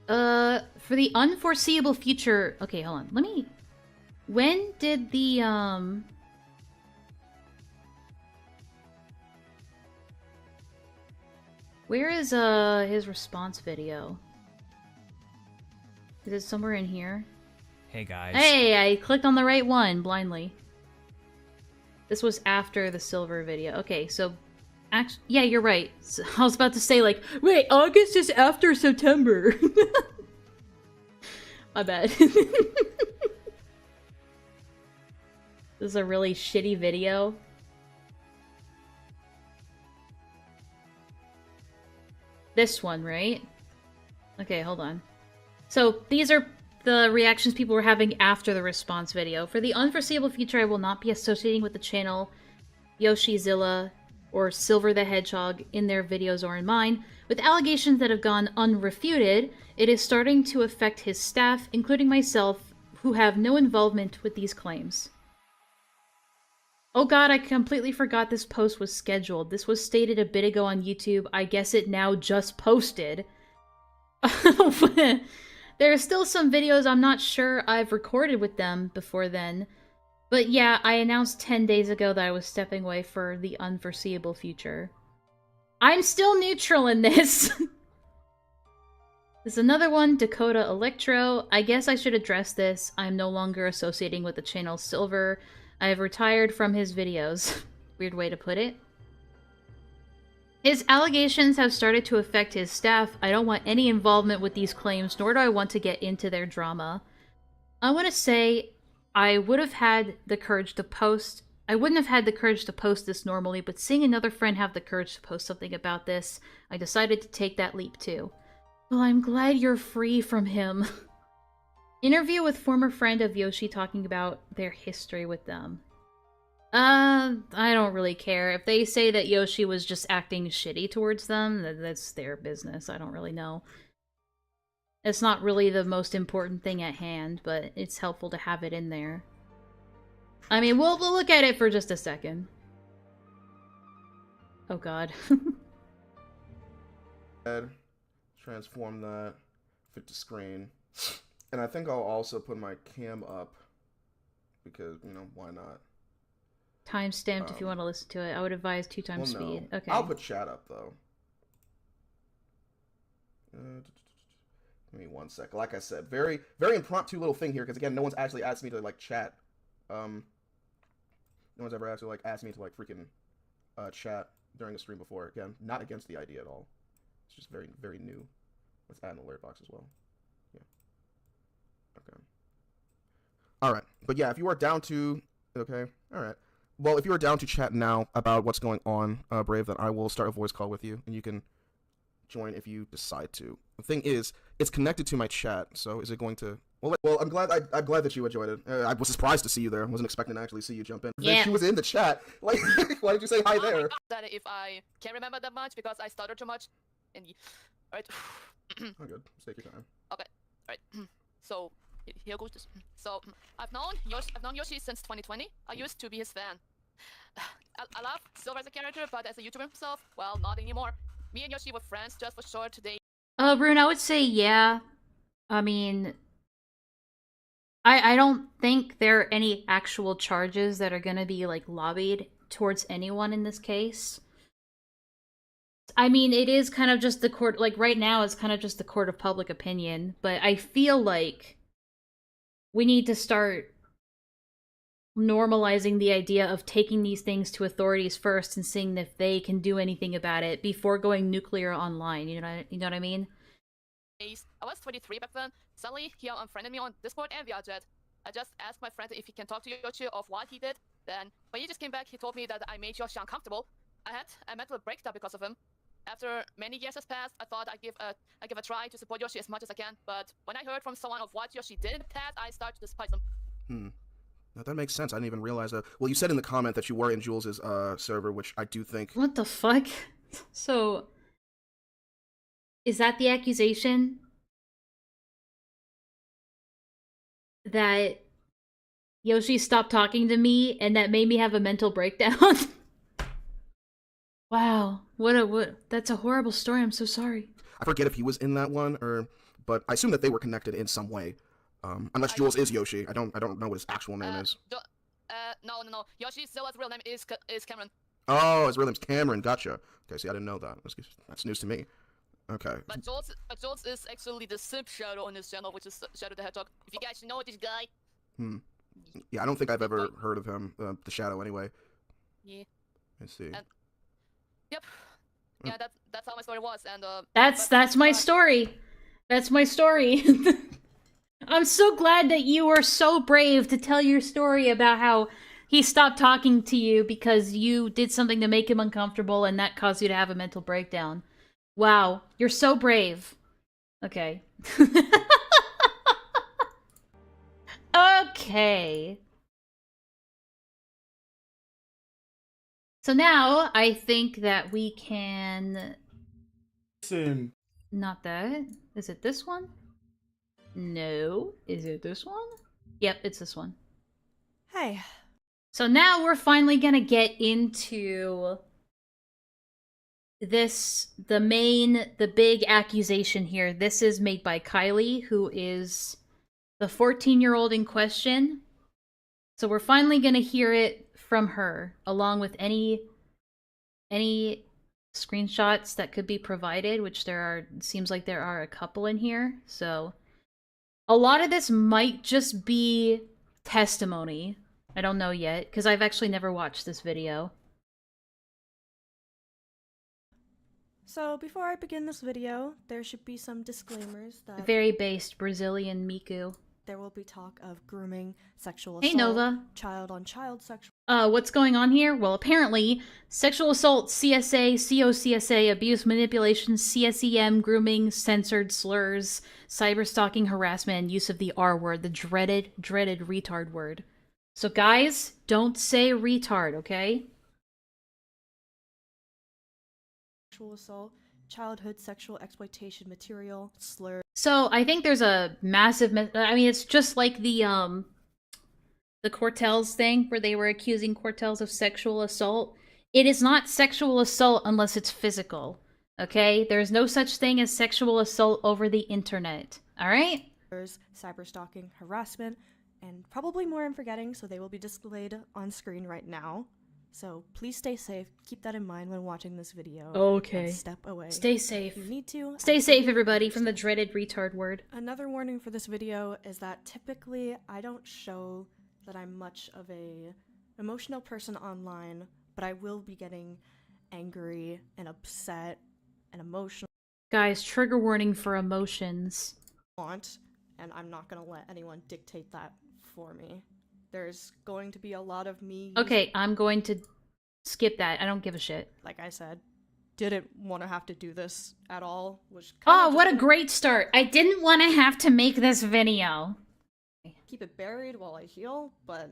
For the unforeseeable future... Okay, hold on. Let me... When did the, Where is, his response video? Is it somewhere in here? Hey, guys. Hey, I clicked on the right one, blindly. This was after the silver video. Okay, so... yeah, you're right. So, I was about to say, like, wait, August is after September. My bad. This is a really shitty video. This one, right? Okay, hold on. So, these are the reactions people were having after the response video. For the unforeseeable future, I will not be associating with the channel Yoshizilla. or Silver the Hedgehog in their videos or in mine, with allegations that have gone unrefuted, it is starting to affect his staff, including myself, who have no involvement with these claims. Oh god, I completely forgot this post was scheduled. This was stated a bit ago on YouTube. I guess it now just posted. There are still some videos I'm not sure I've recorded with them before then. But yeah, I announced 10 days ago that I was stepping away for the unforeseeable future. I'm still neutral in this! There's another one, Dakota Electro. I guess I should address this. I'm no longer associating with the channel Silver. I have retired from his videos. Weird way to put it. His allegations have started to affect his staff. I don't want any involvement with these claims, nor do I want to get into their drama. I want to say I would have had the courage to post... I wouldn't have had the courage to post this normally, but seeing another friend have the courage to post something about this, I decided to take that leap too. Well, I'm glad you're free from him. Interview with former friend of Yoshi talking about their history with them. I don't really care. If they say that Yoshi was just acting shitty towards them, that's their business. I don't really know. It's not really the most important thing at hand, but it's helpful to have it in there. I mean, we'll look at it for just a second. Oh god. Transform that, fit to screen. And I think I'll also put my cam up, because, you know, why not? Time stamped if you want to listen to it. I would advise 2 times speed. Okay. I'll put chat up, though. Give me 1 sec. Like I said, very impromptu little thing here, because again, no one's actually asked me to, like, chat. No one's ever actually, like, asked me to, like, freaking chat during a stream before. Again, not against the idea at all. It's just very, very new. Let's add an alert box as well. Yeah. Okay. Alright. But yeah, if you are down to... Okay. Alright. Well, if you are down to chat now about what's going on, Brave, then I will start a voice call with you, and you can join if you decide to. The thing is, it's connected to my chat, so is it going to... Well, I'm glad that you enjoyed it. I was surprised to see you there. I wasn't expecting to actually see you jump in. Yeah. She was in the chat. Like, why did you say hi there? That if I can't remember that much because I stuttered too much. And alright. Oh, good. Take your time. Okay. Alright. So here goes this. So I've known Yoshi since 2020. I used to be his fan. I love Silver as a character, but as a YouTuber himself, well, not anymore. Me and Yoshi were friends just for short today. Rune, I would say yeah. I mean, I don't think there are any actual charges that are gonna be, like, lobbied towards anyone in this case. I mean, it is kind of just the court, like, right now it's kind of just the court of public opinion, but I feel like we need to start normalizing the idea of taking these things to authorities first and seeing if they can do anything about it before going nuclear online, you know what I mean? I was 23 back then. Suddenly, he unfriended me on Discord and via chat. I just asked my friend if he can talk to Yoshi of what he did. Then, when he just came back, he told me that I made Yoshi uncomfortable. I had a mental breakdown because of him. After many years has passed, I thought I'd give a try to support Yoshi as much as I can. But when I heard from someone of what Yoshi did in the past, I started to despise him. Now, that makes sense. I didn't even realize that. Well, you said in the comment that you were in Jules's server, which I do think... What the fuck? So, is that the accusation? That Yoshi stopped talking to me and that made me have a mental breakdown? Wow. That's a horrible story. I'm so sorry. I forget if he was in that one, but I assume that they were connected in some way. Unless Jules is Yoshi. I don't know what his actual name is. No. Yoshi Zilla's real name is Cameron. Oh, his real name's Cameron. Gotcha. Okay, see, I didn't know that. That's news to me. Okay. But Jules is actually the simp shadow on his channel, which is Shadow the Hedgehog. If you guys know this guy. Yeah, I don't think I've ever heard of him, the Shadow, anyway. Yeah. Let's see. Yep. Yeah, that's how my story was, and That's my story. That's my story. I'm so glad that you were so brave to tell your story about how he stopped talking to you because you did something to make him uncomfortable and that caused you to have a mental breakdown. Wow, you're so brave. Okay. Okay. So now I think that we can... Listen. Not that. Is it this one? No. Is it this one? Yep, it's this one. Hey. So now we're finally gonna get into this, the big accusation here. This is made by Kylie, who is the 14-year-old in question. So we're finally gonna hear it from her, along with any screenshots that could be provided, which seems like there are a couple in here. So a lot of this might just be testimony. I don't know yet, because I've actually never watched this video. So before I begin this video, there should be some disclaimers that Very based Brazilian Miku. there will be talk of grooming, sexual Hey, assault, Nova. child-on-child sexual What's going on here? Well, apparently, sexual assault, CSA, COCSA, abuse, manipulation, CSEM, grooming, censored slurs, cyberstalking, harassment, and use of the R word, the dreaded retard word. So guys, don't say retard, okay? assault, childhood sexual exploitation material, slurs. So I think there's a massive, I mean, it's just like the Cortels thing, where they were accusing Cortels of sexual assault. It is not sexual assault unless it's physical, okay? There's no such thing as sexual assault over the internet, alright? Cyberstalking, harassment, and probably more I'm forgetting, so they will be displayed on screen right now. So please stay safe. Keep that in mind when watching this video. Okay. And step away. Stay safe. If you need to. Stay safe, everybody, from the dreaded retard word. Another warning for this video is that typically I don't show that I'm much of a emotional person online, but I will be getting angry and upset and emotional. Guys, trigger warning for emotions. And I'm not gonna let anyone dictate that for me. There's going to be a lot of me. Okay, I'm going to skip that. I don't give a shit. Like I said, didn't want to have to do this at all. Oh, what a great start. I didn't want to have to make this video. Keep it buried while I heal, but,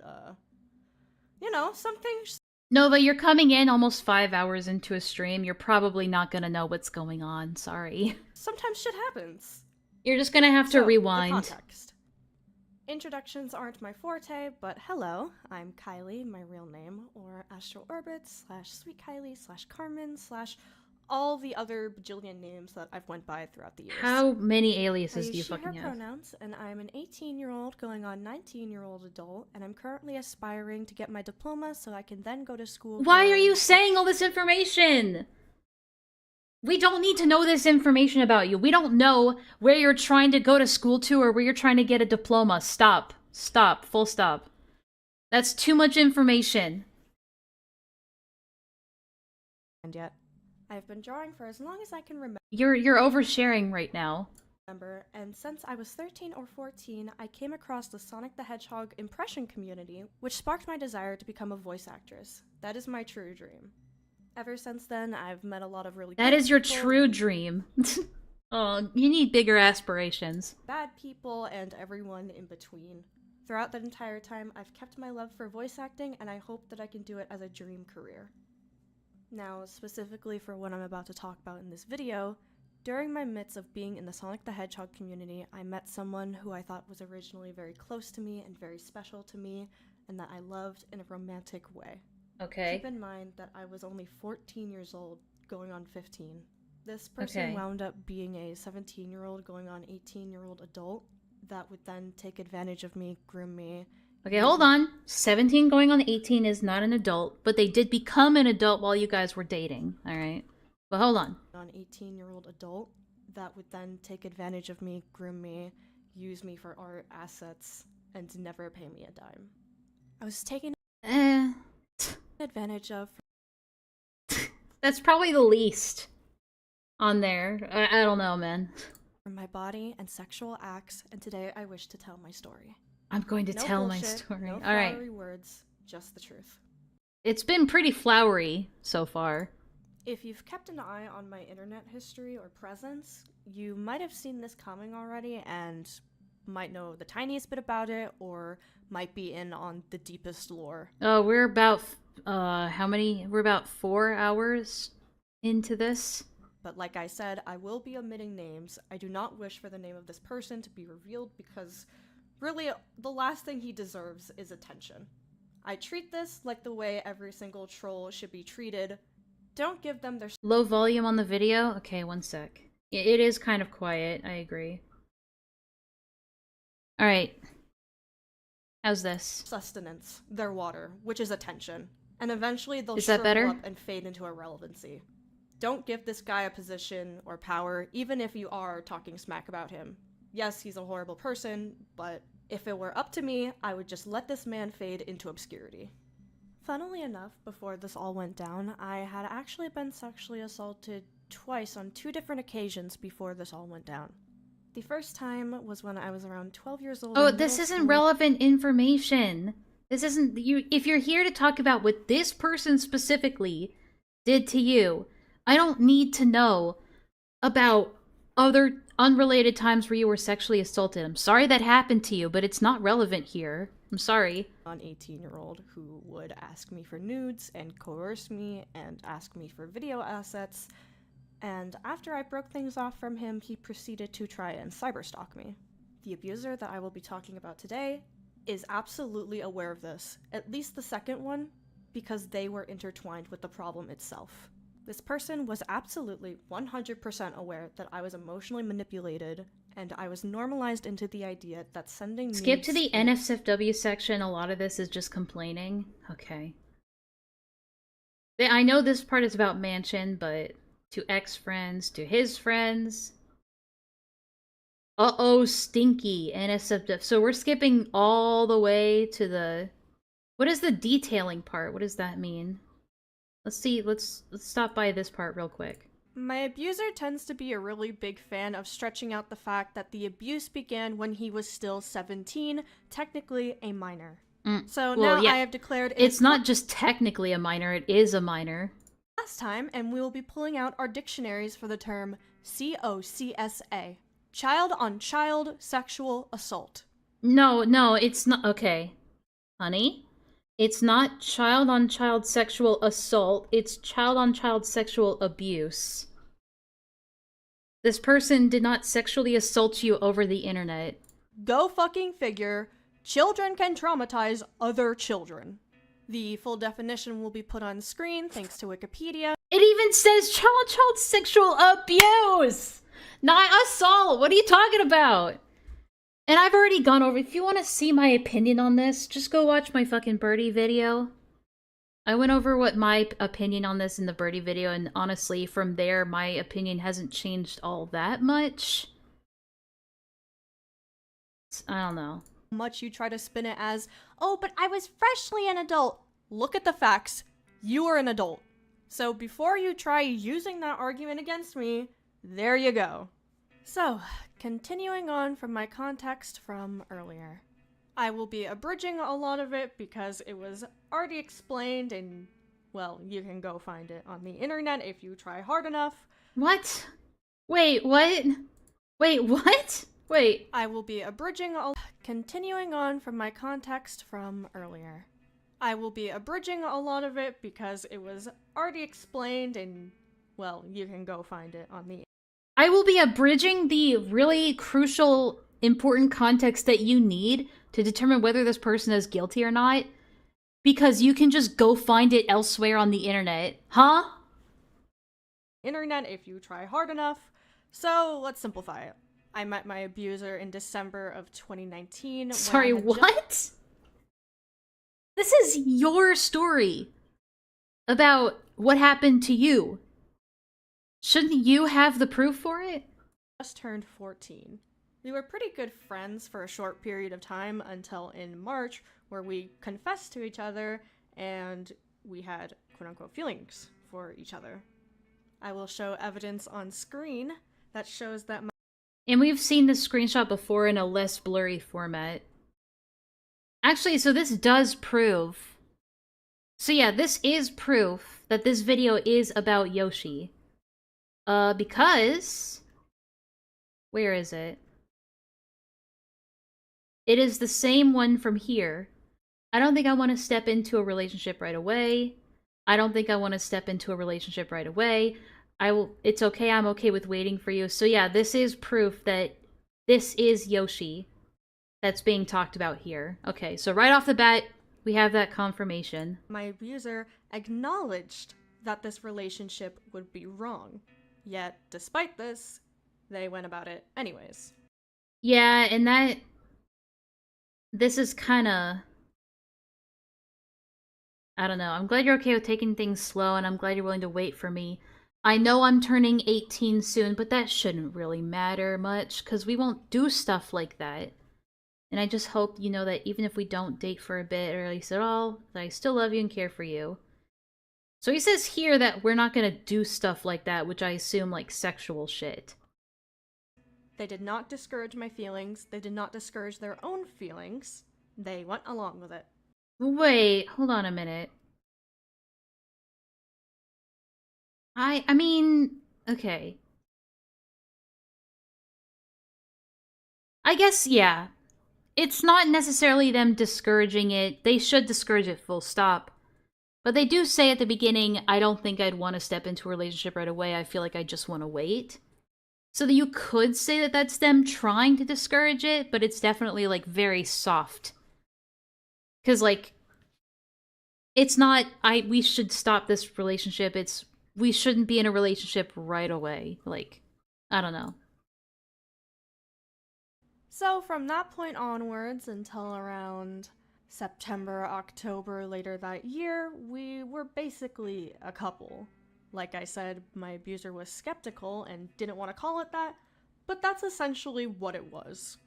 you know, some things. Nova, you're coming in almost 5 hours into a stream. You're probably not gonna know what's going on. Sorry. Sometimes shit happens. You're just gonna have to rewind. The context. Introductions aren't my forte, but hello, I'm Kylie, my real name, or Astral Orbit / Sweet Kylie / Carmen / all the other bajillion names that I've went by throughout the years. How many aliases I do you use she, fucking her have? pronouns, and I'm an 18-year-old going on 19-year-old adult, and I'm currently aspiring to get my diploma so I can then go to school. Why are you saying all this information? We don't need to know this information about you. We don't know where you're trying to go to school to or where you're trying to get a diploma. Stop. Stop. Full stop. That's too much information. And yet, I've been drawing for as long as I can remember. You're oversharing right now. And since I was 13 or 14, I came across the Sonic the Hedgehog impression community, which sparked my desire to become a voice actress. That is my true dream. Ever since then, I've met a lot of really That good is your people, true dream. Oh, you need bigger aspirations. bad people, and everyone in between. Throughout that entire time, I've kept my love for voice acting, and I hope that I can do it as a dream career. Now, specifically for what I'm about to talk about in this video, during my midst of being in the Sonic the Hedgehog community, I met someone who I thought was originally very close to me and very special to me, and that I loved in a romantic way. Okay. Keep in mind that I was only 14 years old, going on 15. This person Okay. wound up being a 17-year-old going on 18-year-old adult that would then take advantage of me, groom me. Okay, hold on. 17 going on 18 is not an adult, but they did become an adult while you guys were dating, alright? But hold on. An 18-year-old adult that would then take advantage of me, groom me, use me for art assets, and never pay me a dime. I was taken advantage of. That's probably the least on there. I don't know, man. For my body and sexual acts, and today I wish to tell my story. I'm going to No tell my bullshit, story. No Alright. flowery words, just the truth. It's been pretty flowery so far. If you've kept an eye on my internet history or presence, you might have seen this coming already and might know the tiniest bit about it or might be in on the deepest lore. Oh, we're about How many? We're about 4 hours into this. But like I said, I will be omitting names. I do not wish for the name of this person to be revealed because really the last thing he deserves is attention. I treat this like the way every single troll should be treated. Don't give them their Low volume on the video? Okay, one sec. It is kind of quiet, I agree. Alright. How's this? sustenance, their water, which is attention. And eventually they'll Is that shrivel better? up and fade into irrelevancy. Don't give this guy a position or power, even if you are talking smack about him. Yes, he's a horrible person, but if it were up to me, I would just let this man fade into obscurity. Funnily enough, before this all went down, I had actually been sexually assaulted twice on 2 different occasions before this all went down. The first time was when I was around 12 years old. Oh, in this middle isn't school. relevant information. This isn't you. If you're here to talk about what this person specifically did to you, I don't need to know about other unrelated times where you were sexually assaulted. I'm sorry that happened to you, but it's not relevant here. I'm sorry. An 18-year-old who would ask me for nudes and coerce me and ask me for video assets. And after I broke things off from him, he proceeded to try and cyberstalk me. The abuser that I will be talking about today is absolutely aware of this, at least the second one, because they were intertwined with the problem itself. This person was absolutely 100% aware that I was emotionally manipulated, and I was normalized into the idea that sending Skip to nudes the NSFW section. A lot of this is just complaining. Okay. I know this part is about Mansion, but to ex-friends, to his friends. Uh-oh, stinky NSFW. So we're skipping all the way to the... What is the detailing part? What does that mean? Let's see, let's stop by this part real quick. My abuser tends to be a really big fan of stretching out the fact that the abuse began when he was still 17, technically a minor. So Well, now yeah, I have declared it's not just technically a minor, it is a minor. last time, and we will be pulling out our dictionaries for the term COCSA. Child on child sexual assault. No, it's not. Okay. Honey? It's not child on child sexual assault, it's child on child sexual abuse. This person did not sexually assault you over the internet. Go fucking figure. Children can traumatize other children. The full definition will be put on screen thanks to Wikipedia. It even says child sexual abuse! Not assault! What are you talking about? And I've already gone over. If you want to see my opinion on this, just go watch my fucking Birdie video. I went over what my opinion on this in the Birdie video, and honestly, from there, my opinion hasn't changed all that much. I don't know. Much you try to spin it as, oh, but I was freshly an adult. Look at the facts. You are an adult. So before you try using that argument against me, there you go. So, continuing on from my context from earlier. I will be abridging a lot of it because it was already explained and, well, you can go find it on the internet if you try hard enough. What? Wait, what? Wait, what? Wait. I will be abridging continuing on from my context from earlier. I will be abridging a lot of it because it was already explained and, well, you can go find it on the I will be abridging the really crucial, important context that you need to determine whether this person is guilty or not, because you can just go find it elsewhere on the internet. Huh? internet if you try hard enough. So let's simplify it. I met my abuser in December of 2019. Sorry, what? This is your story about what happened to you. Shouldn't you have the proof for it? Just turned 14. We were pretty good friends for a short period of time until in March, where we confessed to each other and we had quote-unquote feelings for each other. I will show evidence on screen that shows that And we've seen this screenshot before in a less blurry format. Actually, so this does prove... So yeah, this is proof that this video is about Yoshi. Because... Where is it? It is the same one from here. I don't think I want to step into a relationship right away. I don't think I want to step into a relationship right away. It's okay, I'm okay with waiting for you. So yeah, this is proof that this is Yoshi that's being talked about here. Okay, so right off the bat, we have that confirmation. My abuser acknowledged that this relationship would be wrong. Yet, despite this, they went about it anyways. Yeah, and this is kinda... I don't know. I'm glad you're okay with taking things slow, and I'm glad you're willing to wait for me. I know I'm turning 18 soon, but that shouldn't really matter much, because we won't do stuff like that. And I just hope you know that even if we don't date for a bit, or at least at all, that I still love you and care for you. So he says here that we're not gonna do stuff like that, which I assume like sexual shit. They did not discourage my feelings. They did not discourage their own feelings. They went along with it. Wait, hold on a minute. I mean, okay. I guess, yeah. It's not necessarily them discouraging it. They should discourage it, full stop. But they do say at the beginning, I don't think I'd want to step into a relationship right away. I feel like I just want to wait. So that you could say that that's them trying to discourage it, but it's definitely, like, very soft. Because, like, it's not, we should stop this relationship. It's, we shouldn't be in a relationship right away. Like, I don't know. So from that point onwards until around September, October later that year, we were basically a couple. Like I said, my abuser was skeptical and didn't want to call it that, but that's essentially what it was.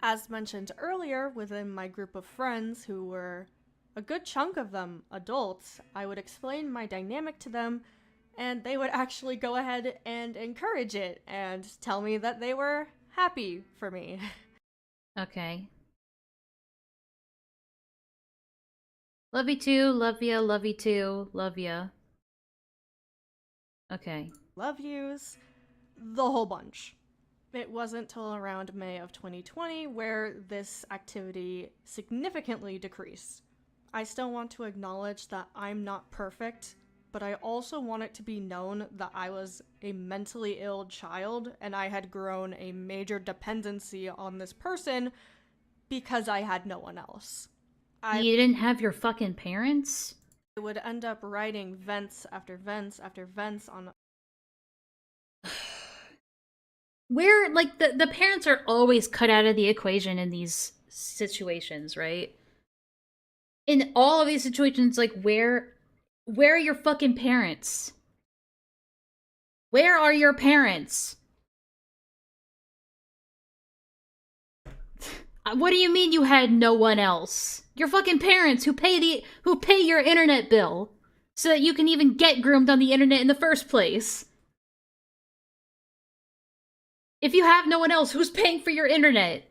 As mentioned earlier, within my group of friends, who were a good chunk of them adults, I would explain my dynamic to them, and they would actually go ahead and encourage it and tell me that they were happy for me. Okay. Love you too, love ya, love you too, love ya. Okay. Love yous, the whole bunch. It wasn't till around May of 2020 where this activity significantly decreased. I still want to acknowledge that I'm not perfect, but I also want it to be known that I was a mentally ill child and I had grown a major dependency on this person because I had no one else. You didn't have your fucking parents? I would end up writing vents after vents after vents on... Where, like, the parents are always cut out of the equation in these situations, right? In all of these situations, like, where are your fucking parents? Where are your parents? What do you mean you had no one else? Your fucking parents who pay your internet bill so that you can even get groomed on the internet in the first place. If you have no one else, who's paying for your internet?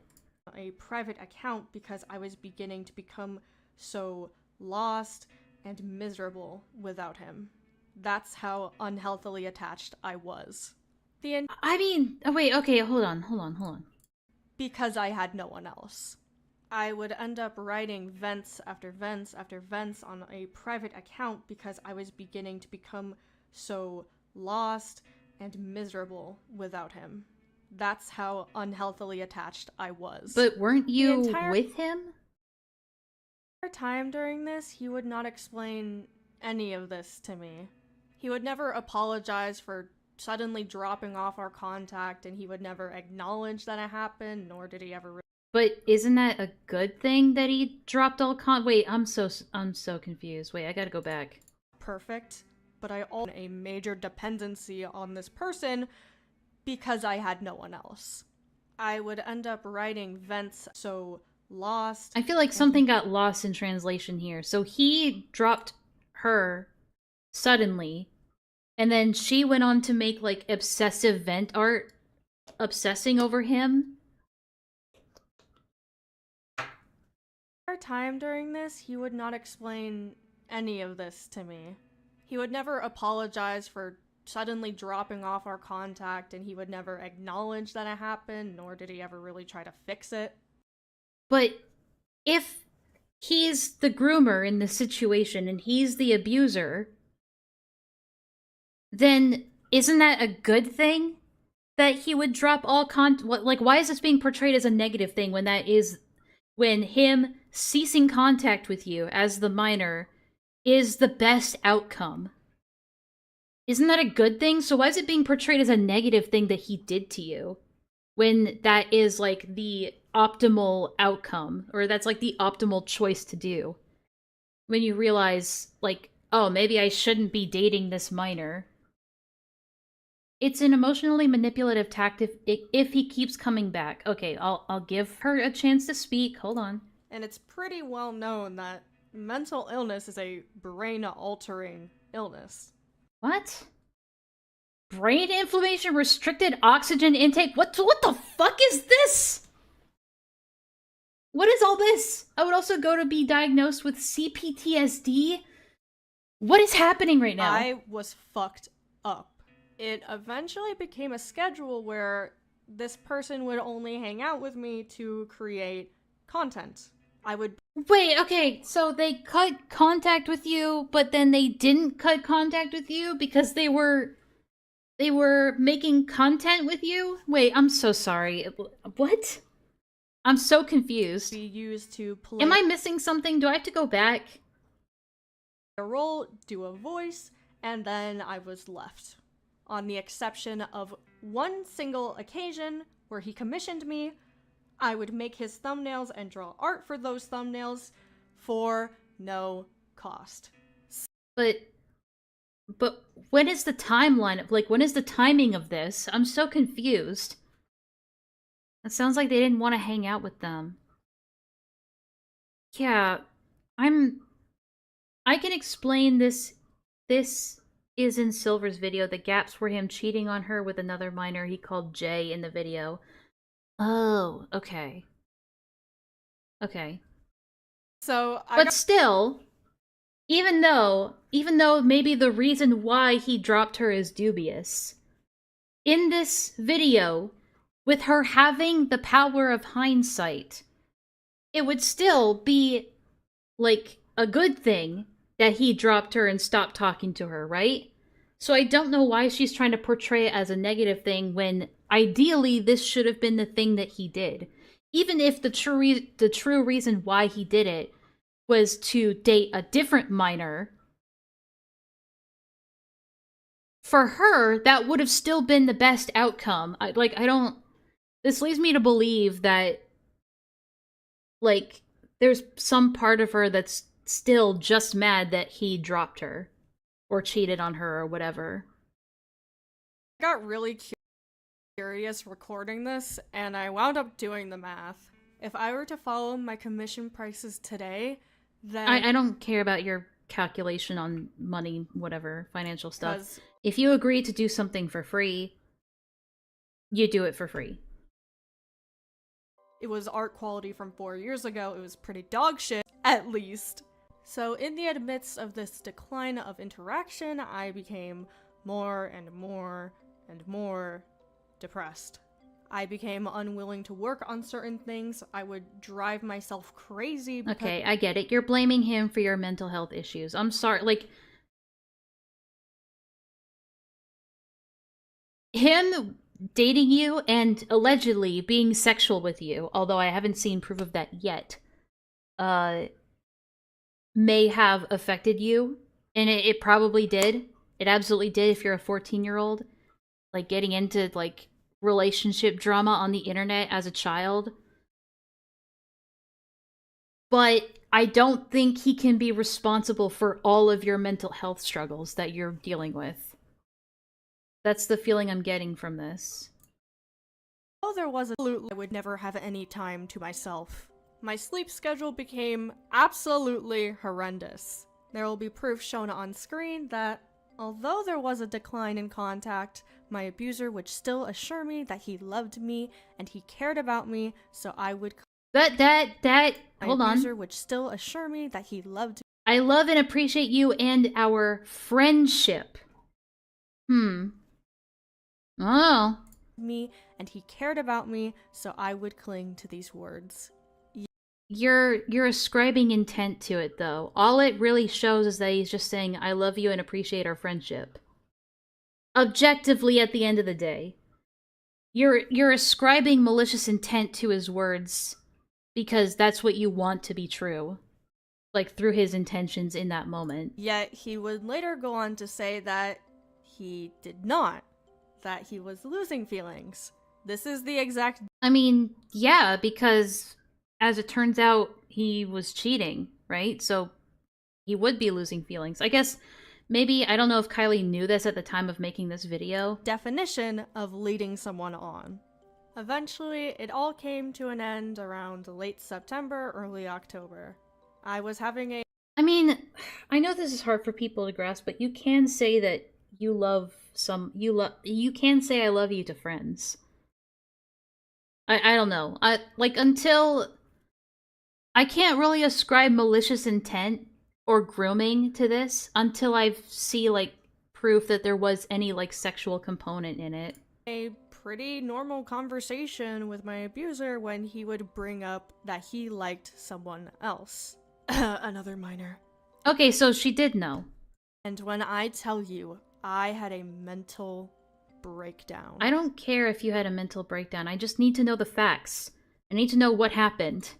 A private account because I was beginning to become so lost and miserable without him. That's how unhealthily attached I was. I mean, oh wait, okay, hold on. Because I had no one else. I would end up writing vents after vents after vents on a private account because I was beginning to become so lost and miserable without him. That's how unhealthily attached I was. But weren't you with him? Time during this, he would not explain any of this to me. He would never apologize for suddenly dropping off our contact, and he would never acknowledge that it happened, nor did he ever... But isn't that a good thing that he dropped all Wait, I'm so confused. Wait, I gotta go back. Perfect, but I also had a major dependency on this person because I had no one else. I would end up writing vents so lost. I feel like something got lost in translation here. So he dropped her suddenly, and then she went on to make like obsessive vent art, obsessing over him. Time during this, he would not explain any of this to me. He would never apologize for suddenly dropping off our contact, and he would never acknowledge that it happened, nor did he ever really try to fix it. But if he's the groomer in this situation and he's the abuser, then isn't that a good thing? That he would drop all like, why is this being portrayed as a negative thing when that is, when him ceasing contact with you as the minor is the best outcome? Isn't that a good thing? So why is it being portrayed as a negative thing that he did to you? When that is, like, the optimal outcome, or that's, like, the optimal choice to do. When you realize, like, oh, maybe I shouldn't be dating this minor. It's an emotionally manipulative tactic if he keeps coming back. Okay, I'll give her a chance to speak. Hold on. And it's pretty well known that mental illness is a brain-altering illness. What? Brain inflammation, restricted oxygen intake? What the fuck is this? What is all this? I would also go to be diagnosed with CPTSD. What is happening right now? I was fucked up. It eventually became a schedule where this person would only hang out with me to create content. I would... Wait, okay, so they cut contact with you, but then they didn't cut contact with you because they were making content with you? Wait, I'm so sorry. What? I'm so confused. Be used to play... Am I missing something? Do I have to go back? A role, do a voice, and then I was left. On the exception of one single occasion where he commissioned me, I would make his thumbnails and draw art for those thumbnails for no cost. But when is the timeline of, like, when is the timing of this? I'm so confused. It sounds like they didn't want to hang out with them. Yeah, I can explain this. This is in Silver's video. The gaps were him cheating on her with another minor he called Jay in the video. Oh, okay. Okay. So, but still, even though maybe the reason why he dropped her is dubious, in this video, with her having the power of hindsight, it would still be, like, a good thing that he dropped her and stopped talking to her, right? So I don't know why she's trying to portray it as a negative thing when ideally this should have been the thing that he did. Even if the true reason why he did it was to date a different minor, for her, that would have still been the best outcome. This leads me to believe that, like, there's some part of her that's still just mad that he dropped her or cheated on her or whatever. I got really curious recording this, and I wound up doing the math. If I were to follow my commission prices today, then... I don't care about your calculation on money, whatever, financial stuff. If you agree to do something for free, you do it for free. It was art quality from 4 years ago. It was pretty dog shit, at least. So in the midst of this decline of interaction, I became more and more and more depressed. I became unwilling to work on certain things. I would drive myself crazy. Okay, I get it. You're blaming him for your mental health issues. I'm sorry, like... him dating you and allegedly being sexual with you, although I haven't seen proof of that yet, may have affected you, and it probably did. It absolutely did if you're a 14-year-old. Like, getting into, like, relationship drama on the internet as a child. But I don't think he can be responsible for all of your mental health struggles that you're dealing with. That's the feeling I'm getting from this. Oh, there was absolutely I would never have any time to myself. My sleep schedule became absolutely horrendous. There will be proof shown on screen that, although there was a decline in contact, my abuser would still assure me that he loved me and he cared about me, so I would... Hold on. My abuser would still assure me that he loved me. I love and appreciate you and our friendship. Oh. Me and he cared about me, so I would cling to these words. You're ascribing intent to it, though. All it really shows is that he's just saying, I love you and appreciate our friendship. Objectively, at the end of the day. You're ascribing malicious intent to his words because that's what you want to be true. Like, through his intentions in that moment. Yet he would later go on to say that he did not. That he was losing feelings. This is the exact... I mean, yeah, because as it turns out, he was cheating, right? So he would be losing feelings. I guess maybe, I don't know if Kylie knew this at the time of making this video. Definition of leading someone on. Eventually, it all came to an end around late September, early October. I was having a... I mean, I know this is hard for people to grasp, but you can say that you love you can say I love you to friends. I don't know. Until I can't really ascribe malicious intent or grooming to this until I see, like, proof that there was any, like, sexual component in it. A pretty normal conversation with my abuser when he would bring up that he liked someone else. Another minor. Okay, so she did know. And when I tell you, I had a mental breakdown. I don't care if you had a mental breakdown. I just need to know the facts. I need to know what happened.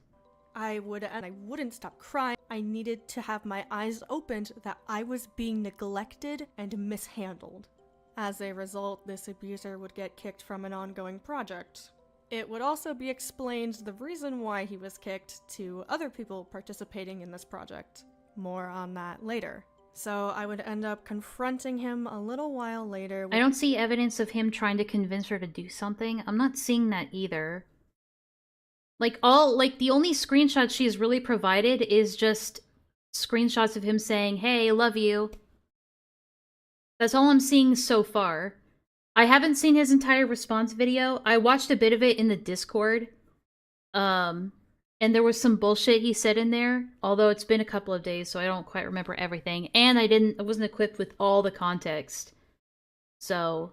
I wouldn't stop crying. I needed to have my eyes opened that I was being neglected and mishandled. As a result, this abuser would get kicked from an ongoing project. It would also be explained the reason why he was kicked to other people participating in this project. More on that later. So I would end up confronting him a little while later. I don't see evidence of him trying to convince her to do something. I'm not seeing that either. The only screenshot she's really provided is just screenshots of him saying, hey, love you. That's all I'm seeing so far. I haven't seen his entire response video. I watched a bit of it in the Discord. And there was some bullshit he said in there, although it's been a couple of days, so I don't quite remember everything. And I wasn't equipped with all the context. So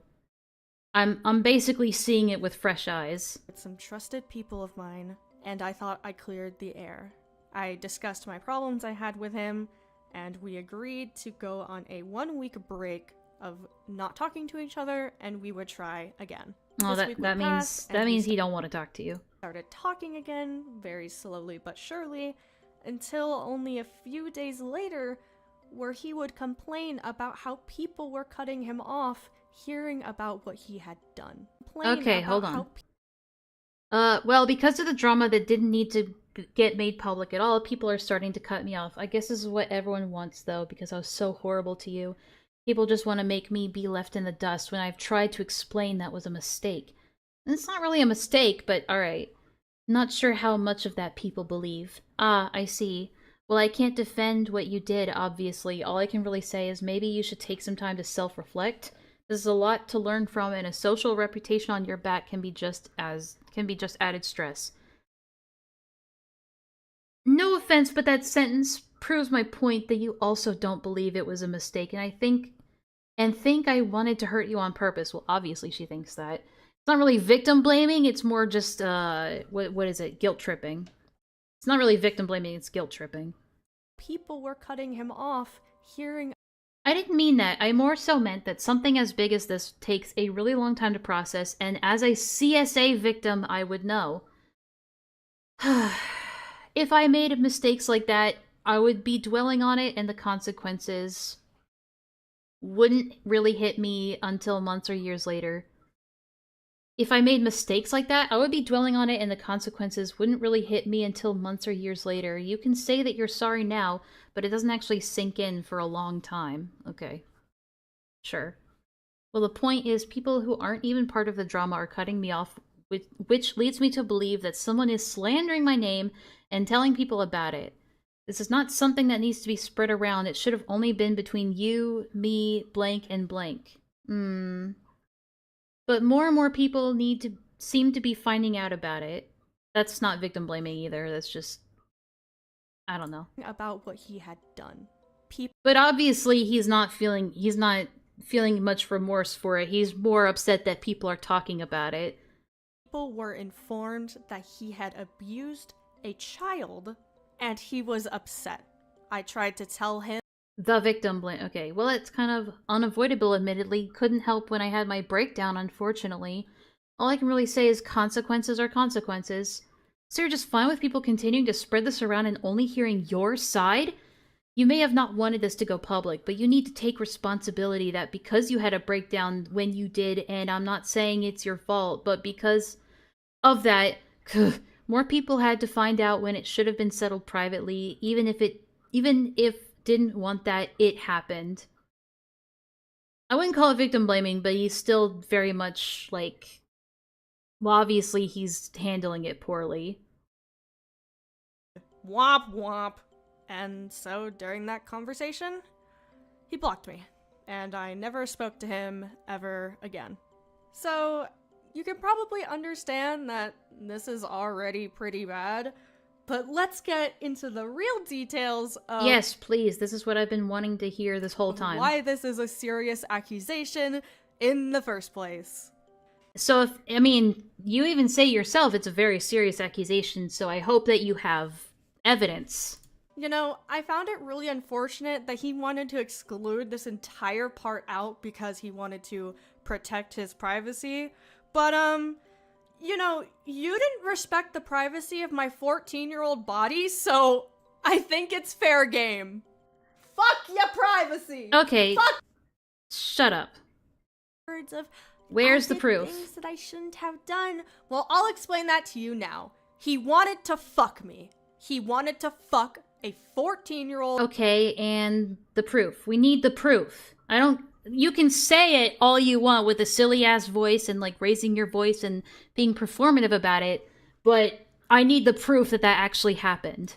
I'm basically seeing it with fresh eyes. With some trusted people of mine, and I thought I cleared the air. I discussed my problems I had with him, and we agreed to go on a 1-week break of not talking to each other, and we would try again. Oh, that means he don't want to talk to you. Started talking again, very slowly but surely, until only a few days later, where he would complain about how people were cutting him off, hearing about what he had done. Okay, hold on. Well, because of the drama that didn't need to get made public at all, people are starting to cut me off. I guess this is what everyone wants, though, because I was so horrible to you. People just want to make me be left in the dust when I've tried to explain that was a mistake. And it's not really a mistake, but alright. Not sure how much of that people believe. Ah, I see. Well, I can't defend what you did, obviously. All I can really say is maybe you should take some time to self-reflect. This is a lot to learn from, and a social reputation on your back can be just added stress. No offense, but that sentence proves my point that you also don't believe it was a mistake, and I think I wanted to hurt you on purpose. Well, obviously she thinks that. It's not really victim blaming, it's more just, what is it? Guilt tripping. It's not really victim blaming, it's guilt tripping. People were cutting him off, hearing... I didn't mean that. I more so meant that something as big as this takes a really long time to process, and as a CSA victim, I would know. If I made mistakes like that, I would be dwelling on it, and the consequences wouldn't really hit me until months or years later. If I made mistakes like that, I would be dwelling on it, and the consequences wouldn't really hit me until months or years later. You can say that you're sorry now, but it doesn't actually sink in for a long time. Okay. Sure. Well, the point is, people who aren't even part of the drama are cutting me off, which leads me to believe that someone is slandering my name and telling people about it. This is not something that needs to be spread around. It should have only been between you, me, blank, and blank. But more and more people seem to be finding out about it. That's not victim blaming either. That's just, I don't know. About what he had done. But obviously he's not feeling much remorse for it. He's more upset that people are talking about it. People were informed that he had abused a child, and he was upset. I tried to tell him. The victim blame. Okay, well, it's kind of unavoidable, admittedly. Couldn't help when I had my breakdown, unfortunately. All I can really say is consequences are consequences. So you're just fine with people continuing to spread this around and only hearing your side? You may have not wanted this to go public, but you need to take responsibility that because you had a breakdown when you did, and I'm not saying it's your fault, but because of that, more people had to find out when it should have been settled privately, even if didn't want that, it happened. I wouldn't call it victim blaming, but he's still very much like, well, obviously he's handling it poorly. Womp womp. And so during that conversation, he blocked me, and I never spoke to him ever again. So you can probably understand that this is already pretty bad, but let's get into the real details of— Yes, please. This is what I've been wanting to hear this whole time. Why this is a serious accusation in the first place. So you even say yourself it's a very serious accusation, so I hope that you have evidence. You know, I found it really unfortunate that he wanted to exclude this entire part out because he wanted to protect his privacy. But, you know, you didn't respect the privacy of my 14-year-old body, so I think it's fair game. Fuck your privacy! Okay. Fuck! Shut up. Words of, where's the did proof? Things that I shouldn't have done. Well, I'll explain that to you now. He wanted to fuck me. He wanted to fuck a 14-year-old. Okay, and the proof. We need the proof. You can say it all you want with a silly-ass voice and, like, raising your voice and being performative about it, but I need the proof that that actually happened.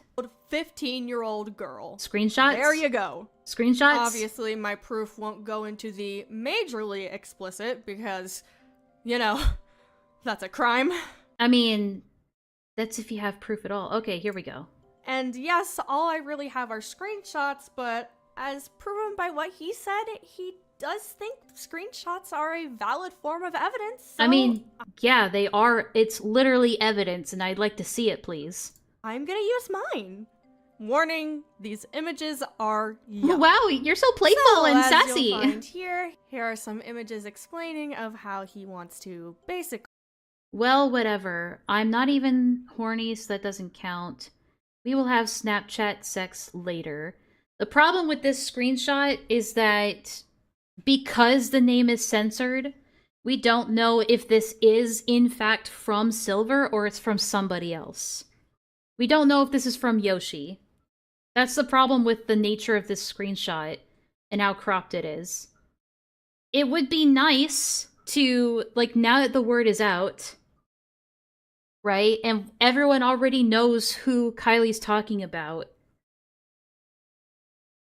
15-year-old girl. Screenshots? There you go. Screenshots? Obviously, my proof won't go into the majorly explicit because, you know, that's a crime. I mean, that's if you have proof at all. Okay, here we go. And yes, all I really have are screenshots, but as proven by what he said, he does think screenshots are a valid form of evidence. So I mean, yeah, they are. It's literally evidence, and I'd like to see it, please. I'm gonna use mine. Warning, these images are yuck. Wow, you're so playful and sassy. You'll find here are some images explaining of how he wants to basically— Well, whatever. I'm not even horny, so that doesn't count. We will have Snapchat sex later. The problem with this screenshot is that because the name is censored, we don't know if this is in fact from Silver or it's from somebody else. We don't know if this is from Yoshi. That's the problem with the nature of this screenshot and how cropped it is. It would be nice to, like, now that the word is out, right? And everyone already knows who Kylie's talking about.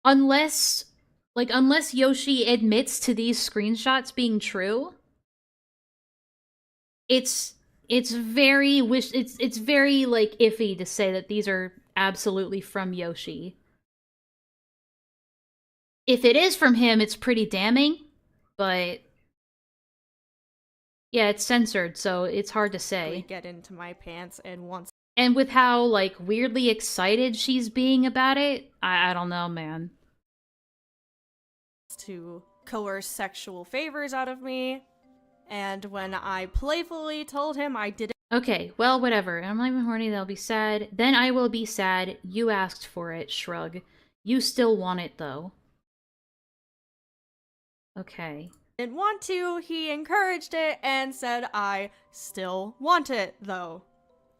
Unless Yoshi admits to these screenshots being true, it's very like iffy to say that these are absolutely from Yoshi. If it is from him, it's pretty damning, but yeah, it's censored, so it's hard to say. get into my pants and once. And with how, like, weirdly excited she's being about it, I don't know, man. To coerce sexual favors out of me, and when I playfully told him I didn't— Okay, well, whatever. I'm not even horny, they'll be sad. Then I will be sad. You asked for it, shrug. You still want it, though. Okay. didn't want to, he encouraged it and said I still want it, though.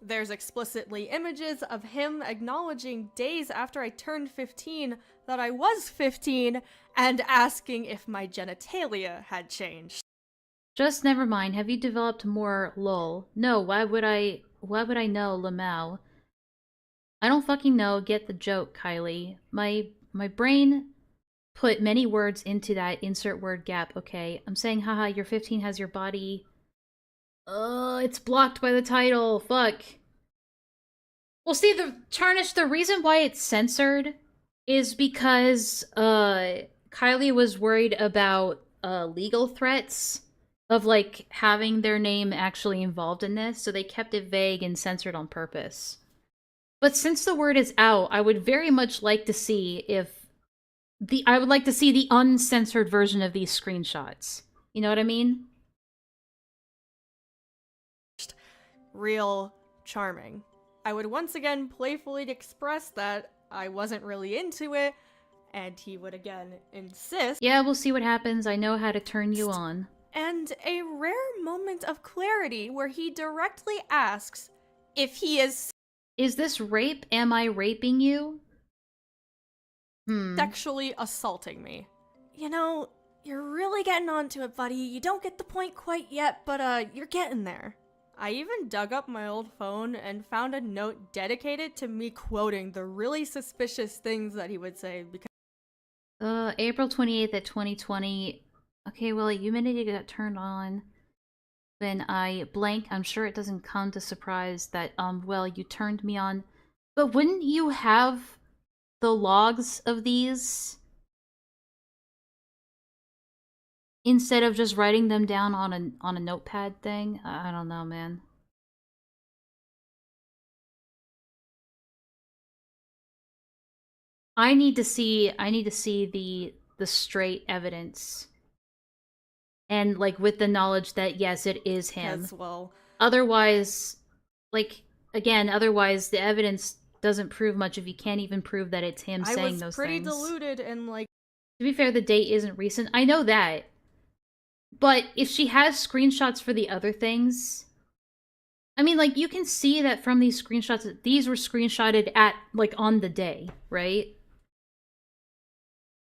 There's explicitly images of him acknowledging days after I turned 15 that I was 15 and asking if my genitalia had changed. Just never mind. Have you developed more lol? No, why would I know, Lamau? I don't fucking know. Get the joke, Kylie. My brain put many words into that insert word gap, okay? I'm saying, haha, you're 15, has your body... it's blocked by the title. Fuck. Well, see, the reason why it's censored is because, Kylie was worried about, legal threats of, like, having their name actually involved in this, so they kept it vague and censored on purpose. But since the word is out, I would very much like to see I would like to see the uncensored version of these screenshots. You know what I mean? Real charming. I would once again playfully express that I wasn't really into it, and he would again insist. Yeah, we'll see what happens. I know how to turn you on. And a rare moment of clarity where he directly asks if he is this rape? Am I raping you? sexually assaulting me. You know, you're really getting onto it, buddy. You don't get the point quite yet, but you're getting there. I even dug up my old phone and found a note dedicated to me quoting the really suspicious things that he would say because April 28th at 2020. Okay, well, Humanity got turned on. Then I blank. I'm sure it doesn't come to surprise that, well, you turned me on. But wouldn't you have the logs of these instead of just writing them down on a notepad thing? I don't know, man. I need to see the straight evidence. And like with the knowledge that yes, it is him. as well. Otherwise, like again, otherwise the evidence doesn't prove much if you can't even prove that it's him saying those things. I was pretty deluded and like. To be fair, the date isn't recent. I know that. But if she has screenshots for the other things, I mean, like, you can see that from these screenshots that these were screenshotted at, like, on the day, right?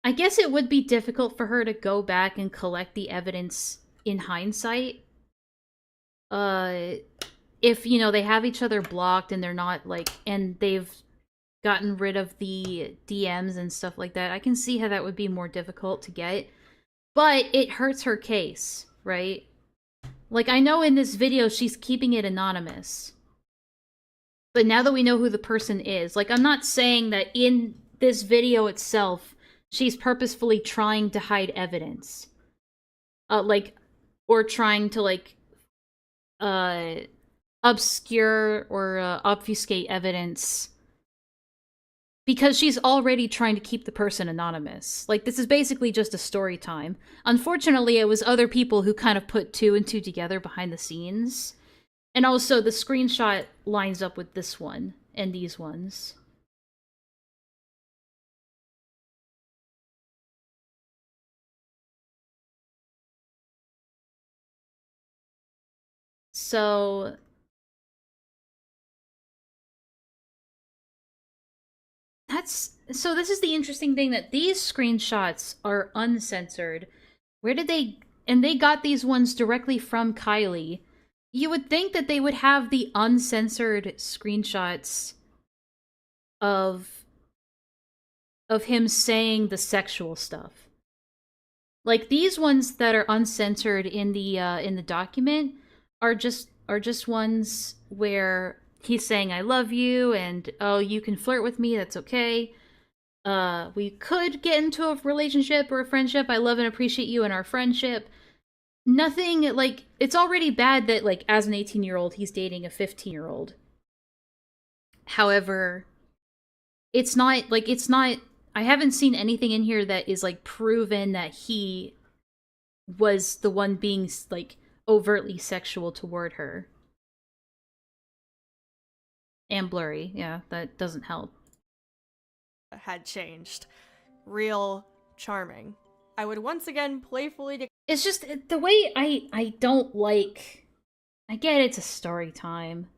I guess it would be difficult for her to go back and collect the evidence in hindsight. If, you know, they have each other blocked and they're not, like, and they've gotten rid of the DMs and stuff like that, I can see how that would be more difficult to get. But it hurts her case, right? Like, I know in this video she's keeping it anonymous. But now that we know who the person is, like, I'm not saying that in this video itself she's purposefully trying to hide evidence. Like, or trying to, like, obscure or obfuscate evidence. Because she's already trying to keep the person anonymous. Like, this is basically just a story time. Unfortunately, it was other people who kind of put two and two together behind the scenes. And also, the screenshot lines up with this one and these ones. So this is the interesting thing, that these screenshots are uncensored. Where did they... And they got these ones directly from Kylie. You would think that they would have the uncensored screenshots of him saying the sexual stuff. Like, these ones that are uncensored in the document are just ones where he's saying I love you and oh, you can flirt with me, that's okay. We could get into a relationship or a friendship. I love and appreciate you in our friendship. Nothing, like, it's already bad that, like, as an 18-year-old, he's dating a 15-year-old. However, it's not, I haven't seen anything in here that is, like, proven that he was the one being, like, overtly sexual toward her. And blurry, yeah, that doesn't help. Had changed. Real charming. I would once again playfully... It's just, the way I don't like... I get it's a story time.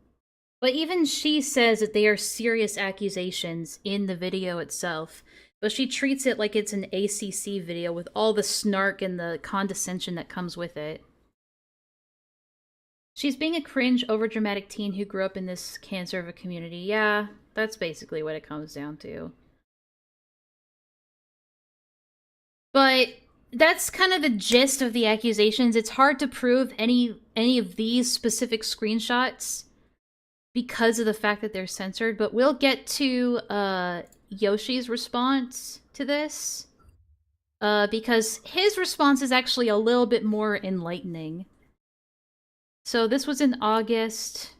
But even she says that they are serious accusations in the video itself. But she treats it like it's an ACC video with all the snark and the condescension that comes with it. She's being a cringe, overdramatic teen who grew up in this cancer of a community. Yeah, that's basically what it comes down to. But that's kind of the gist of the accusations. It's hard to prove any of these specific screenshots because of the fact that they're censored, but we'll get to Yoshi's response to this. Because his response is actually a little bit more enlightening. So this was in August.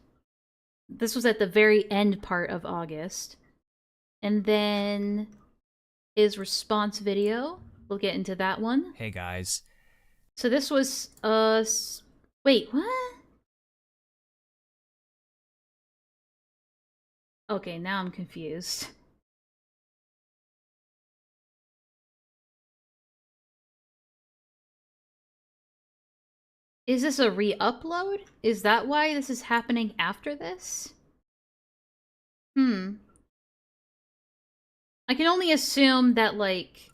This was at the very end part of August. And then his response video. We'll get into that one. Hey guys. So this was, wait, what? Okay, now I'm confused. Is this a re-upload? Is that why this is happening after this? I can only assume that, like,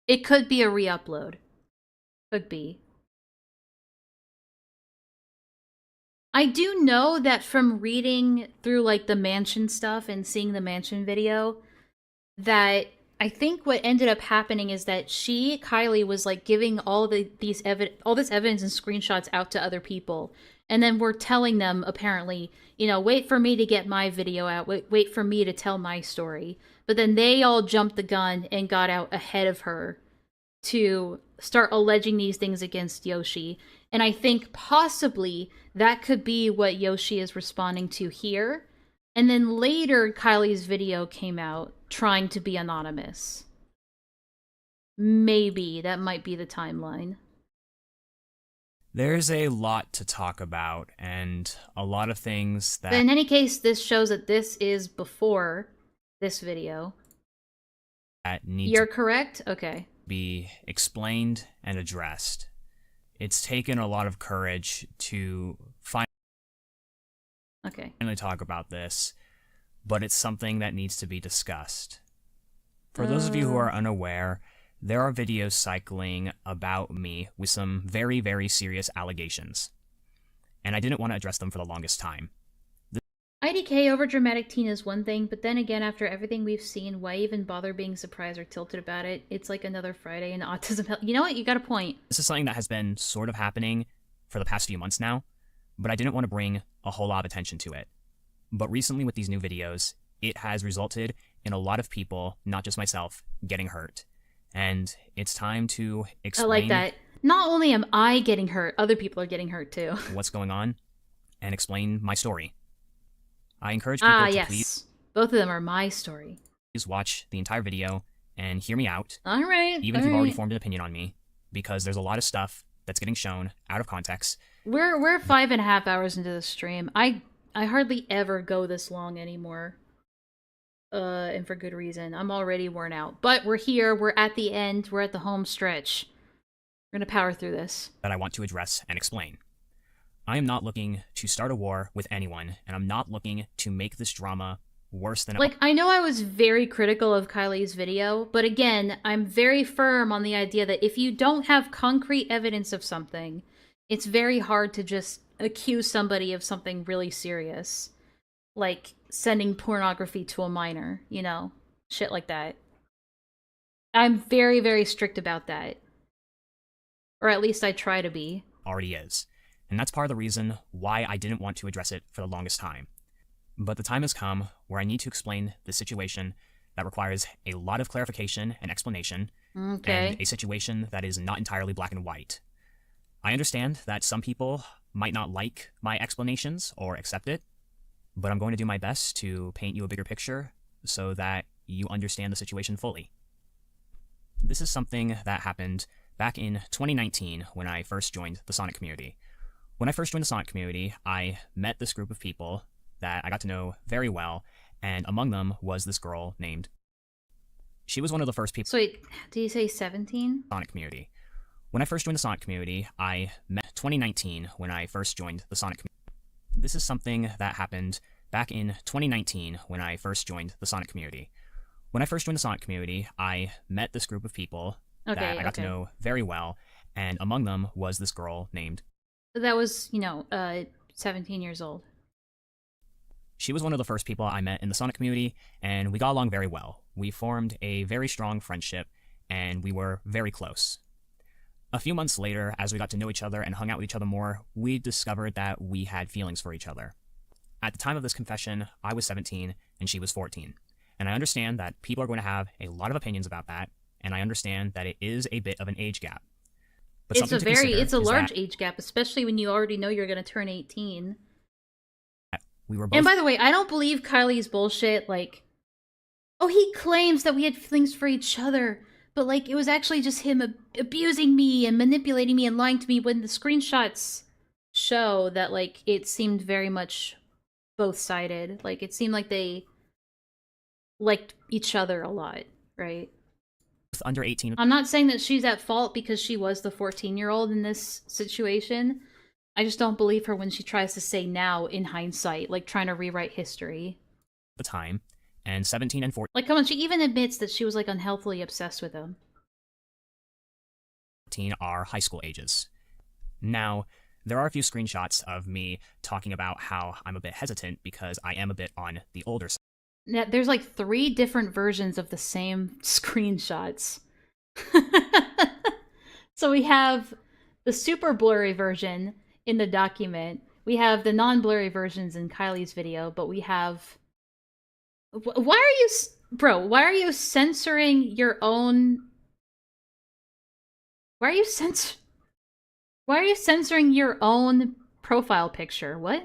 it could be a re-upload. Could be. I do know that from reading through, like, the mansion stuff and seeing the mansion video, that I think what ended up happening is that Kylie, was, like, giving all this evidence and screenshots out to other people. And then we're telling them, apparently, you know, wait for me to get my video out, wait for me to tell my story. But then they all jumped the gun and got out ahead of her to start alleging these things against Yoshi. And I think possibly that could be what Yoshi is responding to here. And then later, Kylie's video came out trying to be anonymous. Maybe that might be the timeline. There's a lot to talk about, and a lot of things that... But in any case, this shows that this is before this video. You're correct? Okay. Be explained and addressed. It's taken a lot of courage to finally talk about this, but it's something that needs to be discussed. For those of you who are unaware, there are videos cycling about me with some very, very serious allegations, and I didn't want to address them for the longest time. IDK over dramatic teen is one thing, but then again, after everything we've seen, why even bother being surprised or tilted about it? It's like another Friday in autism hell. You know what? You got a point. This is something that has been sort of happening for the past few months now, but I didn't want to bring a whole lot of attention to it. But recently with these new videos, it has resulted in a lot of people, not just myself, getting hurt. And it's time to explain... I like that. Not only am I getting hurt, other people are getting hurt too. What's going on, and explain my story. I encourage people to please... Both of them are my story. Please watch the entire video and hear me out. Alright. Even if you've already formed an opinion on me, because there's a lot of stuff that's getting shown out of context. We're 5.5 hours into the stream. I hardly ever go this long anymore. And for good reason. I'm already worn out. But we're here, we're at the end, we're at the home stretch. We're gonna power through this. That I want to address and explain. I am not looking to start a war with anyone, and I'm not looking to make this drama worse than... Like, I know I was very critical of Kylie's video, but again, I'm very firm on the idea that if you don't have concrete evidence of something, it's very hard to just accuse somebody of something really serious. Like, sending pornography to a minor, you know? Shit like that. I'm very, very strict about that. Or at least I try to be. Already is. And that's part of the reason why I didn't want to address it for the longest time. But the time has come where I need to explain the situation that requires a lot of clarification and explanation, and a situation that is not entirely black and white. I understand that some people might not like my explanations or accept it, but I'm going to do my best to paint you a bigger picture so that you understand the situation fully. This is something that happened back in 2019 when I first joined the Sonic community. When I first joined the Sonic community, I met this group of people that I got to know very well, and among them was this girl named... She was one of the first people... So wait, did you say 17? Sonic community. When I first joined the Sonic community, I met 2019 when I first joined the Sonic community. This is something that happened back in 2019 when I first joined the Sonic community. When I first joined the Sonic community, I met this group of people that I got to know very well, and among them was this girl named... That was, 17 years old. She was one of the first people I met in the Sonic community, and we got along very well. We formed a very strong friendship, and we were very close. A few months later, as we got to know each other and hung out with each other more, we discovered that we had feelings for each other. At the time of this confession, I was 17 and she was 14. And I understand that people are going to have a lot of opinions about that, and I understand that it is a bit of an age gap. But It's something a to very, consider it's a is large that age gap, especially when you already know you're gonna turn 18. we were both. And by the way, I don't believe Kylie's bullshit, like, oh, he claims that we had feelings for each other, but, like, it was actually just him abusing me and manipulating me and lying to me, when the screenshots show that, like, it seemed very much both-sided. Like, it seemed like they liked each other a lot, right? Under 18. I'm not saying that she's at fault because she was the 14-year-old in this situation. I just don't believe her when she tries to say now, in hindsight, like trying to rewrite history. The time, and 17 and 14 Like, come on, she even admits that she was, like, unhealthily obsessed with him. are high school ages. Now, there are a few screenshots of me talking about how I'm a bit hesitant because I am a bit on the older side. Yeah, there's, like, 3 different versions of the same screenshots. So we have the super blurry version in the document. We have the non-blurry versions in Kylie's video, but we have... Why are you... Bro, why are you censoring your own... Why are you censoring your own profile picture? What?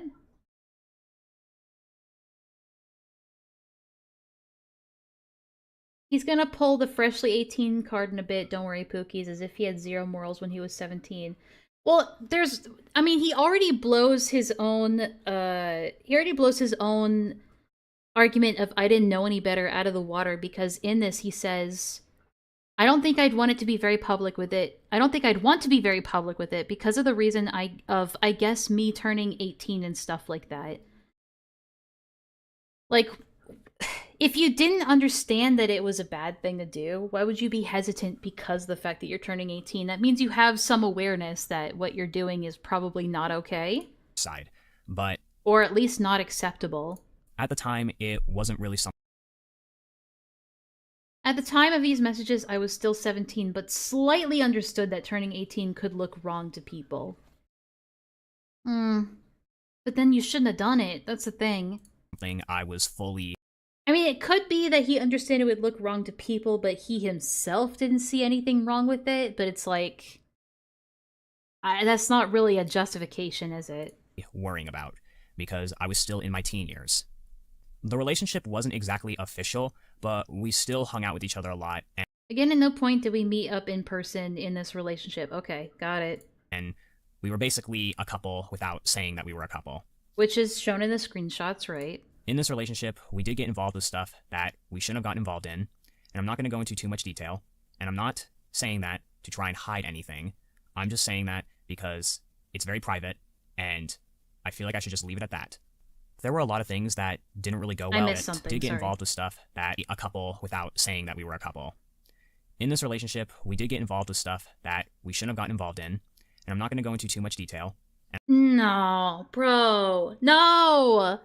He's gonna pull the freshly 18 card in a bit, don't worry, Pookies, as if he had 0 morals when he was 17. Well, there's... I mean, he already blows his own, argument of I didn't know any better out of the water, because in this he says, I don't think I'd want to be very public with it because of the reason I guess me turning 18 and stuff like that. Like, if you didn't understand that it was a bad thing to do, why would you be hesitant because of the fact that you're turning 18? That means you have some awareness that what you're doing is probably not okay. But... Or at least not acceptable. At the time, it wasn't really something... At the time of these messages, I was still 17, but slightly understood that turning 18 could look wrong to people. But then you shouldn't have done it, that's the thing. I was fully... I mean, it could be that he understood it would look wrong to people, but he himself didn't see anything wrong with it, but it's like... that's not really a justification, is it? Worrying about, because I was still in my teen years. The relationship wasn't exactly official, but we still hung out with each other a lot. And again, at no point did we meet up in person in this relationship. Okay, got it. And we were basically a couple without saying that we were a couple. Which is shown in the screenshots, right? In this relationship, we did get involved with stuff that we shouldn't have gotten involved in, and I'm not going to go into too much detail, and I'm not saying that to try and hide anything. I'm just saying that because it's very private, and I feel like I should just leave it at that. There were a lot of things that didn't really go well, and did get involved with stuff that a couple without saying that we were a couple. In this relationship, we did get involved with stuff that we shouldn't have gotten involved in, and I'm not going to go into too much detail. No, bro. No!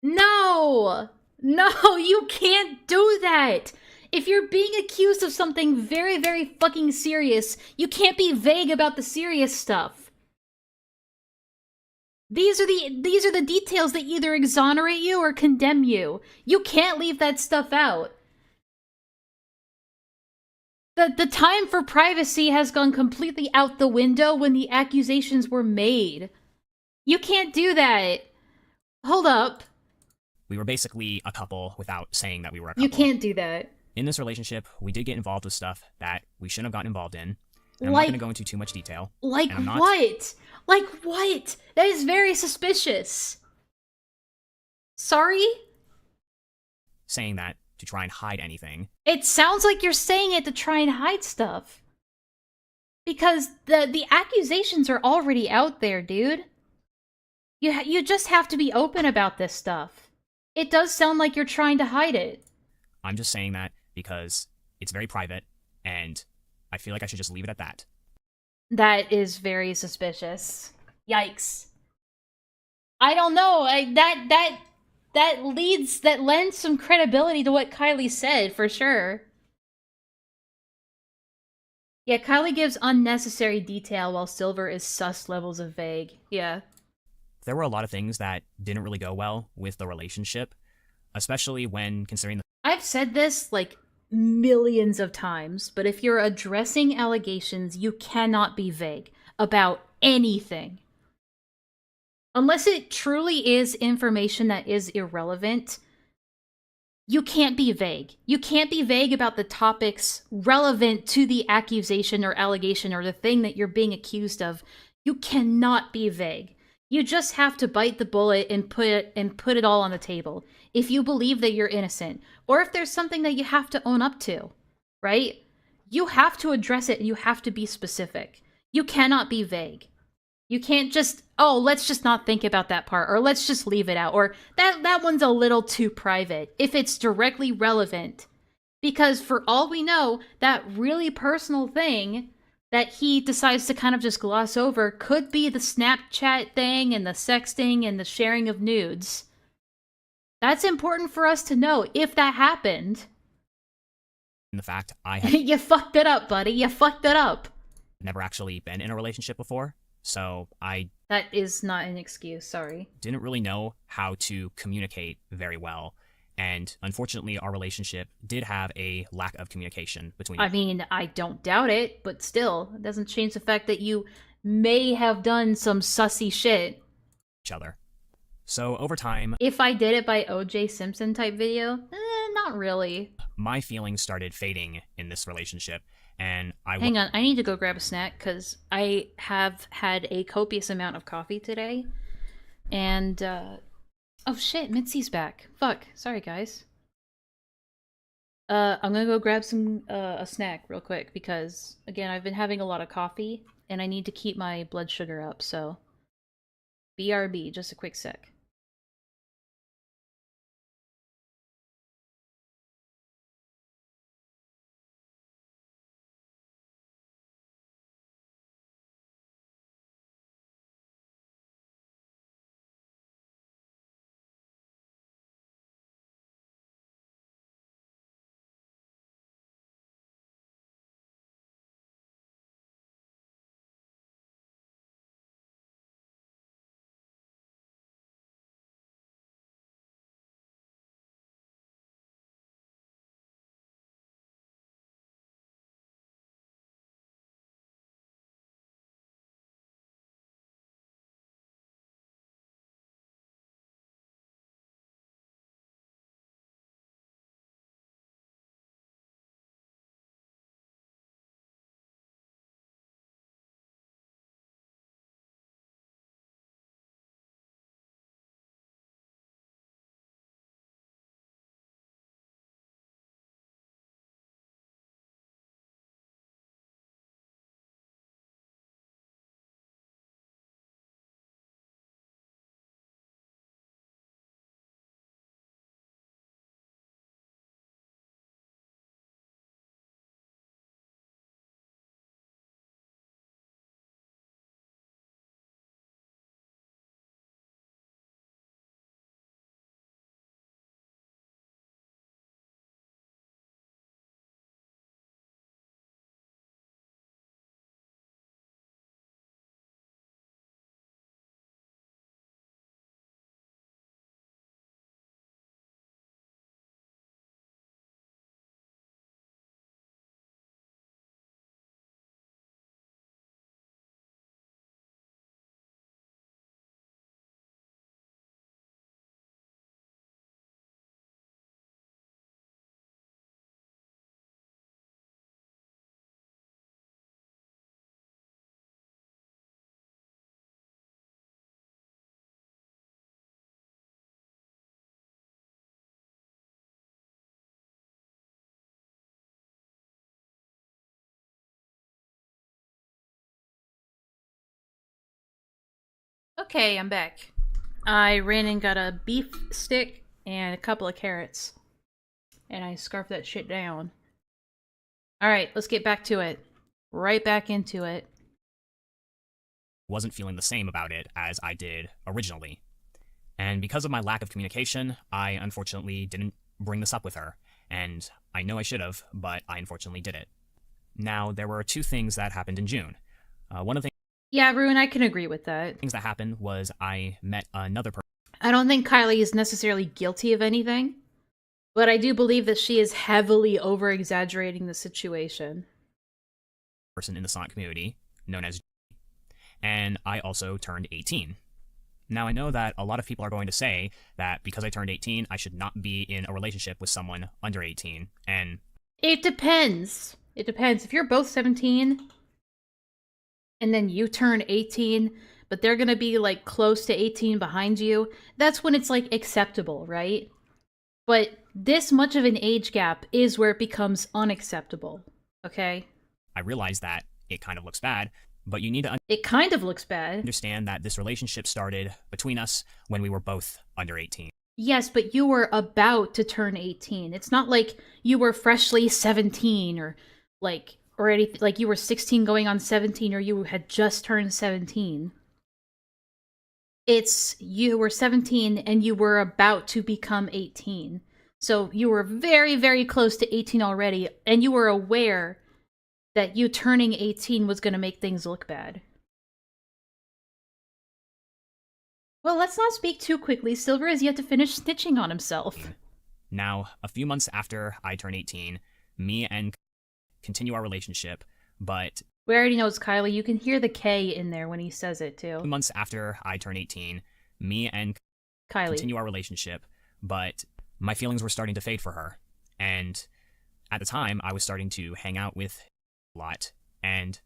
No! No, you can't do that! If you're being accused of something very, very fucking serious, you can't be vague about the serious stuff. These are the details that either exonerate you or condemn you. You can't leave that stuff out. The time for privacy has gone completely out the window when the accusations were made. You can't do that. Hold up. We were basically a couple without saying that we were a couple. You can't do that. In this relationship, we did get involved with stuff that we shouldn't have gotten involved in. And I'm not going to go into too much detail. Like what? Like what? That is very suspicious. Sorry? Saying that to try and hide anything. It sounds like you're saying it to try and hide stuff. Because the accusations are already out there, dude. You just have to be open about this stuff. It does sound like you're trying to hide it. I'm just saying that because it's very private, and I feel like I should just leave it at that. That is very suspicious. Yikes. I don't know. That lends some credibility to what Kylie said, for sure. Yeah, Kylie gives unnecessary detail while Silver is sus levels of vague. Yeah. There were a lot of things that didn't really go well with the relationship, especially when considering the... I've said this, like, millions of times, but if you're addressing allegations, you cannot be vague about anything. Unless it truly is information that is irrelevant, you can't be vague. You can't be vague about the topics relevant to the accusation or allegation or the thing that you're being accused of. You cannot be vague. You just have to bite the bullet and put it all on the table. If you believe that you're innocent, or if there's something that you have to own up to, right? You have to address it and you have to be specific. You cannot be vague. You can't just, oh, let's just not think about that part, or let's just leave it out, or that one's a little too private, if it's directly relevant. Because for all we know, that really personal thing that he decides to kind of just gloss over could be the Snapchat thing and the sexting and the sharing of nudes. That's important for us to know if that happened. The fact I have You fucked it up, buddy. You fucked it up. never actually been in a relationship before, so I That is not an excuse, sorry. didn't really know how to communicate very well. And unfortunately, our relationship did have a lack of communication between I mean, I don't doubt it, but still, it doesn't change the fact that you may have done some sussy shit. each other. So over time, If I did it by O.J. Simpson type video, not really. my feelings started fading in this relationship, and Hang on, I need to go grab a snack, because I have had a copious amount of coffee today. And, oh shit, Mitzi's back. Fuck, sorry guys. I'm gonna go grab a snack real quick, because, again, I've been having a lot of coffee, and I need to keep my blood sugar up, so... BRB, just a quick sec. Okay, I'm back. I ran and got a beef stick and a couple of carrots. And I scarfed that shit down. Alright, let's get back to it. Right back into it. wasn't feeling the same about it as I did originally. And because of my lack of communication, I unfortunately didn't bring this up with her. And I know I should have, but I unfortunately did it. Now, there were two things that happened in June. One of the Yeah, Ruin, I can agree with that. things that happened was I met another person. I don't think Kylie is necessarily guilty of anything, But I do believe that she is heavily over-exaggerating the situation. Person in the Sonic community, known as, and I also turned 18. Now, I know that a lot of people are going to say that because I turned 18, I should not be in a relationship with someone under 18, and... It depends. It depends. If you're both 17, and then you turn 18, but they're gonna be, like, close to 18 behind you, that's when it's, like, acceptable, right? But this much of an age gap is where it becomes unacceptable, okay? I realize that it kind of looks bad, but you need to It kind of looks bad. understand that this relationship started between us when we were both under 18. Yes, but you were about to turn 18. It's not like you were freshly 17 or anything, like you were 16 going on 17 or you had just turned 17. It's you were 17 and you were about to become 18. So you were very, very close to 18 already, and you were aware that you turning 18 was going to make things look bad. Well, let's not speak too quickly. Silver has yet to finish snitching on himself. Now, a few months after I turn 18, me and continue our relationship, but... We already know it's Kylie. You can hear the K in there when he says it, too. 2 months after I turn 18, me and Kylie continue our relationship, but my feelings were starting to fade for her. And at the time, I was starting to hang out with a lot, and...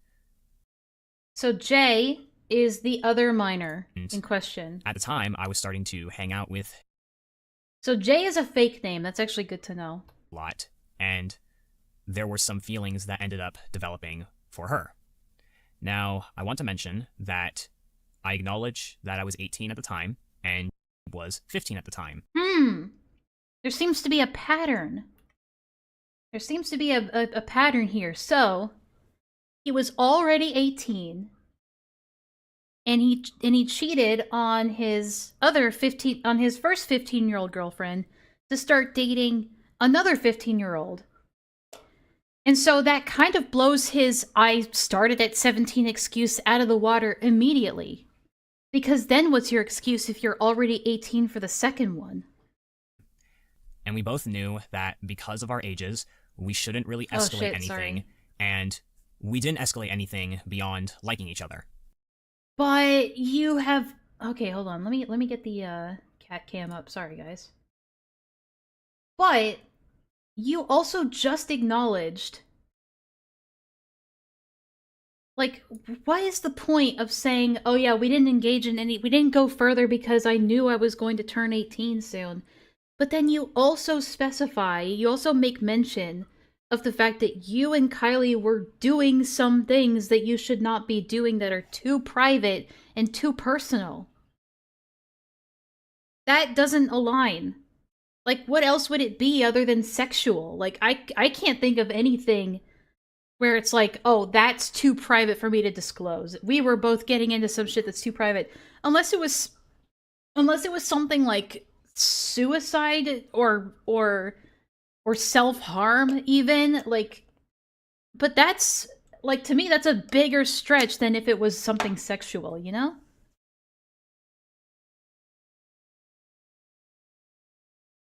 So Jay is the other minor in question. At the time, I was starting to hang out with... So Jay is a fake name. That's actually good to know. A lot, and there were some feelings that ended up developing for her. Now, I want to mention that I acknowledge that I was 18 at the time, and was 15 at the time. There seems to be a pattern. There seems to be a pattern here. So, he was already 18, and he cheated on his first 15-year-old girlfriend to start dating another 15-year-old. And so that kind of blows his I started at 17 excuse out of the water immediately. Because then what's your excuse if you're already 18 for the second one? And we both knew that because of our ages, we shouldn't really escalate anything. Sorry. And we didn't escalate anything beyond liking each other. But you have... Okay, hold on. Let me get the cat cam up. Sorry, guys. But you also just acknowledged... Like, what is the point of saying, oh yeah, we didn't engage in we didn't go further because I knew I was going to turn 18 soon. But then you also specify, you also make mention of the fact that you and Kylie were doing some things that you should not be doing that are too private and too personal. That doesn't align. Like, what else would it be other than sexual? Like, I can't think of anything where it's like, oh, that's too private for me to disclose. We were both getting into some shit that's too private. Unless it was something like suicide or self-harm even, like, but that's, like, to me, that's a bigger stretch than if it was something sexual, you know?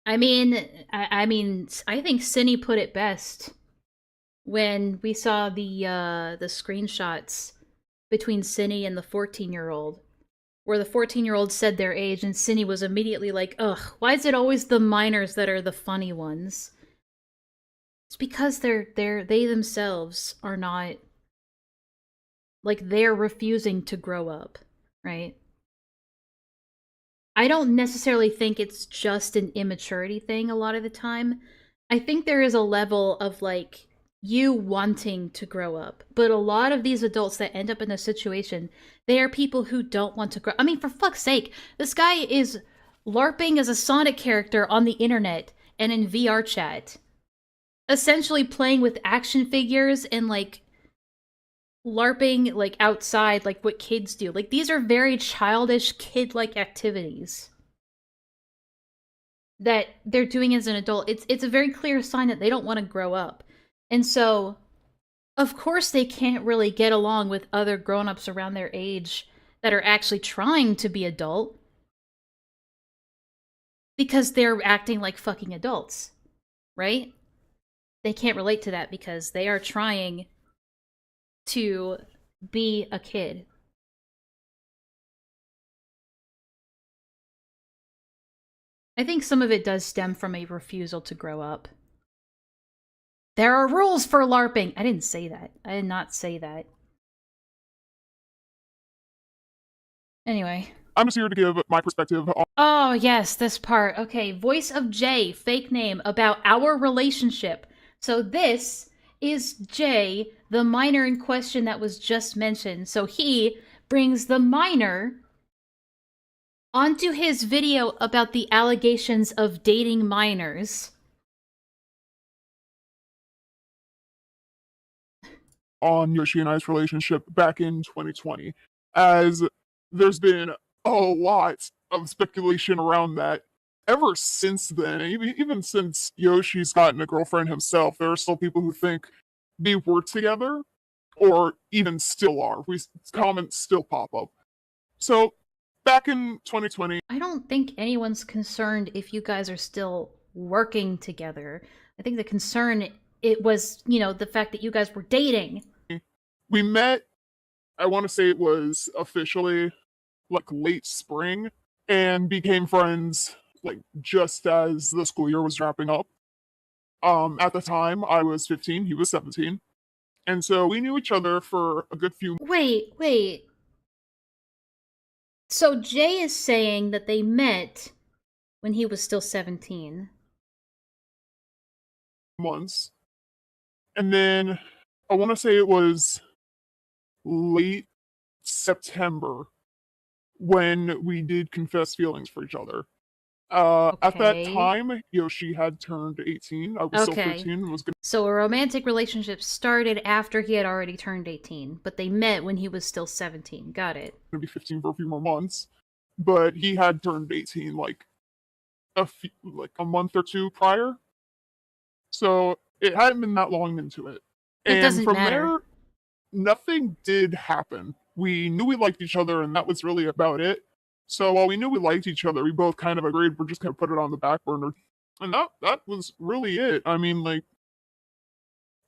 I mean, I think Cindy put it best when we saw the screenshots between Cindy and the 14-year-old, where the 14-year-old said their age, and Cindy was immediately like, ugh, why is it always the minors that are the funny ones? It's because they themselves are not, like, they're refusing to grow up, right? I don't necessarily think it's just an immaturity thing a lot of the time. I think there is a level of, like, you wanting to grow up. But a lot of these adults that end up in this situation, they are people who don't want to grow. I mean, for fuck's sake, this guy is LARPing as a Sonic character on the internet and in VR chat. Essentially playing with action figures and, like, LARPing, like, outside, like what kids do. Like, these are very childish, kid-like activities that they're doing as an adult. It's a very clear sign that they don't want to grow up. And so, of course they can't really get along with other grown-ups around their age that are actually trying to be adult, because they're acting like fucking adults. right? They can't relate to that because they are trying to be a kid. I think some of it does stem from a refusal to grow up. There are rules for LARPing! I didn't say that. I did not say that. Anyway. I'm just here to give my perspective on— Oh, yes, this part. Okay, voice of Jay, fake name, about our relationship. So this is Jay, the minor in question that was just mentioned. So he brings the minor onto his video about the allegations of dating minors. on Yoshi and I's relationship back in 2020, as there's been a lot of speculation around that ever since then. Even since Yoshi's gotten a girlfriend himself, there are still people who think they were together, or even still are. Comments still pop up. So, back in 2020... I don't think anyone's concerned if you guys are still working together. I think the concern, it was, you know, the fact that you guys were dating. We met, I want to say it was officially, like, late spring, and became friends, like, just as the school year was wrapping up. At the time, I was 15, he was 17. And so we knew each other for a good few... Wait. So Jay is saying that they met when he was still 17. months. And then, I want to say it was late September when we did confess feelings for each other. At that Okay. time, Yoshi had turned 18. I was still Okay. 13 and was So a romantic relationship started after he had already turned 18, but they met when he was still 17. Got it. gonna be 15 for a few more months. But he had turned 18 like a month or two prior. So it hadn't been that long into it. It And doesn't from matter. there, nothing did happen. We knew we liked each other, and that was really about it. So while we knew we liked each other, we both kind of agreed we're just gonna put it on the back burner. And that was really it. I mean, like,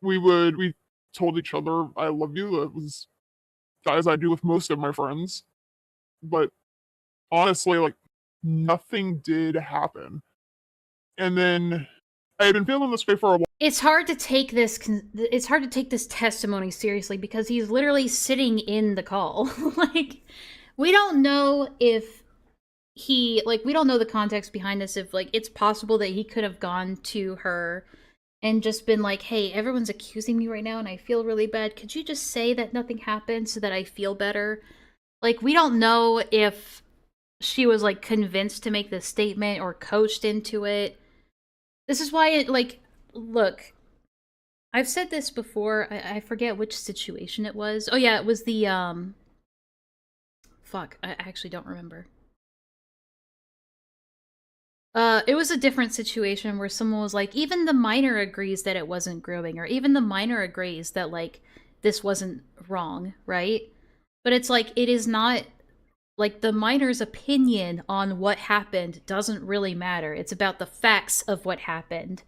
we told each other, I love you. That was, as I do with most of my friends. But honestly, like, nothing did happen. And then I had been feeling this way for a while. It's hard to take this testimony seriously because he's literally sitting in the call. Like, we don't know if we don't know the context behind this. If, like, it's possible that he could have gone to her and just been like, hey, everyone's accusing me right now and I feel really bad. Could you just say that nothing happened so that I feel better? Like, we don't know if she was, like, convinced to make this statement or coached into it. This is why look, I've said this before. I forget which situation it was. Oh yeah, it was the, fuck, I actually don't remember. It was a different situation where someone was like, even the minor agrees that it wasn't grooming, or even the minor agrees that, like, this wasn't wrong, right? But it's like, it is not, like, the minor's opinion on what happened doesn't really matter. It's about the facts of what happened.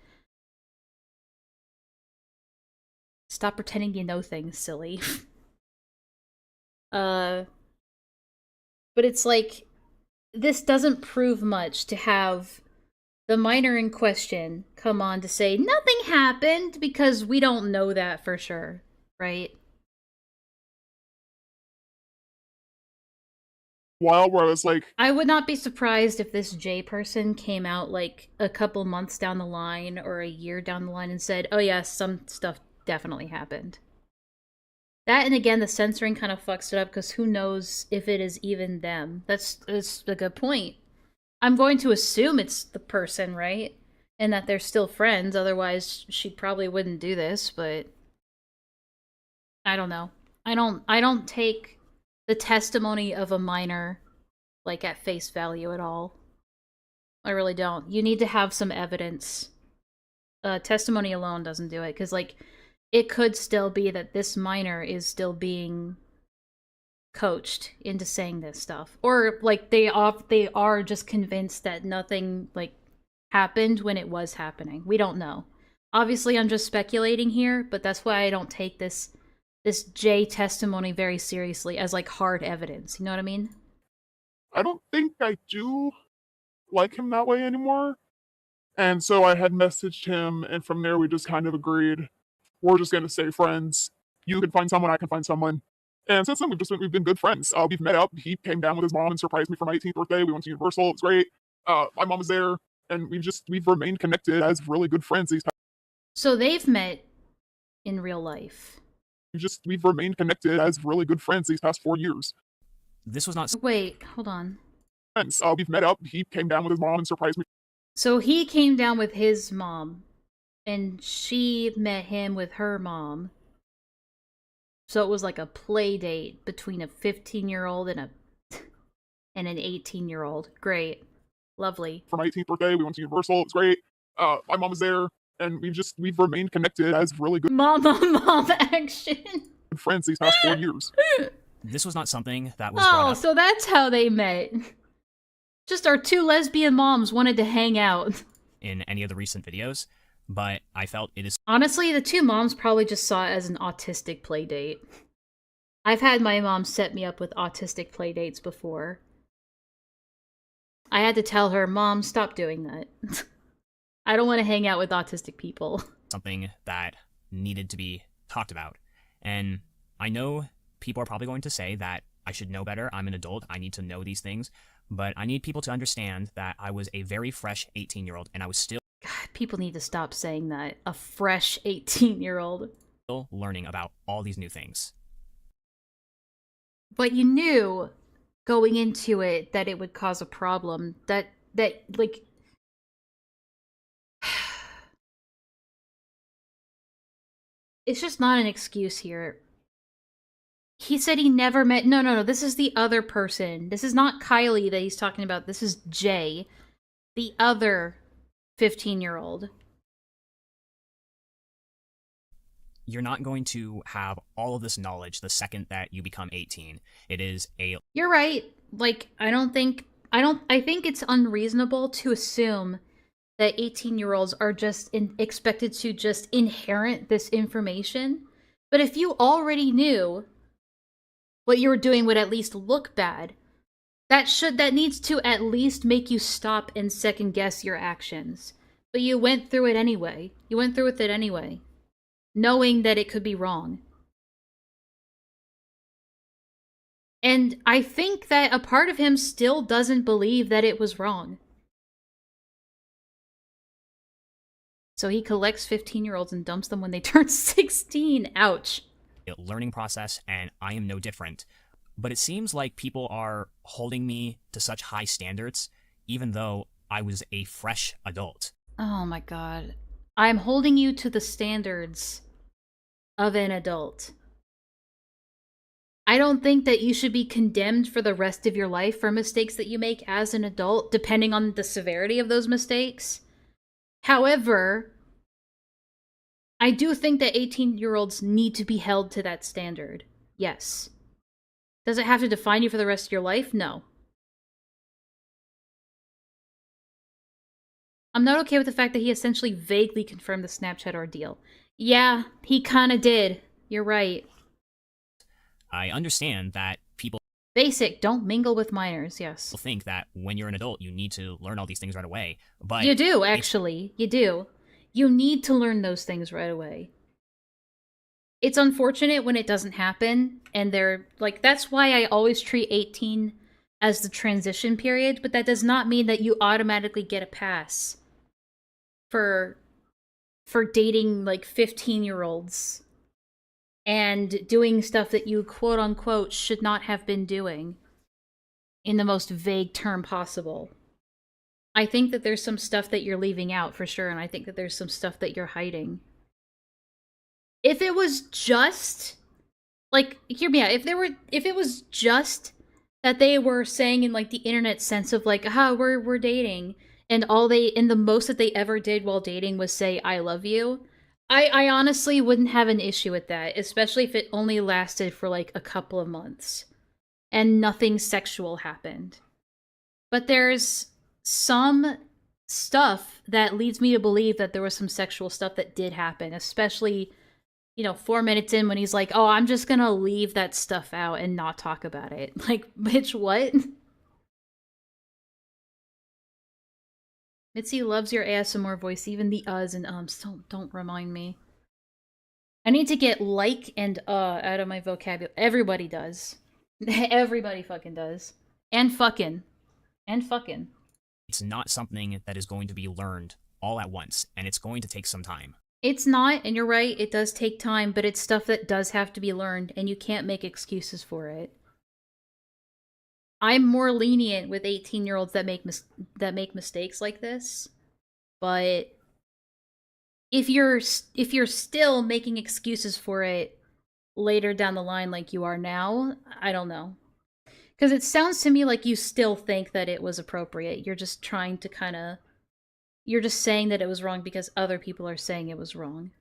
Stop pretending you know things, silly. But it's like, this doesn't prove much to have the minor in question come on to say nothing happened because we don't know that for sure, right? While where I was like, I would not be surprised if this J person came out like a couple months down the line or a year down the line and said, oh yeah, some stuff definitely happened. That, and again, the censoring kind of fucks it up because who knows if it is even them. That's a good point. I'm going to assume it's the person, right? And that they're still friends, otherwise she probably wouldn't do this, but I don't know. I don't take the testimony of a minor, like, at face value at all. I really don't. You need to have some evidence. Testimony alone doesn't do it, because, like, it could still be that this minor is still being coached into saying this stuff. Or, like, they are just convinced that nothing, like, happened when it was happening. We don't know. Obviously, I'm just speculating here, but that's why I don't take this Jay testimony very seriously as like hard evidence. You know what I mean? I don't think I do like him that way anymore. And so I had messaged him, and from there we just kind of agreed, we're just gonna stay friends. You can find someone, I can find someone. And since then we've been good friends. We've met up. He came down with his mom and surprised me for my 18th birthday. We went to Universal. It was great. My mom was there, and we've remained connected as really good friends these past. So they've met in real life. We've remained connected as really good friends these past 4 years. This was not. Wait, hold on. Friends. We've met up. He came down with his mom and surprised me. So he came down with his mom, and she met him with her mom. So it was like a play date between a 15-year-old and an 18-year-old. Great. Lovely. For my 18th birthday, we went to Universal. It was great. My mom was there, and we've remained connected as really good mom action friends these past 4 years. This was not something that was brought up. So that's how they met. Just our two lesbian moms wanted to hang out. In any of the recent videos, but I felt it is. Honestly, the two moms probably just saw it as an autistic play date. I've had my mom set me up with autistic play dates before. I had to tell her, Mom, stop doing that. I don't want to hang out with autistic people. Something that needed to be talked about. And I know people are probably going to say that I should know better. I'm an adult. I need to know these things. But I need people to understand that I was a very fresh 18-year-old, and I was still... God, people need to stop saying that. A fresh 18-year-old. Still learning about all these new things. But you knew, going into it, that it would cause a problem. That like... It's just not an excuse here. He said he never met... No, this is the other person. This is not Kylie that he's talking about. This is Jay. The other 15-year-old. You're not going to have all of this knowledge the second that you become 18. It is a... You're right. Like, I think it's unreasonable to assume that 18-year-olds are just expected to just inherit this information. But if you already knew what you were doing would at least look bad, that needs to at least make you stop and second guess your actions. But you went through it anyway. You went through with it anyway, knowing that it could be wrong. And I think that a part of him still doesn't believe that it was wrong. So he collects 15-year-olds and dumps them when they turn 16. Ouch. Learning process, and I am no different. But it seems like people are holding me to such high standards, even though I was a fresh adult. Oh my god. I'm holding you to the standards of an adult. I don't think that you should be condemned for the rest of your life for mistakes that you make as an adult, depending on the severity of those mistakes. However, I do think that 18-year-olds need to be held to that standard. Yes. Does it have to define you for the rest of your life? No. I'm not okay with the fact that he essentially vaguely confirmed the Snapchat ordeal. Yeah, he kinda did. You're right. I understand that people... Basic, don't mingle with minors, yes. ...think that when you're an adult, you need to learn all these things right away, but... You do, actually. You do. You need to learn those things right away. It's unfortunate when it doesn't happen, and they're... Like, that's why I always treat 18 as the transition period, but that does not mean that you automatically get a pass for dating, like, 15-year-olds and doing stuff that you, quote-unquote, should not have been doing in the most vague term possible. I think that there's some stuff that you're leaving out, for sure, and I think that there's some stuff that you're hiding. If it was just... Like, hear me out. If it was just that they were saying in, like, the internet sense of, like, we're dating, and the most that they ever did while dating was say, I love you, I honestly wouldn't have an issue with that, especially if it only lasted for, like, a couple of months, and nothing sexual happened. But there's some stuff that leads me to believe that there was some sexual stuff that did happen, especially, 4 minutes in when he's like, oh, I'm just gonna leave that stuff out and not talk about it. Like, bitch, what? Mitzi loves your ASMR voice, even the uhs and ums. Don't remind me. I need to get like and out of my vocabulary. Everybody does. Everybody fucking does. And fucking. And fucking. It's not something that is going to be learned all at once, and it's going to take some time. It's not, and you're right, it does take time, but it's stuff that does have to be learned, and you can't make excuses for it. I'm more lenient with 18-year-olds that make mistakes like this, but if you're still making excuses for it later down the line like you are now, I don't know. Because it sounds to me like you still think that it was appropriate. You're just trying to you're just saying that it was wrong because other people are saying it was wrong.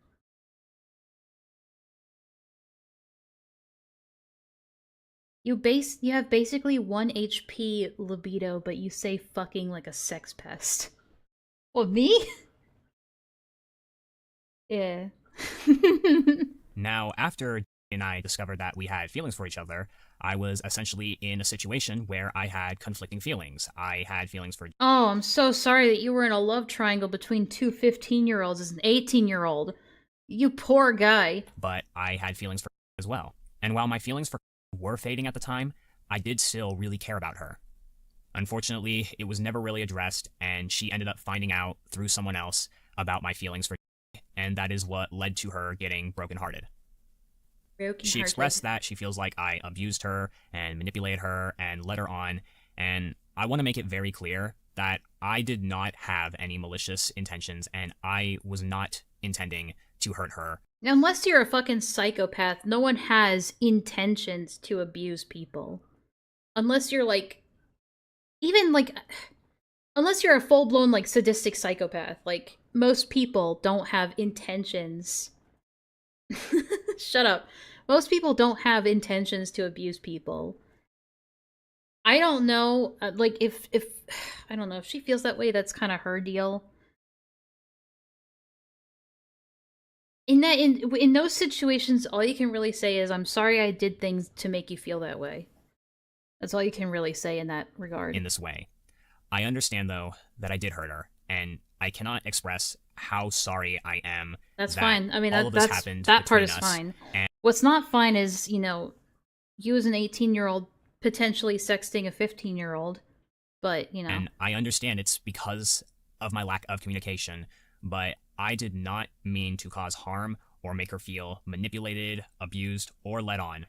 You have basically 1 HP libido, but you say fucking like a sex pest. Well, me? Yeah. Now, after and I discovered that we had feelings for each other, I was essentially in a situation where I had conflicting feelings. I had feelings for... Oh, I'm so sorry that you were in a love triangle between two 15-year-olds as an 18-year-old. You poor guy. But I had feelings for as well. And while my feelings for were fading at the time, I did still really care about her. Unfortunately, it was never really addressed, and she ended up finding out through someone else about my feelings for, and that is what led to her getting brokenhearted. She expressed that she feels like I abused her and manipulated her and led her on, and I want to make it very clear that I did not have any malicious intentions, and I was not intending to hurt her. Unless you're a fucking psychopath, no one has intentions to abuse people. Unless you're unless you're a full-blown sadistic psychopath. Like, most people don't have intentions. Shut up. Most people don't have intentions to abuse people. I don't know, if I don't know, if she feels that way, that's kind of her deal. In those situations, all you can really say is, I'm sorry I did things to make you feel that way. That's all you can really say in that regard. In this way. I understand, though, that I did hurt her, and I cannot express how sorry I am. That's fine. I mean, that part is fine. What's not fine is, you as an 18-year-old potentially sexting a 15-year-old, but, And I understand it's because of my lack of communication, but I did not mean to cause harm or make her feel manipulated, abused, or led on.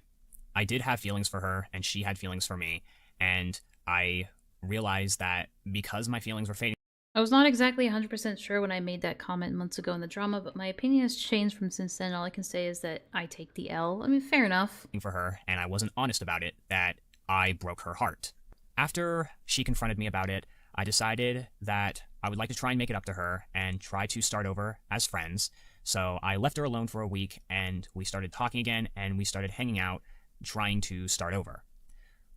I did have feelings for her, and she had feelings for me, and I realized that because my feelings were fading... I was not exactly 100% sure when I made that comment months ago in the drama, but my opinion has changed from since then. All I can say is that I take the L. I mean, fair enough. ...for her, and I wasn't honest about it, that I broke her heart. After she confronted me about it, I decided that I would like to try and make it up to her and try to start over as friends. So I left her alone for a week, and we started talking again, and we started hanging out, trying to start over.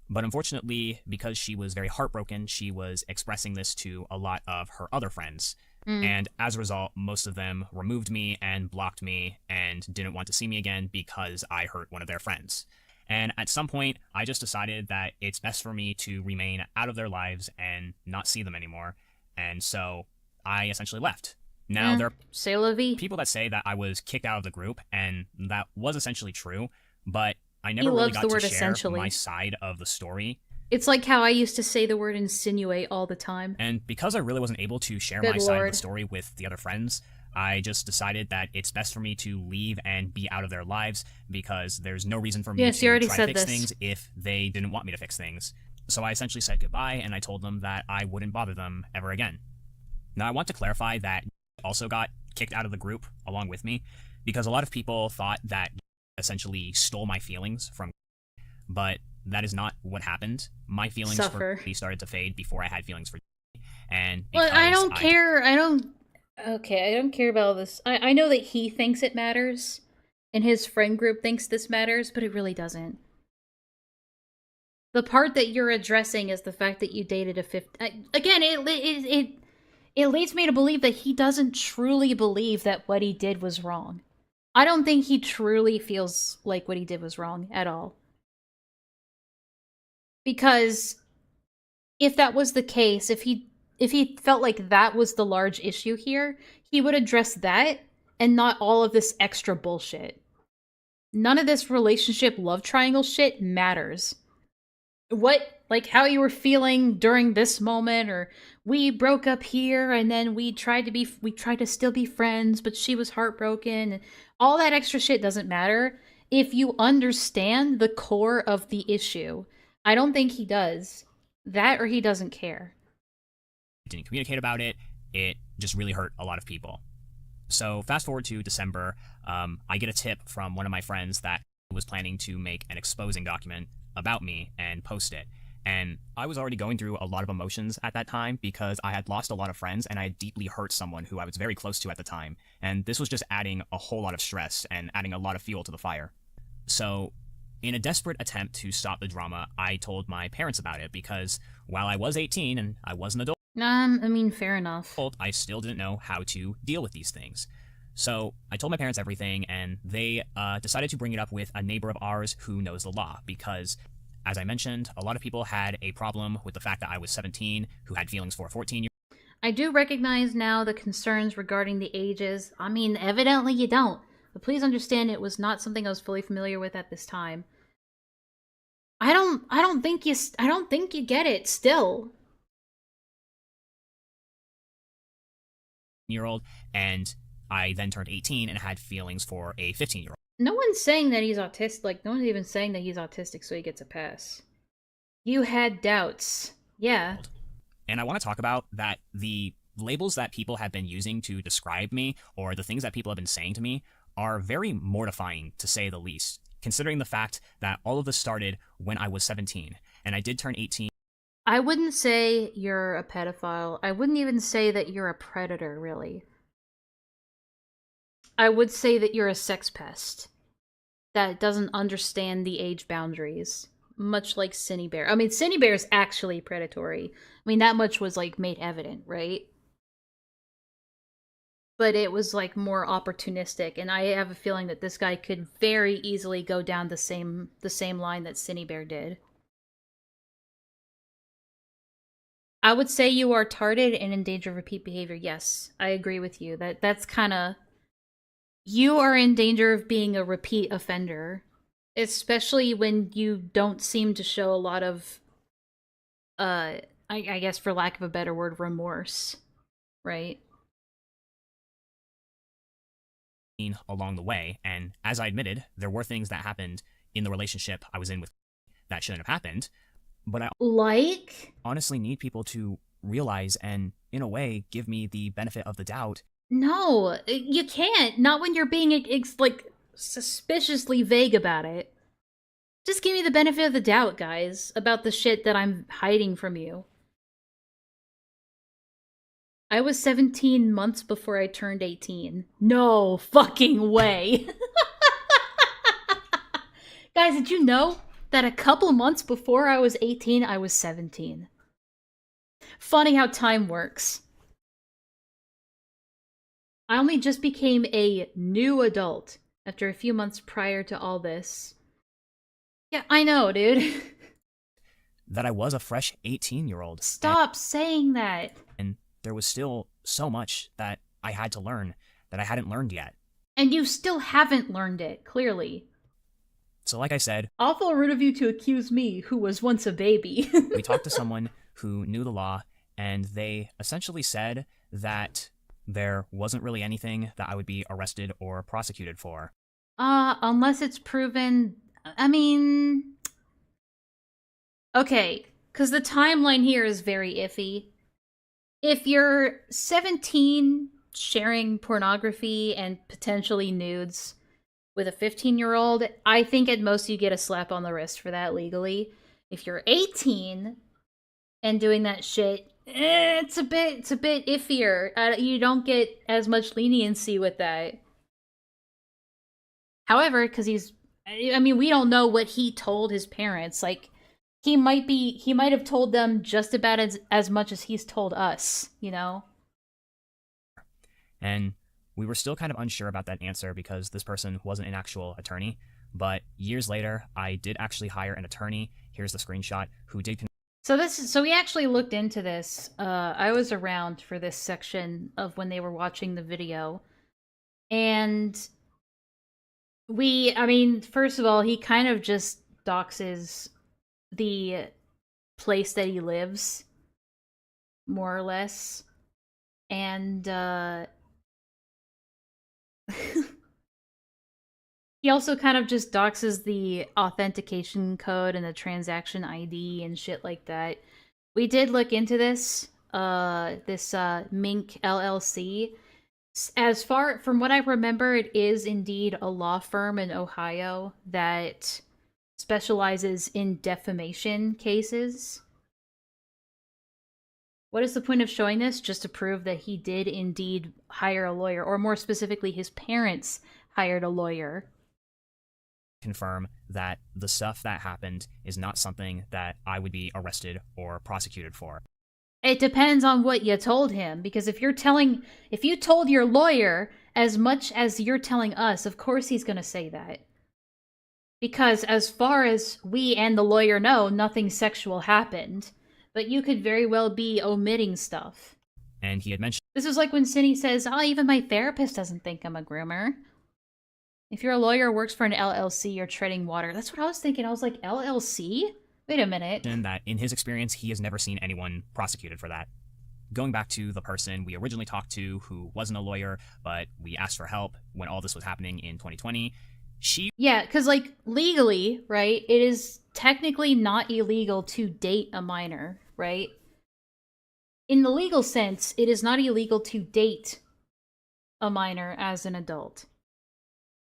But unfortunately, because she was very heartbroken, she was expressing this to a lot of her other friends. And as a result, most of them removed me and blocked me and didn't want to see me again because I hurt one of their friends. And at some point, I just decided that it's best for me to remain out of their lives and not see them anymore. And so I essentially left. Now, there are people that say that I was kicked out of the group, and that was essentially true, but I never really got to share my side of the story. It's like how I used to say the word insinuate all the time. And because I really wasn't able to share my side of the story with the other friends, I just decided that it's best for me to leave and be out of their lives because there's no reason for me to try to fix things if they didn't want me to fix things. So I essentially said goodbye, and I told them that I wouldn't bother them ever again. Now, I want to clarify that I also got kicked out of the group along with me because a lot of people thought that essentially stole my feelings from, but that is not what happened. My feelings for me started to fade before I had feelings for, and well, I don't care. I don't care about all this. I know that he thinks it matters, and his friend group thinks this matters, but it really doesn't. The part that you're addressing is the fact that you dated a 15. Again, it leads me to believe that he doesn't truly believe that what he did was wrong. I don't think he truly feels like what he did was wrong at all. Because if that was the case, if he felt like that was the large issue here, he would address that and not all of this extra bullshit. None of this relationship love triangle shit matters. How you were feeling during this moment, or we broke up here and then we tried to still be friends, but she was heartbroken. All that extra shit doesn't matter if you understand the core of the issue. I don't think he does. That, or he doesn't care. Didn't communicate about it. It just really hurt a lot of people. So fast forward to December, I get a tip from one of my friends that was planning to make an exposing document about me and post it. And I was already going through a lot of emotions at that time because I had lost a lot of friends and I had deeply hurt someone who I was very close to at the time. And this was just adding a whole lot of stress and adding a lot of fuel to the fire. So in a desperate attempt to stop the drama, I told my parents about it because while I was 18 and I was an adult, fair enough. I still didn't know how to deal with these things. So I told my parents everything, and they decided to bring it up with a neighbor of ours who knows the law because, as I mentioned, a lot of people had a problem with the fact that I was 17, who had feelings for a 14-year-old. I do recognize now the concerns regarding the ages. Evidently you don't. But please understand it was not something I was fully familiar with at this time. I don't think you get it still. Year-old, and I then turned 18 and had feelings for a 15-year-old. No one's saying that he's autistic. No one's even saying that he's autistic so he gets a pass. You had doubts. Yeah. And I want to talk about that the labels that people have been using to describe me, or the things that people have been saying to me, are very mortifying, to say the least, considering the fact that all of this started when I was 17, and I did turn 18. I wouldn't say you're a pedophile. I wouldn't even say that you're a predator, really. I would say that you're a sex pest that doesn't understand the age boundaries, much like Cinny Bear. Cinny Bear is actually predatory. That much was, made evident, right? But it was, more opportunistic, and I have a feeling that this guy could very easily go down the same line that Cinny Bear did. I would say you are tarded and in danger of repeat behavior. Yes, I agree with you. That's kind of... You are in danger of being a repeat offender. Especially when you don't seem to show a lot of... I guess for lack of a better word, remorse. Right? Along the way, and as I admitted, there were things that happened in the relationship I was in with that shouldn't have happened. But I honestly need people to realize and, in a way, give me the benefit of the doubt. No, you can't. Not when you're being, suspiciously vague about it. Just give me the benefit of the doubt, guys, about the shit that I'm hiding from you. I was 17 months before I turned 18. No fucking way. Guys, did you know that a couple months before I was 18, I was 17. Funny how time works. I only just became a new adult after a few months prior to all this. Yeah, I know, dude. That I was a fresh 18-year-old. Stop saying that. And there was still so much that I had to learn that I hadn't learned yet. And you still haven't learned it, clearly. So like I said, awful rude of you to accuse me, who was once a baby. We talked to someone who knew the law, and they essentially said that there wasn't really anything that I would be arrested or prosecuted for. Unless it's proven... Okay, because the timeline here is very iffy. If you're 17, sharing pornography and potentially nudes with a 15-year-old, I think at most you get a slap on the wrist for that legally. If you're 18 and doing that shit, it's a bit iffier. You don't get as much leniency with that. However, because we don't know what he told his parents. He might have told them just about as much as he's told us, you know? And we were still kind of unsure about that answer because this person wasn't an actual attorney. But years later, I did actually hire an attorney. Here's the screenshot, who did. So we actually looked into this. I was around for this section of when they were watching the video. And I mean, first of all, he kind of just doxes the place that he lives, more or less. And he also kind of just doxes the authentication code and the transaction ID and shit like that. We did look into this, Mink LLC. As far from what I remember, it is indeed a law firm in Ohio that specializes in defamation cases. What is the point of showing this? Just to prove that he did indeed hire a lawyer, or more specifically, his parents hired a lawyer. Confirm that the stuff that happened is not something that I would be arrested or prosecuted for. It depends on what you told him, because if you told your lawyer as much as you're telling us, of course he's going to say that. Because as far as we and the lawyer know, nothing sexual happened. But you could very well be omitting stuff. And he had mentioned... This is like when Cindy says, oh, even my therapist doesn't think I'm a groomer. If you're a lawyer who works for an LLC, you're treading water. That's what I was thinking. I was like, LLC? Wait a minute. And that in his experience, he has never seen anyone prosecuted for that. Going back to the person we originally talked to who wasn't a lawyer, but we asked for help when all this was happening in 2020, Yeah, because, like, legally, right, it is technically not illegal to date a minor, right? In the legal sense, it is not illegal to date a minor as an adult.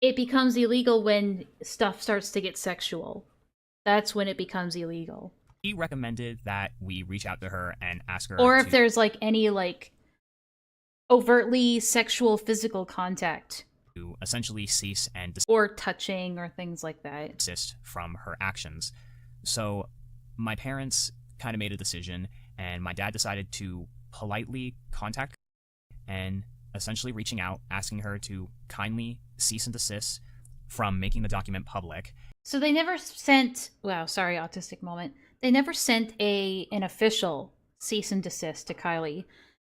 It becomes illegal when stuff starts to get sexual. That's when it becomes illegal. He recommended that we reach out to her and ask her Or if there's, like, any, like, overtly sexual physical contact. To essentially cease and or touching or things like that. Desist from her actions. So my parents kind of made a decision, and my dad decided to politely contact her and essentially reaching out, asking her to kindly cease and desist from making the document public. So they never sent, wow, sorry, autistic moment. They never sent an official cease and desist to Kylie,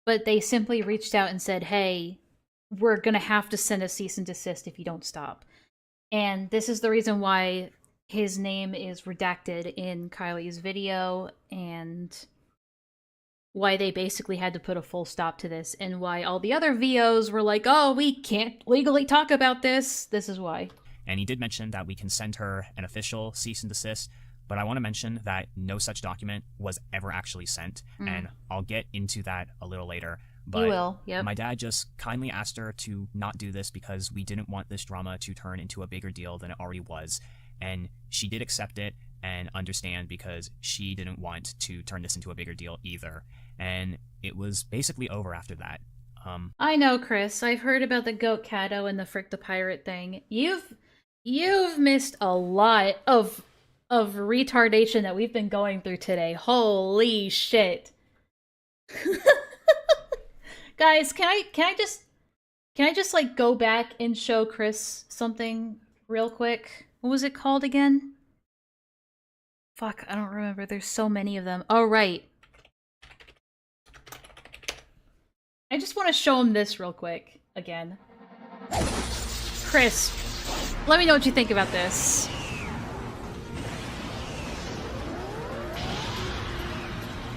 but they simply reached out and said, hey, we're going to have to send a cease and desist if you don't stop. And this is the reason why his name is redacted in Kylie's video, and why they basically had to put a full stop to this, and why all the other VOs were like, oh, we can't legally talk about this. This is why. And he did mention that we can send her an official cease and desist, but I want to mention that no such document was ever actually sent, and I'll get into that a little later. But you will, yep. My dad just kindly asked her to not do this because we didn't want this drama to turn into a bigger deal than it already was. And she did accept it and understand because she didn't want to turn this into a bigger deal either. And it was basically over after that. I know, Chris. I've heard about the Goat Cato and the Frick the Pirate thing. You've missed a lot of retardation that we've been going through today. Holy shit. Guys, can I just like go back and show Chris something real quick? What was it called again? Fuck, I don't remember. There's so many of them. Oh, right. I just want to show him this real quick again. Chris, let me know what you think about this.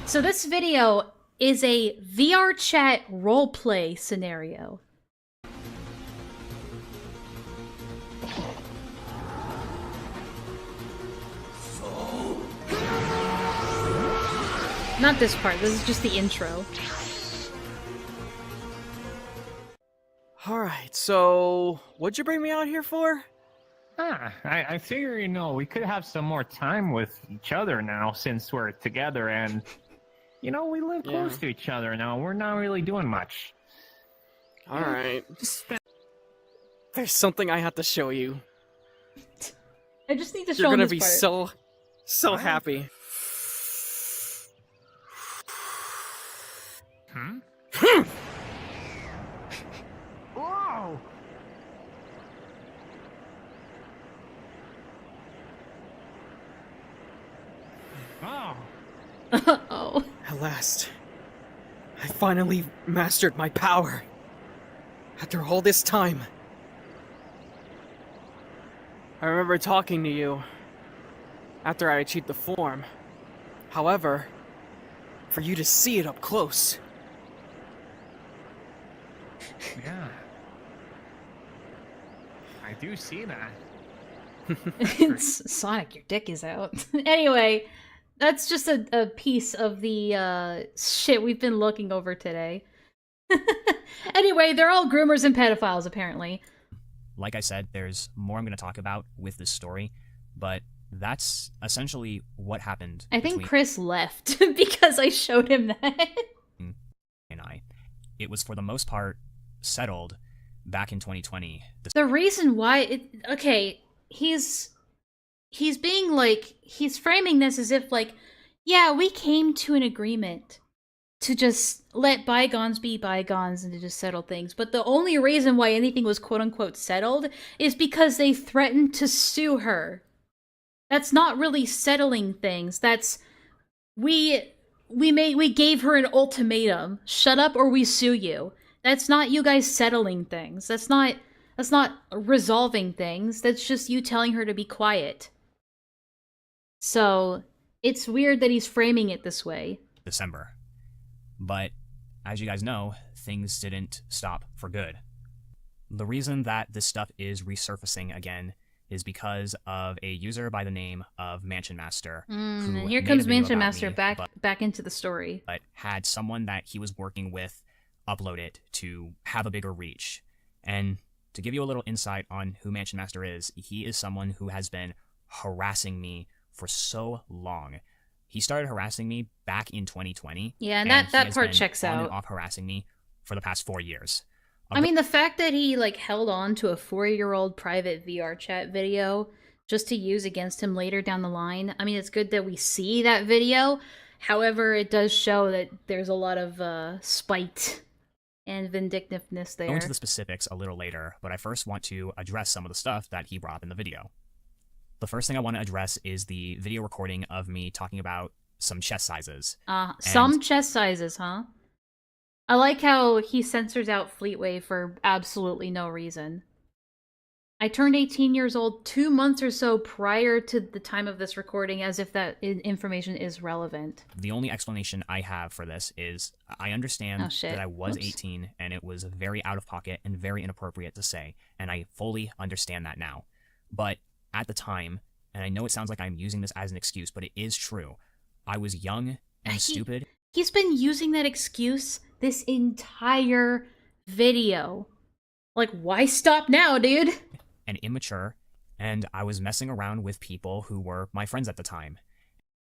So this video is a VR chat roleplay scenario. Not this part, this is just the intro. Alright, so what'd you bring me out here for? I figure, you know, we could have some more time with each other now since we're together and, you know, we live close to each other now. We're not really doing much. Alright. There's something I have to show you. I just need to show You're him gonna this be part. so happy. Oh. At last, I finally mastered my power. After all this time. I remember talking to you after I achieved the form. However, for you to see it up close. Yeah. I do see that. It's Sonic, your dick is out. Anyway, that's just a piece of the shit we've been looking over today. Anyway, they're all groomers and pedophiles, apparently. Like I said, there's more I'm going to talk about with this story, but that's essentially what happened. I think Chris left because I showed him that. And it was for the most part settled back in 2020. The reason why he's being like, he's framing this as if like, yeah, we came to an agreement to just let bygones be bygones and to just settle things. But the only reason why anything was quote unquote settled is because they threatened to sue her. That's not really settling things. That's we gave her an ultimatum. Shut up or we sue you. That's not you guys settling things. That's not resolving things. That's just you telling her to be quiet. So, it's weird that he's framing it this way. December. But, as you guys know, things didn't stop for good. The reason that this stuff is resurfacing again is because of a user by the name of Mansion Master. And here comes Mansion Master back into the story. But had someone that he was working with upload it to have a bigger reach. And to give you a little insight on who Mansion Master is, he is someone who has been harassing me for so long. He started harassing me back in 2020. Yeah, and that part checks out. On and off harassing me for the past 4 years. I mean, the fact that he like held on to a 4-year-old private VR chat video just to use against him later down the line. I mean, it's good that we see that video. However, it does show that there's a lot of spite and vindictiveness there. I'll go into the specifics a little later, but I first want to address some of the stuff that he brought up in the video. The first thing I want to address is the video recording of me talking about some chest sizes. Some chest sizes, huh? I like how he censors out Fleetway for absolutely no reason. I turned 18 years old 2 months or so prior to the time of this recording, as if that information is relevant. The only explanation I have for this is I understand that I was 18 and it was very out of pocket and very inappropriate to say, and I fully understand that now. But at the time, and I know it sounds like I'm using this as an excuse, but it is true, I was young and stupid. He's been using that excuse this entire video. Like, why stop now, dude? And immature, and I was messing around with people who were my friends at the time.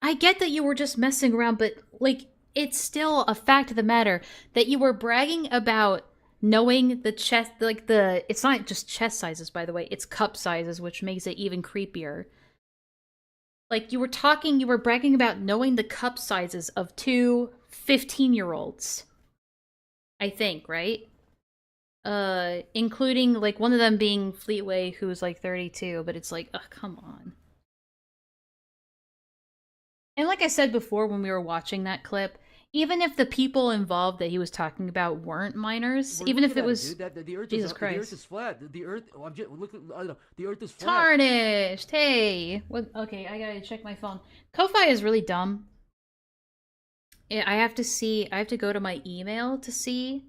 I get that you were just messing around, but, like, it's still a fact of the matter that you were bragging about knowing the chest, like, it's not just chest sizes, by the way, it's cup sizes, which makes it even creepier. Like, you were bragging about knowing the cup sizes of 2 15-year-olds. I think, right? Including, like, one of them being Fleetway, who's, like, 32, but it's like, ugh, come on. And like I said before when we were watching that clip, even if the people involved that he was talking about weren't minors, even if it was... Jesus Christ. The Earth is flat. The Earth... the Earth is flat. Tarnished! Hey! What? Okay, I gotta check my phone. Ko-Fi is really dumb. Yeah, I have to go to my email to see...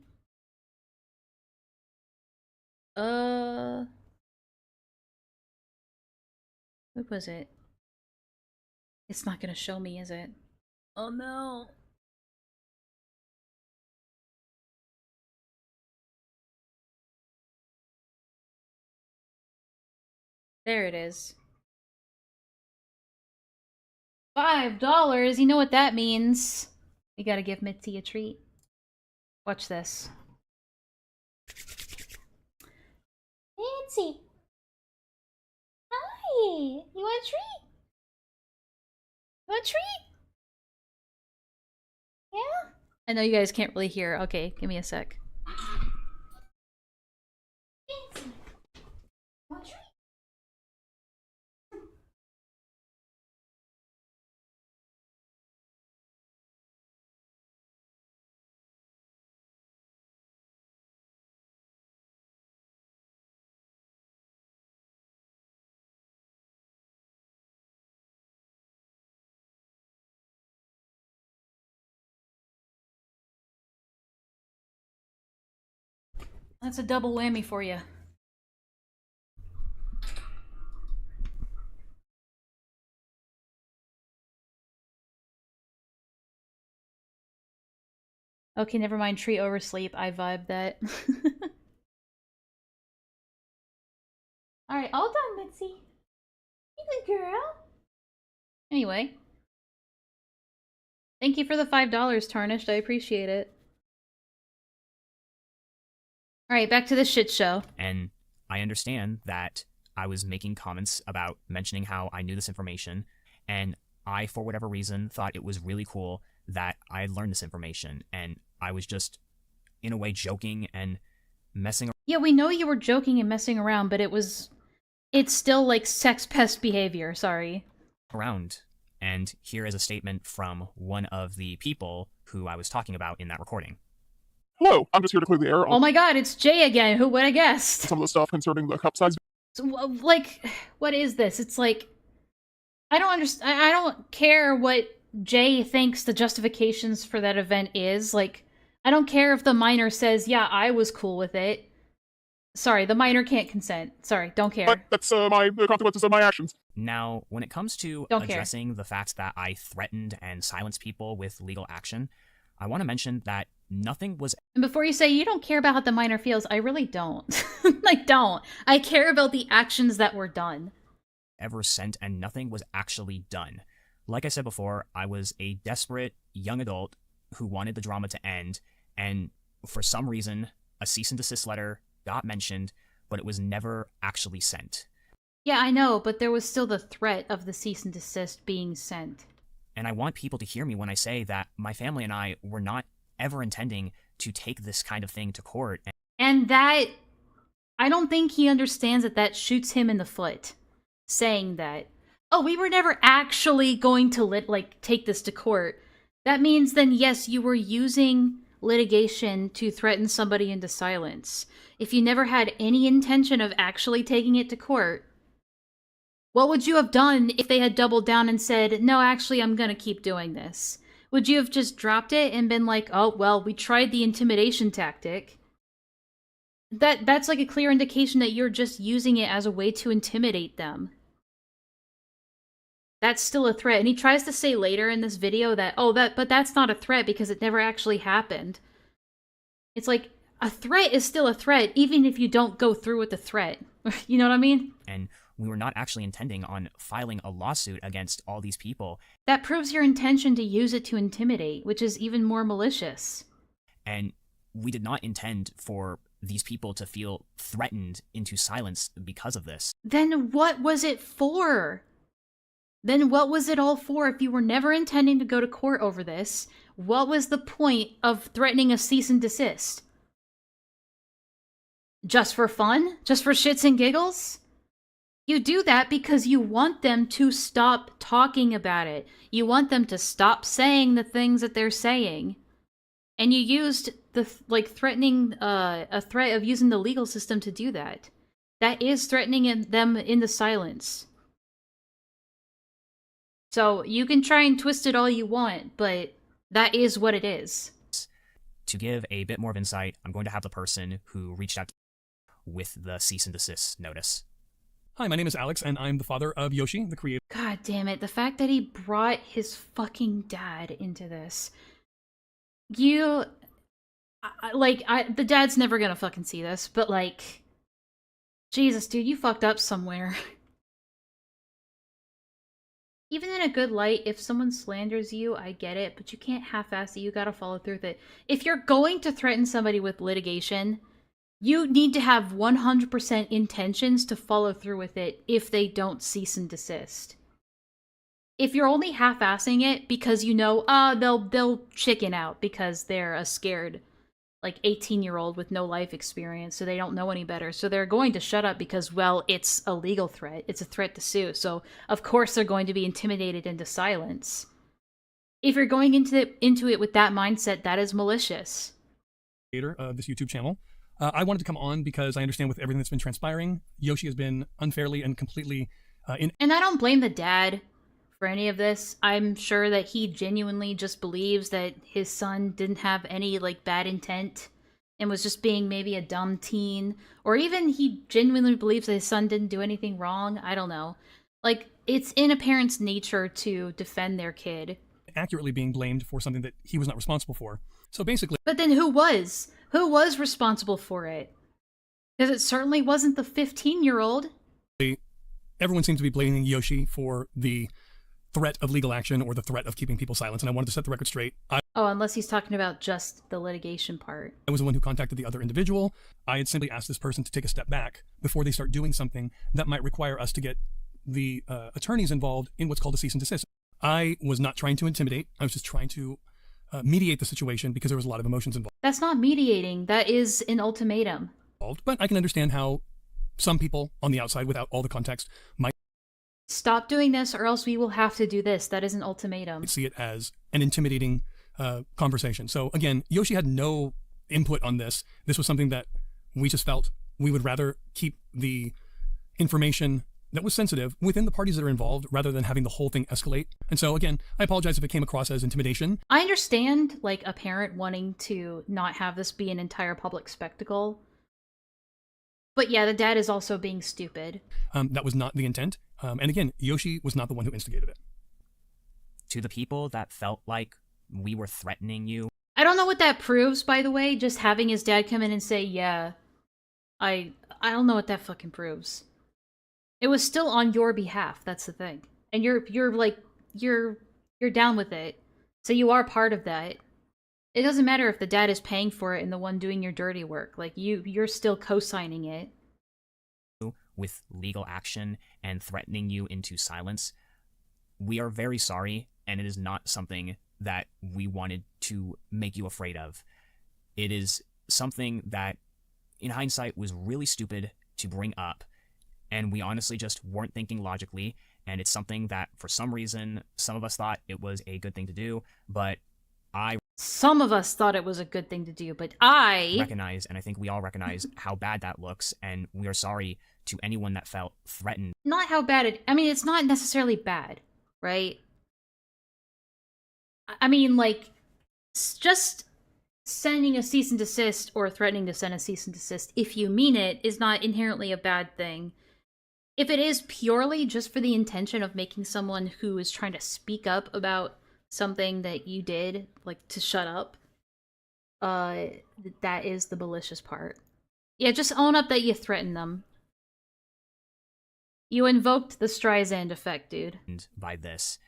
What was it? It's not gonna show me, is it? Oh no. There it is. $5! You know what that means. We gotta give Mitzi a treat. Watch this. Nancy! Hi! You want a treat? You want a treat? Yeah? I know you guys can't really hear. Okay, give me a sec. Nancy! Want a treat? That's a double whammy for you. Okay, never mind. Tree oversleep. I vibe that. Alright, all done, Mitzi. You good girl. Anyway. Thank you for the $5, Tarnished. I appreciate it. Alright, back to the shit show. And I understand that I was making comments about mentioning how I knew this information, and I, for whatever reason, thought it was really cool that I had learned this information, and I was just, in a way, joking and messing Yeah, we know you were joking and messing around, but it's still like sex pest behavior, sorry. around. And here is a statement from one of the people who I was talking about in that recording. Hello, I'm just here to clear the air Oh on my god, it's Jay again. Who would have guessed? some of the stuff concerning the cup size. So, like, what is this? It's like, I don't understand. I don't care what Jay thinks the justifications for that event is. Like, I don't care if the minor says, yeah, I was cool with it. Sorry, the minor can't consent. Sorry, don't care. But that's the consequences of my actions. Now, when it comes to Don't care. addressing the fact that I threatened and silenced people with legal action, I want to mention that nothing was And before you say you don't care about how the minor feels, I really don't. Like, don't. I care about the actions that were done. ever sent and nothing was actually done. Like I said before, I was a desperate young adult who wanted the drama to end, and for some reason, a cease and desist letter got mentioned, but it was never actually sent. Yeah, I know, but there was still the threat of the cease and desist being sent. And I want people to hear me when I say that my family and I were not ever intending to take this kind of thing to court. And that, I don't think he understands that that shoots him in the foot, saying that, oh, we were never actually going to take this to court. That means then, yes, you were using litigation to threaten somebody into silence. If you never had any intention of actually taking it to court, what would you have done if they had doubled down and said, no, actually, I'm gonna keep doing this? Would you have just dropped it and been like, oh, well, we tried the intimidation tactic? That's like a clear indication that you're just using it as a way to intimidate them. That's still a threat. And he tries to say later in this video that, but that's not a threat because it never actually happened. It's like, a threat is still a threat, even if you don't go through with the threat. You know what I mean? And we were not actually intending on filing a lawsuit against all these people. That proves your intention to use it to intimidate, which is even more malicious. And we did not intend for these people to feel threatened into silence because of this. Then what was it for? Then what was it all for if you were never intending to go to court over this? What was the point of threatening a cease and desist? Just for fun? Just for shits and giggles? You do that because you want them to stop talking about it. You want them to stop saying the things that they're saying. And you used the, threatening, a threat of using the legal system to do that. That is threatening them in the silence. So, you can try and twist it all you want, but that is what it is. To give a bit more of insight, I'm going to have the person who reached out with the cease and desist notice. Hi, my name is Alex, and I'm the father of Yoshi, the creator. God damn it, the fact that he brought his fucking dad into this. The dad's never gonna fucking see this, but Jesus, dude, you fucked up somewhere. Even in a good light, if someone slanders you, I get it, but you can't half-ass it, you gotta follow through with it. If you're going to threaten somebody with litigation, you need to have 100% intentions to follow through with it if they don't cease and desist. If you're only half-assing it because you know, they'll chicken out because they're a scared, 18-year-old with no life experience, so they don't know any better. So they're going to shut up because, well, it's a legal threat. It's a threat to sue. So, of course, they're going to be intimidated into silence. If you're going into it with that mindset, that is malicious. Creator of this YouTube channel. I wanted to come on because I understand with everything that's been transpiring, Yoshi has been unfairly and completely And I don't blame the dad for any of this. I'm sure that he genuinely just believes that his son didn't have any, bad intent and was just being maybe a dumb teen, or even he genuinely believes that his son didn't do anything wrong. I don't know. Like, it's in a parent's nature to defend their kid. Accurately being blamed for something that he was not responsible for. So basically... But then who was? Who was responsible for it? Because it certainly wasn't the 15-year-old. Everyone seems to be blaming Yoshi for the threat of legal action or the threat of keeping people silent, and I wanted to set the record straight. Oh, unless he's talking about just the litigation part. I was the one who contacted the other individual. I had simply asked this person to take a step back before they start doing something that might require us to get the attorneys involved in what's called a cease and desist. I was not trying to intimidate. I was just trying to mediate the situation because there was a lot of emotions involved. That's not mediating. That is an ultimatum. But I can understand how some people on the outside, without all the context, might stop doing this or else we will have to do this. That is an ultimatum. See it as an intimidating conversation. So again, Yoshi had no input on this. This was something that we just felt we would rather keep the information that was sensitive within the parties that are involved rather than having the whole thing escalate. And so again, I apologize if it came across as intimidation. I understand like a parent wanting to not have this be an entire public spectacle. But yeah, the dad is also being stupid. That was not the intent. And again, Yoshi was not the one who instigated it. To the people that felt like we were threatening you. I don't know what that proves, by the way. Just having his dad come in and say, yeah, I don't know what that fucking proves. It was still on your behalf. That's the thing. And you're down with it. So you are part of that. It doesn't matter if the dad is paying for it and the one doing your dirty work. Like, you're still co-signing it. With legal action and threatening you into silence. We are very sorry, and it is not something that we wanted to make you afraid of. It is something that, in hindsight, was really stupid to bring up, and we honestly just weren't thinking logically, and it's something that, for some reason, some of us thought it was a good thing to do, but some of us thought it was a good thing to do, but I recognize, and I think we all recognize, how bad that looks, and we are sorry to anyone that felt threatened. Not how bad it... I mean, it's not necessarily bad, right? I mean, like, just sending a cease and desist or threatening to send a cease and desist, if you mean it, is not inherently a bad thing. If it is purely just for the intention of making someone who is trying to speak up about something that you did, like, to shut up, that is the malicious part. Yeah, just own up that you threatened them. You invoked the Streisand effect, dude. By this.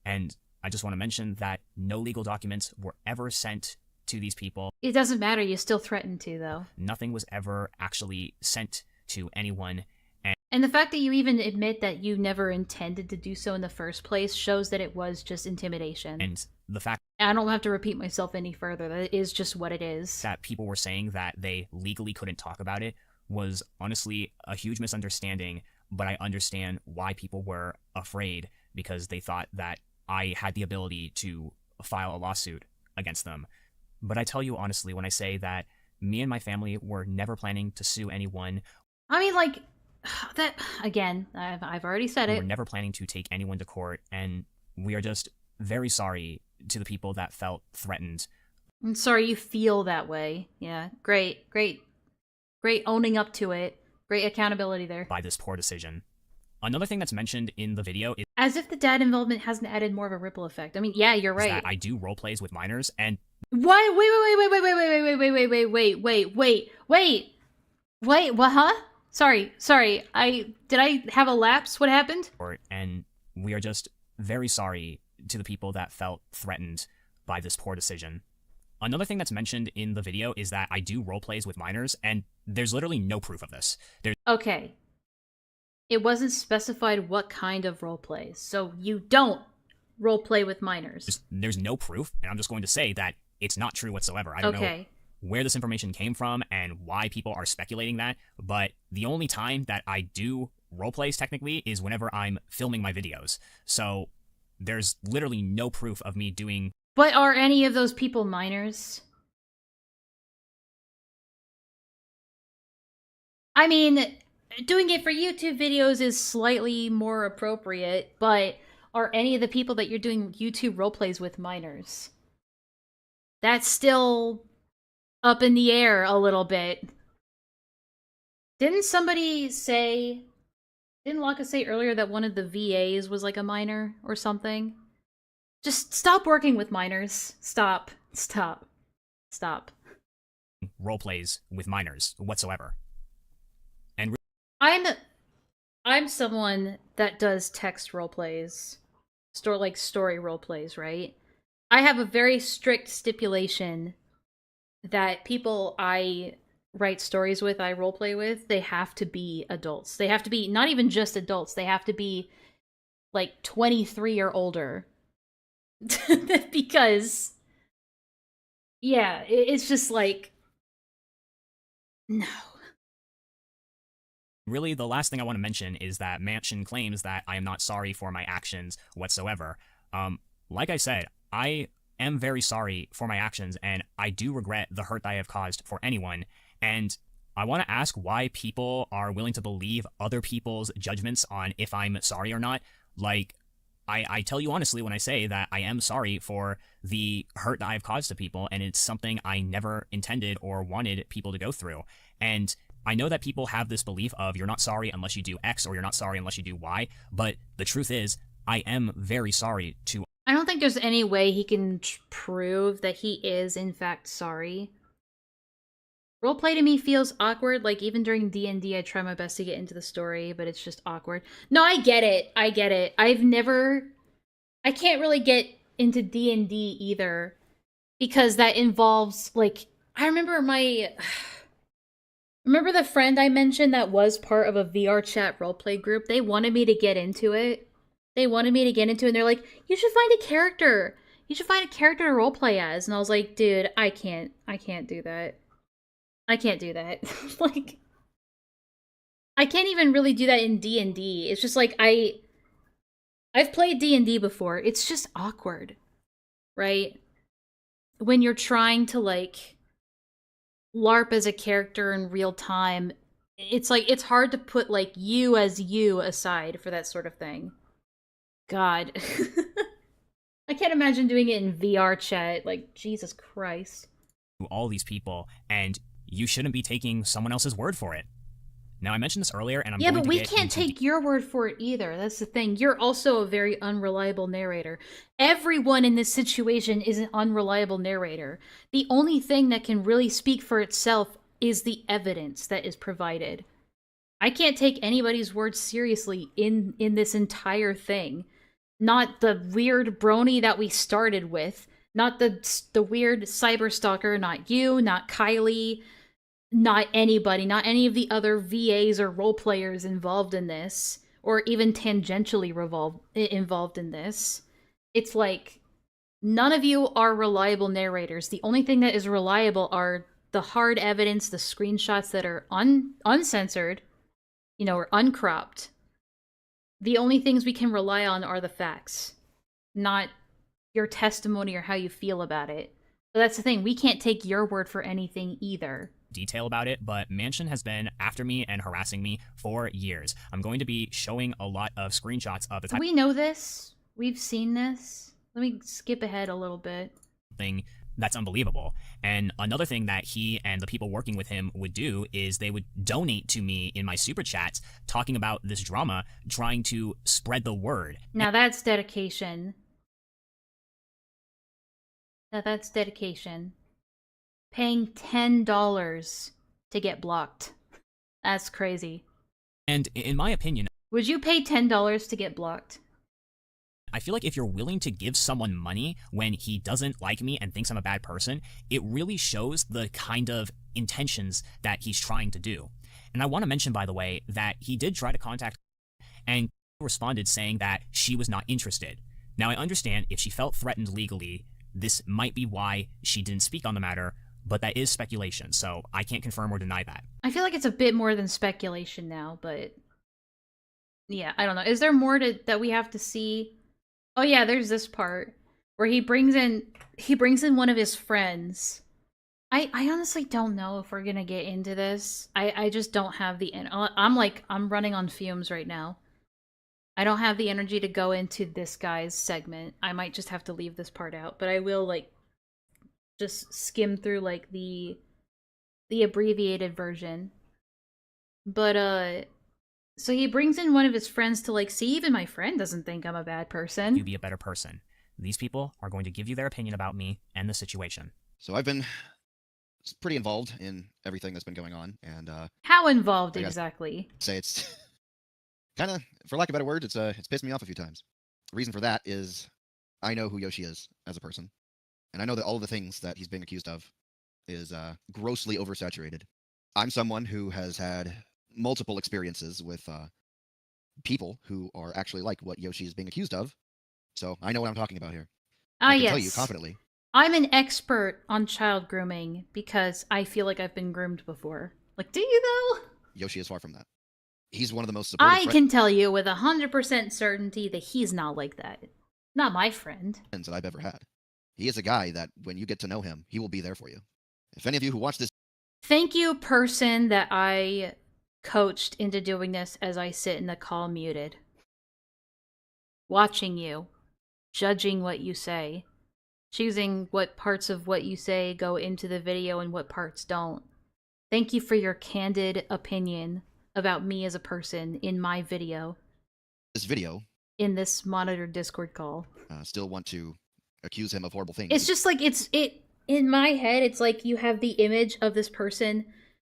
And I just want to mention that no legal documents were ever sent to these people. It doesn't matter, you still threatened to, though. Nothing was ever actually sent to anyone. And the fact that you even admit that you never intended to do so in the first place shows that it was just intimidation. And the fact... I don't have to repeat myself any further. That is just what it is. That people were saying that they legally couldn't talk about it was honestly a huge misunderstanding, but I understand why people were afraid, because they thought that I had the ability to file a lawsuit against them. But I tell you honestly when I say that me and my family were never planning to sue anyone. I mean, like... that, again, I've already said it. We're never planning to take anyone to court, and we are just very sorry to the people that felt threatened. I'm sorry you feel that way. Yeah, great owning up to it. Great accountability there. By this poor decision. Another thing that's mentioned in the video is... As if the dad involvement hasn't added more of a ripple effect. I mean, yeah, you're right. That I do roleplays with minors, and... Wait, what, huh? Sorry, did I have a lapse? What happened? And we are just very sorry to the people that felt threatened by this poor decision. Another thing that's mentioned in the video is that I do roleplays with minors, and there's literally no proof of this. Okay. It wasn't specified what kind of roleplays, so you don't roleplay with minors. There's no proof, and I'm just going to say that it's not true whatsoever. I don't know where this information came from and why people are speculating that, but the only time that I do roleplays technically is whenever I'm filming my videos. So there's literally no proof of me doing... But are any of those people minors? I mean, doing it for YouTube videos is slightly more appropriate, but are any of the people that you're doing YouTube roleplays with minors? That's still up in the air a little bit. Didn't somebody say... Didn't Laka say earlier that one of the VAs was like a minor or something? Just stop working with minors. Stop. Stop. Stop. Role plays with minors whatsoever. And I'm someone that does text role plays. Story role plays, right? I have a very strict stipulation that people I write stories with, I roleplay with, they have to be adults. They have to be not even just adults, they have to be like 23 or older. Because yeah, it's just like no. Really, the last thing I want to mention is that Mansion claims that I am not sorry for my actions whatsoever. Like I said, I am very sorry for my actions, and I do regret the hurt that I have caused for anyone. And I want to ask why people are willing to believe other people's judgments on if I'm sorry or not. Like, I tell you honestly when I say that I am sorry for the hurt that I've caused to people, and it's something I never intended or wanted people to go through. And I know that people have this belief of you're not sorry unless you do X or you're not sorry unless you do Y, but the truth is, I am very sorry to... I don't think there's any way he can prove that he is in fact sorry. Roleplay to me feels awkward, like even during D&D I try my best to get into the story, but it's just awkward. No, I get it. I get it. I can't really get into D&D either, because that involves, like, I remember Remember the friend I mentioned that was part of a VR chat roleplay group? They wanted me to get into it. And they're like, you should find a character. You should find a character to roleplay as. And I was like, dude, I can't do that. I can't do that. Like, I can't even really do that in D&D. It's just like, I've played D&D before. It's just awkward, right? When you're trying to, like, LARP as a character in real time, it's like, it's hard to put, like, you as you aside for that sort of thing. God. I can't imagine doing it in VR chat. Like, Jesus Christ. All these people, and you shouldn't be taking someone else's word for it. Now, I mentioned this earlier, and I'm yeah, going but to we can't take your word for it either. That's the thing. You're also a very unreliable narrator. Everyone in this situation is an unreliable narrator. The only thing that can really speak for itself is the evidence that is provided. I can't take anybody's word seriously in this entire thing. Not the weird Brony that we started with. Not the weird cyberstalker. Not you. Not Kylie. Not anybody, not any of the other VAs or role players involved in this, or even tangentially involved in this. It's like, none of you are reliable narrators. The only thing that is reliable are the hard evidence, the screenshots that are uncensored, or uncropped. The only things we can rely on are the facts, not your testimony or how you feel about it. But that's the thing, we can't take your word for anything either. Detail about it, but Mansion has been after me and harassing me for years. I'm going to be showing a lot of screenshots of the type. We know this. We've seen this. Let me skip ahead a little bit. Thing that's unbelievable. And another thing that he and the people working with him would do is they would donate to me in my super chats talking about this drama, trying to spread the word. Now that's dedication. Now that's dedication. Paying $10 to get blocked. That's crazy. And in my opinion, would you pay $10 to get blocked? I feel like if you're willing to give someone money when he doesn't like me and thinks I'm a bad person, it really shows the kind of intentions that he's trying to do. And I want to mention, by the way, that he did try to contact her and responded saying that she was not interested. Now, I understand if she felt threatened legally, this might be why she didn't speak on the matter, but that is speculation, so I can't confirm or deny that. I feel like it's a bit more than speculation now, but yeah, I don't know. Is there more that we have to see? Oh yeah, there's this part where he brings in one of his friends. I honestly don't know if we're gonna get into this. I just don't have the I'm running on fumes right now. I don't have the energy to go into this guy's segment. I might just have to leave this part out, but I will, like, just skim through, like, the the abbreviated version. But so he brings in one of his friends to like see, even my friend doesn't think I'm a bad person. You be a better person. These people are going to give you their opinion about me and the situation. So I've been pretty involved in everything that's been going on, and How involved I gotta exactly? say it's kind of, for lack of better words, it's pissed me off a few times. The reason for that is I know who Yoshi is as a person, and I know that all of the things that he's being accused of is grossly oversaturated. I'm someone who has had multiple experiences with people who are actually like what Yoshi is being accused of, so I know what I'm talking about here. Ah, I can yes. tell you confidently. I'm an expert on child grooming because I feel like I've been groomed before. Like, do you though? Yoshi is far from that. He's one of the most supportive I can tell you with 100% certainty that he's not like that. Not my friend. friends that I've ever had. He is a guy that, when you get to know him, he will be there for you. If any of you who watch this... Thank you, person that I coached into doing this as I sit in the call muted. Watching you. Judging what you say. Choosing what parts of what you say go into the video and what parts don't. Thank you for your candid opinion about me as a person in my video. This video... In this monitored Discord call. Still want to accuse him of horrible things. It's just like, in my head, it's like you have the image of this person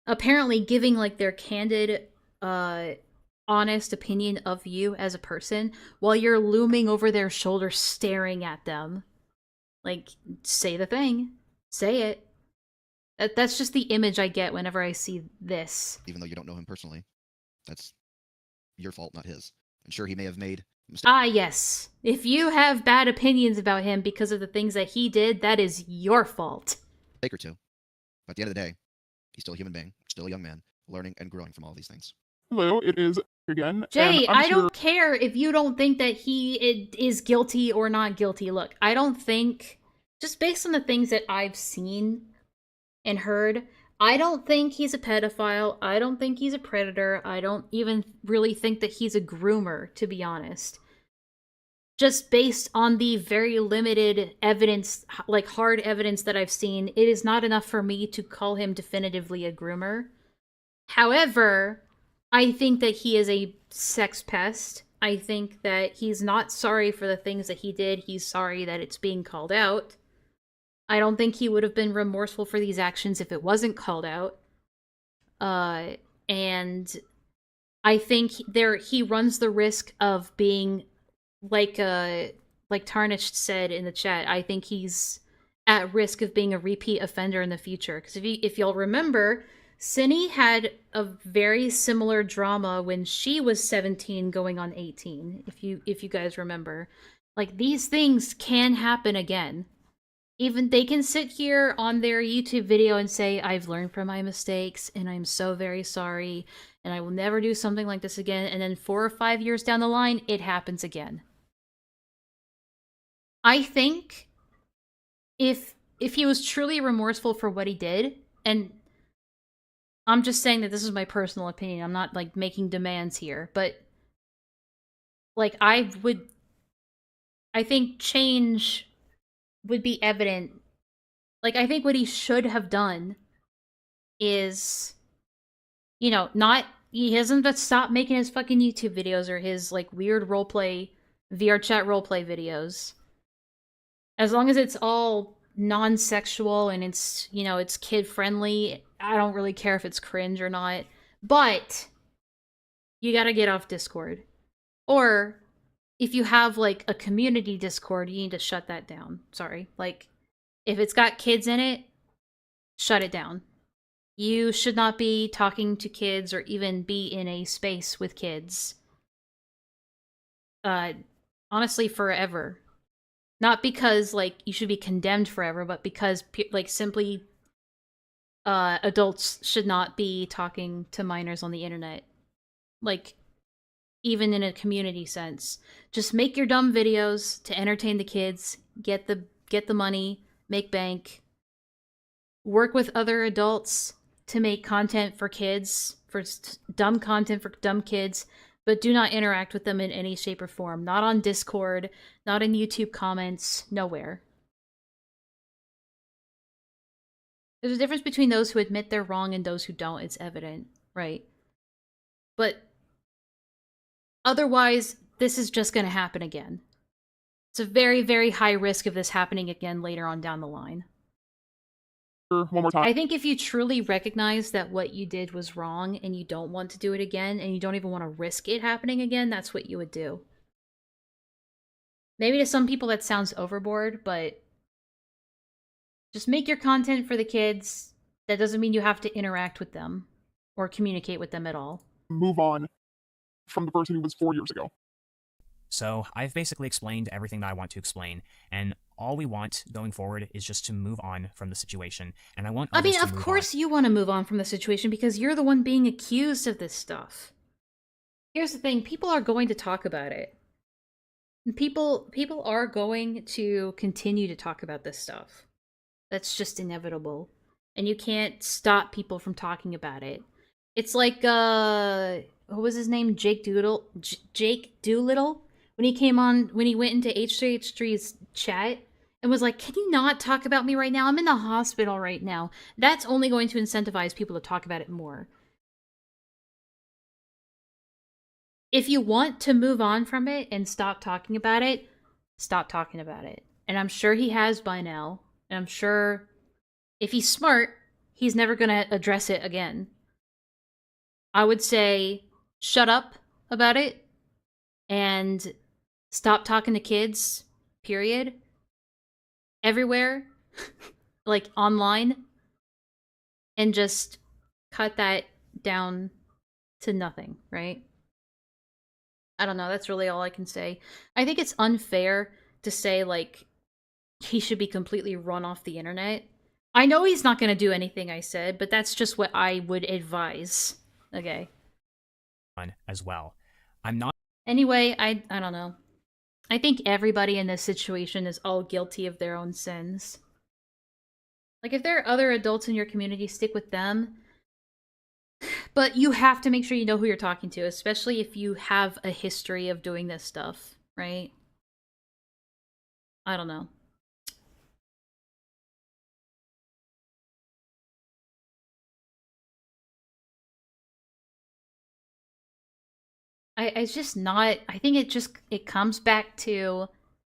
apparently giving like their candid, honest opinion of you as a person while you're looming over their shoulder staring at them. Like, say the thing. Say it. That's just the image I get whenever I see this. Even though you don't know him personally. That's your fault, not his. I'm sure he may have made mistakes. Ah, yes. If you have bad opinions about him because of the things that he did, that is your fault. Or two. But at the end of the day, he's still a human being, still a young man, learning and growing from all these things. Hello, it is again. Jay, and I'm I sure- don't care if you don't think that he is guilty or not guilty. Look, I don't think, just based on the things that I've seen and heard, I don't think he's a pedophile. I don't think he's a predator. I don't even really think that he's a groomer, to be honest. Just based on the very limited evidence, like hard evidence that I've seen, it is not enough for me to call him definitively a groomer. However, I think that he is a sex pest. I think that he's not sorry for the things that he did. He's sorry that it's being called out. I don't think he would have been remorseful for these actions if it wasn't called out. And I think he runs the risk of being, like Tarnished said in the chat, I think he's at risk of being a repeat offender in the future. Because if y'all remember, Cindy had a very similar drama when she was 17 going on 18, if you guys remember. Like, these things can happen again. Even they can sit here on their YouTube video and say, I've learned from my mistakes and I'm so very sorry and I will never do something like this again. And then 4 or 5 years down the line, it happens again. I think if he was truly remorseful for what he did, and I'm just saying that this is my personal opinion, I'm not like making demands here, but like I think change would be evident. Like, I think what he should have done is, you know, he hasn't stopped making his fucking YouTube videos or his, like, weird roleplay, VR chat roleplay videos. As long as it's all non-sexual and it's, you know, it's kid-friendly, I don't really care if it's cringe or not. But you gotta get off Discord. Or if you have, like, a community Discord, you need to shut that down. Sorry. Like, if it's got kids in it, shut it down. You should not be talking to kids or even be in a space with kids. Honestly, forever. Not because, like, you should be condemned forever, but because, like, simply adults should not be talking to minors on the internet. Like, even in a community sense. Just make your dumb videos to entertain the kids, get the money, make bank, work with other adults to make content for kids, for dumb content for dumb kids, but do not interact with them in any shape or form. Not on Discord, not in YouTube comments, nowhere. There's a difference between those who admit they're wrong and those who don't. It's evident, right? But otherwise, this is just going to happen again. It's a very, very high risk of this happening again later on down the line. One more time. I think if you truly recognize that what you did was wrong and you don't want to do it again and you don't even want to risk it happening again, that's what you would do. Maybe to some people that sounds overboard, but just make your content for the kids. That doesn't mean you have to interact with them or communicate with them at all. Move on from the person who was 4 years ago. So I've basically explained everything that I want to explain, and all we want going forward is just to move on from the situation. And I want I mean, others to of move course you want to move on from the situation because you're the one being accused of this stuff. Here's the thing, people are going to talk about it. People are going to continue to talk about this stuff. That's just inevitable. And you can't stop people from talking about it. It's like, what was his name? Jake Doolittle? When he went into H3H3's chat and was like, can you not talk about me right now? I'm in the hospital right now. That's only going to incentivize people to talk about it more. If you want to move on from it and stop talking about it, stop talking about it. And I'm sure he has by now. And I'm sure if he's smart, he's never going to address it again. I would say shut up about it and stop talking to kids, period. Everywhere, like online, and just cut that down to nothing, right? I don't know, that's really all I can say. I think it's unfair to say, like, he should be completely run off the internet. I know he's not going to do anything I said, but that's just what I would advise. Okay. As well. I'm not... Anyway, I don't know. I think everybody in this situation is all guilty of their own sins. Like, if there are other adults in your community, stick with them. But you have to make sure you know who you're talking to, especially if you have a history of doing this stuff, right? I don't know. It's just not, I think it comes back to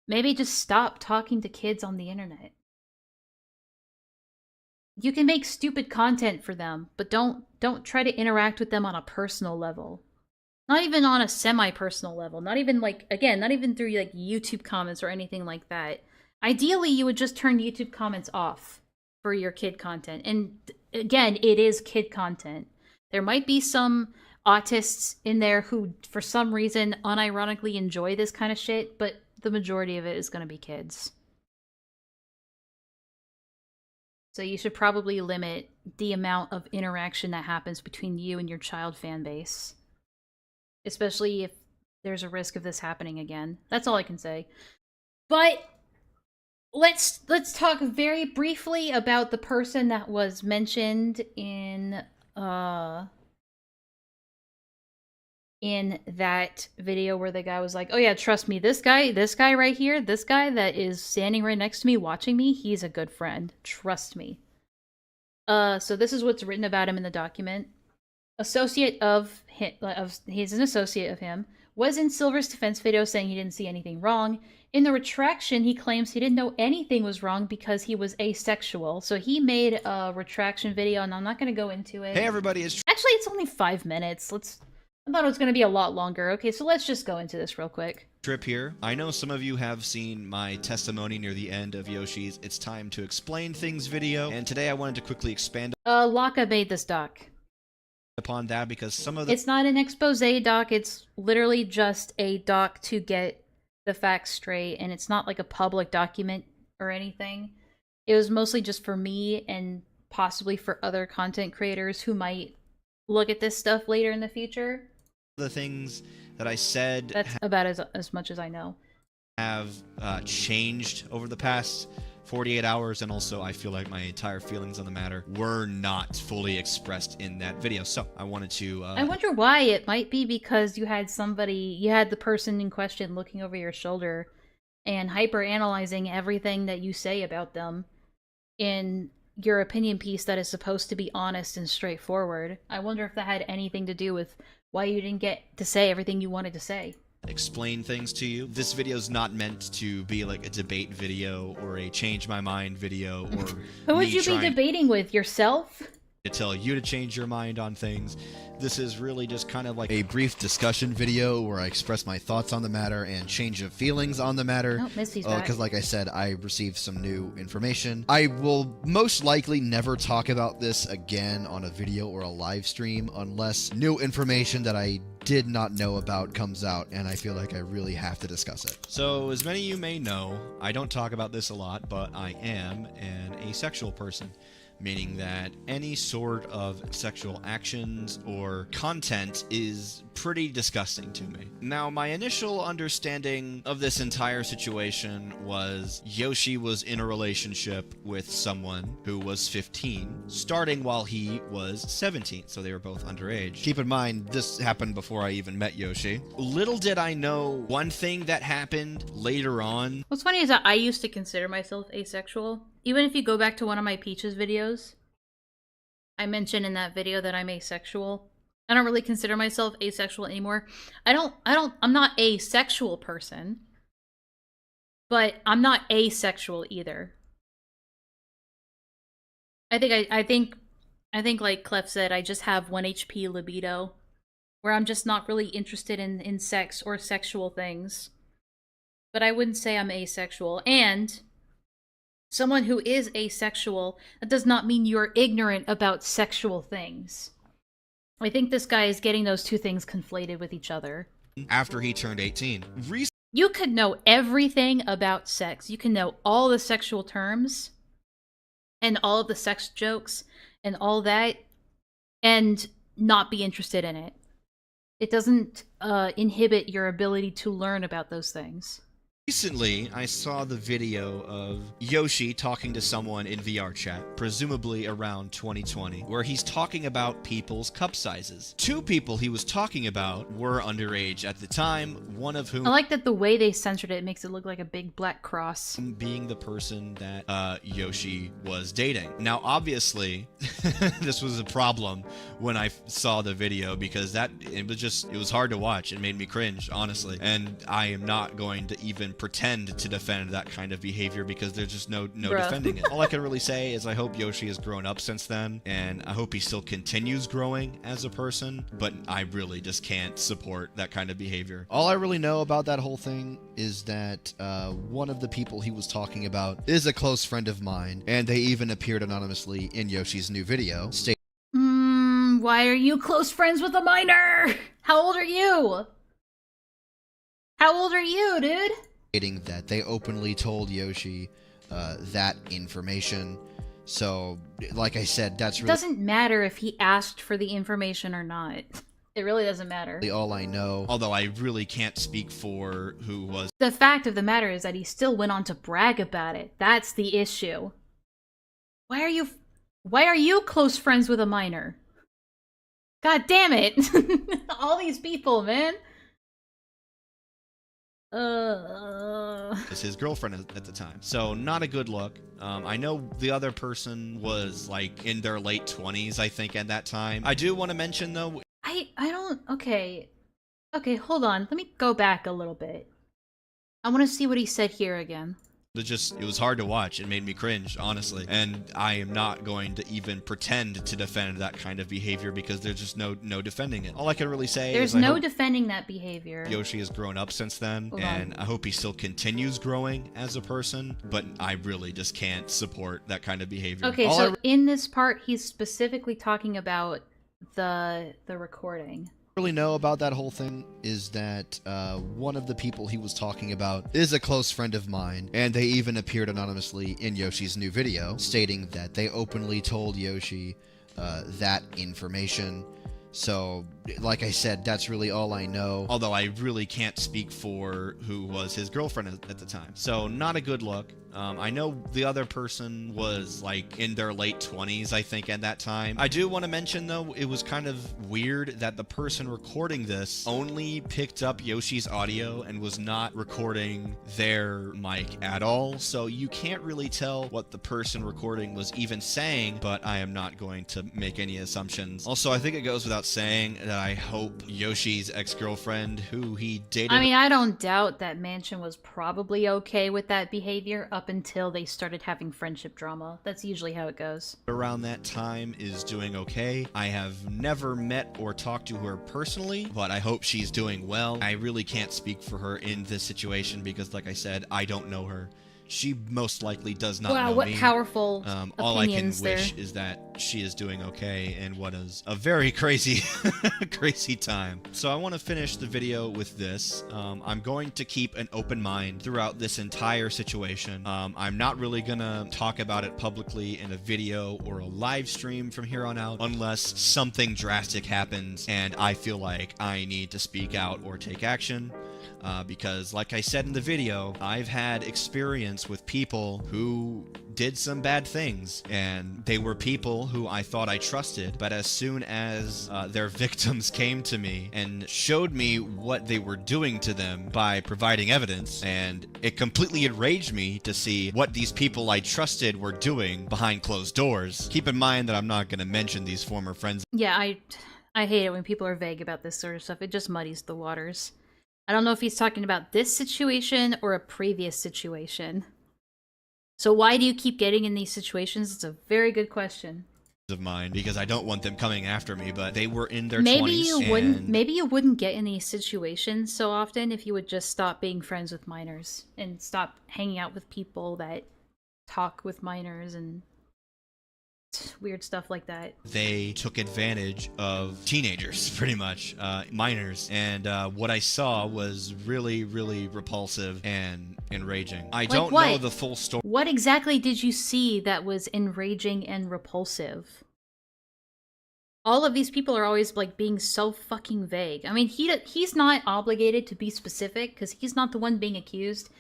maybe just stop talking to kids on the internet. You can make stupid content for them, but don't try to interact with them on a personal level. Not even on a semi-personal level. Not even like, again, not even through like YouTube comments or anything like that. Ideally, you would just turn YouTube comments off for your kid content. And again, it is kid content. There might be some autists in there who, for some reason, unironically enjoy this kind of shit, but the majority of it is going to be kids. So you should probably limit the amount of interaction that happens between you and your child fan base. Especially if there's a risk of this happening again. That's all I can say. But let's talk very briefly about the person that was mentioned in that video where the guy was like, oh yeah, trust me, this guy right here, this guy that is standing right next to me watching me, he's a good friend. Trust me. So this is what's written about him in the document. He's an associate of him, was in Silver's defense video saying he didn't see anything wrong. In the retraction, he claims he didn't know anything was wrong because he was asexual. So he made a retraction video, and I'm not going to go into it. Hey everybody, Actually, it's only 5 minutes. I thought it was going to be a lot longer. Okay, so let's just go into this real quick. Trip here. I know some of you have seen my testimony near the end of Yoshi's It's Time to Explain Things video, and today I wanted to quickly expand Laka made this doc. Upon that because some of the... It's not an expose doc, it's literally just a doc to get the facts straight, and it's not like a public document or anything. It was mostly just for me and possibly for other content creators who might look at this stuff later in the future. The things that I said... That's about as much as I know. ...have changed over the past 48 hours, and also I feel like my entire feelings on the matter were not fully expressed in that video. So I wanted to... I wonder why. It might be because you had the person in question looking over your shoulder and hyper-analyzing everything that you say about them in your opinion piece that is supposed to be honest and straightforward. I wonder if that had anything to do with why you didn't get to say everything you wanted to say. Explain things to you. This video is not meant to be like a debate video or a change my mind video or Who would me you be trying debating with? Yourself? to tell you to change your mind on things. This is really just kind of like a brief discussion video where I express my thoughts on the matter and change of feelings on the matter. Oh, Misty's back. Because like I said, I received some new information. I will most likely never talk about this again on a video or a live stream unless new information that I did not know about comes out and I feel like I really have to discuss it. So as many of you may know, I don't talk about this a lot, but I am an asexual person. Meaning that any sort of sexual actions or content is pretty disgusting to me. Now, my initial understanding of this entire situation was Yoshi was in a relationship with someone who was 15, starting while he was 17, so they were both underage. Keep in mind, this happened before I even met Yoshi. Little did I know one thing that happened later on. What's funny is that I used to consider myself asexual. Even if you go back to one of my Peaches videos, I mentioned in that video that I'm asexual. I don't really consider myself asexual anymore. I'm not a sexual person, but I'm not asexual either. I think like Clef said, I just have 1 HP libido, where I'm just not really interested in sex or sexual things. But I wouldn't say I'm asexual, and someone who is asexual, that does not mean you're ignorant about sexual things. I think this guy is getting those two things conflated with each other. After he turned 18. You could know everything about sex. You can know all the sexual terms and all of the sex jokes and all that and not be interested in it. It doesn't inhibit your ability to learn about those things. Recently, I saw the video of Yoshi talking to someone in VR chat, presumably around 2020, where he's talking about people's cup sizes. 2 people he was talking about were underage at the time, one of whom I like that the way they censored it makes it look like a big black cross. being the person that Yoshi was dating. Now, obviously, this was a problem when I saw the video because it was hard to watch. It made me cringe, honestly. And I am not going to even pretend to defend that kind of behavior because there's just no defending it. All I can really say is I hope Yoshi has grown up since then, and I hope he still continues growing as a person, but I really just can't support that kind of behavior. All I really know about that whole thing is that one of the people he was talking about is a close friend of mine, and they even appeared anonymously in Yoshi's new video, Why are you close friends with a minor? How old are you? How old are you, dude? stating that they openly told Yoshi that information. So, like I said, that's It really doesn't matter if he asked for the information or not. It really doesn't matter. all I know, although I really can't speak for who was. The fact of the matter is that he still went on to brag about it. That's the issue. Why are you close friends with a minor? God damn it. All these people, man. Was his girlfriend at the time. So not a good look. I know the other person was like in their late 20s, I think, at that time. I do want to mention though. Okay, hold on. Let me go back a little bit. I want to see what he said here again. It was hard to watch. It made me cringe, honestly. And I am not going to even pretend to defend that kind of behavior because there's just no defending it. All I can really say There's is no defending that behavior. Yoshi has grown up since then, Hold and on. I hope he still continues growing as a person, but I really just can't support that kind of behavior. Okay, so in this part, he's specifically talking about the recording. Really know about that whole thing is that one of the people he was talking about is a close friend of mine, and they even appeared anonymously in Yoshi's new video, stating that they openly told Yoshi that information. So, like I said, that's really all I know, although I really can't speak for who was his girlfriend at the time. So, not a good look. I know the other person was like in their late 20s, I think, at that time. I do want to mention, though, it was kind of weird that the person recording this only picked up Yoshi's audio and was not recording their mic at all. So you can't really tell what the person recording was even saying, but I am not going to make any assumptions. Also, I think it goes without saying that I hope Yoshi's ex-girlfriend, who he dated... I mean, I don't doubt that Mansion was probably okay with that behavior up until they started having friendship drama. That's usually how it goes. around that time is doing okay. I have never met or talked to her personally, but I hope she's doing well. I really can't speak for her in this situation because, like I said, I don't know her. She most likely does not know me. Wow, what powerful all I can opinions wish there. is that she is doing okay in what is a very crazy, crazy time. So I want to finish the video with this. I'm going to keep an open mind throughout this entire situation. I'm not really gonna talk about it publicly in a video or a live stream from here on out unless something drastic happens and I feel like I need to speak out or take action. Because like I said in the video, I've had experience with people who did some bad things, and they were people who I thought I trusted, but as soon as their victims came to me and showed me what they were doing to them by providing evidence, and it completely enraged me to see what these people I trusted were doing behind closed doors. Keep in mind that I'm not going to mention these former friends. Yeah, I hate it when people are vague about this sort of stuff. It just muddies the waters. I don't know if he's talking about this situation or a previous situation. So why do you keep getting in these situations? It's a very good question. Of mine, because I don't want them coming after me, but they were in their 20s. Maybe you wouldn't get in these situations so often if you would just stop being friends with minors and stop hanging out with people that talk with minors and weird stuff like that. They took advantage of teenagers, pretty much, minors, and what I saw was really, really repulsive and enraging. I don't know the full story. What exactly did you see that was enraging and repulsive? All of these people are always like being so fucking vague. I mean, he's not obligated to be specific because he's not the one being accused.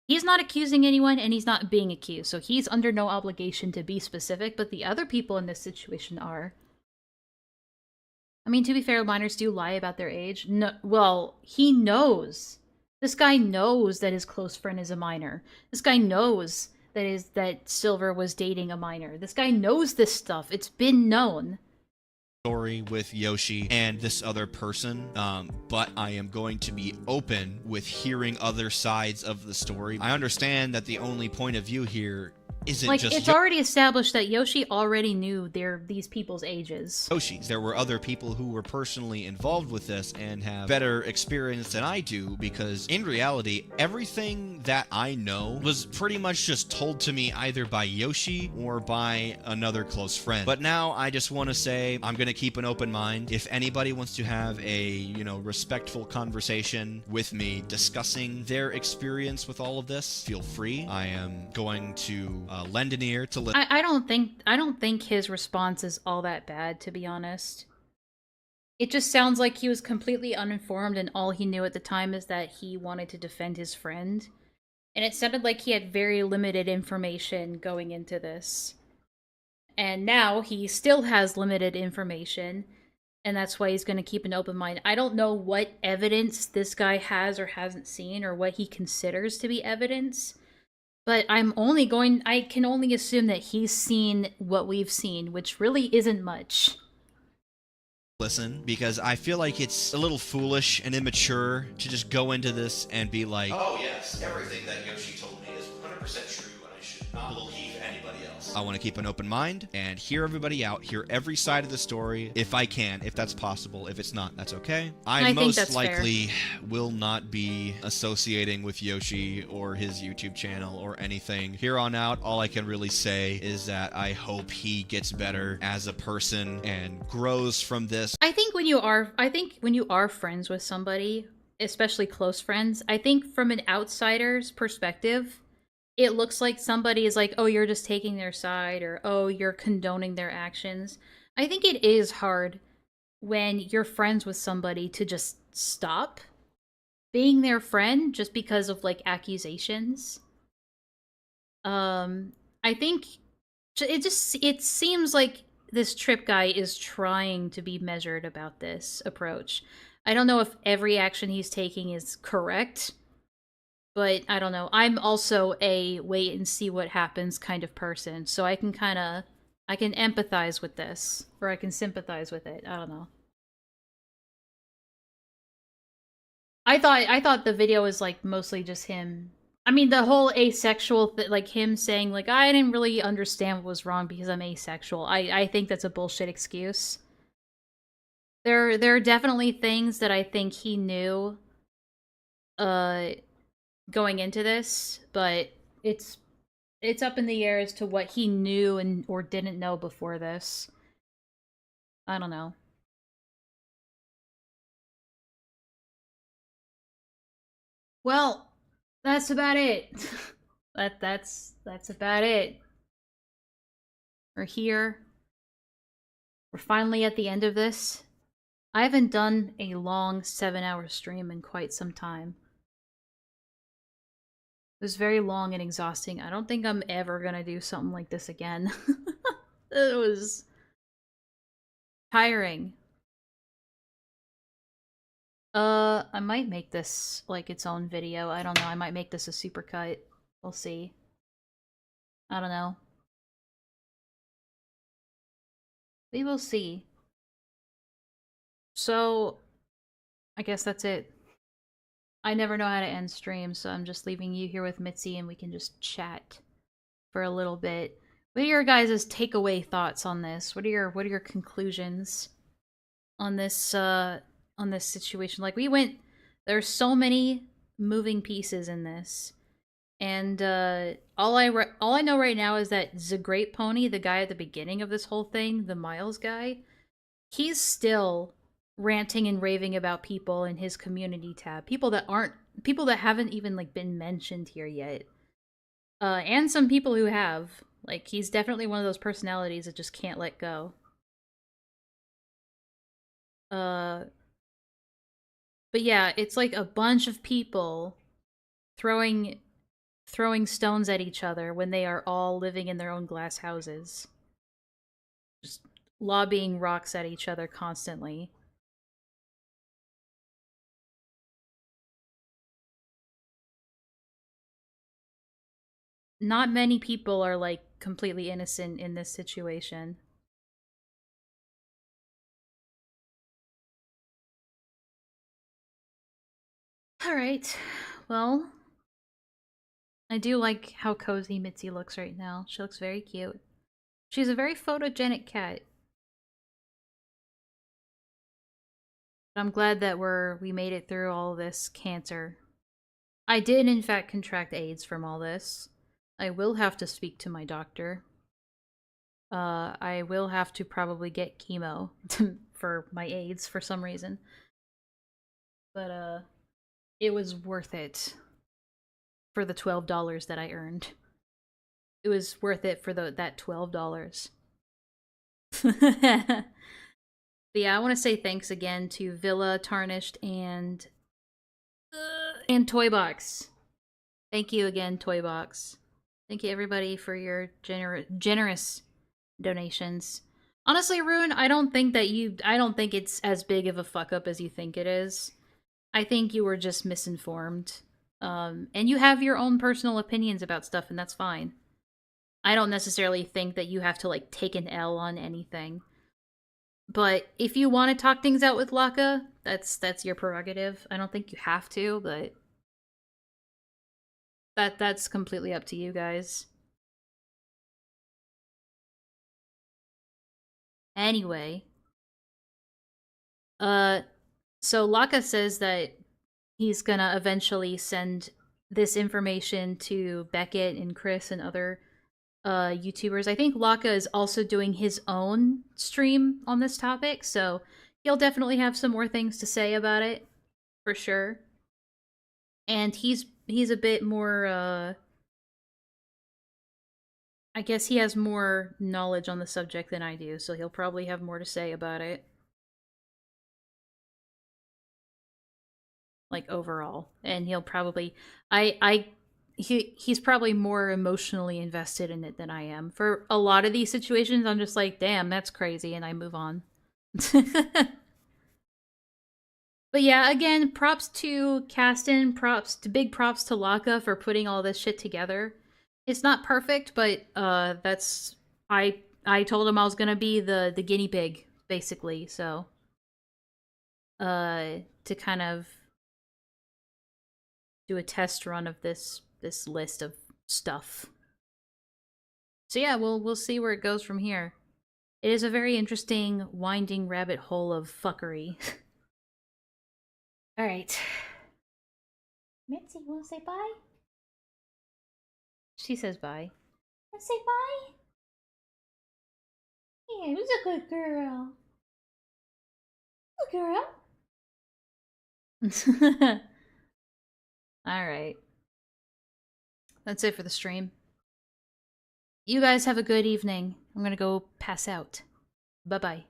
He's not accusing anyone, and he's not being accused, so he's under no obligation to be specific, but the other people in this situation are. I mean, to be fair, minors do lie about their age. No, well, he knows. This guy knows that his close friend is a minor. This guy knows that Silver was dating a minor. This guy knows this stuff. It's been known. Story with Yoshi and this other person, but I am going to be open with hearing other sides of the story. I understand that the only point of view here isn't like, just it's already established that Yoshi already knew these people's ages. Yoshi's. There were other people who were personally involved with this and have better experience than I do, because in reality, everything that I know was pretty much just told to me either by Yoshi or by another close friend. But now I just want to say I'm going to keep an open mind. If anybody wants to have a, respectful conversation with me discussing their experience with all of this, feel free. I am going to lend an ear to listen. I don't think his response is all that bad, to be honest. It just sounds like he was completely uninformed, and all he knew at the time is that he wanted to defend his friend. And it sounded like he had very limited information going into this. And now he still has limited information, and that's why he's going to keep an open mind. I don't know what evidence this guy has or hasn't seen, or what he considers to be evidence. But I can only assume that he's seen what we've seen, which really isn't much. Listen, because I feel like it's a little foolish and immature to just go into this and be like, oh yes, everything that Yoshi told me is 100% true and I should not believe anybody else. I want to keep an open mind and hear everybody out, hear every side of the story, if I can, if that's possible. If it's not, that's okay. I most likely will not be associating with Yoshi or his YouTube channel or anything. Here on out, all I can really say is that I hope he gets better as a person and grows from this. I think when you are friends with somebody, especially close friends, I think from an outsider's perspective, it looks like somebody is like, oh, you're just taking their side, or oh, you're condoning their actions. I think it is hard when you're friends with somebody to just stop being their friend just because of, like, accusations. I think it seems like this trip guy is trying to be measured about this approach. I don't know if every action he's taking is correct, but I don't know. I'm also a wait and see what happens kind of person, so I can empathize with this, or I can sympathize with it. I don't know. I thought the video was like mostly just him. I mean, the whole asexual like him saying like I didn't really understand what was wrong because I'm asexual. I think that's a bullshit excuse. There are definitely things that I think he knew going into this, but it's up in the air as to what he knew and or didn't know before this. I don't know. Well, that's about it. that's about it. We're here. We're finally at the end of this. I haven't done a long 7-hour stream in quite some time. It was very long and exhausting. I don't think I'm ever gonna do something like this again. It was tiring. I might make this like its own video. I don't know. I might make this a supercut. We'll see. I don't know. We will see. So, I guess that's it. I never know how to end streams, so I'm just leaving you here with Mitzi and we can just chat for a little bit. What are your guys' takeaway thoughts on this? What are your conclusions on this situation? Like there's so many moving pieces in this. And all I know right now is that the Grape Pony, the guy at the beginning of this whole thing, the Miles guy, he's still ranting and raving about people in his community tab. People that haven't even like been mentioned here yet. And some people who have. Like, he's definitely one of those personalities that just can't let go. But yeah, it's like a bunch of people throwing stones at each other when they are all living in their own glass houses. Just lobbing rocks at each other constantly. Not many people are like completely innocent in this situation. Alright, well, I do like how cozy Mitzi looks right now. She looks very cute. She's a very photogenic cat. I'm glad that we made it through all this cancer. I did in fact contract AIDS from all this. I will have to speak to my doctor. I will have to probably get chemo for my AIDS for some reason. But it was worth it for the $12 that I earned. It was worth it for that $12. But yeah, I want to say thanks again to Villa, Tarnished, and Toybox. Thank you again, Toybox. Thank you everybody for your generous donations. Honestly, Rune, I don't think it's as big of a fuck up as you think it is. I think you were just misinformed. And you have your own personal opinions about stuff, and that's fine. I don't necessarily think that you have to, like, take an L on anything. But if you want to talk things out with Laka, that's your prerogative. I don't think you have to, but that's completely up to you guys. Anyway, so Laka says that he's gonna eventually send this information to Beckett and Chris and other YouTubers. I think Laka is also doing his own stream on this topic, so he'll definitely have some more things to say about it, for sure. And he's a bit more, I guess he has more knowledge on the subject than I do, so he'll probably have more to say about it. Like, overall. And he'll probably... he's probably more emotionally invested in it than I am. For a lot of these situations, I'm just like, damn, that's crazy, and I move on. But yeah, again, props to Caston, big props to Laka for putting all this shit together. It's not perfect, but that's I told him I was gonna be the guinea pig, basically, so to kind of do a test run of this list of stuff. So yeah, we'll see where it goes from here. It is a very interesting, winding rabbit hole of fuckery. Alright. Mitzi, you wanna say bye? She says bye. Wanna say bye? Yeah, who's a good girl? Good girl. Alright. That's it for the stream. You guys have a good evening. I'm gonna go pass out. Bye-bye.